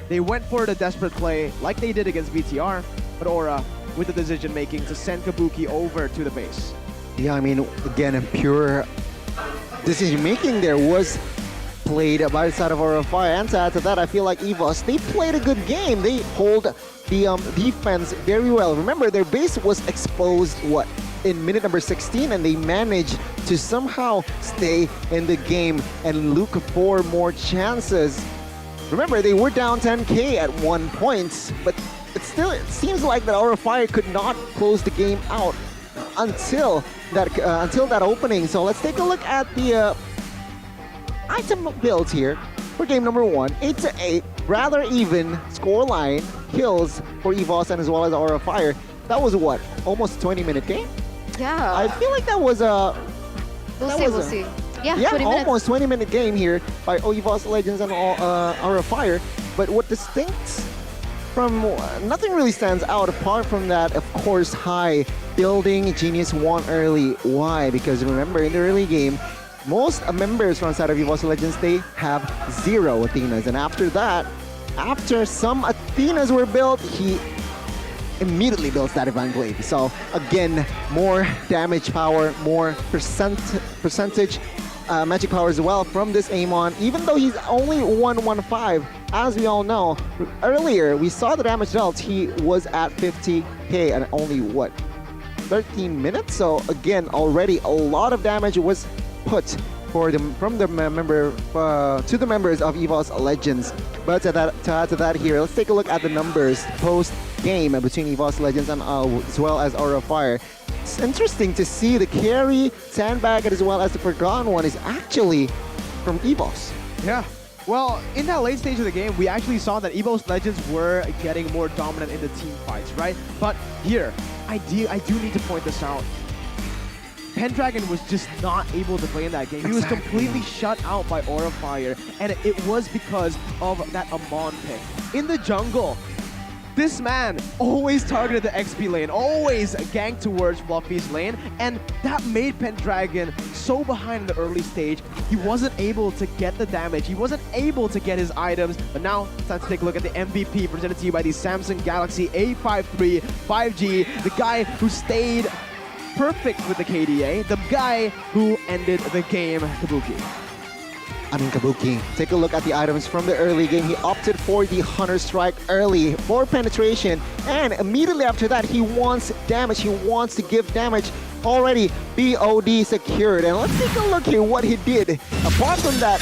They went for the desperate play like they did against BTR, but Aura with the decision making to send Kabuki over to the base. Yeah, I mean, again, pure decision making there was played by the side of Aura Fire. And to add to that, I feel like EVOS, they played a good game. They hold the defense very well. Remember, their base was exposed, what, in minute number 16, and they managed to somehow stay in the game and look for more chances. Remember, they were down 10K at 1 point, but it seems like that Aura Fire could not close the game out until that opening. So let's take a look at the item build here for game number 1. 8-8, rather even scoreline, kills for EVOS and as well as Aura Fire. That was what? Almost 20-minute game? Yeah. I feel like that was a... We'll see. Yeah, 20 minutes. Almost 20-minute game here by EVOS Legends and Aura Fire. But what distincts from... nothing really stands out apart from that, of course, high building Genius won early. Why? Because remember, in the early game, most members from side of EVOS Legends, they have 0 Athenas. And after that, after some Athenas were built, he immediately builds that Divine Glaive. So again, more damage power, more percentage magic power as well from this Amon. Even though he's only 115, as we all know, earlier we saw the damage dealt, he was at 50k and only what, 13 minutes? So again, already a lot of damage was put from the member to the members of EVOS Legends. But to add to that here, let's take a look at the numbers post game between EVOS Legends and as well as Aura Fire. It's interesting to see the carry, Sandbag, as well as the Forgotten One is actually from EVOS. Yeah. Well, in that late stage of the game, we actually saw that EVOS Legends were getting more dominant in the team fights, right? But here, I do need to point this out. Pendragon was just not able to play in that game. He was completely shut out by Aura Fire, and it was because of that Amon pick. In the jungle, this man always targeted the XP lane, always ganked towards Fluffy's lane, and that made Pendragon so behind in the early stage. He wasn't able to get the damage, he wasn't able to get his items, but now it's time to take a look at the MVP presented to you by the Samsung Galaxy A53 5G, the guy who stayed perfect with the KDA, the guy who ended the game, Kabuki. Kabuki. Take a look at the items from the early game. He opted for the Hunter Strike early for penetration, and immediately after that, he wants damage. He wants to give damage. Already BOD secured, and let's take a look here what he did. Apart from that,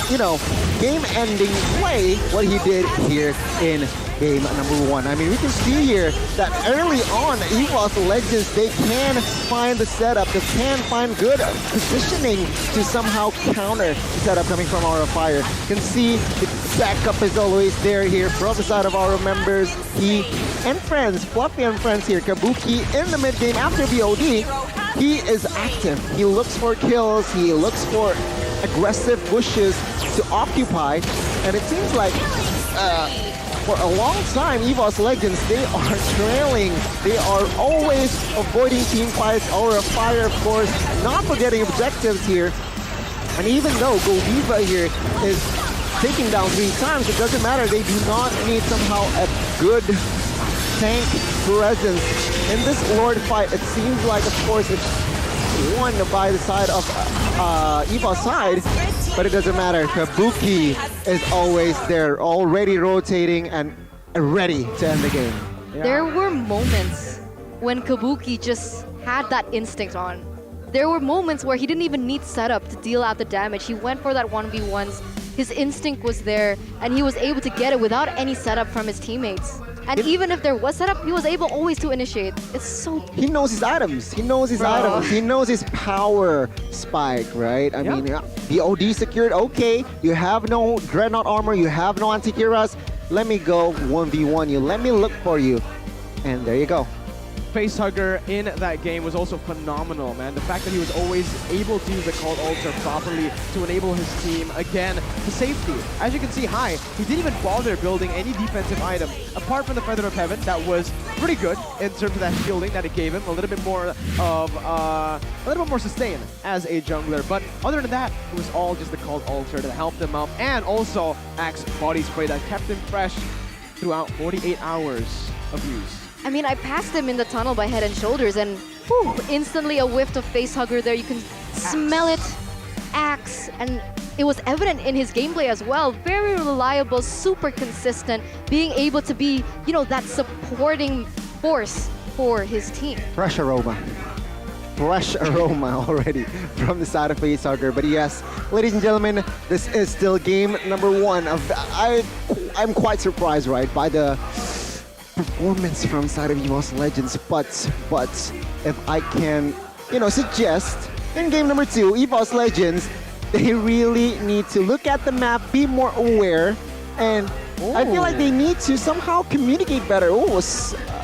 game-ending play, what he did here in game number 1. I mean, we can see here that early on, EVOS Legends, they can find the setup, they can find good positioning to somehow counter the setup coming from Aura Fire. You can see the backup is always there here from the side of our members. He and friends, Fluffy and friends here, Kabuki in the mid game after BOD. He is active. He looks for kills. He looks for aggressive bushes to occupy. And it seems like for a long time, EVOS Legends, they are trailing. They are always avoiding team fights. Aura Fire, of course, not forgetting objectives here. And even though Goldiva here is taking down 3 times, it doesn't matter. They do not need somehow a good tank presence. In this Lord fight, it seems like, of course, it's won by the side of EVOS side, but it doesn't matter. Kabuki is always there, already rotating and ready to end the game. Yeah. There were moments when Kabuki just had that instinct on. There were moments where he didn't even need setup to deal out the damage. He went for that 1v1s. His instinct was there, and he was able to get it without any setup from his teammates. And even if there was setup, he was able always to initiate. It's so... He knows his items. He knows his items. He knows his power spike, right? I mean, the OD secured. Okay, you have no Dreadnought armor. You have no anti-Kiras. Let me go 1v1 you. Let me look for you. And there you go. Facehugger in that game was also phenomenal, man. The fact that he was always able to use the Cult Altar properly to enable his team, again, to safety. As you can see, he didn't even bother building any defensive item, apart from the Feather of Heaven, that was pretty good in terms of that shielding that it gave him, a little bit more sustain as a jungler. But other than that, it was all just the Cult Altar that helped him out, and also Axe Body Spray that kept him fresh throughout 48 hours of use. I mean, I passed him in the tunnel by Head and Shoulders, and instantly a whiff of Facehugger there. You can smell it, Axe, and it was evident in his gameplay as well. Very reliable, super consistent, being able to be, that supporting force for his team. Fresh aroma. fresh aroma already from the side of Face Hugger. But yes, ladies and gentlemen, this is still game number 1 of I'm quite surprised, right, by the performance from side of EVOS Legends. But if I can, suggest in game number 2, EVOS Legends, they really need to look at the map, be more aware, and I feel like they need to somehow communicate better. Oh,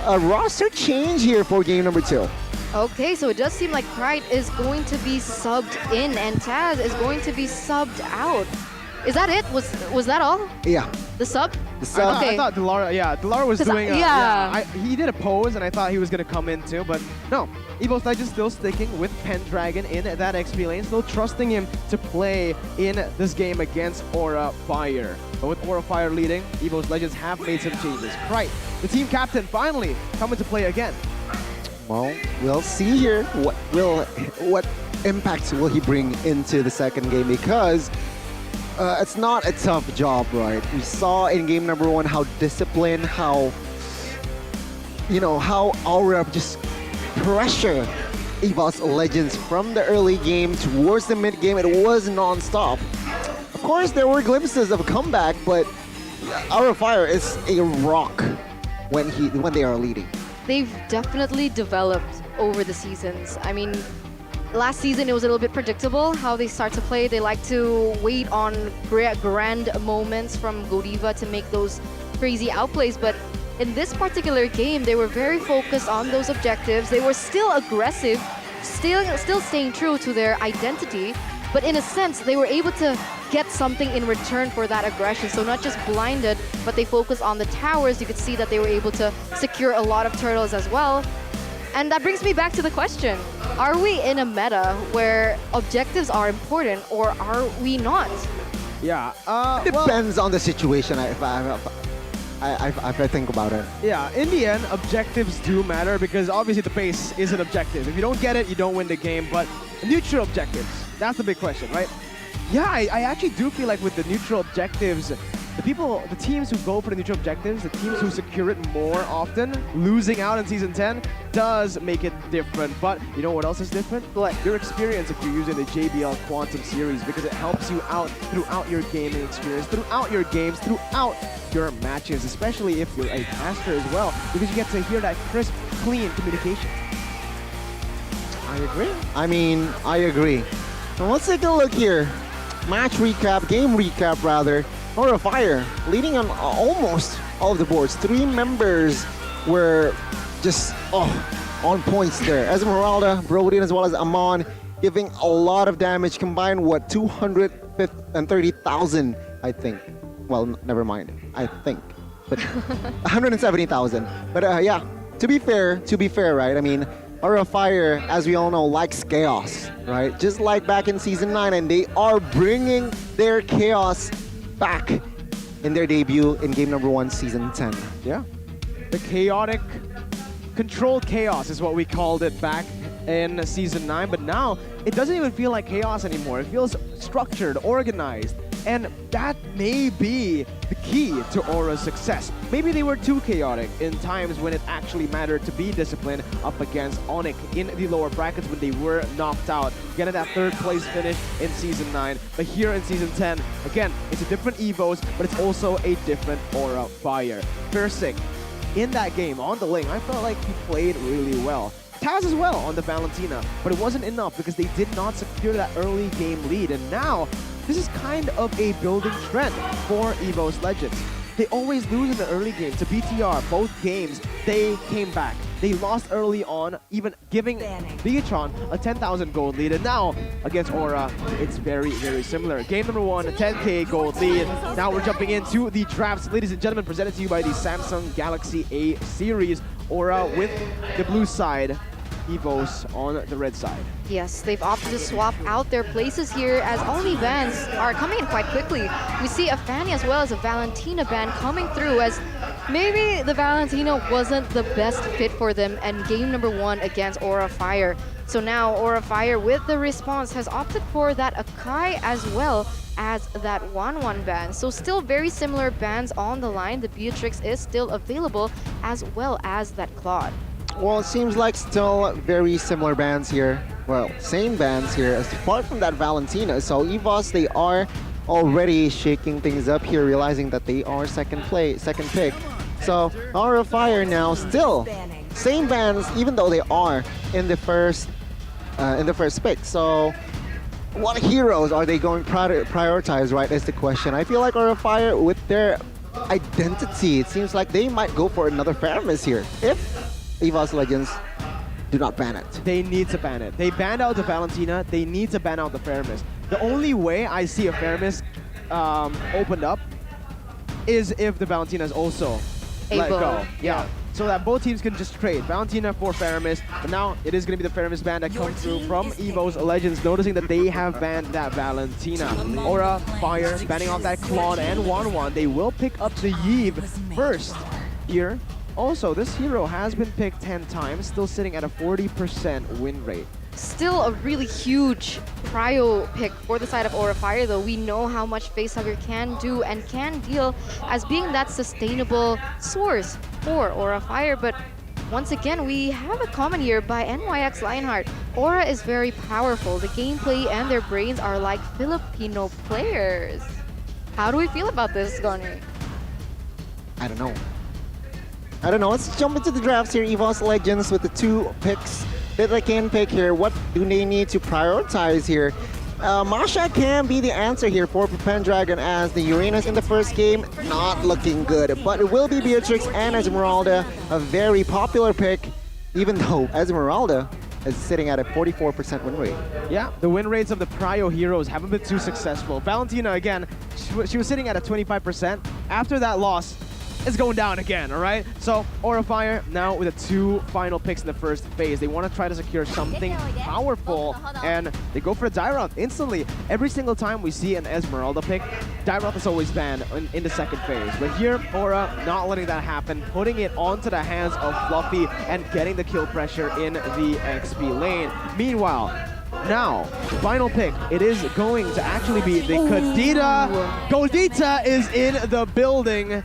a roster change here for game number 2. Okay, so it does seem like Pride is going to be subbed in and Taz is going to be subbed out. Is that it? Was that all? Yeah. The sub? The sub. I thought Delara was doing he did a pose and I thought he was going to come in too, but no. EVOS Legends still sticking with Pendragon in that XP lane, still trusting him to play in this game against Aura Fire. But with Aura Fire leading, EVOS Legends have made some changes. Right, the team captain finally coming to play again. Well, we'll see here what impact will he bring into the second game, because it's not a tough job, right? We saw in game number 1 how disciplined, how Aura just pressure EVOS Legends from the early game towards the mid game. It was non-stop. Of course, there were glimpses of a comeback, but Aura Fire is a rock when they are leading. They've definitely developed over the seasons. I mean, last season it was a little bit predictable how they start to play. They like to wait on grand moments from Godiva to make those crazy outplays, but in this particular game, they were very focused on those objectives. They were still aggressive, still staying true to their identity, but in a sense, they were able to get something in return for that aggression. So not just blinded, but they focused on the towers. You could see that they were able to secure a lot of turtles as well. And that brings me back to the question. Are we in a meta where objectives are important, or are we not? Yeah, it depends on the situation, if I think about it. Yeah, in the end, objectives do matter, because obviously the pace is an objective. If you don't get it, you don't win the game, but neutral objectives, that's the big question, right? Yeah, I actually do feel like with the neutral objectives, the teams who go for the neutral objectives, the teams who secure it more often, losing out in Season 10 does make it different. But you know what else is different? What? Your experience if you're using the JBL Quantum series, because it helps you out throughout your gaming experience, throughout your games, throughout your matches, especially if you're a caster as well, because you get to hear that crisp, clean communication. I agree. I agree. Now let's take a look here. Match recap, game recap rather. Aura Fire leading on almost all of the boards. 3 members were just on points there. Esmeralda, Brodin, as well as Amon, giving a lot of damage. Combined, 230,000, I think. Well, never mind. I think, but 170,000. But yeah, to be fair, right? I mean, Aura Fire, as we all know, likes chaos, right? Just like back in Season 9, and they are bringing their chaos back in their debut in game number 1, Season 10. Yeah. The chaotic, controlled chaos is what we called it back in Season 9, but now it doesn't even feel like chaos anymore. It feels structured, organized, and that may be the key to Aura's success. Maybe they were too chaotic in times when it actually mattered to be disciplined up against Onyx in the lower brackets when they were knocked out, getting that 3rd place finish in Season 9. But here in Season 10, again, it's a different EVOS, but it's also a different Aura Fire. Versick, in that game, on the lane, I felt like he played really well. Taz as well on the Valentina, but it wasn't enough because they did not secure that early game lead. And now, this is kind of a building trend for EVOS Legends. They always lose in the early game to BTR. Both games, they came back. They lost early on, even giving Bigatron a 10,000 gold lead. And now, against Aura, it's very, very similar. Game number 1, a 10k gold lead. Now we're jumping into the drafts. Ladies and gentlemen, presented to you by the Samsung Galaxy A series. Aura with the blue side, EVOS on the red side. Yes, they've opted to swap out their places here as only bans are coming in quite quickly. We see a Fanny as well as a Valentina ban coming through, as maybe the Valentina wasn't the best fit for them in game number 1 against Aura Fire. So now Aura Fire with the response has opted for that Akai as well as that 1-1 ban. So still very similar bans on the line. The Beatrix is still available as well as that Claude. Well, it seems like still very similar bands here. Well, same bands here, apart from that Valentina. So EVOS, they are already shaking things up here, realizing that they are second pick. So Aura of Fire now still same bands, even though they are in the first pick. So what heroes are they going to prioritize, right, is the question. I feel like Aura of Fire, with their identity, it seems like they might go for another Faramis here if EVOS Legends do not ban it. They need to ban it. They banned out the Valentina. They need to ban out the Faramis. The only way I see a Faramis opened up is if the Valentina is also let go. Yeah. So that both teams can just trade Valentina for Faramis. But now it is going to be the Faramis ban that comes through from EVOS Legends, noticing that they have banned that Valentina. Aura, Fire, banning off that Claude and 1-1. They will pick up the Yves first here. Also, this hero has been picked 10 times, still sitting at a 40% win rate. Still a really huge prio pick for the side of Aura Fire, though. We know how much Facehugger can do and can deal as being that sustainable source for Aura Fire. But once again, we have a comment here by NYX Lionheart. Aura is very powerful. The gameplay and their brains are like Filipino players. How do we feel about this, Gonny? I don't know. Let's jump into the drafts here. EVOS Legends with the 2 picks that they can pick here. What do they need to prioritize here? Masha can be the answer here for Pendragon, as the Uranus in the first game not looking good. But it will be Beatrix and Esmeralda, a very popular pick, even though Esmeralda is sitting at a 44% win rate. Yeah, the win rates of the prio heroes haven't been too successful. Valentina, again, she was sitting at a 25%. After that loss, it's going down again, all right? So Aura Fire now with the 2 final picks in the first phase. They want to try to secure something powerful, and they go for a Dairoth instantly. Every single time we see an Esmeralda pick, Dairoth is always banned in the second phase. But here, Aura not letting that happen, putting it onto the hands of Fluffy and getting the kill pressure in the XP lane. Meanwhile, now, final pick, it is going to actually be the Kadita. Godita is in the building.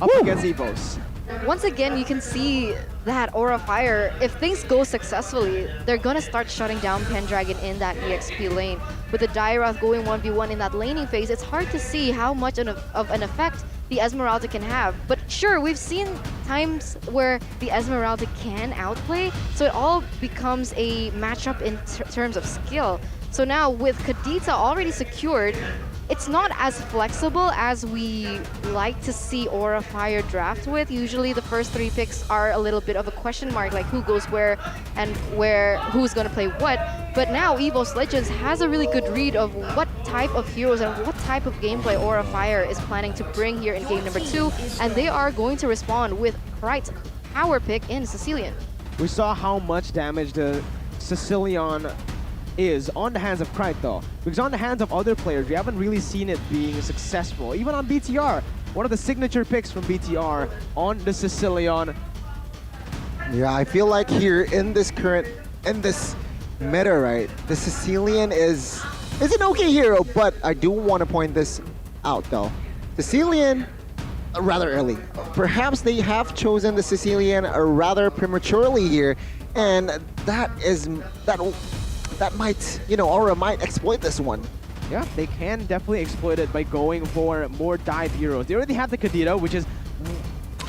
Up against EVOS. Once again, you can see that Aura Fire, if things go successfully, they're gonna start shutting down Pendragon in that EXP lane. With the Dairoth going 1v1 in that laning phase, it's hard to see how much of an effect the Esmeralda can have. But sure, we've seen times where the Esmeralda can outplay, so it all becomes a matchup in terms of skill. So now with Kadita already secured, it's not as flexible as we like to see Aura Fire draft with. Usually the first 3 picks are a little bit of a question mark, like who goes where and who's gonna play what. But now EVOS Legends has a really good read of what type of heroes and what type of gameplay Aura Fire is planning to bring here in game number 2, and they are going to respond with Kright's power pick in Sicilian. We saw how much damage the Sicilian is on the hands of Kright, though, because on the hands of other players we haven't really seen it being successful. Even on BTR, one of the signature picks from BTR on the Sicilian. Yeah, I feel like here in this meta, right, the Sicilian is an okay hero, but I do want to point this out though. Sicilian rather early. Perhaps they have chosen the Sicilian rather prematurely here, and that might, Aura might exploit this one. Yeah, they can definitely exploit it by going for more dive heroes. They already have the Kadita, which is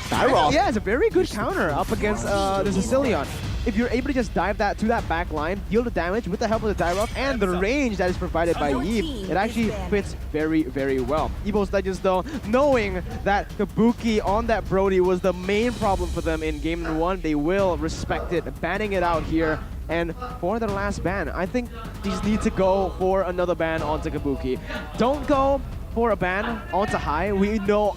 Dairoth. Yeah, it's a very good counter up against the Sicilian. If you're able to just dive that to that back line, deal the damage with the help of the Dairoth and the range that is provided by Yves, it actually fits very, very well. EVOS Legends, though, knowing that Kabuki on that Brody was the main problem for them in game 1, they will respect it, banning it out here. And for their last ban, I think they just need to go for another ban onto Kabuki. Don't go for a ban onto High. We know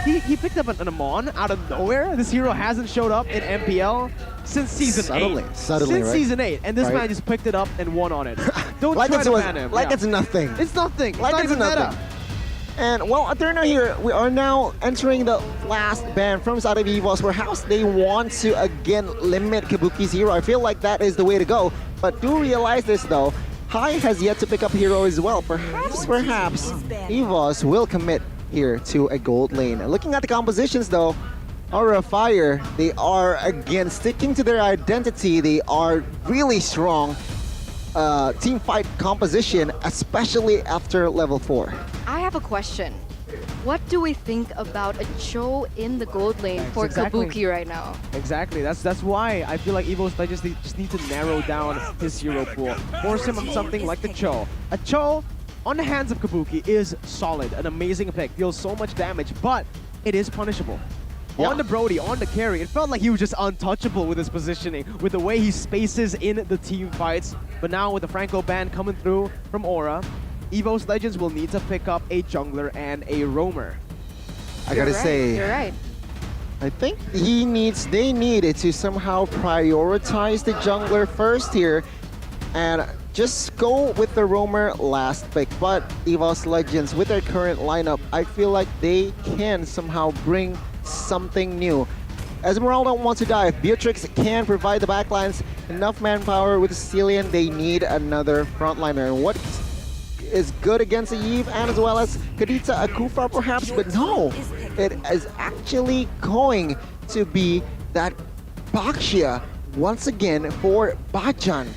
he picked up an Amon out of nowhere. This hero hasn't showed up in MPL since season 8. Suddenly, since right? season 8, and this man just picked it up and won on it. Don't like try to ban him. Like it's nothing. It's nothing. Like it's nothing. And well, Aterna here, we are now entering the last ban from side of EVOS. Perhaps they want to again limit Kabuki's hero. I feel like that is the way to go. But do realize this though, High has yet to pick up hero as well. Perhaps EVOS will commit here to a gold lane. And looking at the compositions though, Aura Fire, they are again sticking to their identity. They are really strong team fight composition, especially after level 4. I have a question. What do we think about a Cho in the gold lane for Kabuki right now? Exactly. That's why I feel like EVOS Legends just need to narrow down his hero pool. Force him on something like the Cho. A Cho on the hands of Kabuki is solid, an amazing pick, deals so much damage, but it is punishable. Yeah. On the Brody, on the carry, it felt like he was just untouchable with his positioning, with the way he spaces in the team fights. But now with the Franco ban coming through from Aura, EVOS Legends will need to pick up a jungler and a roamer. I gotta say, You're right. I think they needed to somehow prioritize the jungler first here and just go with the roamer last pick. But EVOS Legends, with their current lineup, I feel like they can somehow bring something new. Esmeralda wants to die. If Beatrix can provide the backlines, enough manpower with Cillian, they need another frontliner. And what is good against Eve and as well as Kadita Akufa perhaps, but no, it is actually going to be that Baxia once again for Bajan.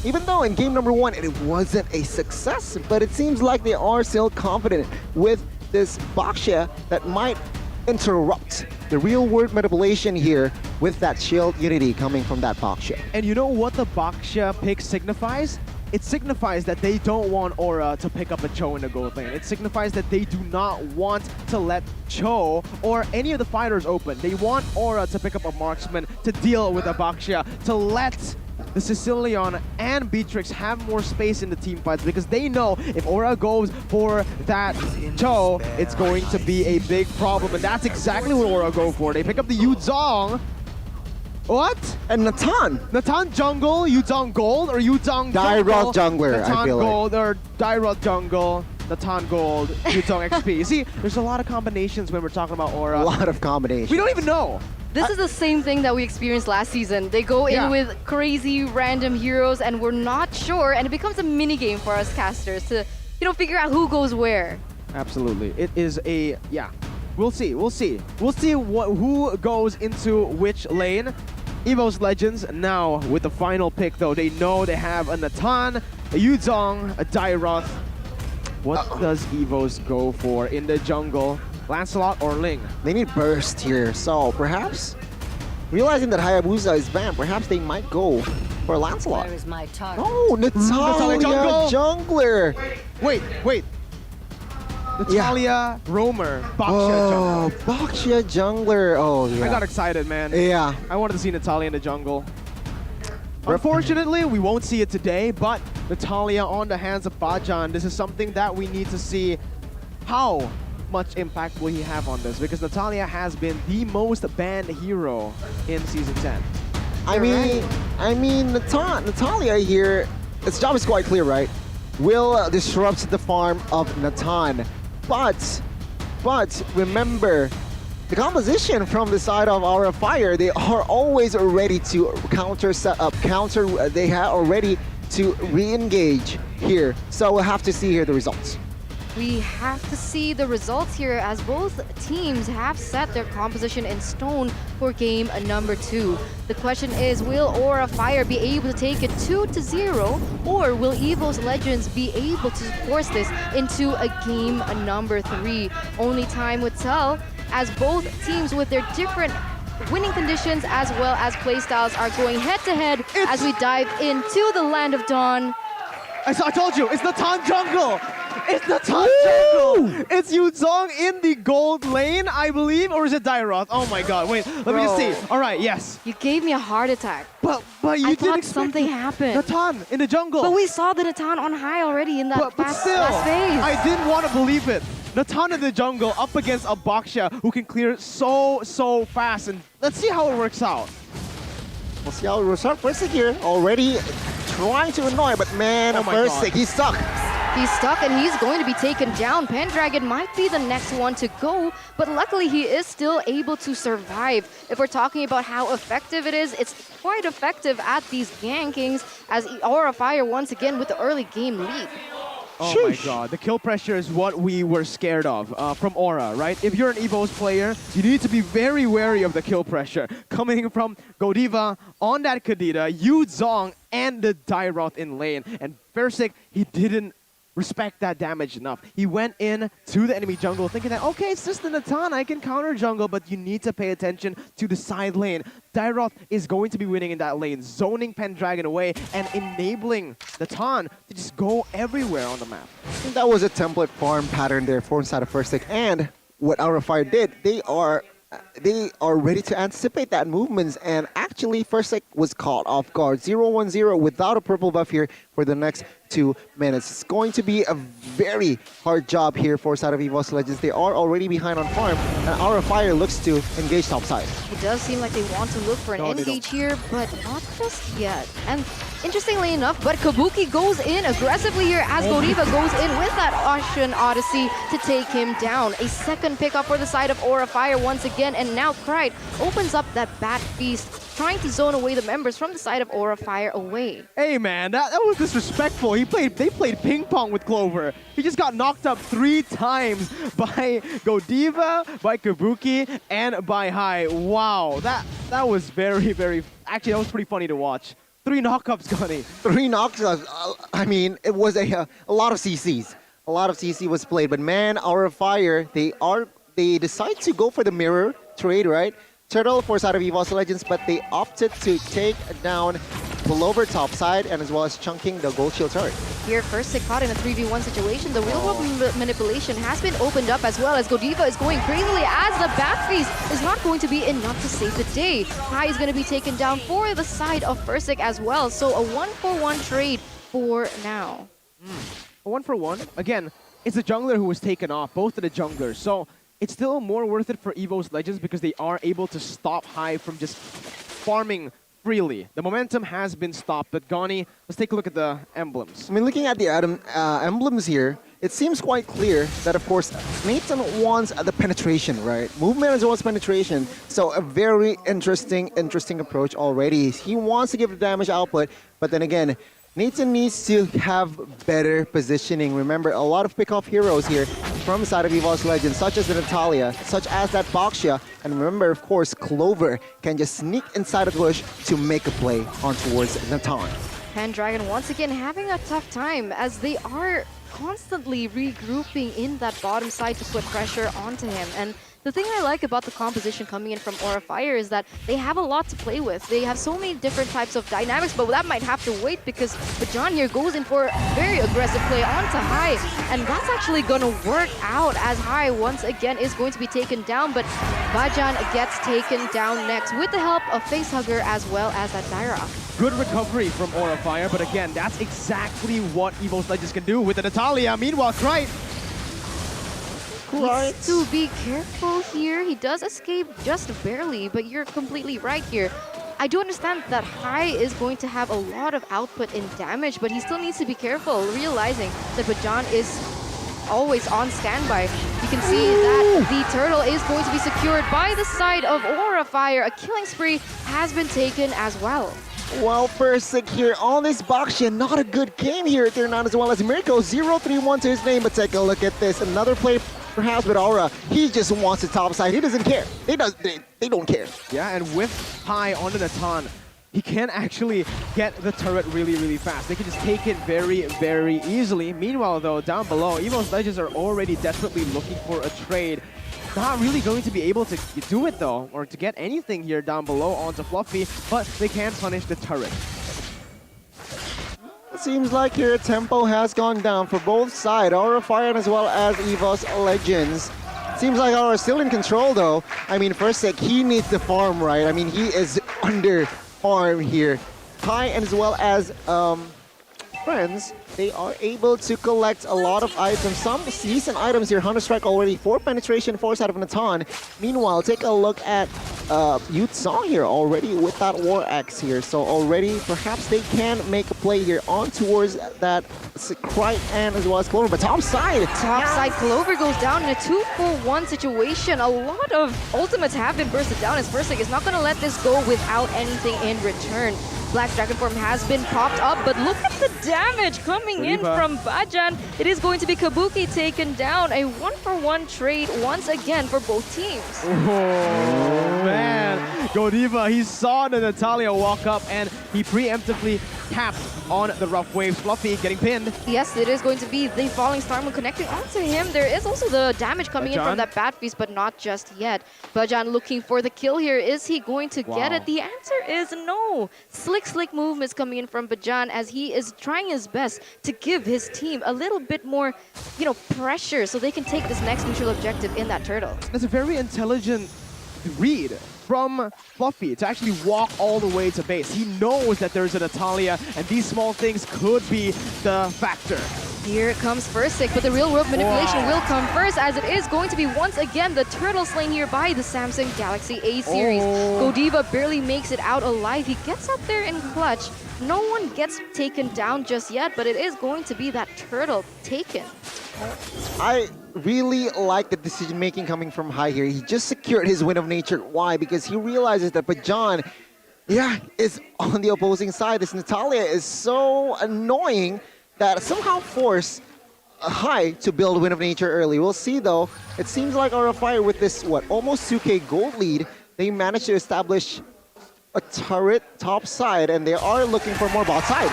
Even though in game number 1 it wasn't a success, but it seems like they are still confident with this Baxia that might interrupt the real-world manipulation here with that shield unity coming from that Baxia. And you know what the Baxia pick signifies? It signifies that they don't want Aura to pick up a Cho in the gold lane. It signifies that they do not want to let Cho or any of the fighters open. They want Aura to pick up a marksman to deal with a Baxia, to let the Sicilian and Beatrix have more space in the team fights, because they know if Aura goes for that Cho, it's going to be a big problem, and that's exactly what Aura go for. They pick up the Yuzong. What? And Natan. Natan jungle, Yuzong gold, or Yuzong Dairoth jungler, Natan I feel gold, or Dairoth jungle, Natan gold, Yuzong XP. See, there's a lot of combinations when we're talking about Aura. A lot of combinations. We don't even know. This is the same thing that we experienced last season. They go in with crazy random heroes and we're not sure, and it becomes a mini game for us casters to, figure out who goes where. Absolutely. It is a, we'll see. We'll see who goes into which lane. EVOS Legends now with the final pick though. They know they have a Natan, a Yuzong, a Dairoth. What does EVOS go for in the jungle? Lancelot or Ling? They need burst here, so perhaps realizing that Hayabusa is banned, perhaps they might go for Lancelot. Where is my target? Oh, Natalia jungler. Wait. Natalia roamer, Baxia jungler. Baxia jungler. Oh, yeah. I got excited, man. Yeah. I wanted to see Natalia in the jungle. Unfortunately, we won't see it today, but Natalia on the hands of Bajan, this is something that we need to see how much impact will he have on this, because Natalia has been the most banned hero in Season 10. I mean, Natalia here, its job is quite clear, right? Will disrupt the farm of Natan. But remember, the composition from the side of Aura Fire, they are always ready to they are ready to re-engage here. So we'll have to see here the results. We have to see the results here as both teams have set their composition in stone for game number 2. The question is, will Aura Fire be able to take it 2-0, or will EVOS Legends be able to force this into a game number 3? Only time would tell, as both teams with their different winning conditions as well as playstyles are going head-to-head as we dive into the Land of Dawn. I told you, it's Natan jungle! It's Natan jungle! It's Yuzong in the gold lane, I believe, or is it Dairoth? Oh my god, wait, let me just see. All right, yes. You gave me a heart attack. But you I didn't thought expect something happened. Natan in the jungle. But we saw the Natan on high already in that but still, last phase. I didn't want to believe it. Natan in the jungle up against a Baxia who can clear so fast, and let's see how it works out. We'll see how it works out. First here already trying to annoy, but man, first he's stuck. He's stuck and he's going to be taken down. Pendragon might be the next one to go, but luckily he is still able to survive. If we're talking about how effective it is, it's quite effective at these gankings as Aura Fire once again with the early game lead. Oh my god, the kill pressure is what we were scared of from Aura, right? If you're an EVOS player, you need to be very wary of the kill pressure. Coming from Godiva on that Kadita, Yu Zong, and the Dairoth in lane. And Versik, he didn't respect that damage enough. He went in to the enemy jungle thinking that, okay, it's just the Natan, I can counter jungle, but you need to pay attention to the side lane. Dairoth is going to be winning in that lane, zoning Pendragon away and enabling Natan to just go everywhere on the map. I think that was a template farm pattern there for inside of First Stick. And what Aura Fire did, they are ready to anticipate that movements, and actually First Stick was caught off guard. 0-1-0 without a purple buff here for the next 2 minutes. It's going to be a very hard job here for side of EVOS Legends. They are already behind on farm, and Aura Fire looks to engage topside. It does seem like they want to look for an engage here, but not just yet. And interestingly enough, but Kabuki goes in aggressively here as Godiva goes in with that Ocean Odyssey to take him down. A second pickup for the side of Aura Fire once again, and now Krite opens up that Bat Feast, trying to zone away the members from the side of Aura Fire away. Hey man, that was disrespectful. They played ping pong with Clover. He just got knocked up 3 times by Godiva, by Kabuki, and by Hai. Wow, that was very, very... Actually, that was pretty funny to watch. 3 knockups, Gunny. 3 knockups. I mean, it was a lot of CCs. A lot of CC was played, but man, Aura Fire, they decide to go for the mirror trade, right? Turtle for side of EVOS Legends, but they opted to take down Pullover topside and as well as chunking the gold shield turret. Here, First Stick caught in a 3v1 situation. The real world manipulation has been opened up as well as Godiva is going crazily as the Bat Feast is not going to be enough to save the day. Hai is going to be taken down for the side of First Stick as well. So a 1-for-1 trade for now. A 1-for-1. Again, it's a jungler who was taken off, both of the junglers. So it's still more worth it for EVOS Legends because they are able to stop Hai from just farming freely. The momentum has been stopped, but Gani, let's take a look at the emblems. I mean, looking at the emblems here, it seems quite clear that, of course, Nathan wants the penetration, right? Movement as well as penetration. So a very interesting approach already. He wants to give the damage output, but then again, Nathan needs to have better positioning. Remember, a lot of pick-off heroes here from the side of EVOS Legends, such as the Natalia, such as that Boxia, and remember, of course, Clover can just sneak inside of the bush to make a play on towards Natan. Pendragon once again having a tough time as they are constantly regrouping in that bottom side to put pressure onto him. And the thing I like about the composition coming in from Aura Fire is that they have a lot to play with. They have so many different types of dynamics, but that might have to wait because Bajan here goes in for a very aggressive play onto Hai, and that's actually going to work out as Hai once again is going to be taken down, but Bajan gets taken down next with the help of Facehugger as well as that Daira. Good recovery from Aura Fire, but again, that's exactly what EVOS Legends can do with the Natalia. Meanwhile, Krite needs to be careful here. He does escape just barely, but you're completely right here. I do understand that Hai is going to have a lot of output in damage, but he still needs to be careful, realizing that Bajan is always on standby. You can see that the turtle is going to be secured by the side of Aura Fire. A killing spree has been taken as well. Well, First Stick here on this Boxia, not a good game here at Ternan as well as Mirko. 0-3-1 to his name, but take a look at this. Another play perhaps with Aura. He just wants the top side. He doesn't care. They don't care. Yeah, and with Hai on the Natan, he can actually get the turret really, really fast. They can just take it very, very easily. Meanwhile, though, down below, EVOS Legends are already desperately looking for a trade. Not really going to be able to do it, though, or to get anything here down below onto Fluffy, but they can punish the turret. It seems like here tempo has gone down for both sides, Aura Fire as well as EVOS Legends. Seems like Aura is still in control, though. I mean, First Stick, he needs the farm, right? I mean, he is under farm here. Hai and as well as friends, they are able to collect a lot of items, some decent items here. Hunter Strike already 4 penetration, 4 out of Natan. Meanwhile, take a look at Yu Zong here already with that War Axe here. So already, perhaps they can make a play here on towards that Krite and as well as Clover. But topside Clover goes down in a 2-for-1 situation. A lot of ultimates have been bursted down as First Stick is not going to let this go without anything in return. Black Dragon form has been popped up, but look at the damage coming in from Bajan. It is going to be Kabuki taken down. A 1-for-1 trade once again for both teams. Oh, man. Godiva, he saw the Natalia walk up and he preemptively tapped on the rough waves. Fluffy getting pinned. Yes, it is going to be the Falling Star Moon connecting onto him. There is also the damage coming in from that Bat Feast, but not just yet. Bajan looking for the kill here. Is he going to get it? The answer is no. Slick movements coming in from Bajan as he is trying his best to give his team a little bit more, pressure so they can take this next neutral objective in that turtle. That's a very intelligent read from Fluffy to actually walk all the way to base. He knows that there's a Natalia, and these small things could be the factor. Here comes Firstick, but the real-world manipulation will come first, as it is going to be once again the turtle slain here by the Samsung Galaxy A series. Godiva barely makes it out alive. He gets up there in clutch. No one gets taken down just yet, but it is going to be that turtle taken. I really like the decision-making coming from High here. He just secured his win of nature. Why? Because he realizes that Bajan, is on the opposing side. This Natalia is so annoying that somehow forced High to build win of nature early. We'll see though. It seems like Aura Fire with this, almost 2K gold lead, they managed to establish a turret top side, and they are looking for more bot side.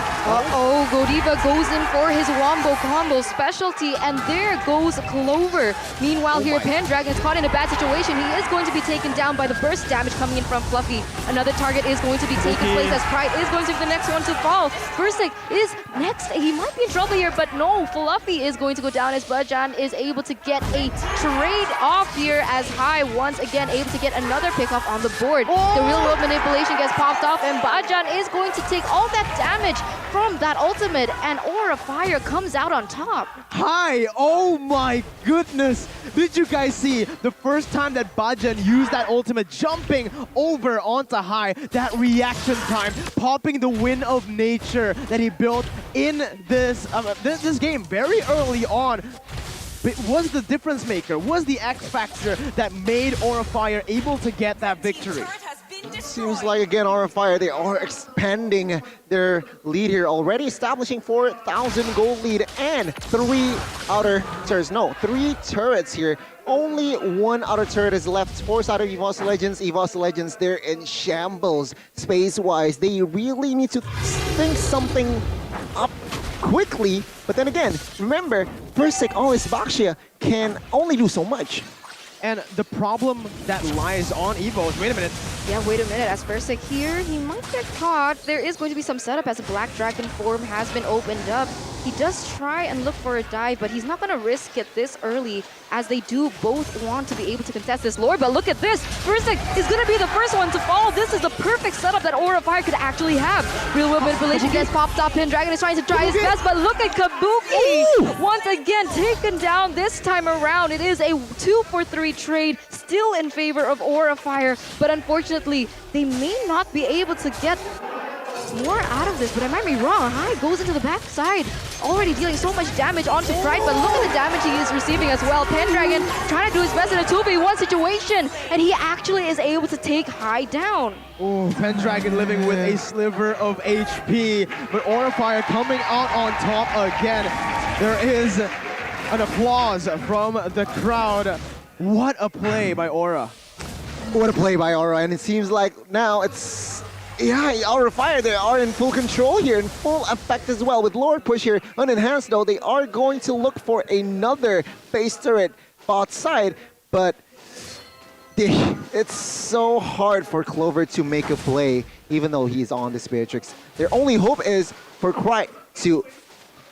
Godiva goes in for his wombo combo specialty, and there goes Clover. Meanwhile, here Pendragon is caught in a bad situation. He is going to be taken down by the burst damage coming in from Fluffy. Another target is going to be taken place as Pride is going to be the next one to fall. Firstick is next. He might be in trouble here, but no, Fluffy is going to go down as Bajan is able to get a trade off here as High once again able to get another pick off on the board. The real world manipulation gets popped off, and Bajan is going to take all that damage from that ultimate, and Aura Fire comes out on top. High, oh my goodness. Did you guys see the first time that Bajan used that ultimate, jumping over onto High, that reaction time, popping the win of nature that he built in this game very early on. It was the difference maker, was the X factor that made Aura Fire able to get that victory. Seems like, again, Aura Fire, they are expanding their lead here, already establishing 4,000 gold lead and 3 turrets here. Only 1 outer turret is left. 4 side of EVOS Legends. EVOS Legends, they're in shambles space-wise. They really need to think something up quickly. But then again, remember, Firstick always Baxia can only do so much. And the problem that lies on EVOS, wait a minute. Yeah, wait a minute. As Firstick here, he might get caught. There is going to be some setup as a Black Dragon form has been opened up. He does try and look for a dive, but he's not going to risk it this early, as they do both want to be able to contest this lore. But look at this. Firstick is going to be the first one to fall. This is the perfect setup that Aura Fire could actually have. Real world manipulation gets popped up. Pendragon is trying to try his best, but look at Kabuki. Once again, taken down this time around. It is a 2-for-3 trade, still in favor of Aura Fire, but unfortunately, they may not be able to get more out of this, but I might be wrong. High goes into the backside, already dealing so much damage onto Pride, but look at the damage he is receiving as well. Pendragon trying to do his best in a 2v1 situation, and he actually is able to take High down. Oh, Pendragon living with a sliver of HP, but Aura Fire coming out on top again. There is an applause from the crowd. What a play by Aura. What a play by Aura, and it seems like now it's... Aura Fire, they are in full control here, in full effect as well. With Lord Push here unenhanced though, they are going to look for another base turret bot side, but it's so hard for Clover to make a play, even though he's on the Spiritrix. Their only hope is for Cry to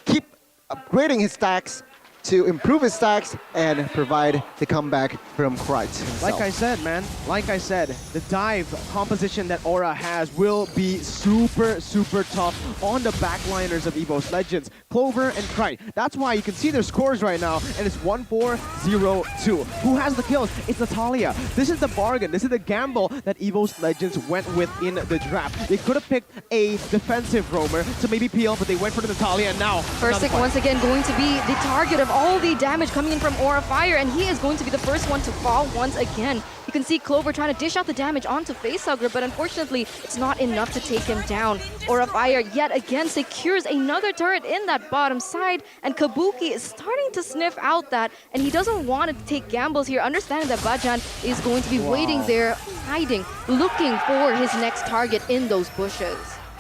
keep upgrading his stacks, to improve his stacks and provide the comeback from Cry himself. Like I said, man, like I said, the dive composition that Aura has will be super, super tough on the backliners of EVOS Legends, Clover and Cry. That's why you can see their scores right now, and it's 1-4-0-2. Who has the kills? It's Natalia. This is the bargain. This is the gamble that EVOS Legends went with in the draft. They could have picked a defensive roamer to maybe peel, but they went for the Natalia, and now Firstick once again going to be the target of all the damage coming in from Aura Fire, and he is going to be the first one to fall once again. You can see Clover trying to dish out the damage onto Facehugger, but unfortunately, it's not enough to take him down. Aura Fire yet again secures another turret in that bottom side, and Kabuki is starting to sniff out that, and he doesn't want to take gambles here, understanding that Bajan is going to be waiting there, hiding, looking for his next target in those bushes.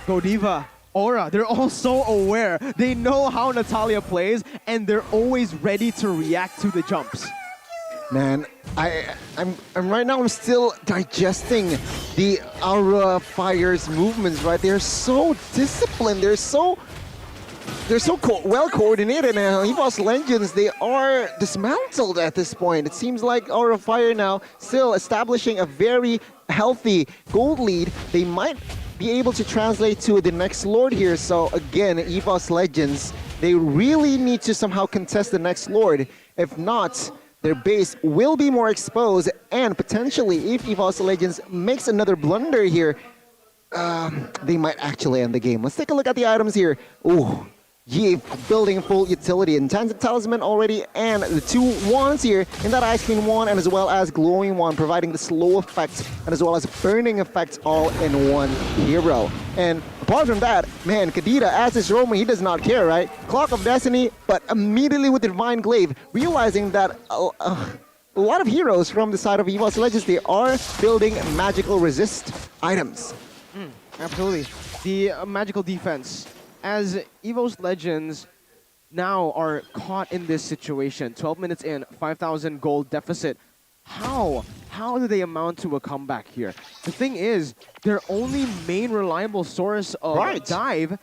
Godiva, Aura, they're all so aware. They know how Natalia plays, and they're always ready to react to the jumps. Man, I'm right now. I'm still digesting the Aura Fire's movements. Right, they're so disciplined. They're so well coordinated. Now, EVOS Legends, they are dismantled at this point. It seems like Aura Fire now still establishing a very healthy gold lead. They might be able to translate to the next Lord here. So again, EVOS Legends, they really need to somehow contest the next Lord. If not, their base will be more exposed, and potentially, if EVOS Legends makes another blunder here, they might actually end the game. Let's take a look at the items here. Ooh, Yeef building full utility, Enchanted Talisman already, and the two wands here in that Ice Queen wand, and as well as Glowing wand, providing the slow effect and as well as burning effects all in one hero. And apart from that, man, Kadita, as his Roman, he does not care, right? Clock of Destiny, but immediately with Divine Glaive, realizing that a lot of heroes from the side of EVOS Legends, they are building magical resist items. Absolutely. The magical defense. As EVOS Legends now are caught in this situation, 12 minutes in, 5,000 gold deficit. How do they amount to a comeback here? The thing is, their only main reliable source of dive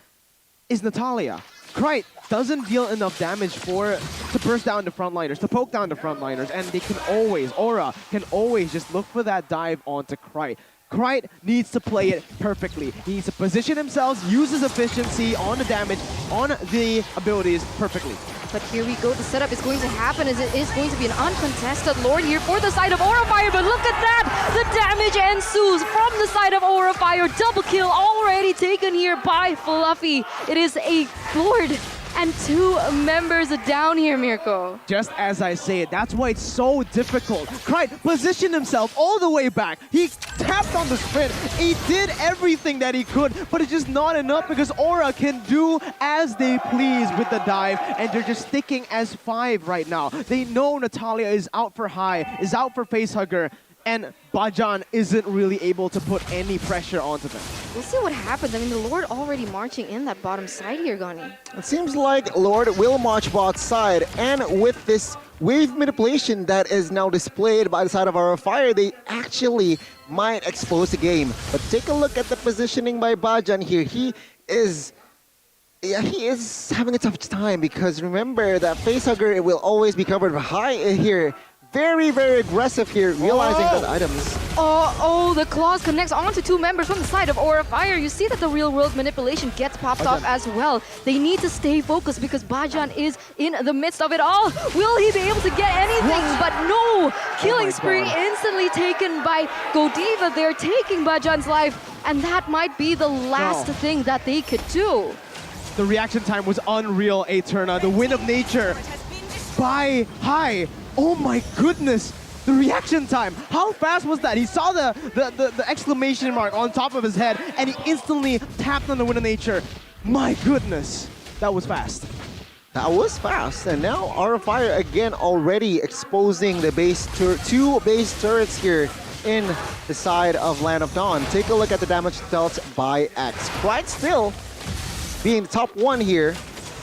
is Natalia. Krite doesn't deal enough damage to burst down the frontliners, to poke down the frontliners, and they can always, Aura can always just look for that dive onto Krite. Krite needs to play it perfectly. He needs to position himself, use his efficiency on the damage, on the abilities perfectly. But here we go, the setup is going to happen as it is going to be an uncontested Lord here for the side of Aura Fire, but look at that! The damage ensues from the side of Aura Fire. Double kill already taken here by Fluffy. It is a Lord and two members down here, Mirko. Just as I say it, that's why it's so difficult. Krite positioned himself all the way back. He tapped on the sprint. He did everything that he could, but it's just not enough because Aura can do as they please with the dive, and they're just sticking as 5 right now. They know Natalia is out for high, is out for Facehugger, and Bajan isn't really able to put any pressure onto them. We'll see what happens. I mean, the Lord already marching in that bottom side here, Gani. It seems like Lord will march bot side, and with this wave manipulation that is now displayed by the side of Aura Fire, they actually might expose the game. But take a look at the positioning by Bajan here. He is having a tough time because remember that Facehugger will always be covered high here. Very, very aggressive here, realizing that items. Oh, the claws connects onto two members from the side of Aura Fire. You see that the real world manipulation gets popped off as well. They need to stay focused because Bajan is in the midst of it all. Will he be able to get anything? But no! Killing spree instantly taken by Godiva. They're taking Bajan's life, and that might be the last thing that they could do. The reaction time was unreal, Eterna. The wind of nature by High. Oh my goodness, the reaction time. How fast was that? He saw the exclamation mark on top of his head and he instantly tapped on the Wind of Nature. My goodness, that was fast. That was fast. And now Aura Fire again already exposing the two base turrets here in the side of Land of Dawn. Take a look at the damage dealt by X. Krite still being the top one here.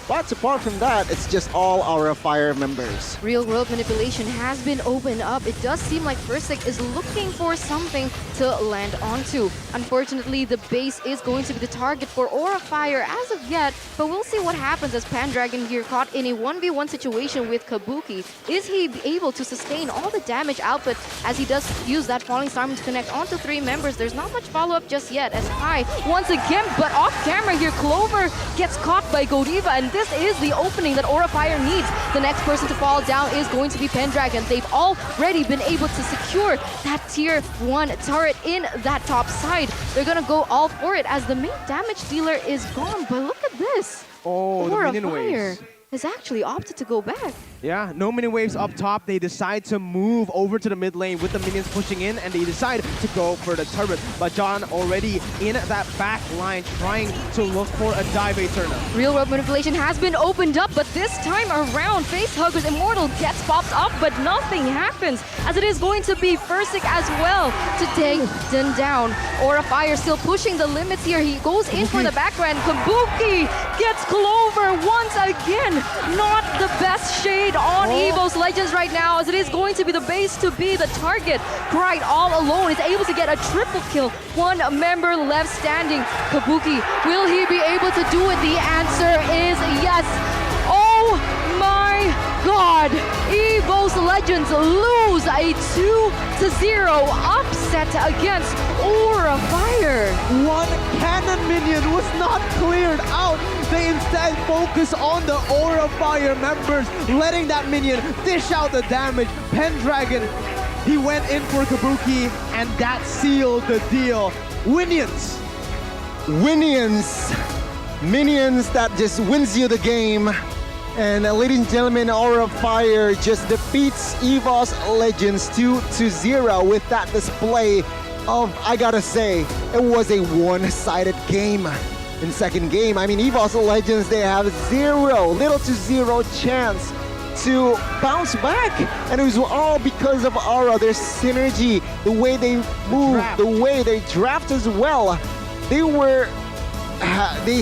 But apart from that, it's just all Aura Fire members. Real world manipulation has been opened up. It does seem like Fursic is looking for something to land onto. Unfortunately, the base is going to be the target for Aura Fire as of yet, but we'll see what happens as Pandragon here caught in a 1v1 situation with Kabuki. Is he able to sustain all the damage output as he does use that Falling Star to connect onto 3 members? There's not much follow-up just yet as High once again, but off camera here, Clover gets caught by Godiva, and this is the opening that Aura Fire needs. The next person to fall down is going to be Pendragon. They've already been able to secure that tier 1 turret in that top side. They're gonna go all for it as the main damage dealer is gone, but look at this. Oh, Aura the minion Fire. waves. has actually opted to go back. Yeah, no mini waves up top. They decide to move over to the mid lane with the minions pushing in, and they decide to go for the turret. But John already in that back line trying to look for a dive turner. Real world manipulation has been opened up, but this time around, Facehugger's Immortal gets popped up, but nothing happens, as it is going to be Fursic as well to take them down. Aura Fire still pushing the limits here. He goes in for the background. Kabuki gets Clover once again. Not the best shade on EVOS Legends right now, as it is going to be the base to be the target. Bright all alone is able to get a triple kill. One member left standing. Kabuki, will he be able to do it? The answer is yes. Oh my God! EVOS Legends lose a 2-0 upset against Aura Fire. One cannon minion was not cleared out. They instead focus on the Aura Fire members, letting that minion dish out the damage. Pendragon, he went in for Kabuki, and that sealed the deal. Winions. Minions that just wins you the game. And ladies and gentlemen, Aura Fire just defeats EVOS Legends 2-0 with that display of, I gotta say, it was a one-sided game. In second game, I mean, EVOS Legends, they have little to zero chance to bounce back. And it was all because of Aura, their synergy, the way they move, the way they draft as well. They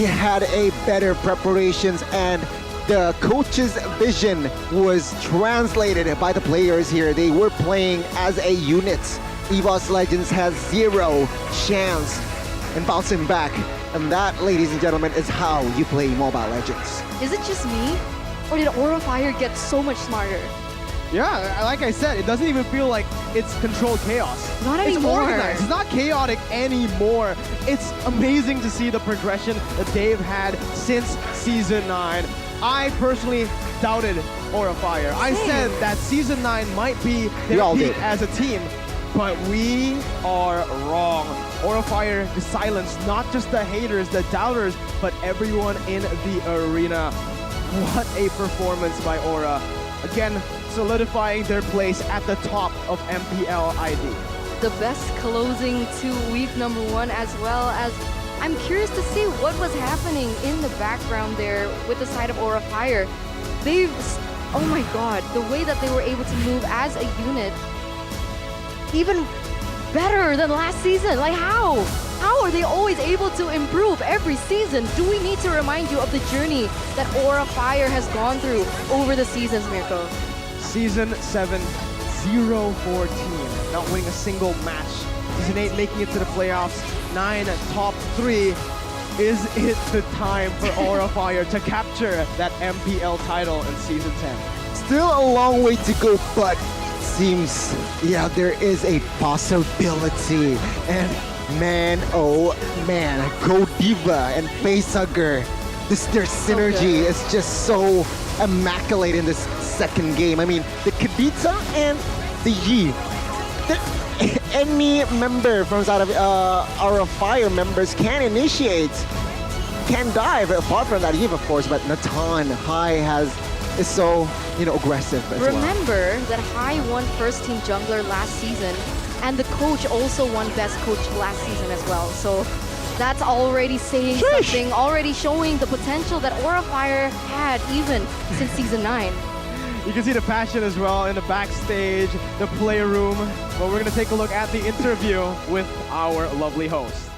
had a better preparations, and the coach's vision was translated by the players here. They were playing as a unit. EVOS Legends has zero chance in bouncing back. And that, ladies and gentlemen, is how you play Mobile Legends. Is it just me? Or did Aura Fire get so much smarter? Yeah, like I said, it doesn't even feel like it's controlled chaos. Not anymore. It's organized. It's not chaotic anymore. It's amazing to see the progression that they've had since Season 9. I personally doubted Aura Fire. I said that Season 9 might be their peak as a team, but we are wrong. Aura Fire silenced not just the haters, the doubters, but everyone in the arena. What a performance by Aura. Again, solidifying their place at the top of MPL ID. The best closing to week number 1, as well as I'm curious to see what was happening in the background there with the side of Aura Fire. Oh my God, the way that they were able to move as a unit, even better than last season. Like how? How are they always able to improve every season? Do we need to remind you of the journey that Aura Fire has gone through over the seasons, Mirko? Season 7, 0-14, not winning a single match. Season 8 making it to the playoffs, 9 top 3. Is it the time for Aura Fire to capture that MPL title in Season 10? Still a long way to go, but seems, yeah, there is a possibility. And man, oh man, Go Diva and Facehugger, their synergy is just so immaculate in this second game. I mean, the Kadita and the Yi. Any member from side of Aura Fire members can initiate, can dive. Apart from that, Eve, of course, but Natan Hai is so aggressive as Remember that Hai won first team jungler last season, and the coach also won best coach last season as well. So that's already saying something, already showing the potential that Aura Fire had even since Season 9. You can see the passion as well in the backstage, the player room. Well, we're going to take a look at the interview with our lovely host.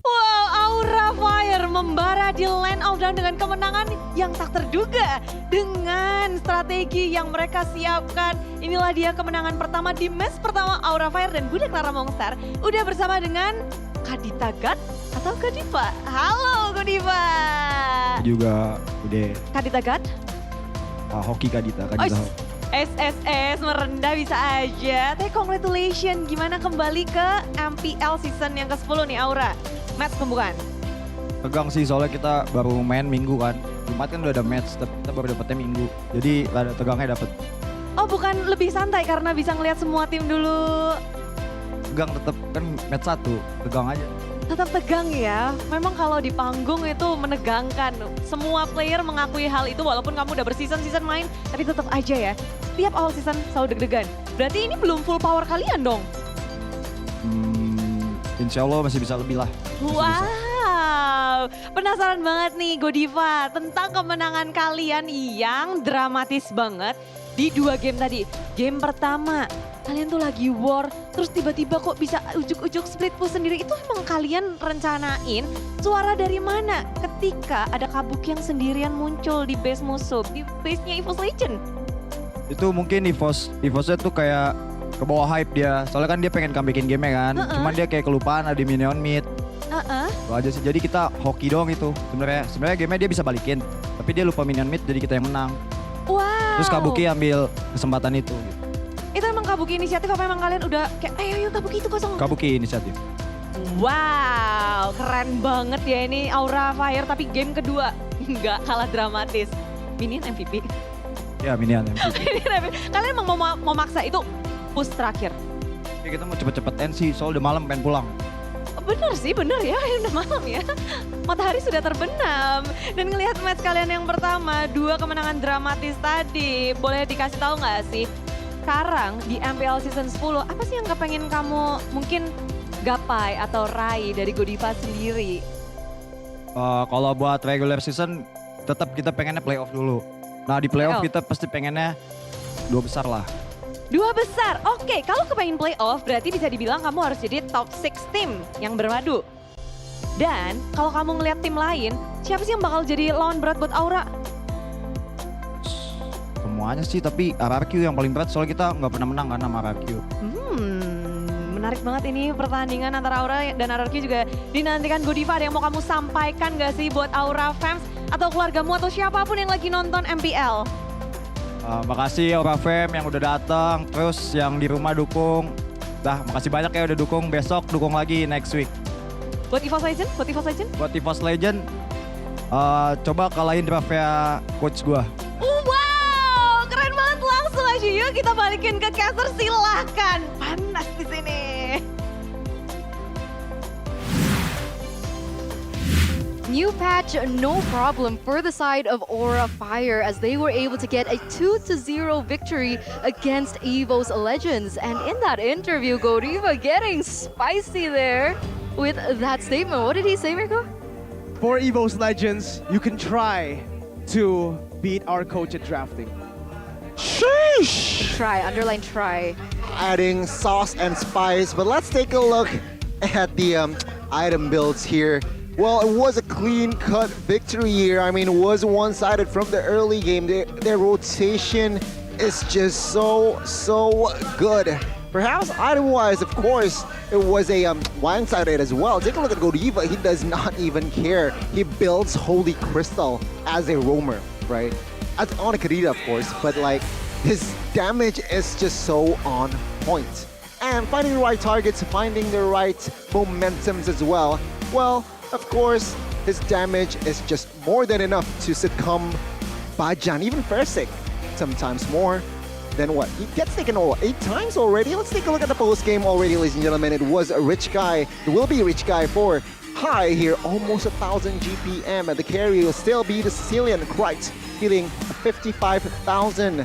Wow, Aura Fire membara di Land of Dawn dengan kemenangan yang tak terduga. Dengan strategi yang mereka siapkan, inilah dia kemenangan pertama di match pertama Aura Fire dan Bunda Clara Mongstar. Udah bersama dengan Kadita God atau Kadiva. Halo Kadiva. Juga udah. Kadita God. Hoki Kadita. SSS merendah bisa aja. Tapi congratulations, gimana kembali ke MPL season yang ke-10 nih Aura? Match pembukaan. Tegang sih soalnya kita baru main minggu kan. Jumat kan udah ada match, tapi kita baru dapetnya minggu. Jadi rada tegangnya dapet. Oh bukan lebih santai karena bisa ngelihat semua tim dulu. Tegang tetep kan match 1, tegang aja. Tetap tegang ya. Memang kalau di panggung itu menegangkan. Semua player mengakui hal itu walaupun kamu udah berseason-season main, tapi tetap aja ya. Tiap awal season selalu deg-degan. Berarti ini belum full power kalian dong? Insya Allah masih bisa lebih lah. Wow, penasaran banget nih Godiva tentang kemenangan kalian yang dramatis banget di 2 game tadi. Game pertama, kalian tuh lagi war, terus tiba-tiba kok bisa ujuk-ujuk split push sendiri. Itu emang kalian rencanain suara dari mana ketika ada Kabuki yang sendirian muncul di base musuh, di base-nya EVOS Legend? Itu mungkin EVOS-nya tuh kayak ke bawah hype dia. Soalnya kan dia pengen comebackin game kan. Cuman dia kayak kelupaan ada minion mid. Itu aja sih. Jadi kita hoki doang itu. Sebenarnya game-nya dia bisa balikin. Tapi dia lupa minion mid jadi kita yang menang. Wow. Terus Kabuki ambil kesempatan itu. Itu emang Kabuki inisiatif apa emang kalian udah kayak ayo Kabuki itu kosong? Kabuki inisiatif. Wow, keren banget ya ini Aura Fire tapi game kedua nggak kalah dramatis. Minion MVP. Ya minion MVP. Kalian emang mau maksa itu push terakhir? Ya, kita mau cepet-cepet end sih, soal udah malam pengen pulang. Bener sih, bener ya, udah malam ya. Matahari sudah terbenam. Dan ngelihat match kalian yang pertama, 2 kemenangan dramatis tadi. Boleh dikasih tahu nggak sih, sekarang di MPL Season 10, apa sih yang kepengen kamu mungkin gapai atau raih dari Godiva sendiri? Kalau buat regular season, tetap kita pengennya playoff dulu. Nah di playoff kita pasti pengennya 2 besar lah. 2 besar, oke. Kalau kepengen playoff berarti bisa dibilang kamu harus jadi top 6 tim yang bermadu. Dan kalau kamu ngeliat tim lain, siapa sih yang bakal jadi lawan berat buat Aura? Semuanya sih, tapi RRQ yang paling berat soalnya kita nggak pernah menang kan sama RRQ. Menarik banget ini pertandingan antara Aura dan RRQ juga dinantikan. Godiva, ada yang mau kamu sampaikan gak sih buat Aura fans atau keluargamu atau siapapun yang lagi nonton MPL? Makasih Aura Fam yang udah datang, terus yang di rumah dukung. Makasih banyak ya udah dukung, besok dukung lagi next week. Buat EVOS Legend? Buat EVOS Legend, coba kalahin draftnya coach gua. Wow, keren banget, langsung aja yuk kita balikin ke caster, silahkan. Panas di sini. New patch, no problem for the side of Aura Fire as they were able to get a 2-0 victory against EVOS Legends. And in that interview, Godiva getting spicy there with that statement. What did he say, Mirko? For EVOS Legends, you can try to beat our coach at drafting. Sheesh! Try, underline try. Adding sauce and spice, but let's take a look at the item builds here. Well, it was a clean-cut victory here. I mean, it was one-sided from the early game. Their rotation is just so good. Perhaps item-wise, of course, it was a one-sided as well. Take a look at Godiva. He does not even care. He builds Holy Crystal as a roamer, right? As on a Kadita, of course, but like his damage is just so on point. And finding the right targets, finding the right momentums as well. Well, of course, his damage is just more than enough to succumb Bajan, even Fersik, sometimes more than what? He gets taken 8 times already. Let's take a look at the post-game already, ladies and gentlemen. It was a rich guy. It will be a rich guy for high here, almost 1,000 GPM. And the carry will still be the Sicilian Krite, dealing 55,000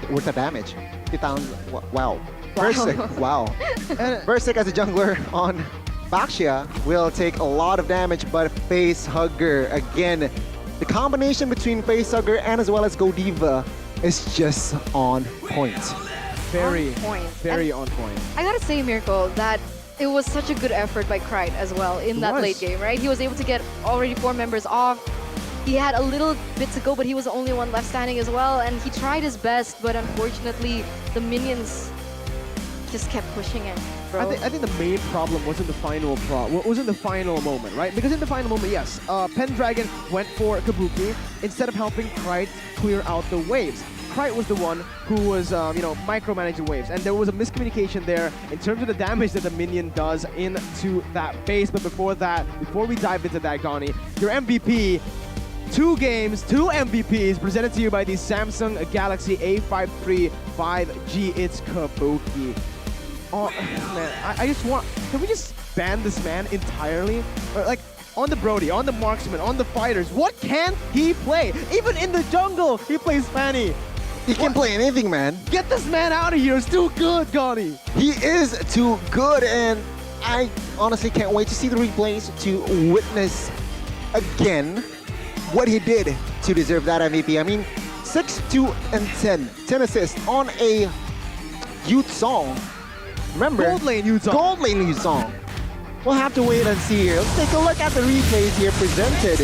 worth of damage. 50,000, wow. Fersik, wow. And Fersik as a jungler on Baxia will take a lot of damage, but Facehugger, again, the combination between Facehugger and as well as Godiva is just on point. Very And on point. I gotta say, Mirko, that it was such a good effort by Krite as well in that late game, right? He was able to get already 4 members off. He had a little bit to go, but he was the only one left standing as well, and he tried his best, but unfortunately, the minions just kept pushing it. I think the main problem wasn't the final moment, right? Because in the final moment, yes, Pendragon went for Kabuki instead of helping Krite clear out the waves. Krite was the one who was, micromanaging waves, and there was a miscommunication there in terms of the damage that the minion does into that base. But before that, before we dive into that, Gani, your MVP, 2 games, 2 MVPs presented to you by the Samsung Galaxy A53 5G. It's Kabuki. Oh man, I just want, can we just ban this man entirely? Or like, on the Brody, on the marksman, on the fighters, what can he play? Even in the jungle, he plays Fanny. He can play anything, man. Get this man out of here. It's too good, Gani. He is too good, and I honestly can't wait to see the replays to witness again what he did to deserve that MVP. I mean, 6, 2, and 10. 10 assists on a youth song. Remember? Gold lane youth song. Gold lane youth song. We'll have to wait and see here. Let's take a look at the replays here presented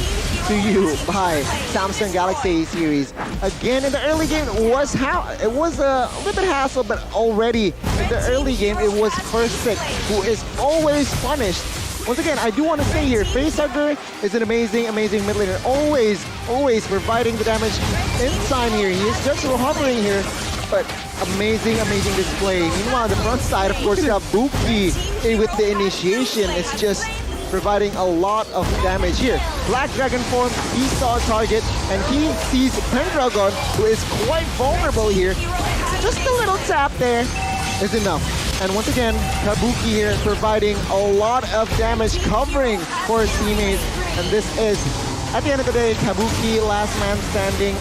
to you by Samsung Galaxy A series. Again, in the early game, it was a little bit hassle, but already in the early game, it was Persik who is always punished. Once again, I do want to say here, Facehugger is an amazing mid laner. Always providing the damage in time here. He is just hovering here, but amazing display. Meanwhile, the front side, of course, Kabuki with the initiation is just providing a lot of damage here. Black Dragon form, he saw a target, and he sees Pendragon, who is quite vulnerable here. Just a little tap there is enough. And once again, Kabuki here providing a lot of damage, covering for his teammates. And this is, at the end of the day, Kabuki, last man standing,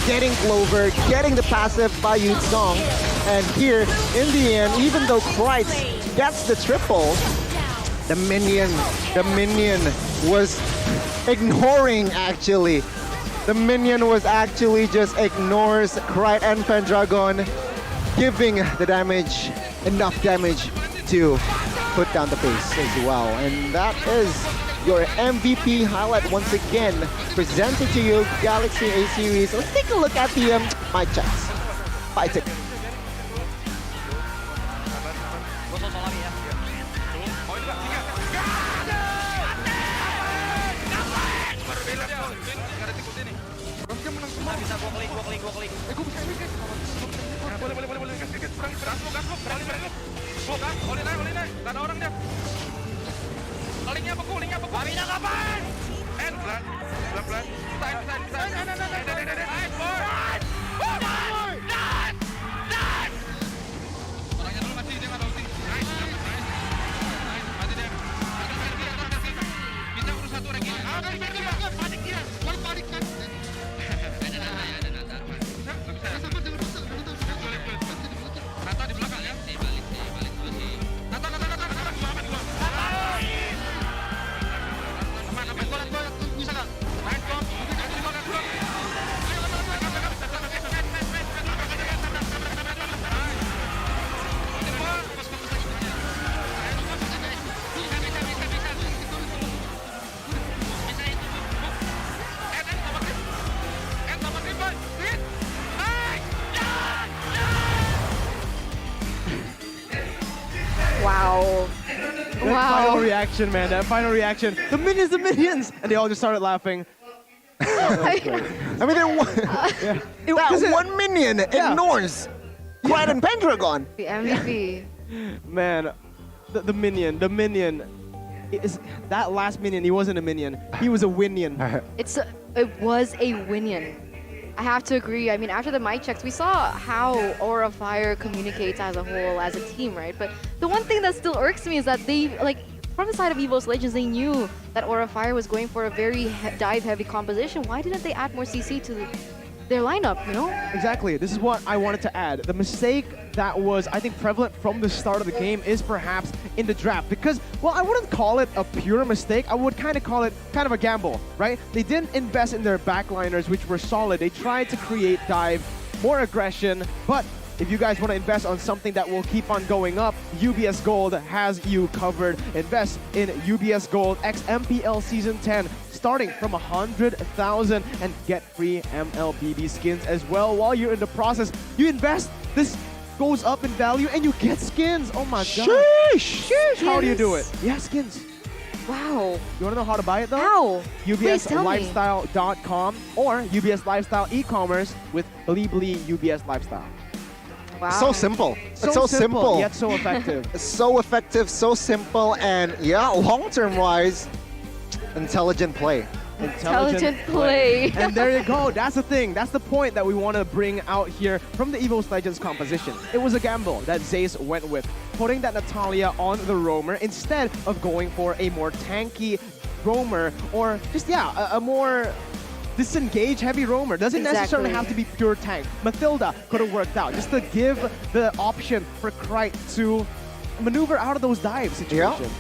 getting Clover, getting the passive by Youth Song. And here, in the end, even though Kreitz gets the triple, the minion was ignoring, actually. The minion was actually just ignores Kreitz and Pendragon, giving the damage, enough damage to put down the pace as well. And that is your MVP highlight once again, presented to you, Galaxy A series. Let's take a look at the mic checks. Fight it. That final reaction, man. That final reaction. The minions! And they all just started laughing. I mean, that one minion ignores Kreitz and Pendragon. The MVP. Man, the minion. That last minion, he wasn't a minion. He was a winion. It was a winion. I have to agree. I mean, after the mic checks, we saw how Aura Fire communicates as a whole, as a team, right? But the one thing that still irks me is that they, like, from the side of EVOS Legends, they knew that Aura Fire was going for a very dive-heavy composition. Why didn't they add more CC to their lineup, you know? Exactly. This is what I wanted to add. The mistake that was, I think, prevalent from the start of the game is perhaps in the draft. Because, well, I wouldn't call it a pure mistake. I would kind of call it kind of a gamble, right? They didn't invest in their backliners, which were solid. They tried to create dive, more aggression, but if you guys want to invest on something that will keep on going up, UBS Gold has you covered. Invest in UBS Gold X MPL Season 10, starting from 100,000, and get free MLBB skins as well. While you're in the process, you invest, this goes up in value, and you get skins. Oh my god. Sheesh. How do you do it? Yeah, skins. Wow. You want to know how to buy it though? How? UBSLifestyle.com or UBS Lifestyle e-commerce with Blibli UBS Lifestyle. Wow. So simple. It's so simple. Yet so effective. So effective, so simple, and yeah, long-term wise, intelligent play. Intelligent play. And there you go. That's the thing. That's the point that we want to bring out here from the EVOS Legends composition. It was a gamble that Zace went with, putting that Natalia on the roamer instead of going for a more tanky roamer or just, a more disengage heavy roamer. Doesn't necessarily have to be pure tank. Mathilda could have worked out just to give the option for Krite to maneuver out of those dive situations.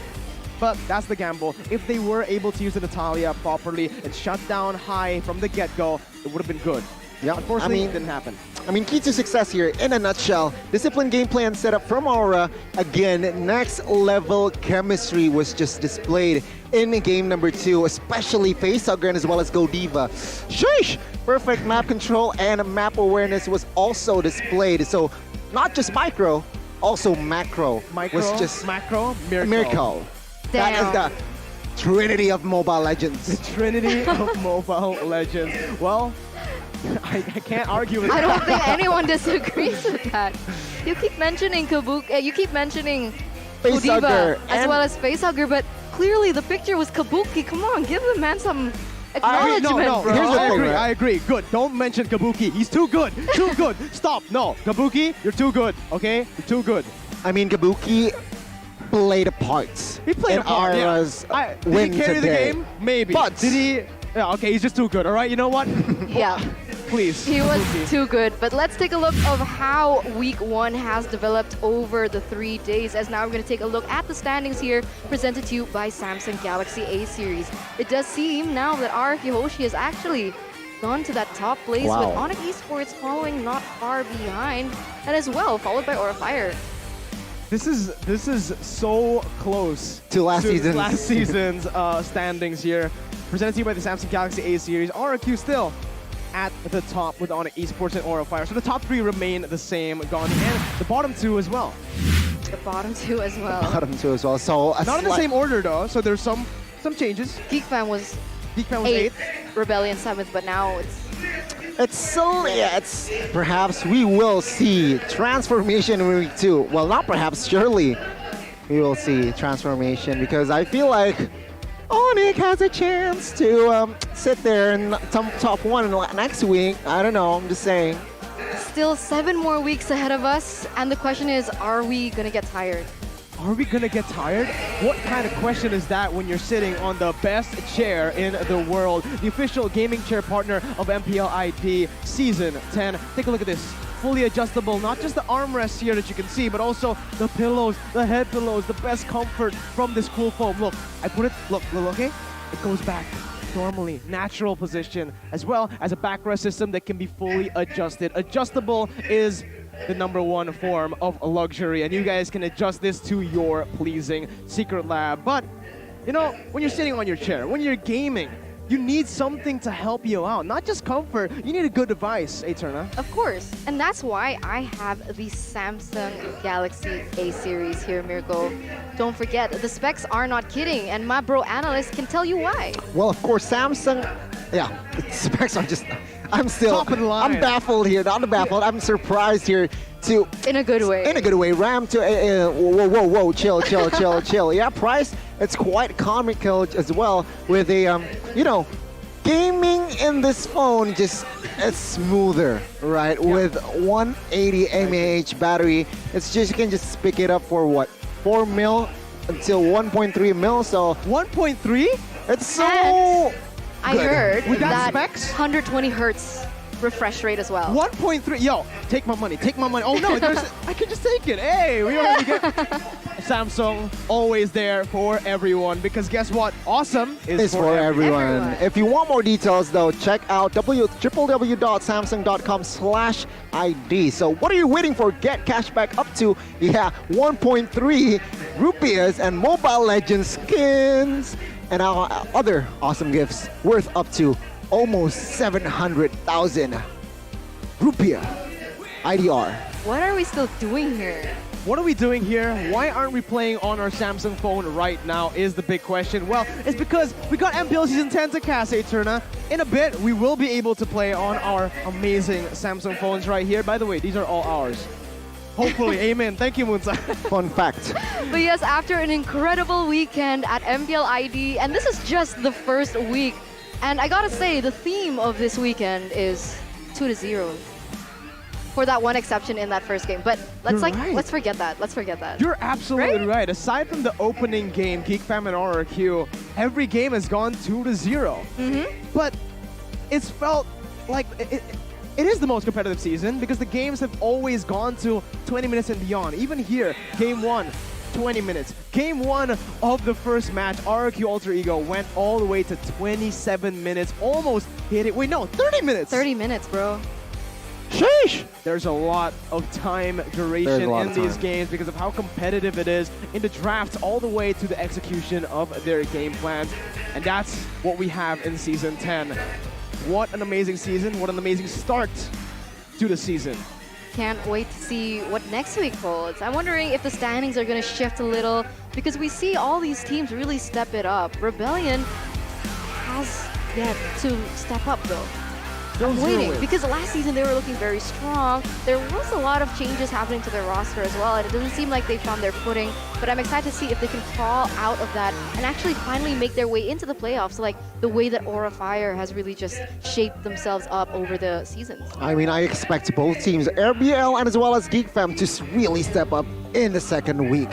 But that's the gamble. If they were able to use the Natalia properly and shut down high from the get-go, it would have been good. Yeah, Unfortunately, it didn't happen. I mean, key to success here, in a nutshell, disciplined game plan set up from Aura. Again, next level chemistry was just displayed in game number 2, especially Facehugger as well as Godiva. Sheesh! Perfect map control and map awareness was also displayed. So, not just micro, also macro. Micro, was just macro, miracle. Miracle. That is the trinity of Mobile Legends. The trinity of Mobile Legends. Well, I can't argue with that. I don't think anyone disagrees with that. You keep mentioning Kabuki, you keep mentioning Godiva as well as Facehugger, but clearly the picture was Kabuki. Come on, give the man some acknowledgement, bro. Here's the thing, I agree. Good. Don't mention Kabuki. He's too good. Too good. Stop. No. Kabuki, you're too good. Okay? You're too good. I mean, Kabuki played a part. He played a part. Aura's did he carry the today. game? Maybe. But did he? Yeah, okay, he's just too good. All right, you know what? Yeah. Please. He was too good. But let's take a look of how week 1 has developed over the 3 days. As now we're going to take a look at the standings here, presented to you by Samsung Galaxy A series. It does seem now that RRQ Hoshi has actually gone to that top place with Onyx Esports following not far behind, and as well followed by Aura Fire. This is so close to last season's standings here. Presented to you by the Samsung Galaxy A series. RRQ still at the top with Onyx Esports and Aura Fire. So the top 3 remain the same, Gandhi, and the bottom 2 as well. The bottom 2 as well. Bottom 2 as well. So not in the same order though. So there's some changes. Geekfam was 8th, Rebellion 7th, but now it's so it's perhaps we will see transformation in week 2. Well, not perhaps, surely we will see transformation, because I feel like Onyx has a chance to sit there in top 1 next week. I don't know, I'm just saying. Still 7 more weeks ahead of us, and the question is, are we gonna get tired? Are we gonna get tired? What kind of question is that when you're sitting on the best chair in the world? The official gaming chair partner of MPL ID Season 10. Take a look at this. Fully adjustable, not just the armrests here that you can see, but also the pillows, the head pillows, the best comfort from this cool foam. Look, I put it, look, okay? It goes back normally, natural position, as well as a backrest system that can be fully adjusted. Adjustable is the #1 form of luxury, and you guys can adjust this to your pleasing. Secret Lab. But, you know, when you're sitting on your chair, when you're gaming, you need something to help you out, not just comfort. You need a good device, Eterna. Of course, and that's why I have the Samsung Galaxy A series here, Mirko. Don't forget, the specs are not kidding, and my bro analyst can tell you why. Well, of course, Samsung, the specs are just, I'm baffled here, not baffled, I'm surprised here to... In a good way. In a good way, RAM to, whoa, chill. Yeah, price, it's quite comical as well with a, you know, gaming in this phone just it's smoother, right? Yeah. With 180 mAh battery, it's just, you can just pick it up for what, 4 mil until 1.3 mil, so... 1.3? It's so... I heard with that specs? 120 hertz refresh rate as well. 1.3, yo, take my money. Oh no, I can just take it. Hey, we already get Samsung, always there for everyone, because guess what? Awesome is for everyone. If you want more details though, check out www.samsung.com/ID. So what are you waiting for? Get cashback up to 1.3 rupees and Mobile Legends skins and our other awesome gifts worth up to almost 700,000 rupiah IDR. What are we still doing here? What are we doing here? Why aren't we playing on our Samsung phone right now is the big question. Well, it's because we got MPL Season 10 to cast, Eterna. In a bit, we will be able to play on our amazing Samsung phones right here. By the way, these are all ours. Hopefully, amen. Thank you, Munsa. Fun fact. But yes, after an incredible weekend at MPL ID, and this is just the first week, And I gotta say, the theme of this weekend is 2-0. For that one exception in that first game. But let's forget that. Let's forget that. You're absolutely right. Aside from the opening game, Geek Fam and RRQ, every game has gone 2-0. But it's felt like it is the most competitive season because the games have always gone to 20 minutes and beyond. Even here, game 1, 20 minutes. Game 1 of the first match, RRQ Alter Ego went all the way to 27 minutes. Almost hit it. Wait, no, 30 minutes. 30 minutes, bro. Sheesh! There's a lot of time duration in these games because of how competitive it is in the drafts all the way to the execution of their game plans. And that's what we have in Season 10. What an amazing season. What an amazing start to the season. Can't wait to see what next week holds. I'm wondering if the standings are going to shift a little because we see all these teams really step it up. Rebellion has yet to step up though. I'm waiting because last season they were looking very strong. There was a lot of changes happening to their roster as well, and it doesn't seem like they found their footing. But I'm excited to see if they can crawl out of that and actually finally make their way into the playoffs, like the way that Aura Fire has really just shaped themselves up over the seasons. I mean, I expect both teams, RBL and as well as Geek Fam, to really step up in the second week.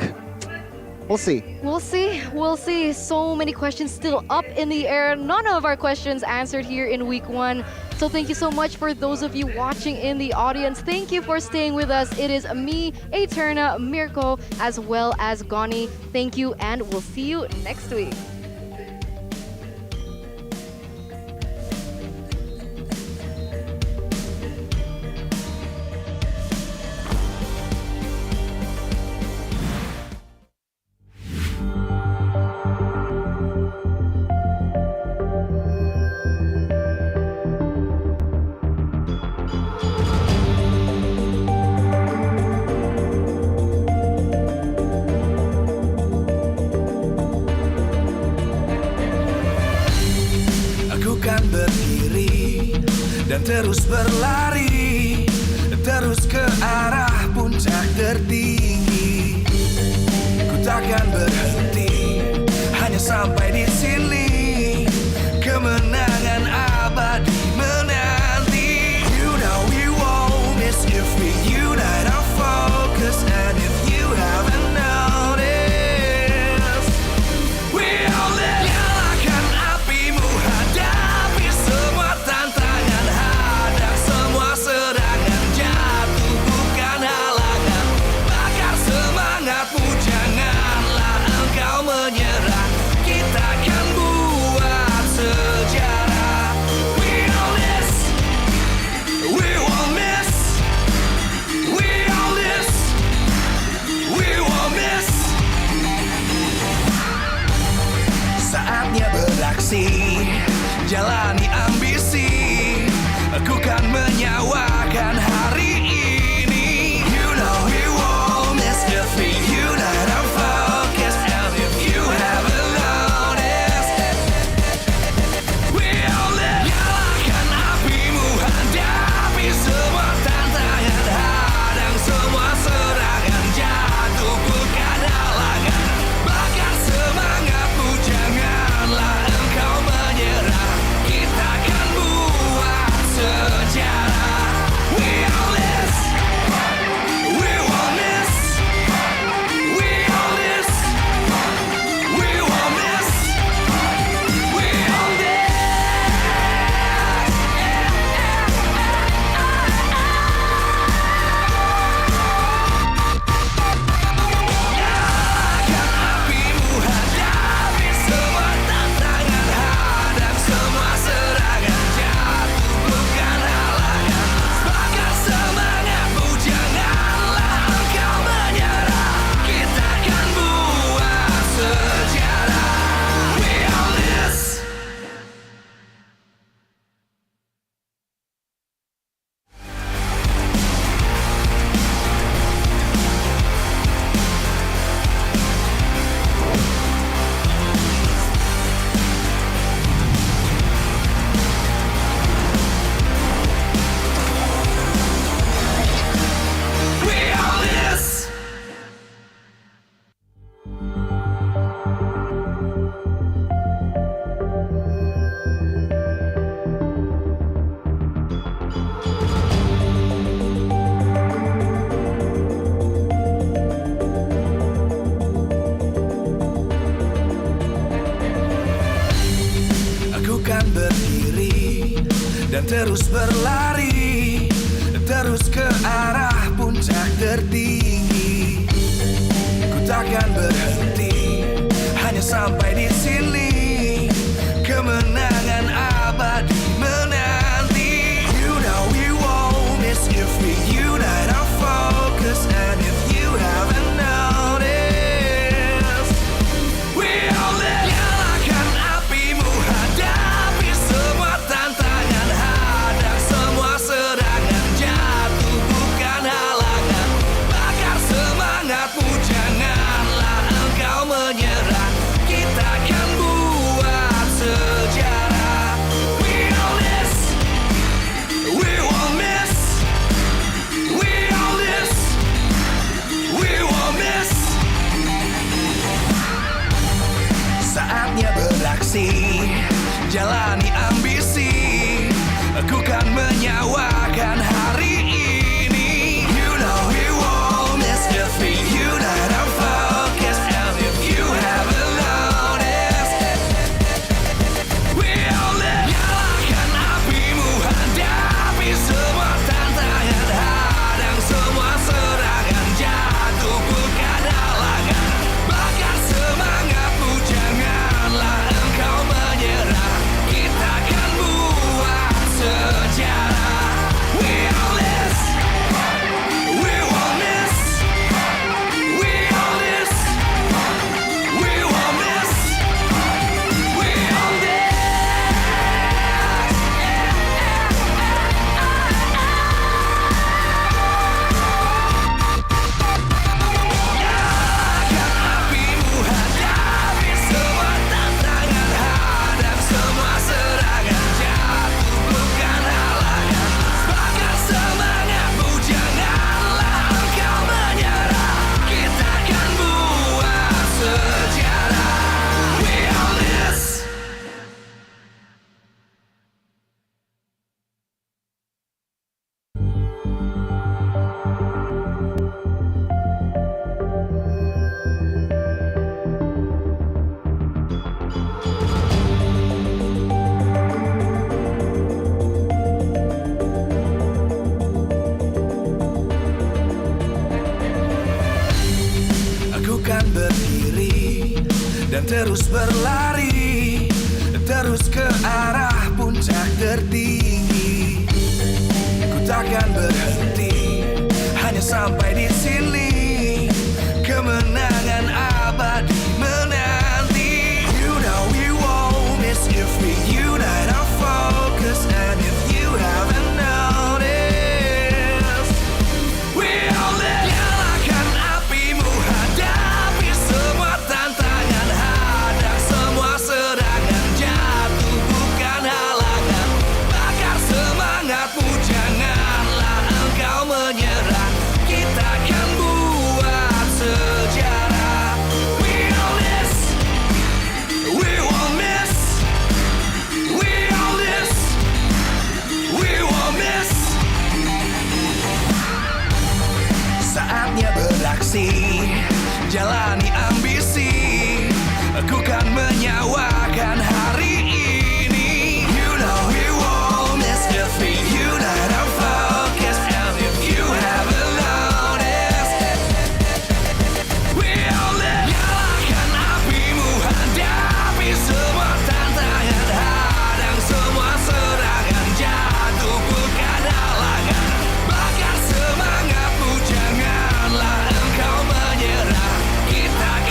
We'll see. We'll see. We'll see. So many questions still up in the air. None of our questions answered here in week 1. So thank you so much for those of you watching in the audience. Thank you for staying with us. It is me, Eterna, Mirko, as well as Goni. Thank you, and we'll see you next week. Terus berlari, terus ke arah puncak tertinggi. Ku takkan berhenti, hanya sampai di sini. Kemenangan abadi menanti. You know we won't miss if we unite our focus. And if you haven't noticed, we'll nyalakan apimu, hadapi semua tantangan. Serangan jatuh bukan halangan. Bakar semangatmu, janganlah engkau menyerah. Kita terus berlari, terus ke arah puncak tertinggi. Ku takkan berhenti, hanya sampai di sini. Kemenangan abadi menanti. You know we won't miss if we unite our focus. And if you haven't noticed, we all live. Nyalakan apimu, hadapi semua tantangan, hadang semua serangan, jatuh bukan halangan. Bakar semangatmu, janganlah engkau menyerah. Kita akan buat sejarah. We all this, we won't miss. We all this, we won't miss. Saatnya beraksi, jalani ambisi. Aku kan menyawakan hari ini. You know we won't miss if we unite our focus. And if you haven't noticed, we all live. Nyalakan apimu, hadapi semua tantangan, hadang semua serangan, jatuh bukan halangan. Bakar semangatmu, janganlah engkau menyerah. Kita akan buat sejarah. We all this, we won't miss. We all this, we won't miss. We all this. Nyalakan apimu, hadapi semua tantangan, hadang semua serangan, jatuh bukan halangan. Bakar semangatmu, janganlah engkau menyerah. Kita akan buat sejarah. We all this. Aku kan berdiri dan terus berlari, terus ke arah puncak tertinggi. Ku takkan berhenti, hanya sampai di sini. Kemenangan abadi menanti. You know we won't miss if we unite our focus. And if you haven't noticed, we all live. Nyalakan apimu, hadapi semua tantangan, hadang semua serangan, jatuh bukan halangan. Bakar semangatmu, janganlah engkau menyerah. Kita akan buat sejarah. We all this, we won't miss. We all this, we won't miss. Saatnya beraksi, jalani ambisi. Aku kan menyawakan hari ini. You know we won't miss if we unite our focus. And if you haven't noticed, we all live. Nyalakan apimu, hadapi semua tantangan, hadang semua serangan, jatuh bukan halangan. Bakar semangatmu, janganlah engkau menyerah. Kita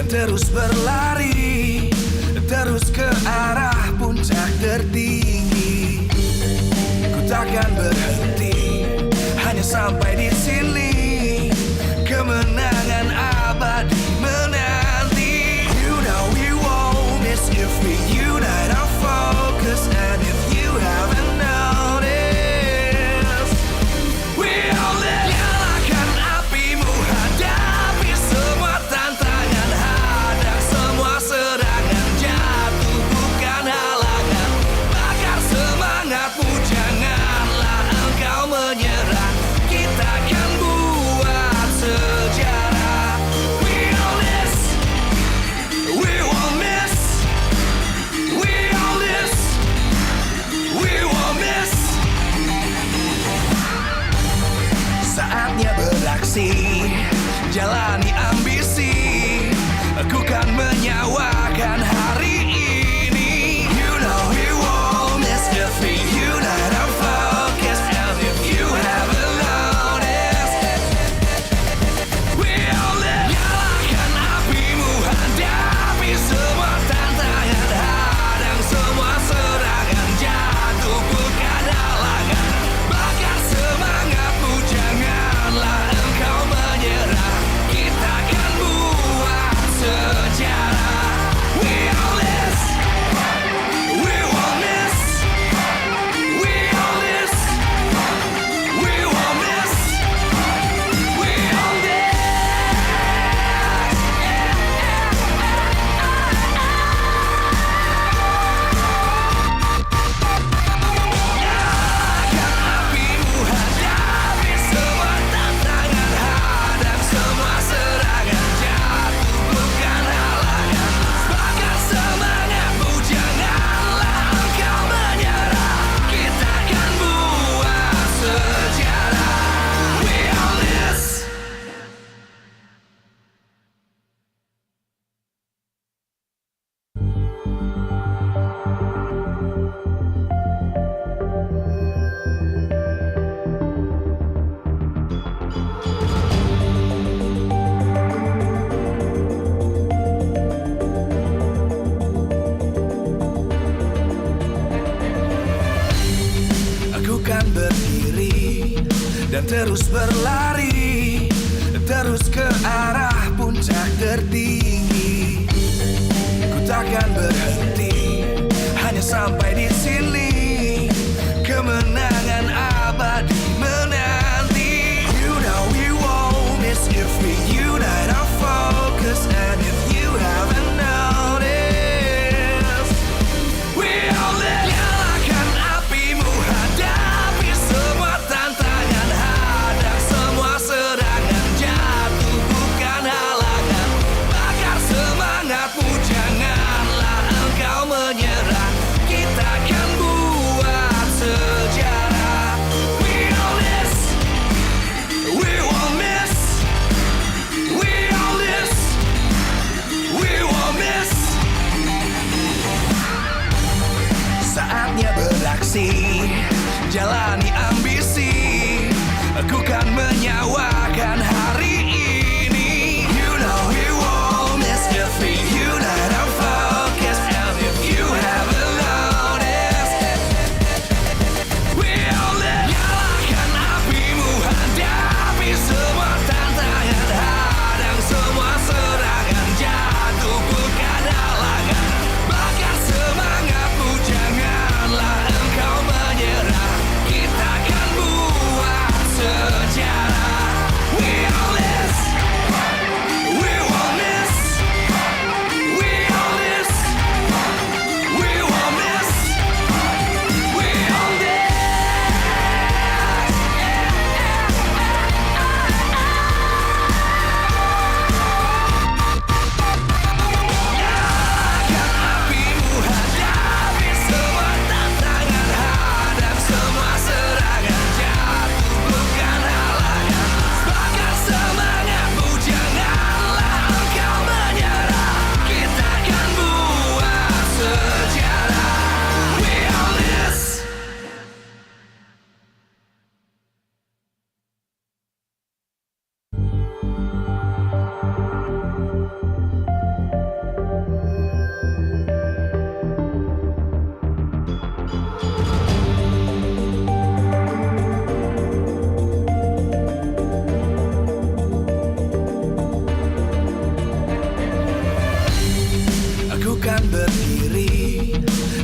dan terus berlari, terus ke arah puncak tertinggi. Ku takkan berhenti, hanya sampai di sini. Kemenangan abadi menanti. You know we won't miss if we unite our focus. And if you haven't noticed, we all live. Nyalakan apimu, hadapi semua tantangan, hadang semua serangan, jatuh bukan halangan. Bakar semangatmu, janganlah engkau menyerah. Kita akan buat sejarah. We all this, we won't miss. We all this, we won't miss. Saatnya beraksi, jalani ambisi. Aku kan menyawakan hari ini. You know we won't miss if we unite our focus. And if you haven't noticed, we all live. Nyalakan apimu, hadapi semua tantangan, hadang semua serangan, jatuh bukan halangan. Bakar semangatmu, janganlah engkau menyerah. Kita akan buat sejarah. We all this, we won't miss. We all this, we won't miss. We all this. Nyalakan apimu, hadapi semua tantangan, hadang semua serangan, jatuh bukan halangan. Bakar semangatmu, janganlah engkau menyerah. Kita akan buat sejarah. We all this. Aku kan berdiri dan terus berlari, terus ke arah puncak tertinggi. Ku takkan berhenti, hanya sampai di sini. Kemenangan abadi menanti. You know we won't miss if we unite our focus. And if you haven't noticed, we all live. Nyalakan apimu, hadapi semua tantangan, hadang semua serangan, jatuh bukan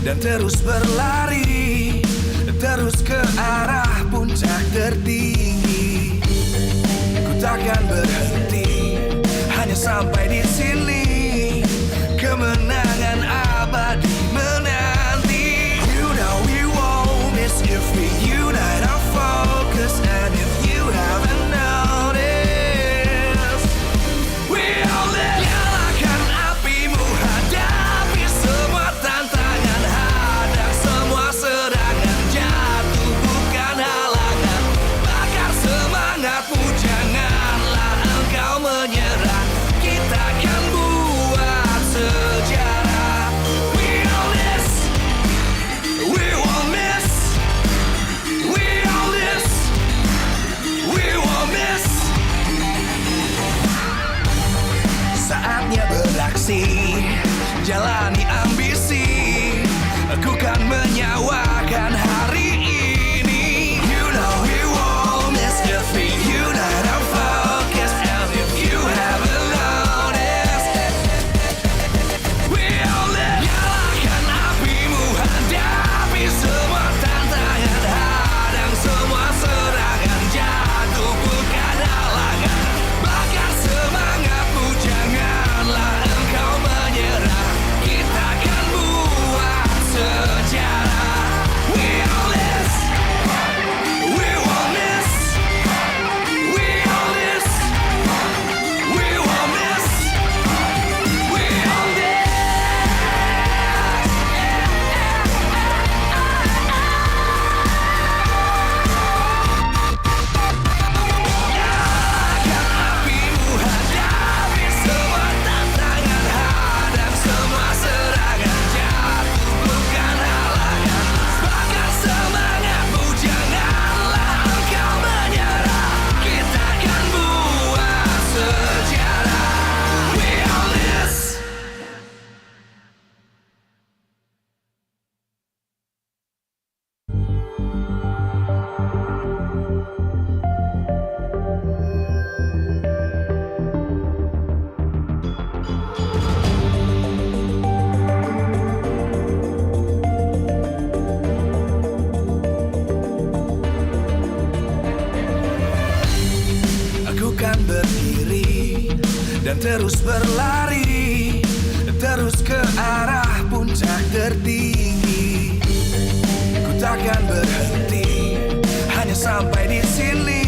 dan terus berlari, terus ke arah puncak tertinggi. Ku takkan berhenti, hanya sampai di sini. Kemenangan abadi menanti. You know we won't miss if we unite our focus. And if you haven't noticed, we all live. Nyalakan apimu, hadapi semua tantangan, hadang semua serangan, jatuh bukan halangan. Bakar semangatmu, janganlah engkau menyerah. Kita akan buat sejarah. We all this, we won't miss. We all this, we won't miss. Saatnya beraksi, jalani ambisi. Aku kan menyawakan hari ini. You know we won't miss if we unite our focus. And if you haven't noticed, we all live. Nyalakan apimu, hadapi semua tantangan, hadang semua serangan, jatuh bukan halangan. Bakar semangatmu, janganlah engkau menyerah. Kita akan buat sejarah. We all this, we won't miss. We all this, we won't miss. We all this. Nyalakan apimu, hadapi semua tantangan, hadang semua serangan, jatuh bukan halangan. Bakar semangatmu, janganlah engkau menyerah. Kita akan buat sejarah. We all this. Aku kan berdiri dan terus berlari, terus ke arah puncak tertinggi. Ku takkan berhenti, hanya sampai di sini.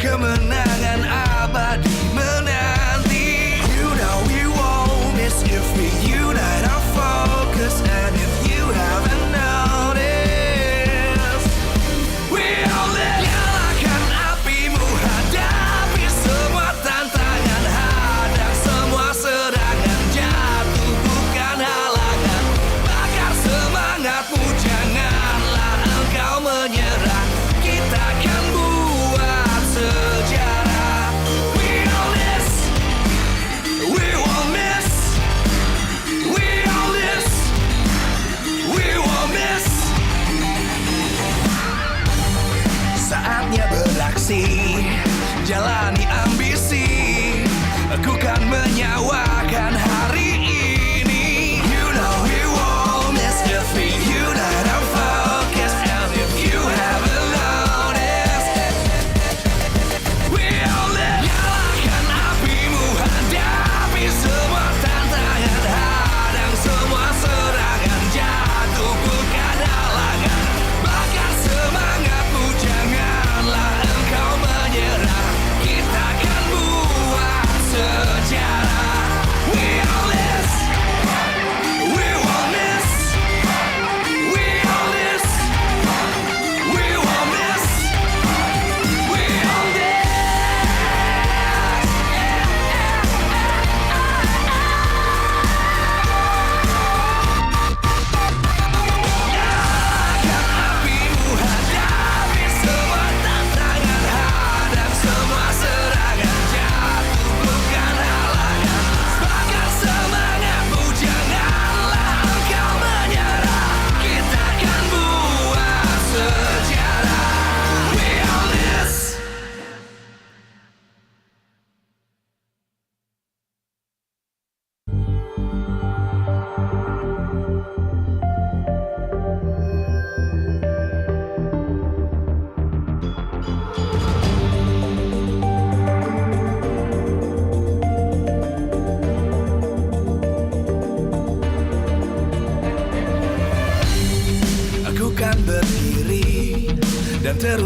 Kemenangan abadi menanti. You know we won't miss if we unite our focus. And if you haven't noticed, we all live. Nyalakan apimu, hadapi semua tantangan, hadang semua serangan, jatuh bukan halangan. Bakar semangatmu, janganlah engkau menyerah. Kita akan buat sejarah. We all this, we won't miss. We all this, we won't miss. Saatnya beraksi, jalani ambisi. Aku kan menyawakan hari ini. You know we won't miss if we unite our focus. And if you haven't noticed, we all live. Nyalakan apimu, hadapi semua tantangan, hadang semua serangan, jatuh bukan halangan. Bakar semangatmu, janganlah engkau menyerah. Kita akan buat sejarah. We all live.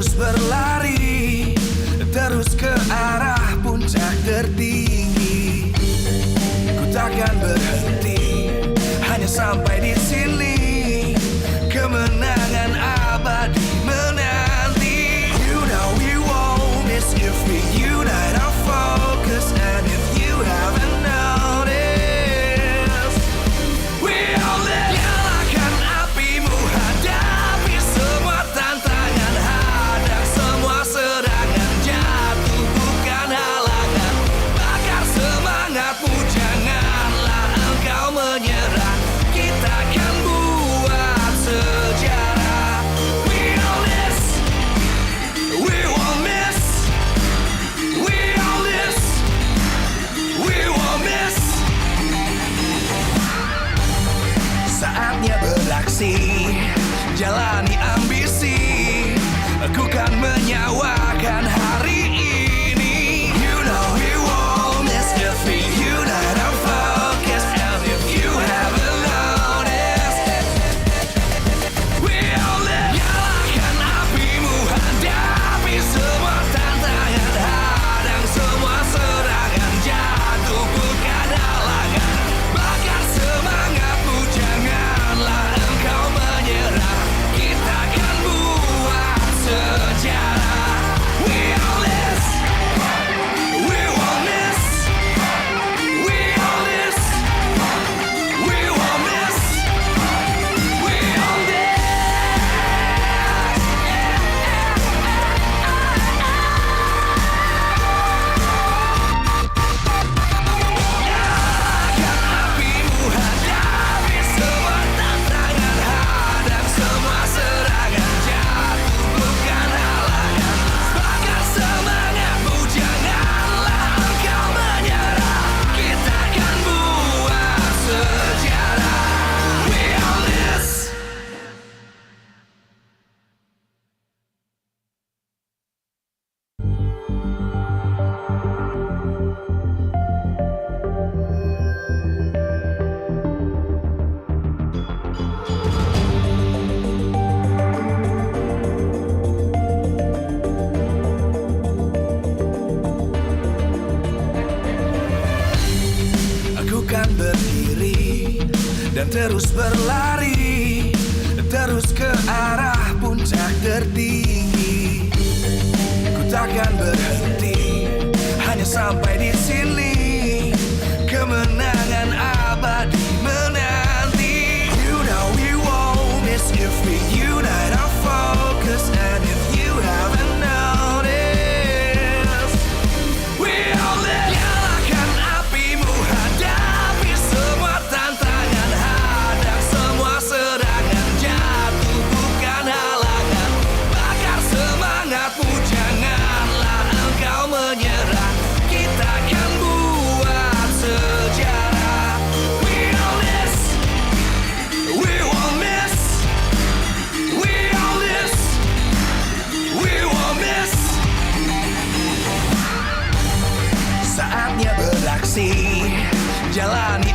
terus berlari, terus ke arah puncak tertinggi. Ku takkan berhenti, hanya sampai di sini. Kemenangan abadi menanti. You know we won't miss if we unite our focus. And if you haven't noticed, we all live. Nyalakan apimu, hadapi semua tantangan, hadang semua serangan, jatuh bukan halangan. Bakar semangatmu, janganlah engkau menyerah. Kita akan buat sejarah. We all this, we won't miss. We all this, we won't miss. Saatnya beraksi, jalani ambisi. Aku kan menyawakan hari ini. You know we won't miss if we unite our focus. And if you haven't noticed, we all live. Nyalakan apimu, hadapi semua tantangan, hadang semua serangan, jatuh bukan halangan. Bakar semangatmu, janganlah engkau menyerah. Kita akan buat sejarah. We all this, we won't miss. We all this, we won't miss. We all this. Nyalakan apimu, hadapi semua tantangan, hadang semua serangan, jatuh bukan halangan. Bakar semangatmu, janganlah engkau menyerah. Kita akan buat sejarah. We all this. Aku kan berdiri dan terus berlari, terus ke arah puncak tertinggi. Ku takkan berhenti, hanya sampai di sini. Kemenangan abadi menanti. You know we won't miss if we unite our focus. And if you haven't noticed, we all live. Nyalakan apimu, hadapi semua tantangan, hadang semua serangan, jatuh bukan halangan. Bakar semangatmu, janganlah engkau menyerah. Kita akan buat sejarah. We all this, we won't miss. We all this, we won't miss. Saatnya beraksi, jalani